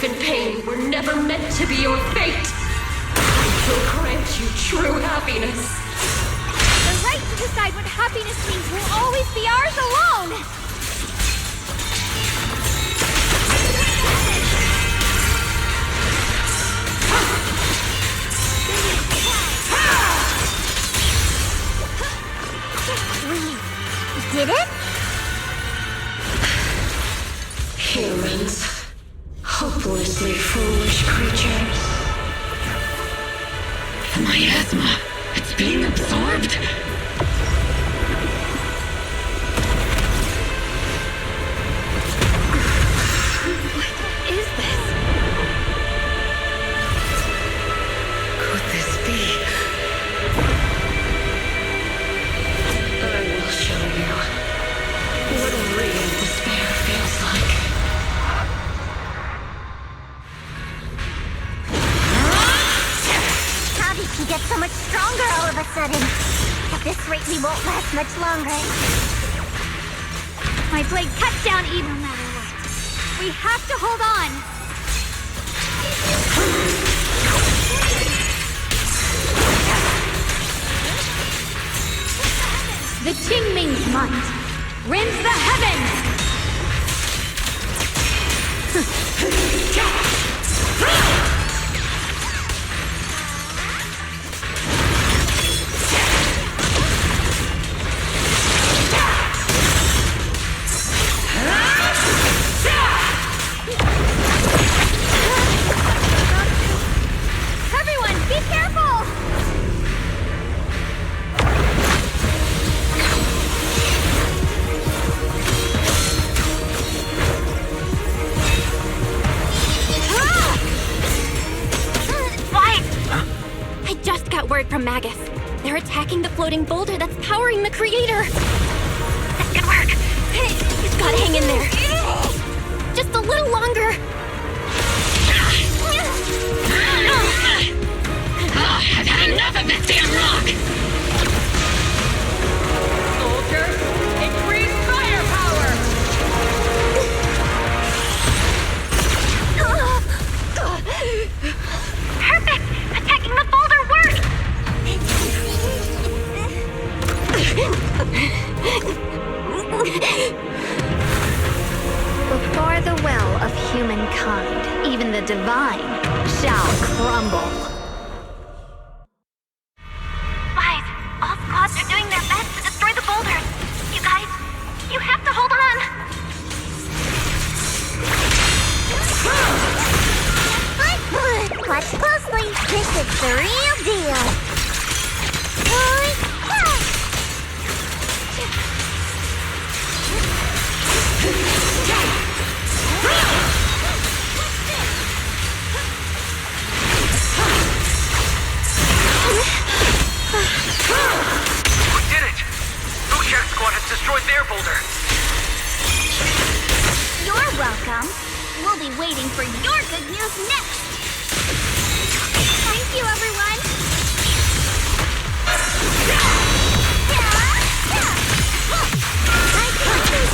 strife and pain were never meant to be your fate. I will grant you true happiness. The right to decide what happiness means will always be ours alone! We did it? Humans. Hopelessly foolish creatures. The miasma. It's being absorbed. What is this? Could this be? I will show you what real despair feels like. How did she get so much stronger all of a sudden? At this rate, we won't last much longer. My blade cuts down even no matter what. We have to hold on! The Qingming's might rends the heavens! Everyone, be careful! I just got word from Magus. They're attacking the floating boulder that's powering the creator. That's good work. You've got to hang in there. Just a little longer. I've had enough of this damn rock! Soldiers, increase firepower! Perfect! Attacking the boulder worked! Before the well of humankind, even the divine shall crumble. Guys, all squads are doing their best to destroy the boulders. You guys, you have to hold on. Watch closely. This is the real deal. We did it! Bootjack Squad has destroyed their boulder. You're welcome. We'll be waiting for your good news next. Thank you, everyone!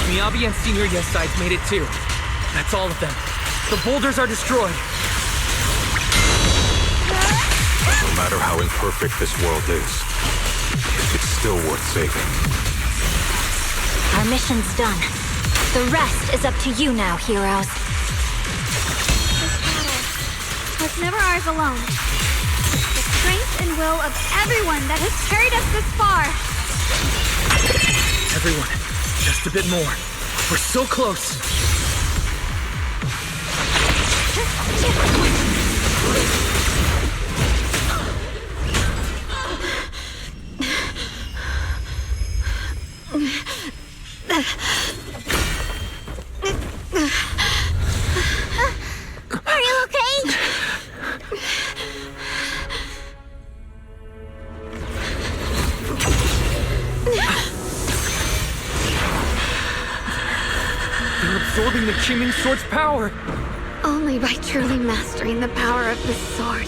Miyabi and Senior Yes sides made it too. That's all of them. The boulders are destroyed. No matter how imperfect this world is, it's still worth saving. Our mission's done. The rest is up to you now, heroes. Was never ours alone. The strength and will of everyone that has carried us this far. Everyone, just a bit more. We're so close. Are you okay? They're absorbing the Qingming Sword's power. Only by truly mastering the power of the sword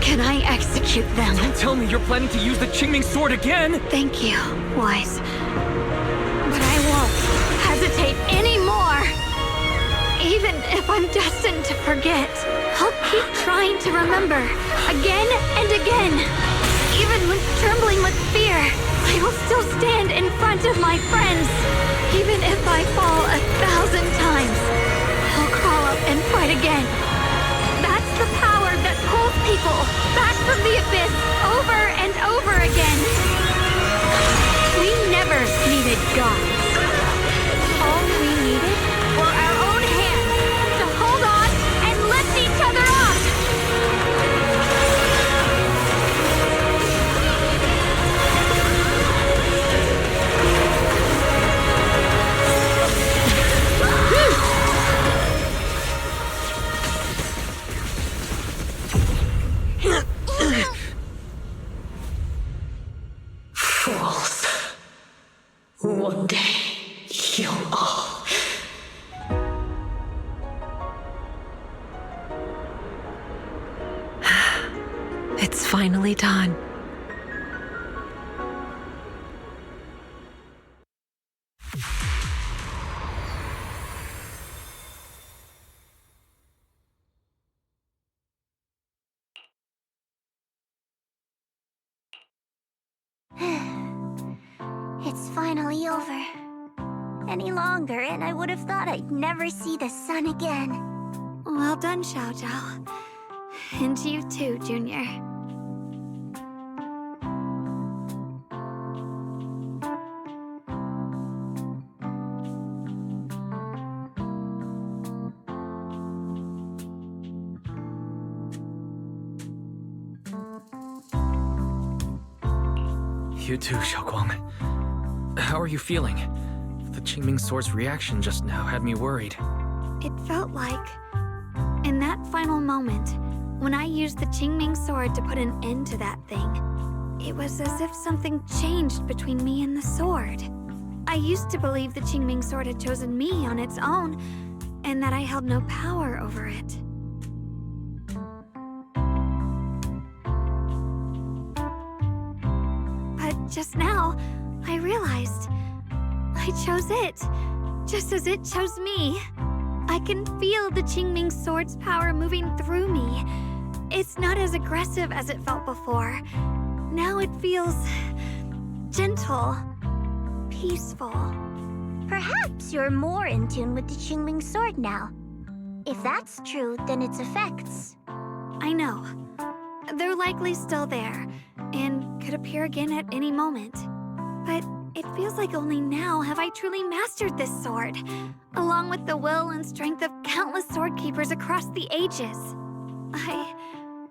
can I execute them. Don't tell me you're planning to use the Qingming Sword again! Thank you, Wise. But I won't hesitate anymore. Even if I'm destined to forget, I'll keep trying to remember, again and again. Even when trembling with fear, I will still stand in front of my friends. Even if I fall 1,000 times, I'll crawl up and fight again. That's the power that pulls people back from the abyss over and over again. We never needed gods. All we needed were our own hands to hold on and lift each other up. Fools. One day, you'll all... It's finally done. It's finally over. Any longer, and I would have thought I'd never see the sun again. Well done, Xiao Zhao. And you too, Junior. You too, Shunguang. How are you feeling? The Qingming Sword's reaction just now had me worried. It felt like, in that final moment, when I used the Qingming Sword to put an end to that thing, it was as if something changed between me and the sword. I used to believe the Qingming Sword had chosen me on its own, and that I held no power over it. But just now, I realized I chose it, just as it chose me. I can feel the Qingming Sword's power moving through me. It's not as aggressive as it felt before. Now it feels gentle, peaceful. Perhaps you're more in tune with the Qingming Sword now. If that's true, then its effects... I know. They're likely still there, and could appear again at any moment. But it feels like only now have I truly mastered this sword, along with the will and strength of countless sword keepers across the ages.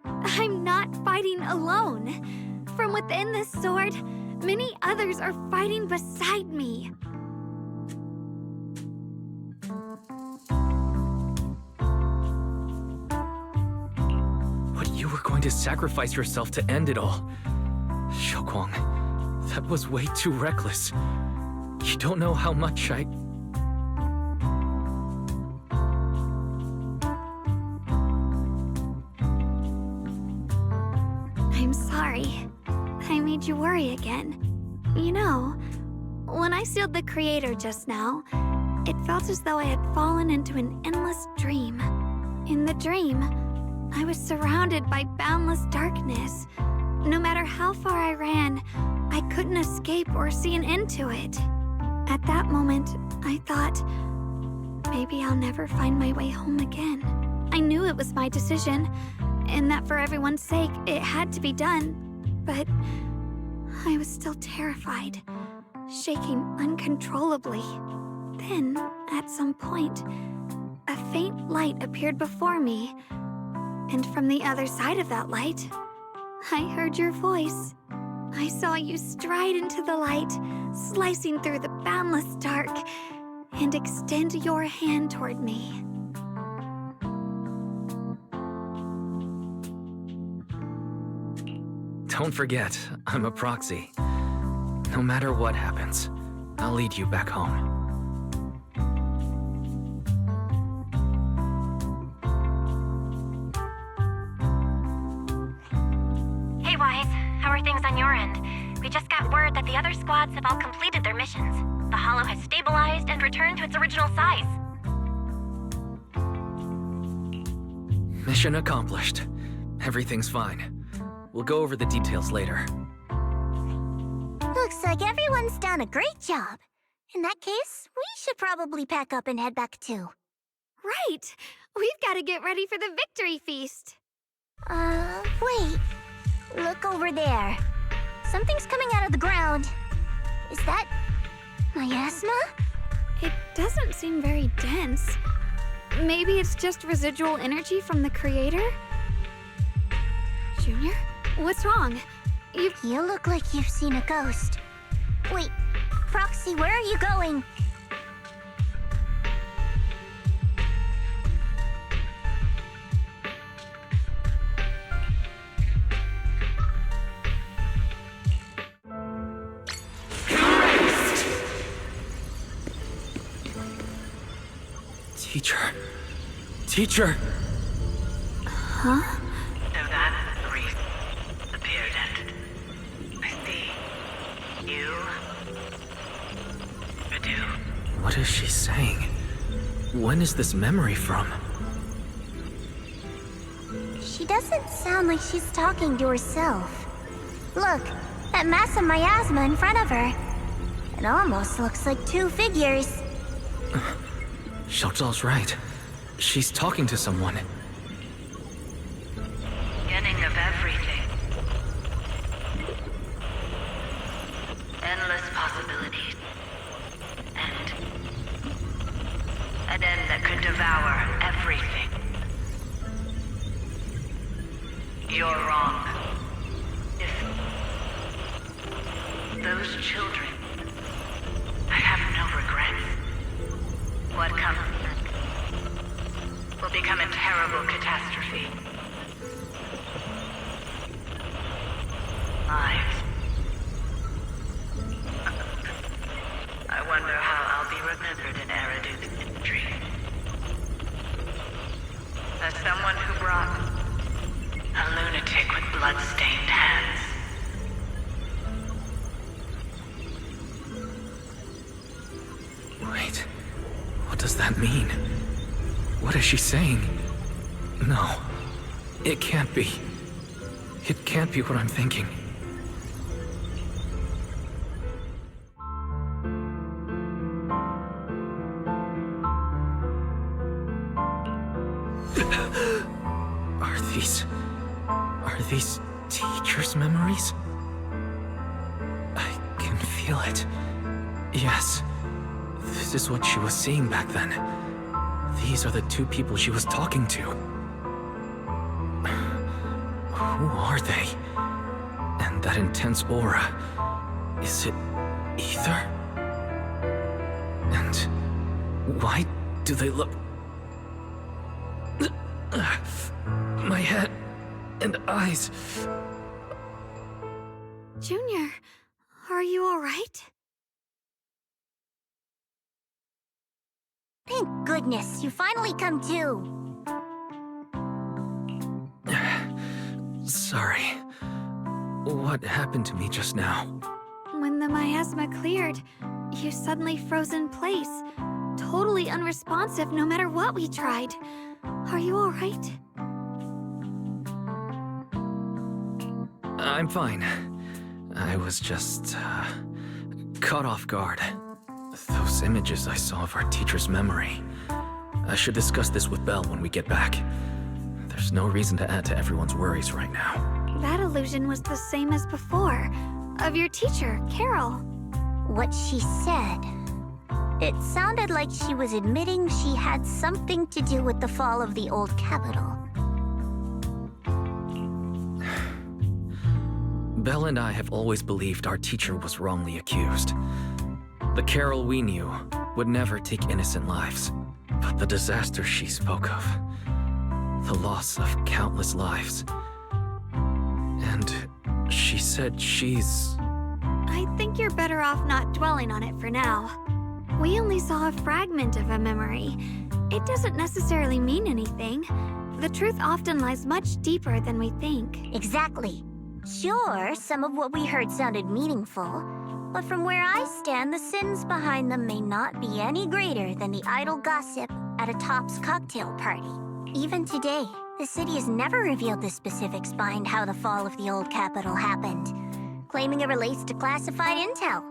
I'm not fighting alone. From within this sword, many others are fighting beside me. But you were going to sacrifice yourself to end it all. Shunguang, that was way too reckless. You don't know how much I'm sorry. I made you worry again. You know, when I sealed the Creator just now, it felt as though I had fallen into an endless dream. In the dream, I was surrounded by boundless darkness. No matter how far I ran, I couldn't escape or see an end to it. At that moment, I thought, maybe I'll never find my way home again. I knew it was my decision, and that for everyone's sake, it had to be done. But I was still terrified, shaking uncontrollably. Then, at some point, a faint light appeared before me. And from the other side of that light, I heard your voice. I saw you stride into the light, slicing through the boundless dark, and extend your hand toward me. Don't forget, I'm a proxy. No matter what happens, I'll lead you back home. Hey, Wise. How are things on your end? We just got word that the other squads have all completed their missions. The Hollow has stabilized and returned to its original size. Mission accomplished. Everything's fine. We'll go over the details later. Looks like everyone's done a great job. In that case, we should probably pack up and head back too. Right! We've got to get ready for the victory feast. Wait. Look over there. Something's coming out of the ground. Is that miasma? It doesn't seem very dense. Maybe it's just residual energy from the creator? Junior? What's wrong? You look like you've seen a ghost. Wait, Proxy, where are you going? Teacher! Huh? So that's the reason appeared at. I see. You... do. What is she saying? When is this memory from? She doesn't sound like she's talking to herself. Look, that mass of miasma in front of her. It almost looks like two figures. Xiaozhao's right. She's talking to someone. Beginning of everything. Endless possibilities. An end that could devour everything. You're wrong. If those children, I have no regrets. What comes will become a terrible catastrophe. Lives. I wonder how I'll be remembered in Eridu's history. As someone who brought a lunatic with blood-stained hands. Wait, what does that mean? What is she saying? No, it can't be. It can't be what I'm thinking. Are these teachers' memories? I can feel it. Yes, this is what she was seeing back then. These are the two people she was talking to. Who are they? And that intense aura, is it ether? And why do they look... My head and eyes. Junior, are you all right? Thank goodness, you finally come to. Sorry. What happened to me just now? When the miasma cleared, you suddenly froze in place. Totally unresponsive no matter what we tried. Are you all right? I'm fine. I was just, caught off guard. Those images I saw of our teacher's memory. I should discuss this with Belle when we get back. There's no reason to add to everyone's worries right now. That illusion was the same as before. Of your teacher, Carol. What she said. It sounded like she was admitting she had something to do with the fall of the old capital. Belle and I have always believed our teacher was wrongly accused. The Carol we knew would never take innocent lives. But the disaster she spoke of, the loss of countless lives. And she said she's... I think you're better off not dwelling on it for now. We only saw a fragment of a memory. It doesn't necessarily mean anything. The truth often lies much deeper than we think. Exactly. Sure, some of what we heard sounded meaningful, but from where I stand, the sins behind them may not be any greater than the idle gossip at a Top's cocktail party. Even today, The city has never revealed the specifics behind how the fall of the old capital happened, claiming it relates to classified intel.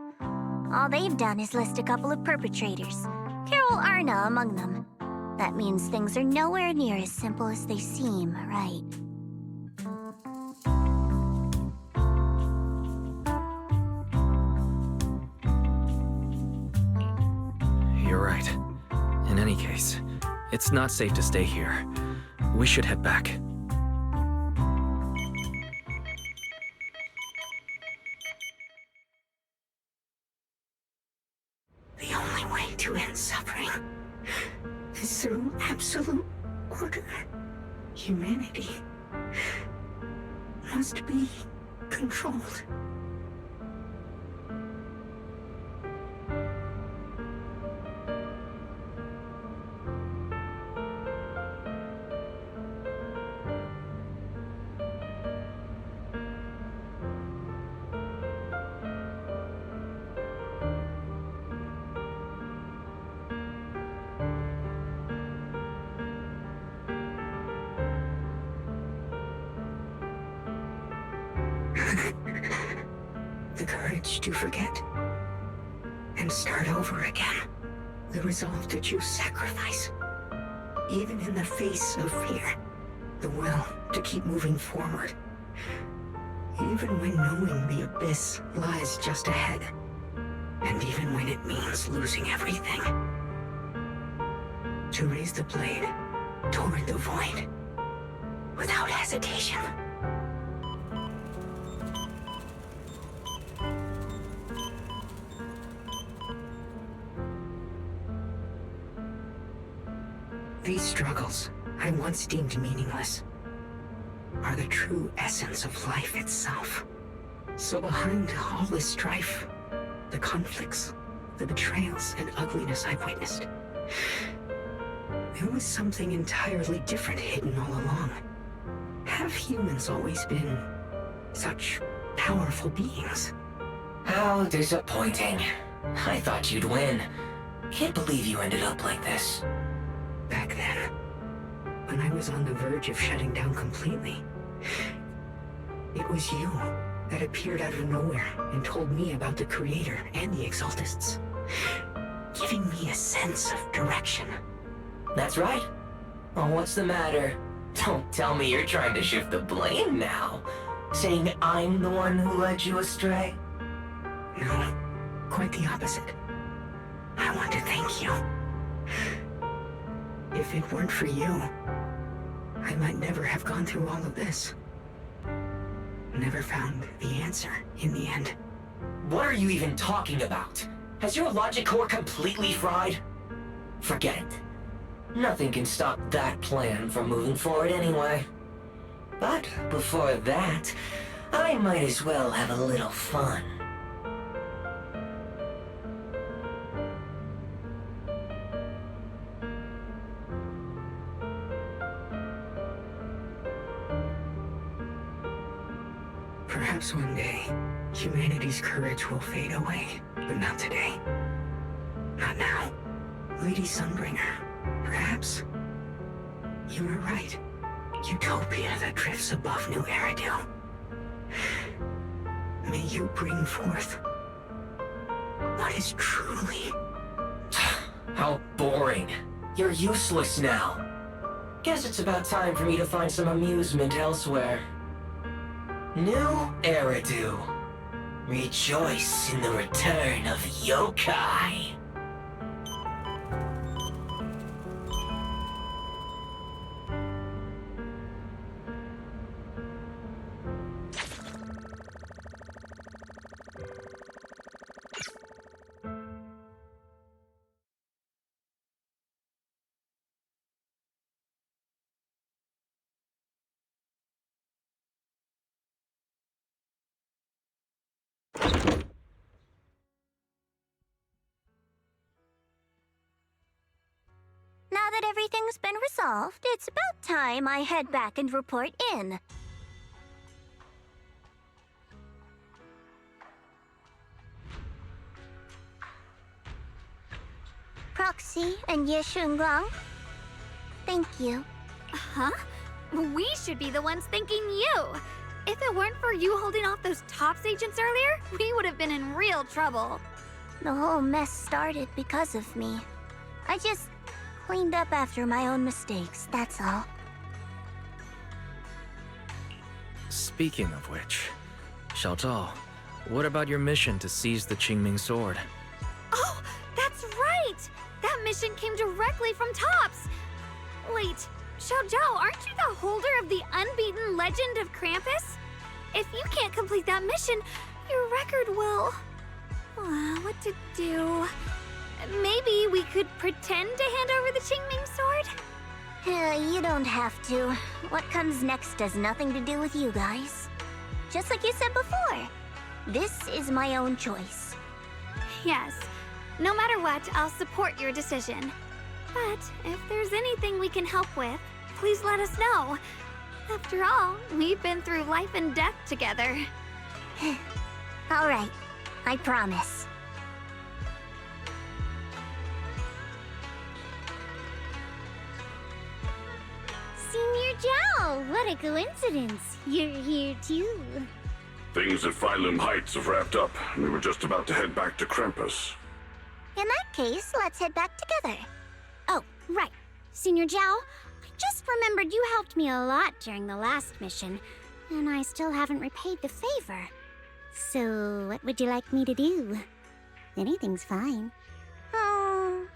All they've done is list a couple of perpetrators, Carol Arna among them. That means things are nowhere near as simple as they seem, right? You're right. In any case, it's not safe to stay here. We should head back. The only way to end suffering is through absolute order. Humanity must be controlled. The courage to forget and start over again. The resolve to choose sacrifice, even in the face of fear. The will to keep moving forward, even when knowing the abyss lies just ahead, and even when it means losing everything. To raise the blade toward the void without hesitation. These struggles, I once deemed meaningless, are the true essence of life itself. So behind all the strife, the conflicts, the betrayals and ugliness I've witnessed, there was something entirely different hidden all along. Have humans always been such powerful beings? How disappointing. I thought you'd win. Can't believe you ended up like this. Back then, when I was on the verge of shutting down completely, it was you that appeared out of nowhere and told me about the Creator and the Exaltists, giving me a sense of direction. That's right. Well, what's the matter? Don't tell me you're trying to shift the blame now, saying I'm the one who led you astray. No, quite the opposite. I want to thank you. If it weren't for you, I might never have gone through all of this. Never found the answer in the end. What are you even talking about? Has your logic core completely fried? Forget it. Nothing can stop that plan from moving forward anyway. But before that, I might as well have a little fun. Perhaps one day, humanity's courage will fade away, but not today. Not now. Lady Sunbringer, perhaps you were right. Utopia that drifts above New Eridu. May you bring forth what is truly... How boring. You're useless now. Guess it's about time for me to find some amusement elsewhere. New Eridu. Rejoice in the return of Youkai. Now that everything's been resolved, it's about time I head back and report in. Proxy and Shunguang, thank you. Huh? We should be the ones thanking you. If it weren't for you holding off those TOPS agents earlier, we would have been in real trouble. The whole mess started because of me. I just cleaned up after my own mistakes, that's all. Speaking of which, Xiaozhao, what about your mission to seize the Qingming sword? Oh, that's right! That mission came directly from TOPS! Wait, Xiaozhao, aren't you the holder of the unbeaten legend of Krampus? If you can't complete that mission, your record will... what to do? Maybe we could pretend to hand over the Qingming sword? You don't have to. What comes next has nothing to do with you guys. Just like you said before, this is my own choice. Yes. No matter what, I'll support your decision. But if there's anything we can help with, please let us know. After all, we've been through life and death together. All right, I promise. Senior Zhao, what a coincidence. You're here too. Things at Phylum Heights have wrapped up, and we were just about to head back to Krampus. In that case, let's head back together. Oh, right. Senior Zhao, I just remembered you helped me a lot during the last mission, and I still haven't repaid the favor. So, what would you like me to do? Anything's fine. Oh,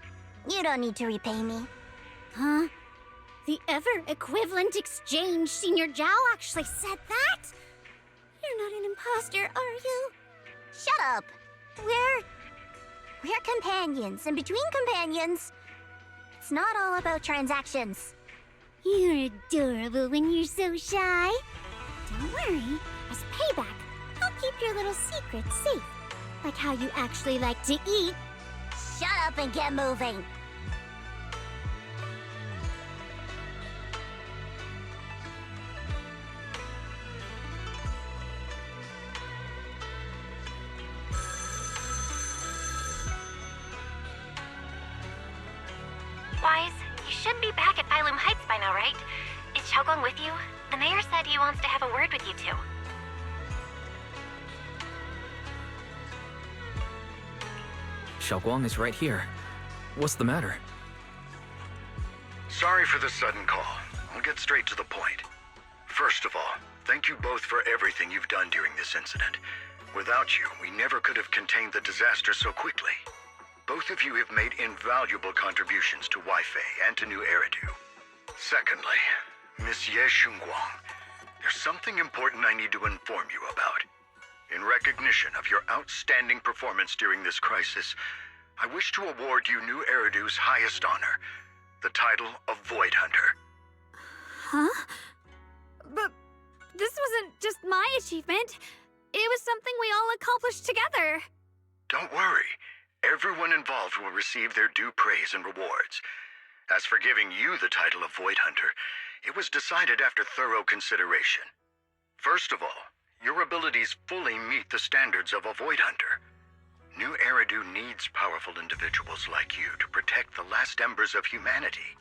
you don't need to repay me. Huh? The ever-equivalent exchange, Senior Zhao actually said that? You're not an imposter, are you? Shut up! We're companions, and between companions, it's not all about transactions. You're adorable when you're so shy. Don't worry, as payback, I'll keep your little secrets safe. Like how you actually like to eat. Shut up and get moving. Wise, you should be back at Phylum Heights by now, right? Is Shunguang with you? The mayor said he wants to have a word with you two. Xiaoguang is right here. What's the matter? Sorry for the sudden call. I'll get straight to the point. First of all, thank you both for everything you've done during this incident. Without you, we never could have contained the disaster so quickly. Both of you have made invaluable contributions to Weifei and to New Eridu. Secondly, Monsieur Shunguang, there's something important I need to inform you about. In recognition of your outstanding performance during this crisis, I wish to award you New Eridu's highest honor, the title of Void Hunter. Huh? But this wasn't just my achievement. It was something we all accomplished together. Don't worry. Everyone involved will receive their due praise and rewards. As for giving you the title of Void Hunter, it was decided after thorough consideration. First of all, your abilities fully meet the standards of a Void Hunter. New Eridu needs powerful individuals like you to protect the last embers of humanity.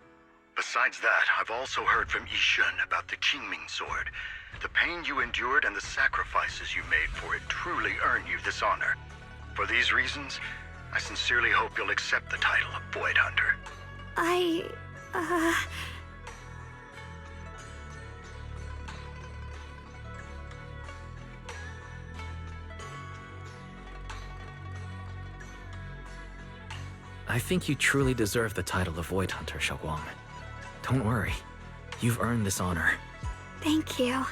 Besides that, I've also heard from Yishun about the Qingming sword. The pain you endured and the sacrifices you made for it truly earn you this honor. For these reasons, I sincerely hope you'll accept the title of Void Hunter. I think you truly deserve the title of Void Hunter, Xiaoguang. Don't worry. You've earned this honor. Thank you.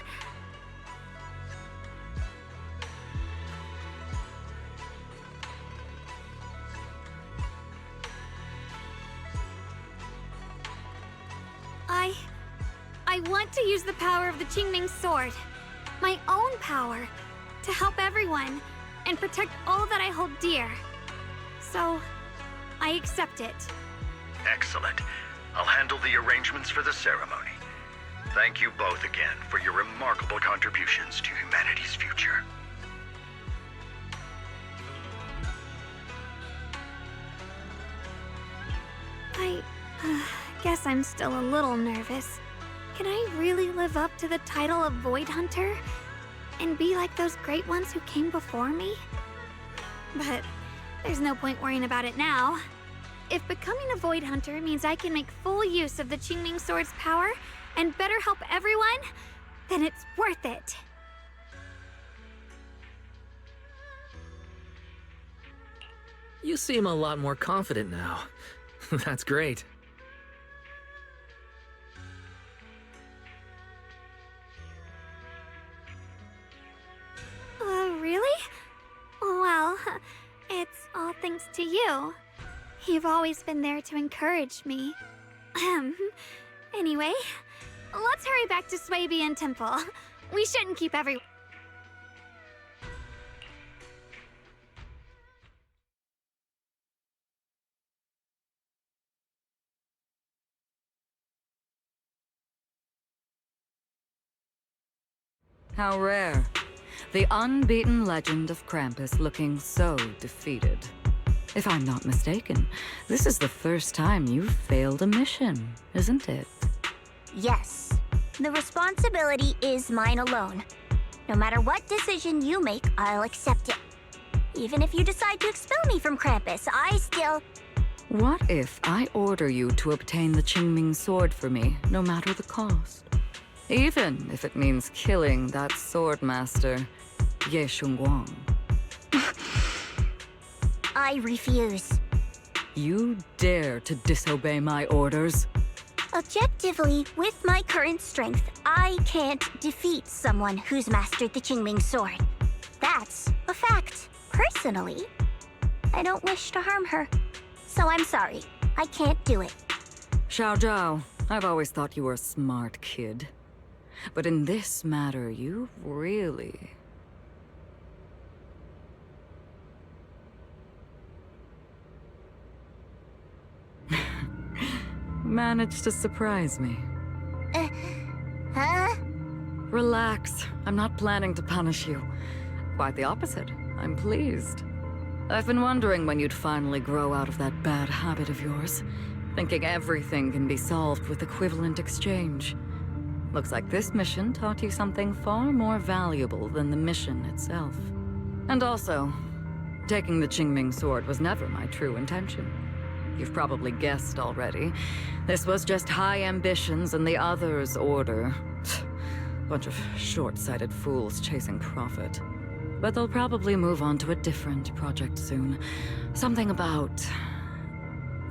I want to use the power of the Qingming sword, my own power, to help everyone and protect all that I hold dear. So, I accept it. Excellent. I'll handle the arrangements for the ceremony. Thank you both again for your remarkable contributions to humanity's future. I guess I'm still a little nervous. Can I really live up to the title of Void Hunter? And be like those great ones who came before me? But there's no point worrying about it now. If becoming a Void Hunter means I can make full use of the Qingming Sword's power and better help everyone, then it's worth it. You seem a lot more confident now. That's great. Really? Well, it's all thanks to you. You've always been there to encourage me. Anyway, let's hurry back to Swabian Temple. We shouldn't keep every... How rare. The unbeaten legend of Krampus looking so defeated. If I'm not mistaken, this is the first time you've failed a mission, isn't it? Yes. The responsibility is mine alone. No matter what decision you make, I'll accept it. Even if you decide to expel me from Krampus, I still... What if I order you to obtain the Qingming Sword for me, no matter the cost? Even if it means killing that sword master, Ye Shunguang. I refuse. You dare to disobey my orders? Objectively, with my current strength, I can't defeat someone who's mastered the Qingming Sword. That's a fact. Personally, I don't wish to harm her. So I'm sorry. I can't do it. Xiao Zhao, I've always thought you were a smart kid. But in this matter, you really... managed to surprise me. Huh? Relax. I'm not planning to punish you. Quite the opposite. I'm pleased. I've been wondering when you'd finally grow out of that bad habit of yours, thinking everything can be solved with equivalent exchange. Looks like this mission taught you something far more valuable than the mission itself. And also, taking the Qingming Sword was never my true intention. You've probably guessed already. This was just high ambitions and the others' order. Bunch of short-sighted fools chasing profit. But they'll probably move on to a different project soon. Something about...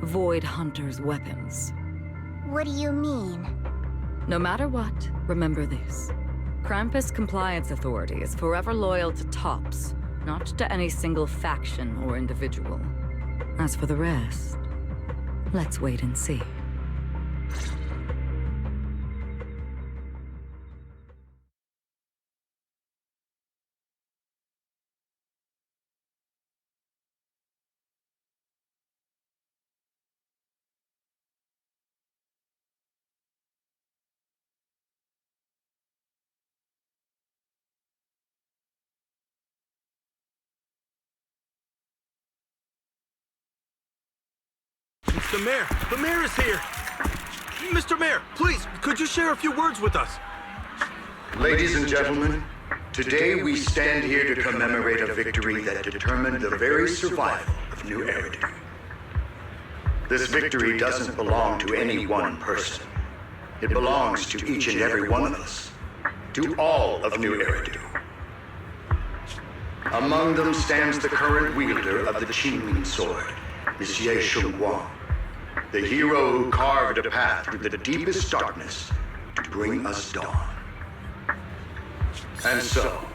Void Hunter's weapons. What do you mean? No matter what, remember this. Krampus Compliance Authority is forever loyal to TOPS, not to any single faction or individual. As for the rest, let's wait and see. Mr. Mayor! The mayor is here! Mr. Mayor, please, could you share a few words with us? Ladies and gentlemen, today we stand here to commemorate a victory that determined the very survival of New Eridu. This victory doesn't belong to any one person. It belongs to each and every one of us. To all of New Eridu. Among them stands the current wielder of the Qingming Sword, Monsieur Shunguang, the hero who carved a path through the deepest darkness to bring us dawn. And so,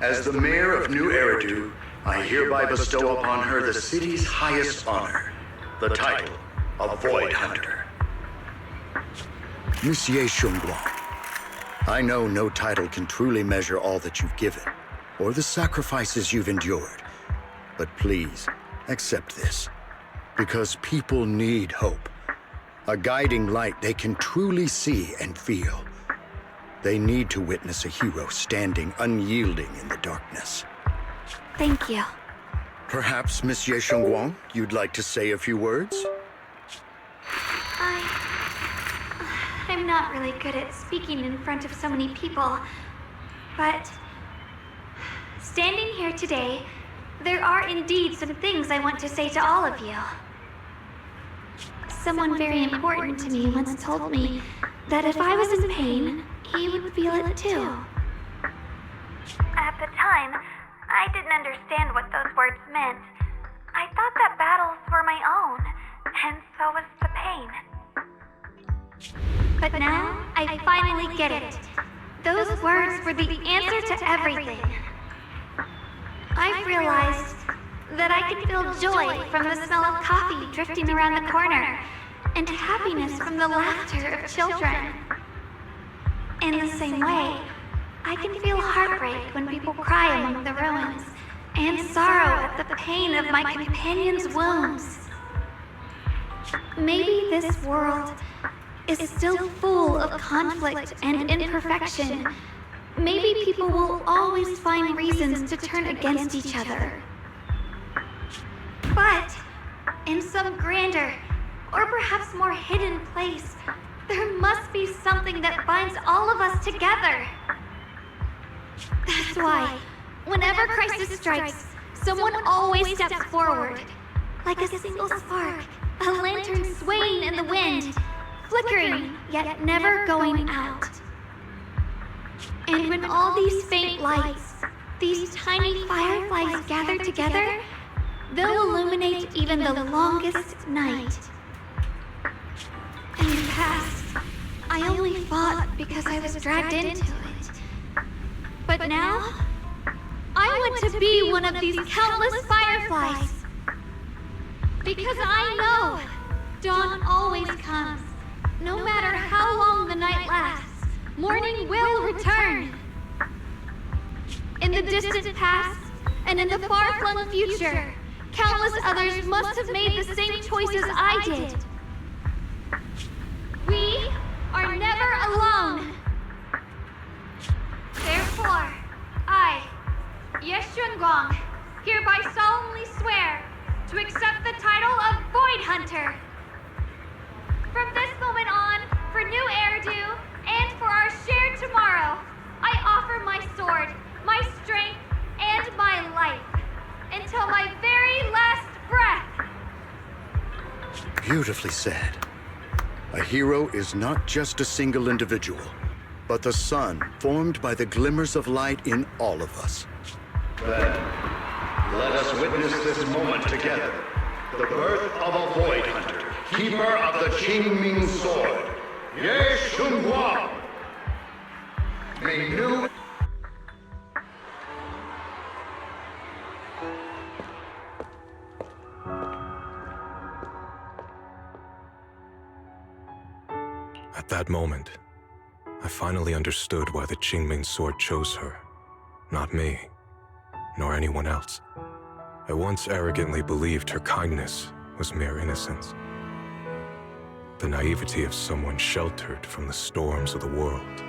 as the mayor of New Eridu, I hereby bestow upon her the city's highest honor, the title of Void Hunter. Monsieur Shunguang, I know no title can truly measure all that you've given, or the sacrifices you've endured. But please, accept this. Because people need hope. A guiding light they can truly see and feel. They need to witness a hero standing unyielding in the darkness. Thank you. Perhaps, Monsieur Shunguang, you'd like to say a few words? I I'm not really good at speaking in front of so many people, but standing here today, there are indeed some things I want to say to all of you. Someone very important to me once told me that if I was in pain, he would feel it too. At the time, I didn't understand what those words meant. I thought that battles were my own, and so was the pain. But now, I finally get it. Those words were the answer to everything. I've realized that I can feel joy from the smell of coffee drifting around the corner, and happiness from the laughter of children. In the same way, I can feel heartbreak when people cry among the ruins, and sorrow at the pain of my companion's wounds. Maybe this world is still full of conflict and imperfection. Maybe people will always find reasons to turn against each other. But in some grander, or perhaps more hidden place, there must be something that binds all of us together. That's why, whenever crisis strikes, someone always steps forward. Like a single spark, a lantern swaying in the wind, flickering, yet never going out. And when all these faint lights, these tiny fireflies gather together, they'll illuminate even the longest night. In the past, I only fought because I was dragged into it. But now, I want to be one of these countless fireflies. Because I know dawn always comes. No matter how long the night lasts, morning will return. In the distant past, and in the far-flung future, countless others must have made the same choices I did. We are never alone. Therefore, I, Shunguang, hereby solemnly swear to accept the title of Void Hunter. From this moment on, for new Erdu, and for our shared tomorrow, I offer my sword, my strength, and my life, until my very last breath. Beautifully said. A hero is not just a single individual, but the sun formed by the glimmers of light in all of us. Then, let us witness this moment together. The birth of a Void Hunter, keeper of the Qingming Sword. Ye Shunguang! May new... At that moment, I finally understood why the Qingming Sword chose her. Not me, nor anyone else. I once arrogantly believed her kindness was mere innocence. The naivety of someone sheltered from the storms of the world.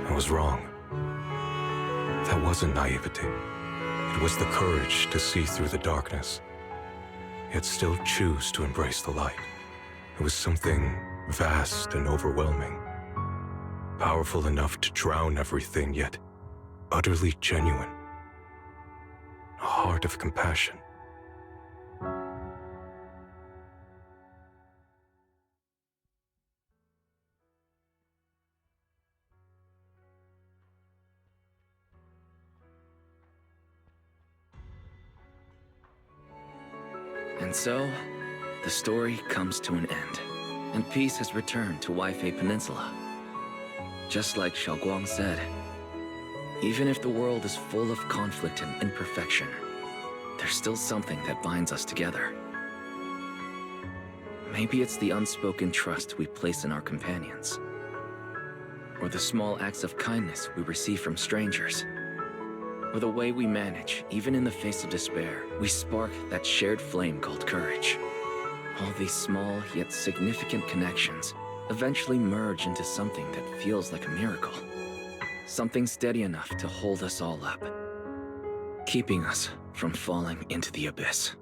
I was wrong. That wasn't naivety. It was the courage to see through the darkness, yet still choose to embrace the light. It was something vast and overwhelming. Powerful enough to drown everything, yet utterly genuine. A heart of compassion. And so, the story comes to an end, and peace has returned to Weifei Peninsula. Just like Shunguang said, even if the world is full of conflict and imperfection, there's still something that binds us together. Maybe it's the unspoken trust we place in our companions, or the small acts of kindness we receive from strangers, or the way we manage, even in the face of despair, we spark that shared flame called courage. All these small yet significant connections eventually merge into something that feels like a miracle. Something steady enough to hold us all up, keeping us from falling into the abyss.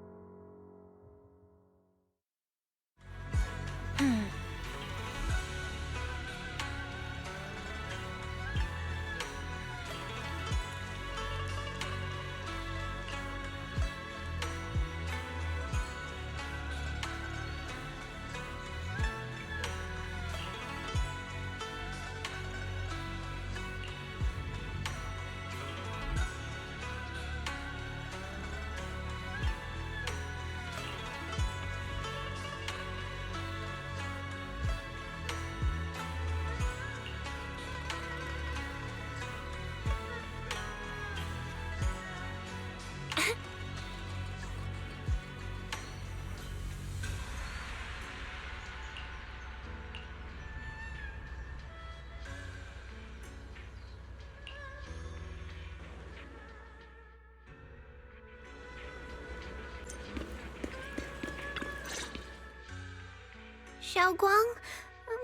Xiaoguang.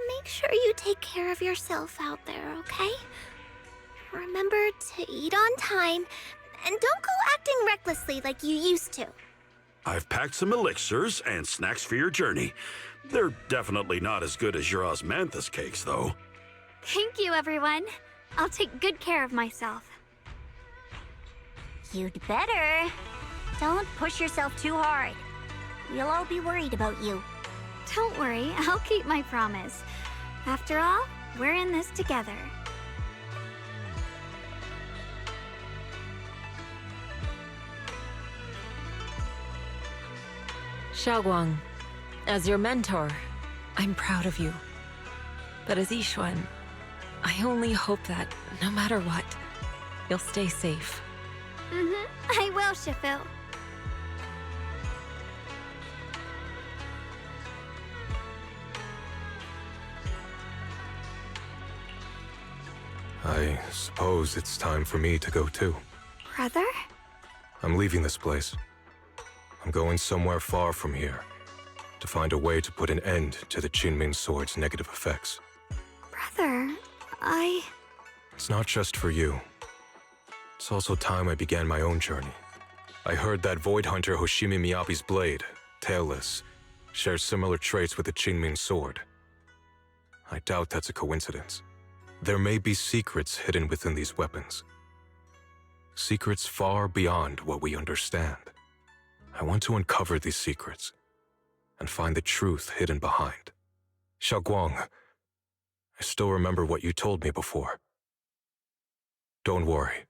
Make sure you take care of yourself out there, okay? Remember to eat on time, and don't go acting recklessly like you used to. I've packed some elixirs and snacks for your journey. They're definitely not as good as your osmanthus cakes, though. Thank you, everyone. I'll take good care of myself. You'd better. Don't push yourself too hard. We'll all be worried about you. Don't worry, I'll keep my promise. After all, we're in this together. Shunguang, as your mentor, I'm proud of you. But as Yixuan, I only hope that, no matter what, you'll stay safe. I will, Shifu. I suppose it's time for me to go too. Brother? I'm leaving this place. I'm going somewhere far from here to find a way to put an end to the Qinming Sword's negative effects. Brother, It's not just for you. It's also time I began my own journey. I heard that Void Hunter Hoshimi Miyabi's blade, Tailless, shares similar traits with the Qinming Sword. I doubt that's a coincidence. There may be secrets hidden within these weapons. Secrets far beyond what we understand. I want to uncover these secrets and find the truth hidden behind. Xiaoguang, I still remember what you told me before. Don't worry.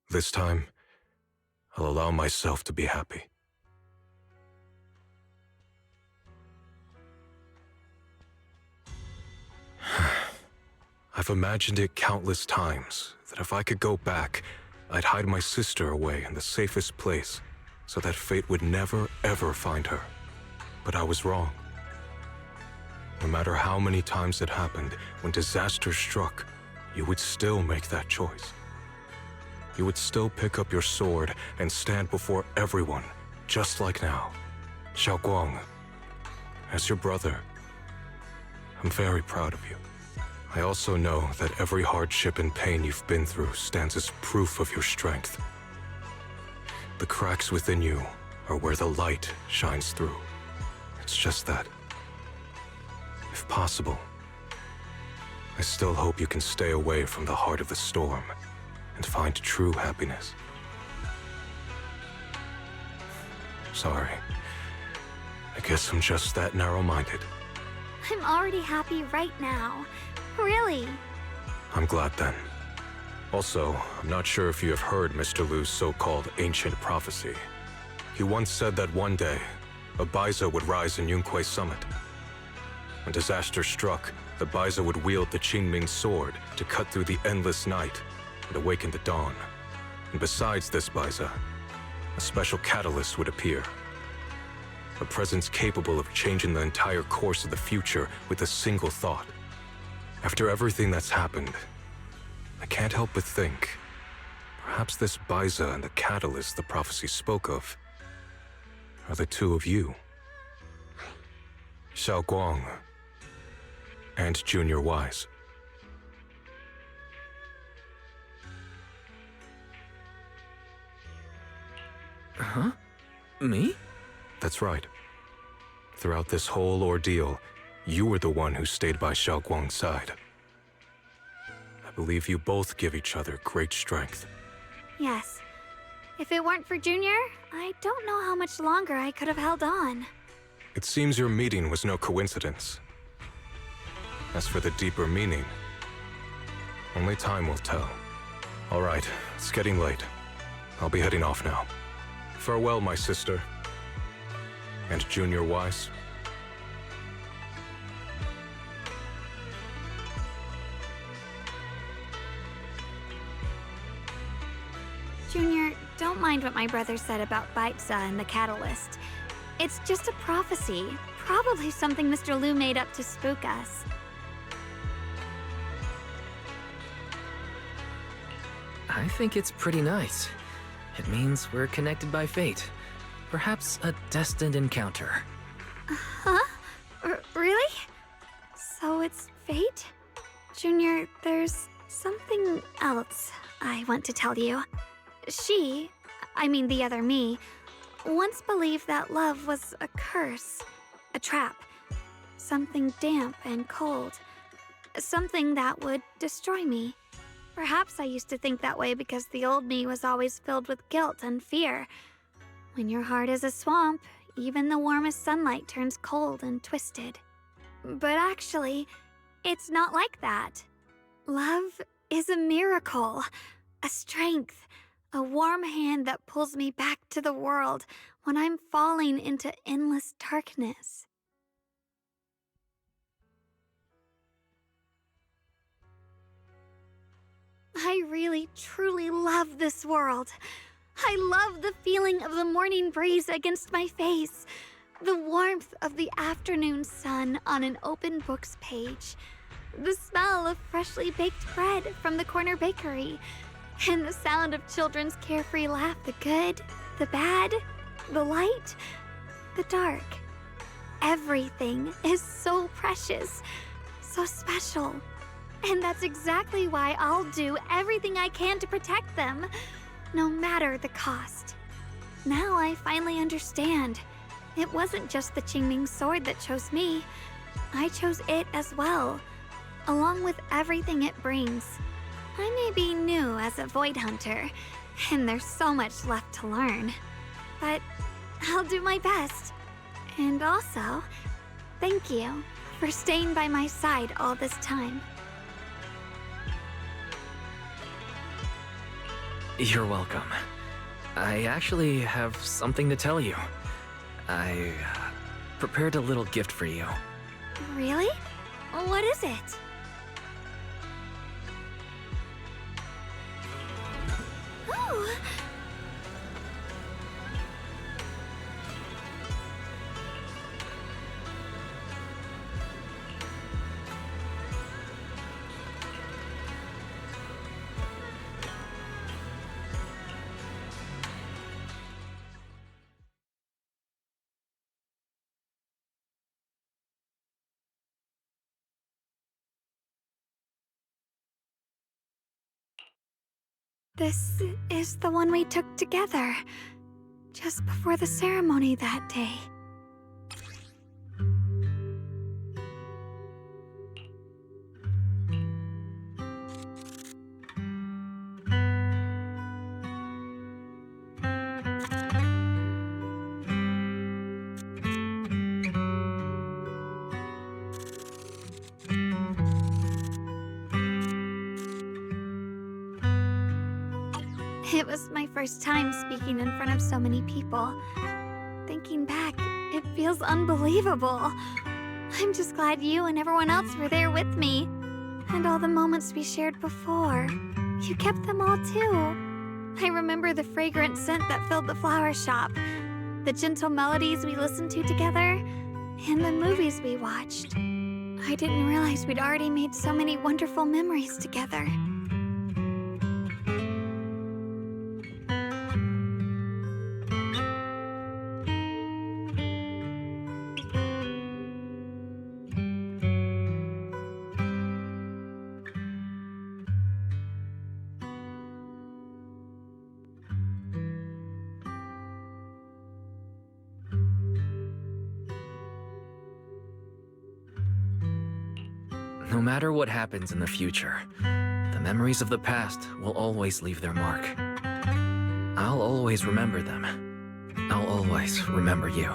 This time, I'll allow myself to be happy. I've imagined it countless times that if I could go back, I'd hide my sister away in the safest place so that fate would never, ever find her. But I was wrong. No matter how many times it happened, when disaster struck, you would still make that choice. You would still pick up your sword and stand before everyone, just like now. Xiaoguang, as your brother, I'm very proud of you. I also know that every hardship and pain you've been through stands as proof of your strength. The cracks within you are where the light shines through. It's just that, if possible, I still hope you can stay away from the heart of the storm and find true happiness. Sorry. I guess I'm just that narrow-minded. I'm already happy right now. Really. I'm glad then. Also, I'm not sure if you have heard Mr. Lu's so-called ancient prophecy. He once said that one day, a Baiza would rise in Youkai Summit. When disaster struck, the Baiza would wield the Qinming Sword to cut through the endless night and awaken the dawn. And besides this Baiza, a special catalyst would appear. A presence capable of changing the entire course of the future with a single thought. After everything that's happened, I can't help but think, perhaps this Baiza and the catalyst the prophecy spoke of are the two of you. Xiaoguang and Junior Wise. Huh? Me? That's right. Throughout this whole ordeal, you were the one who stayed by Xiaoguang's side. I believe you both give each other great strength. Yes. If it weren't for Junior, I don't know how much longer I could have held on. It seems your meeting was no coincidence. As for the deeper meaning, only time will tell. All right, it's getting late. I'll be heading off now. Farewell, my sister. And Junior Wise. Junior, don't mind what my brother said about Baiza and the catalyst. It's just a prophecy. Probably something Mr. Lu made up to spook us. I think it's pretty nice. It means we're connected by fate. Perhaps a destined encounter. Huh? Really? There's something else I want to tell you. I mean the other me, once believed that love was a curse, a trap, something damp and cold, something that would destroy me. Perhaps I used to think that way because the old me was always filled with guilt and fear. When your heart is a swamp, even the warmest sunlight turns cold and twisted. But actually, it's not like that. Love is a miracle, a strength, a warm hand that pulls me back to the world when I'm falling into endless darkness. I really, truly love this world. I love the feeling of the morning breeze against my face, the warmth of the afternoon sun on an open book's page, the smell of freshly baked bread from the corner bakery, and the sound of children's carefree laugh, the good, the bad, the light, the dark. Everything is so precious, so special. And that's exactly why I'll do everything I can to protect them, no matter the cost. Now I finally understand. It wasn't just the Qingming sword that chose me. I chose it as well, along with everything it brings. I may be new as a Void Hunter, and there's so much left to learn. But I'll do my best. And also, thank you for staying by my side all this time. You're welcome. I actually have something to tell you. I prepared a little gift for you. Really? What is it? Ooh! This is the one we took together, just before the ceremony that day. It was my first time speaking in front of so many people. Thinking back, it feels unbelievable. I'm just glad you and everyone else were there with me. And all the moments we shared before. You kept them all too. I remember the fragrant scent that filled the flower shop, the gentle melodies we listened to together, and the movies we watched. I didn't realize we'd already made so many wonderful memories together. No matter what happens in the future, the memories of the past will always leave their mark. I'll always remember them. I'll always remember you.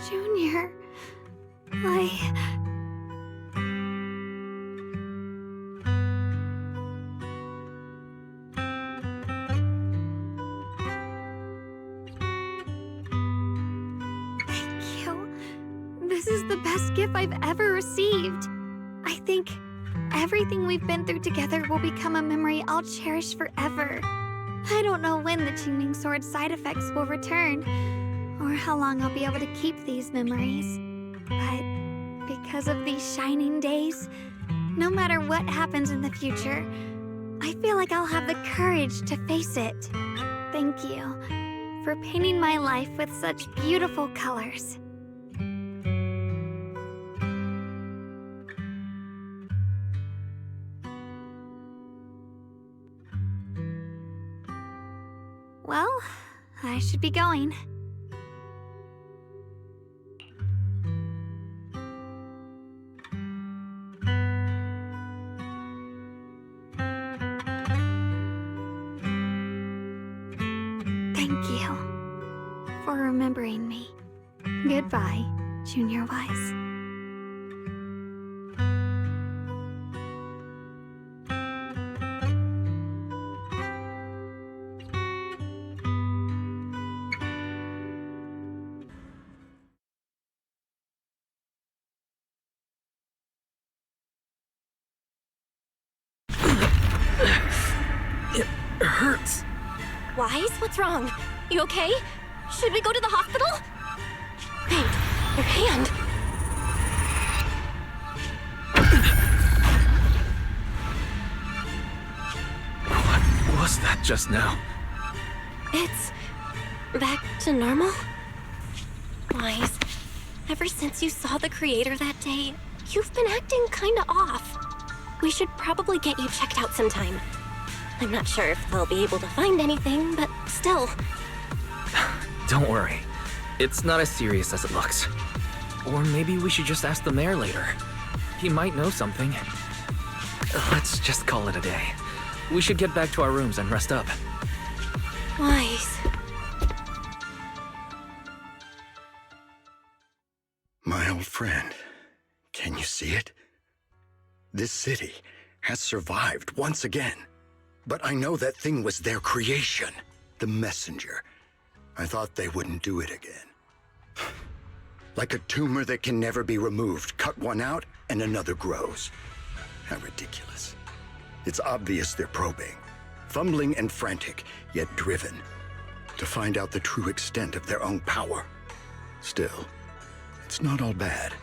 Junior, Thank you. This is the best gift I've ever received. I think everything we've been through together will become a memory I'll cherish forever. I don't know when the Qingming Sword's side effects will return, or how long I'll be able to keep these memories. But because of these shining days, no matter what happens in the future, I feel like I'll have the courage to face it. Thank you for painting my life with such beautiful colors. Well, I should be going. Thank you for remembering me. Goodbye, Junior Wise. It hurts. Wise, what's wrong? You okay? Should we go to the hospital? Wait, your hand. What was that just now? It's back to normal? Wise, ever since you saw the creator that day, you've been acting kinda off. We should probably get you checked out sometime. I'm not sure if they'll be able to find anything, but still. Don't worry. It's not as serious as it looks. Or maybe we should just ask the mayor later. He might know something. Let's just call it a day. We should get back to our rooms and rest up. Wise. My old friend, can you see it? This city has survived once again. But I know that thing was their creation, the messenger. I thought they wouldn't do it again. Like a tumor that can never be removed. Cut one out and another grows. How ridiculous. It's obvious they're probing. Fumbling and frantic, yet driven. To find out the true extent of their own power. Still, it's not all bad.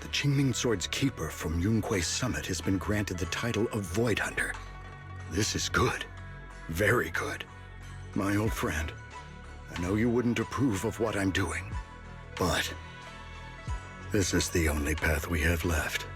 The Qingming Sword's keeper from Yunkui's summit has been granted the title of Void Hunter. This is good. Very good. My old friend, I know you wouldn't approve of what I'm doing, but this is the only path we have left.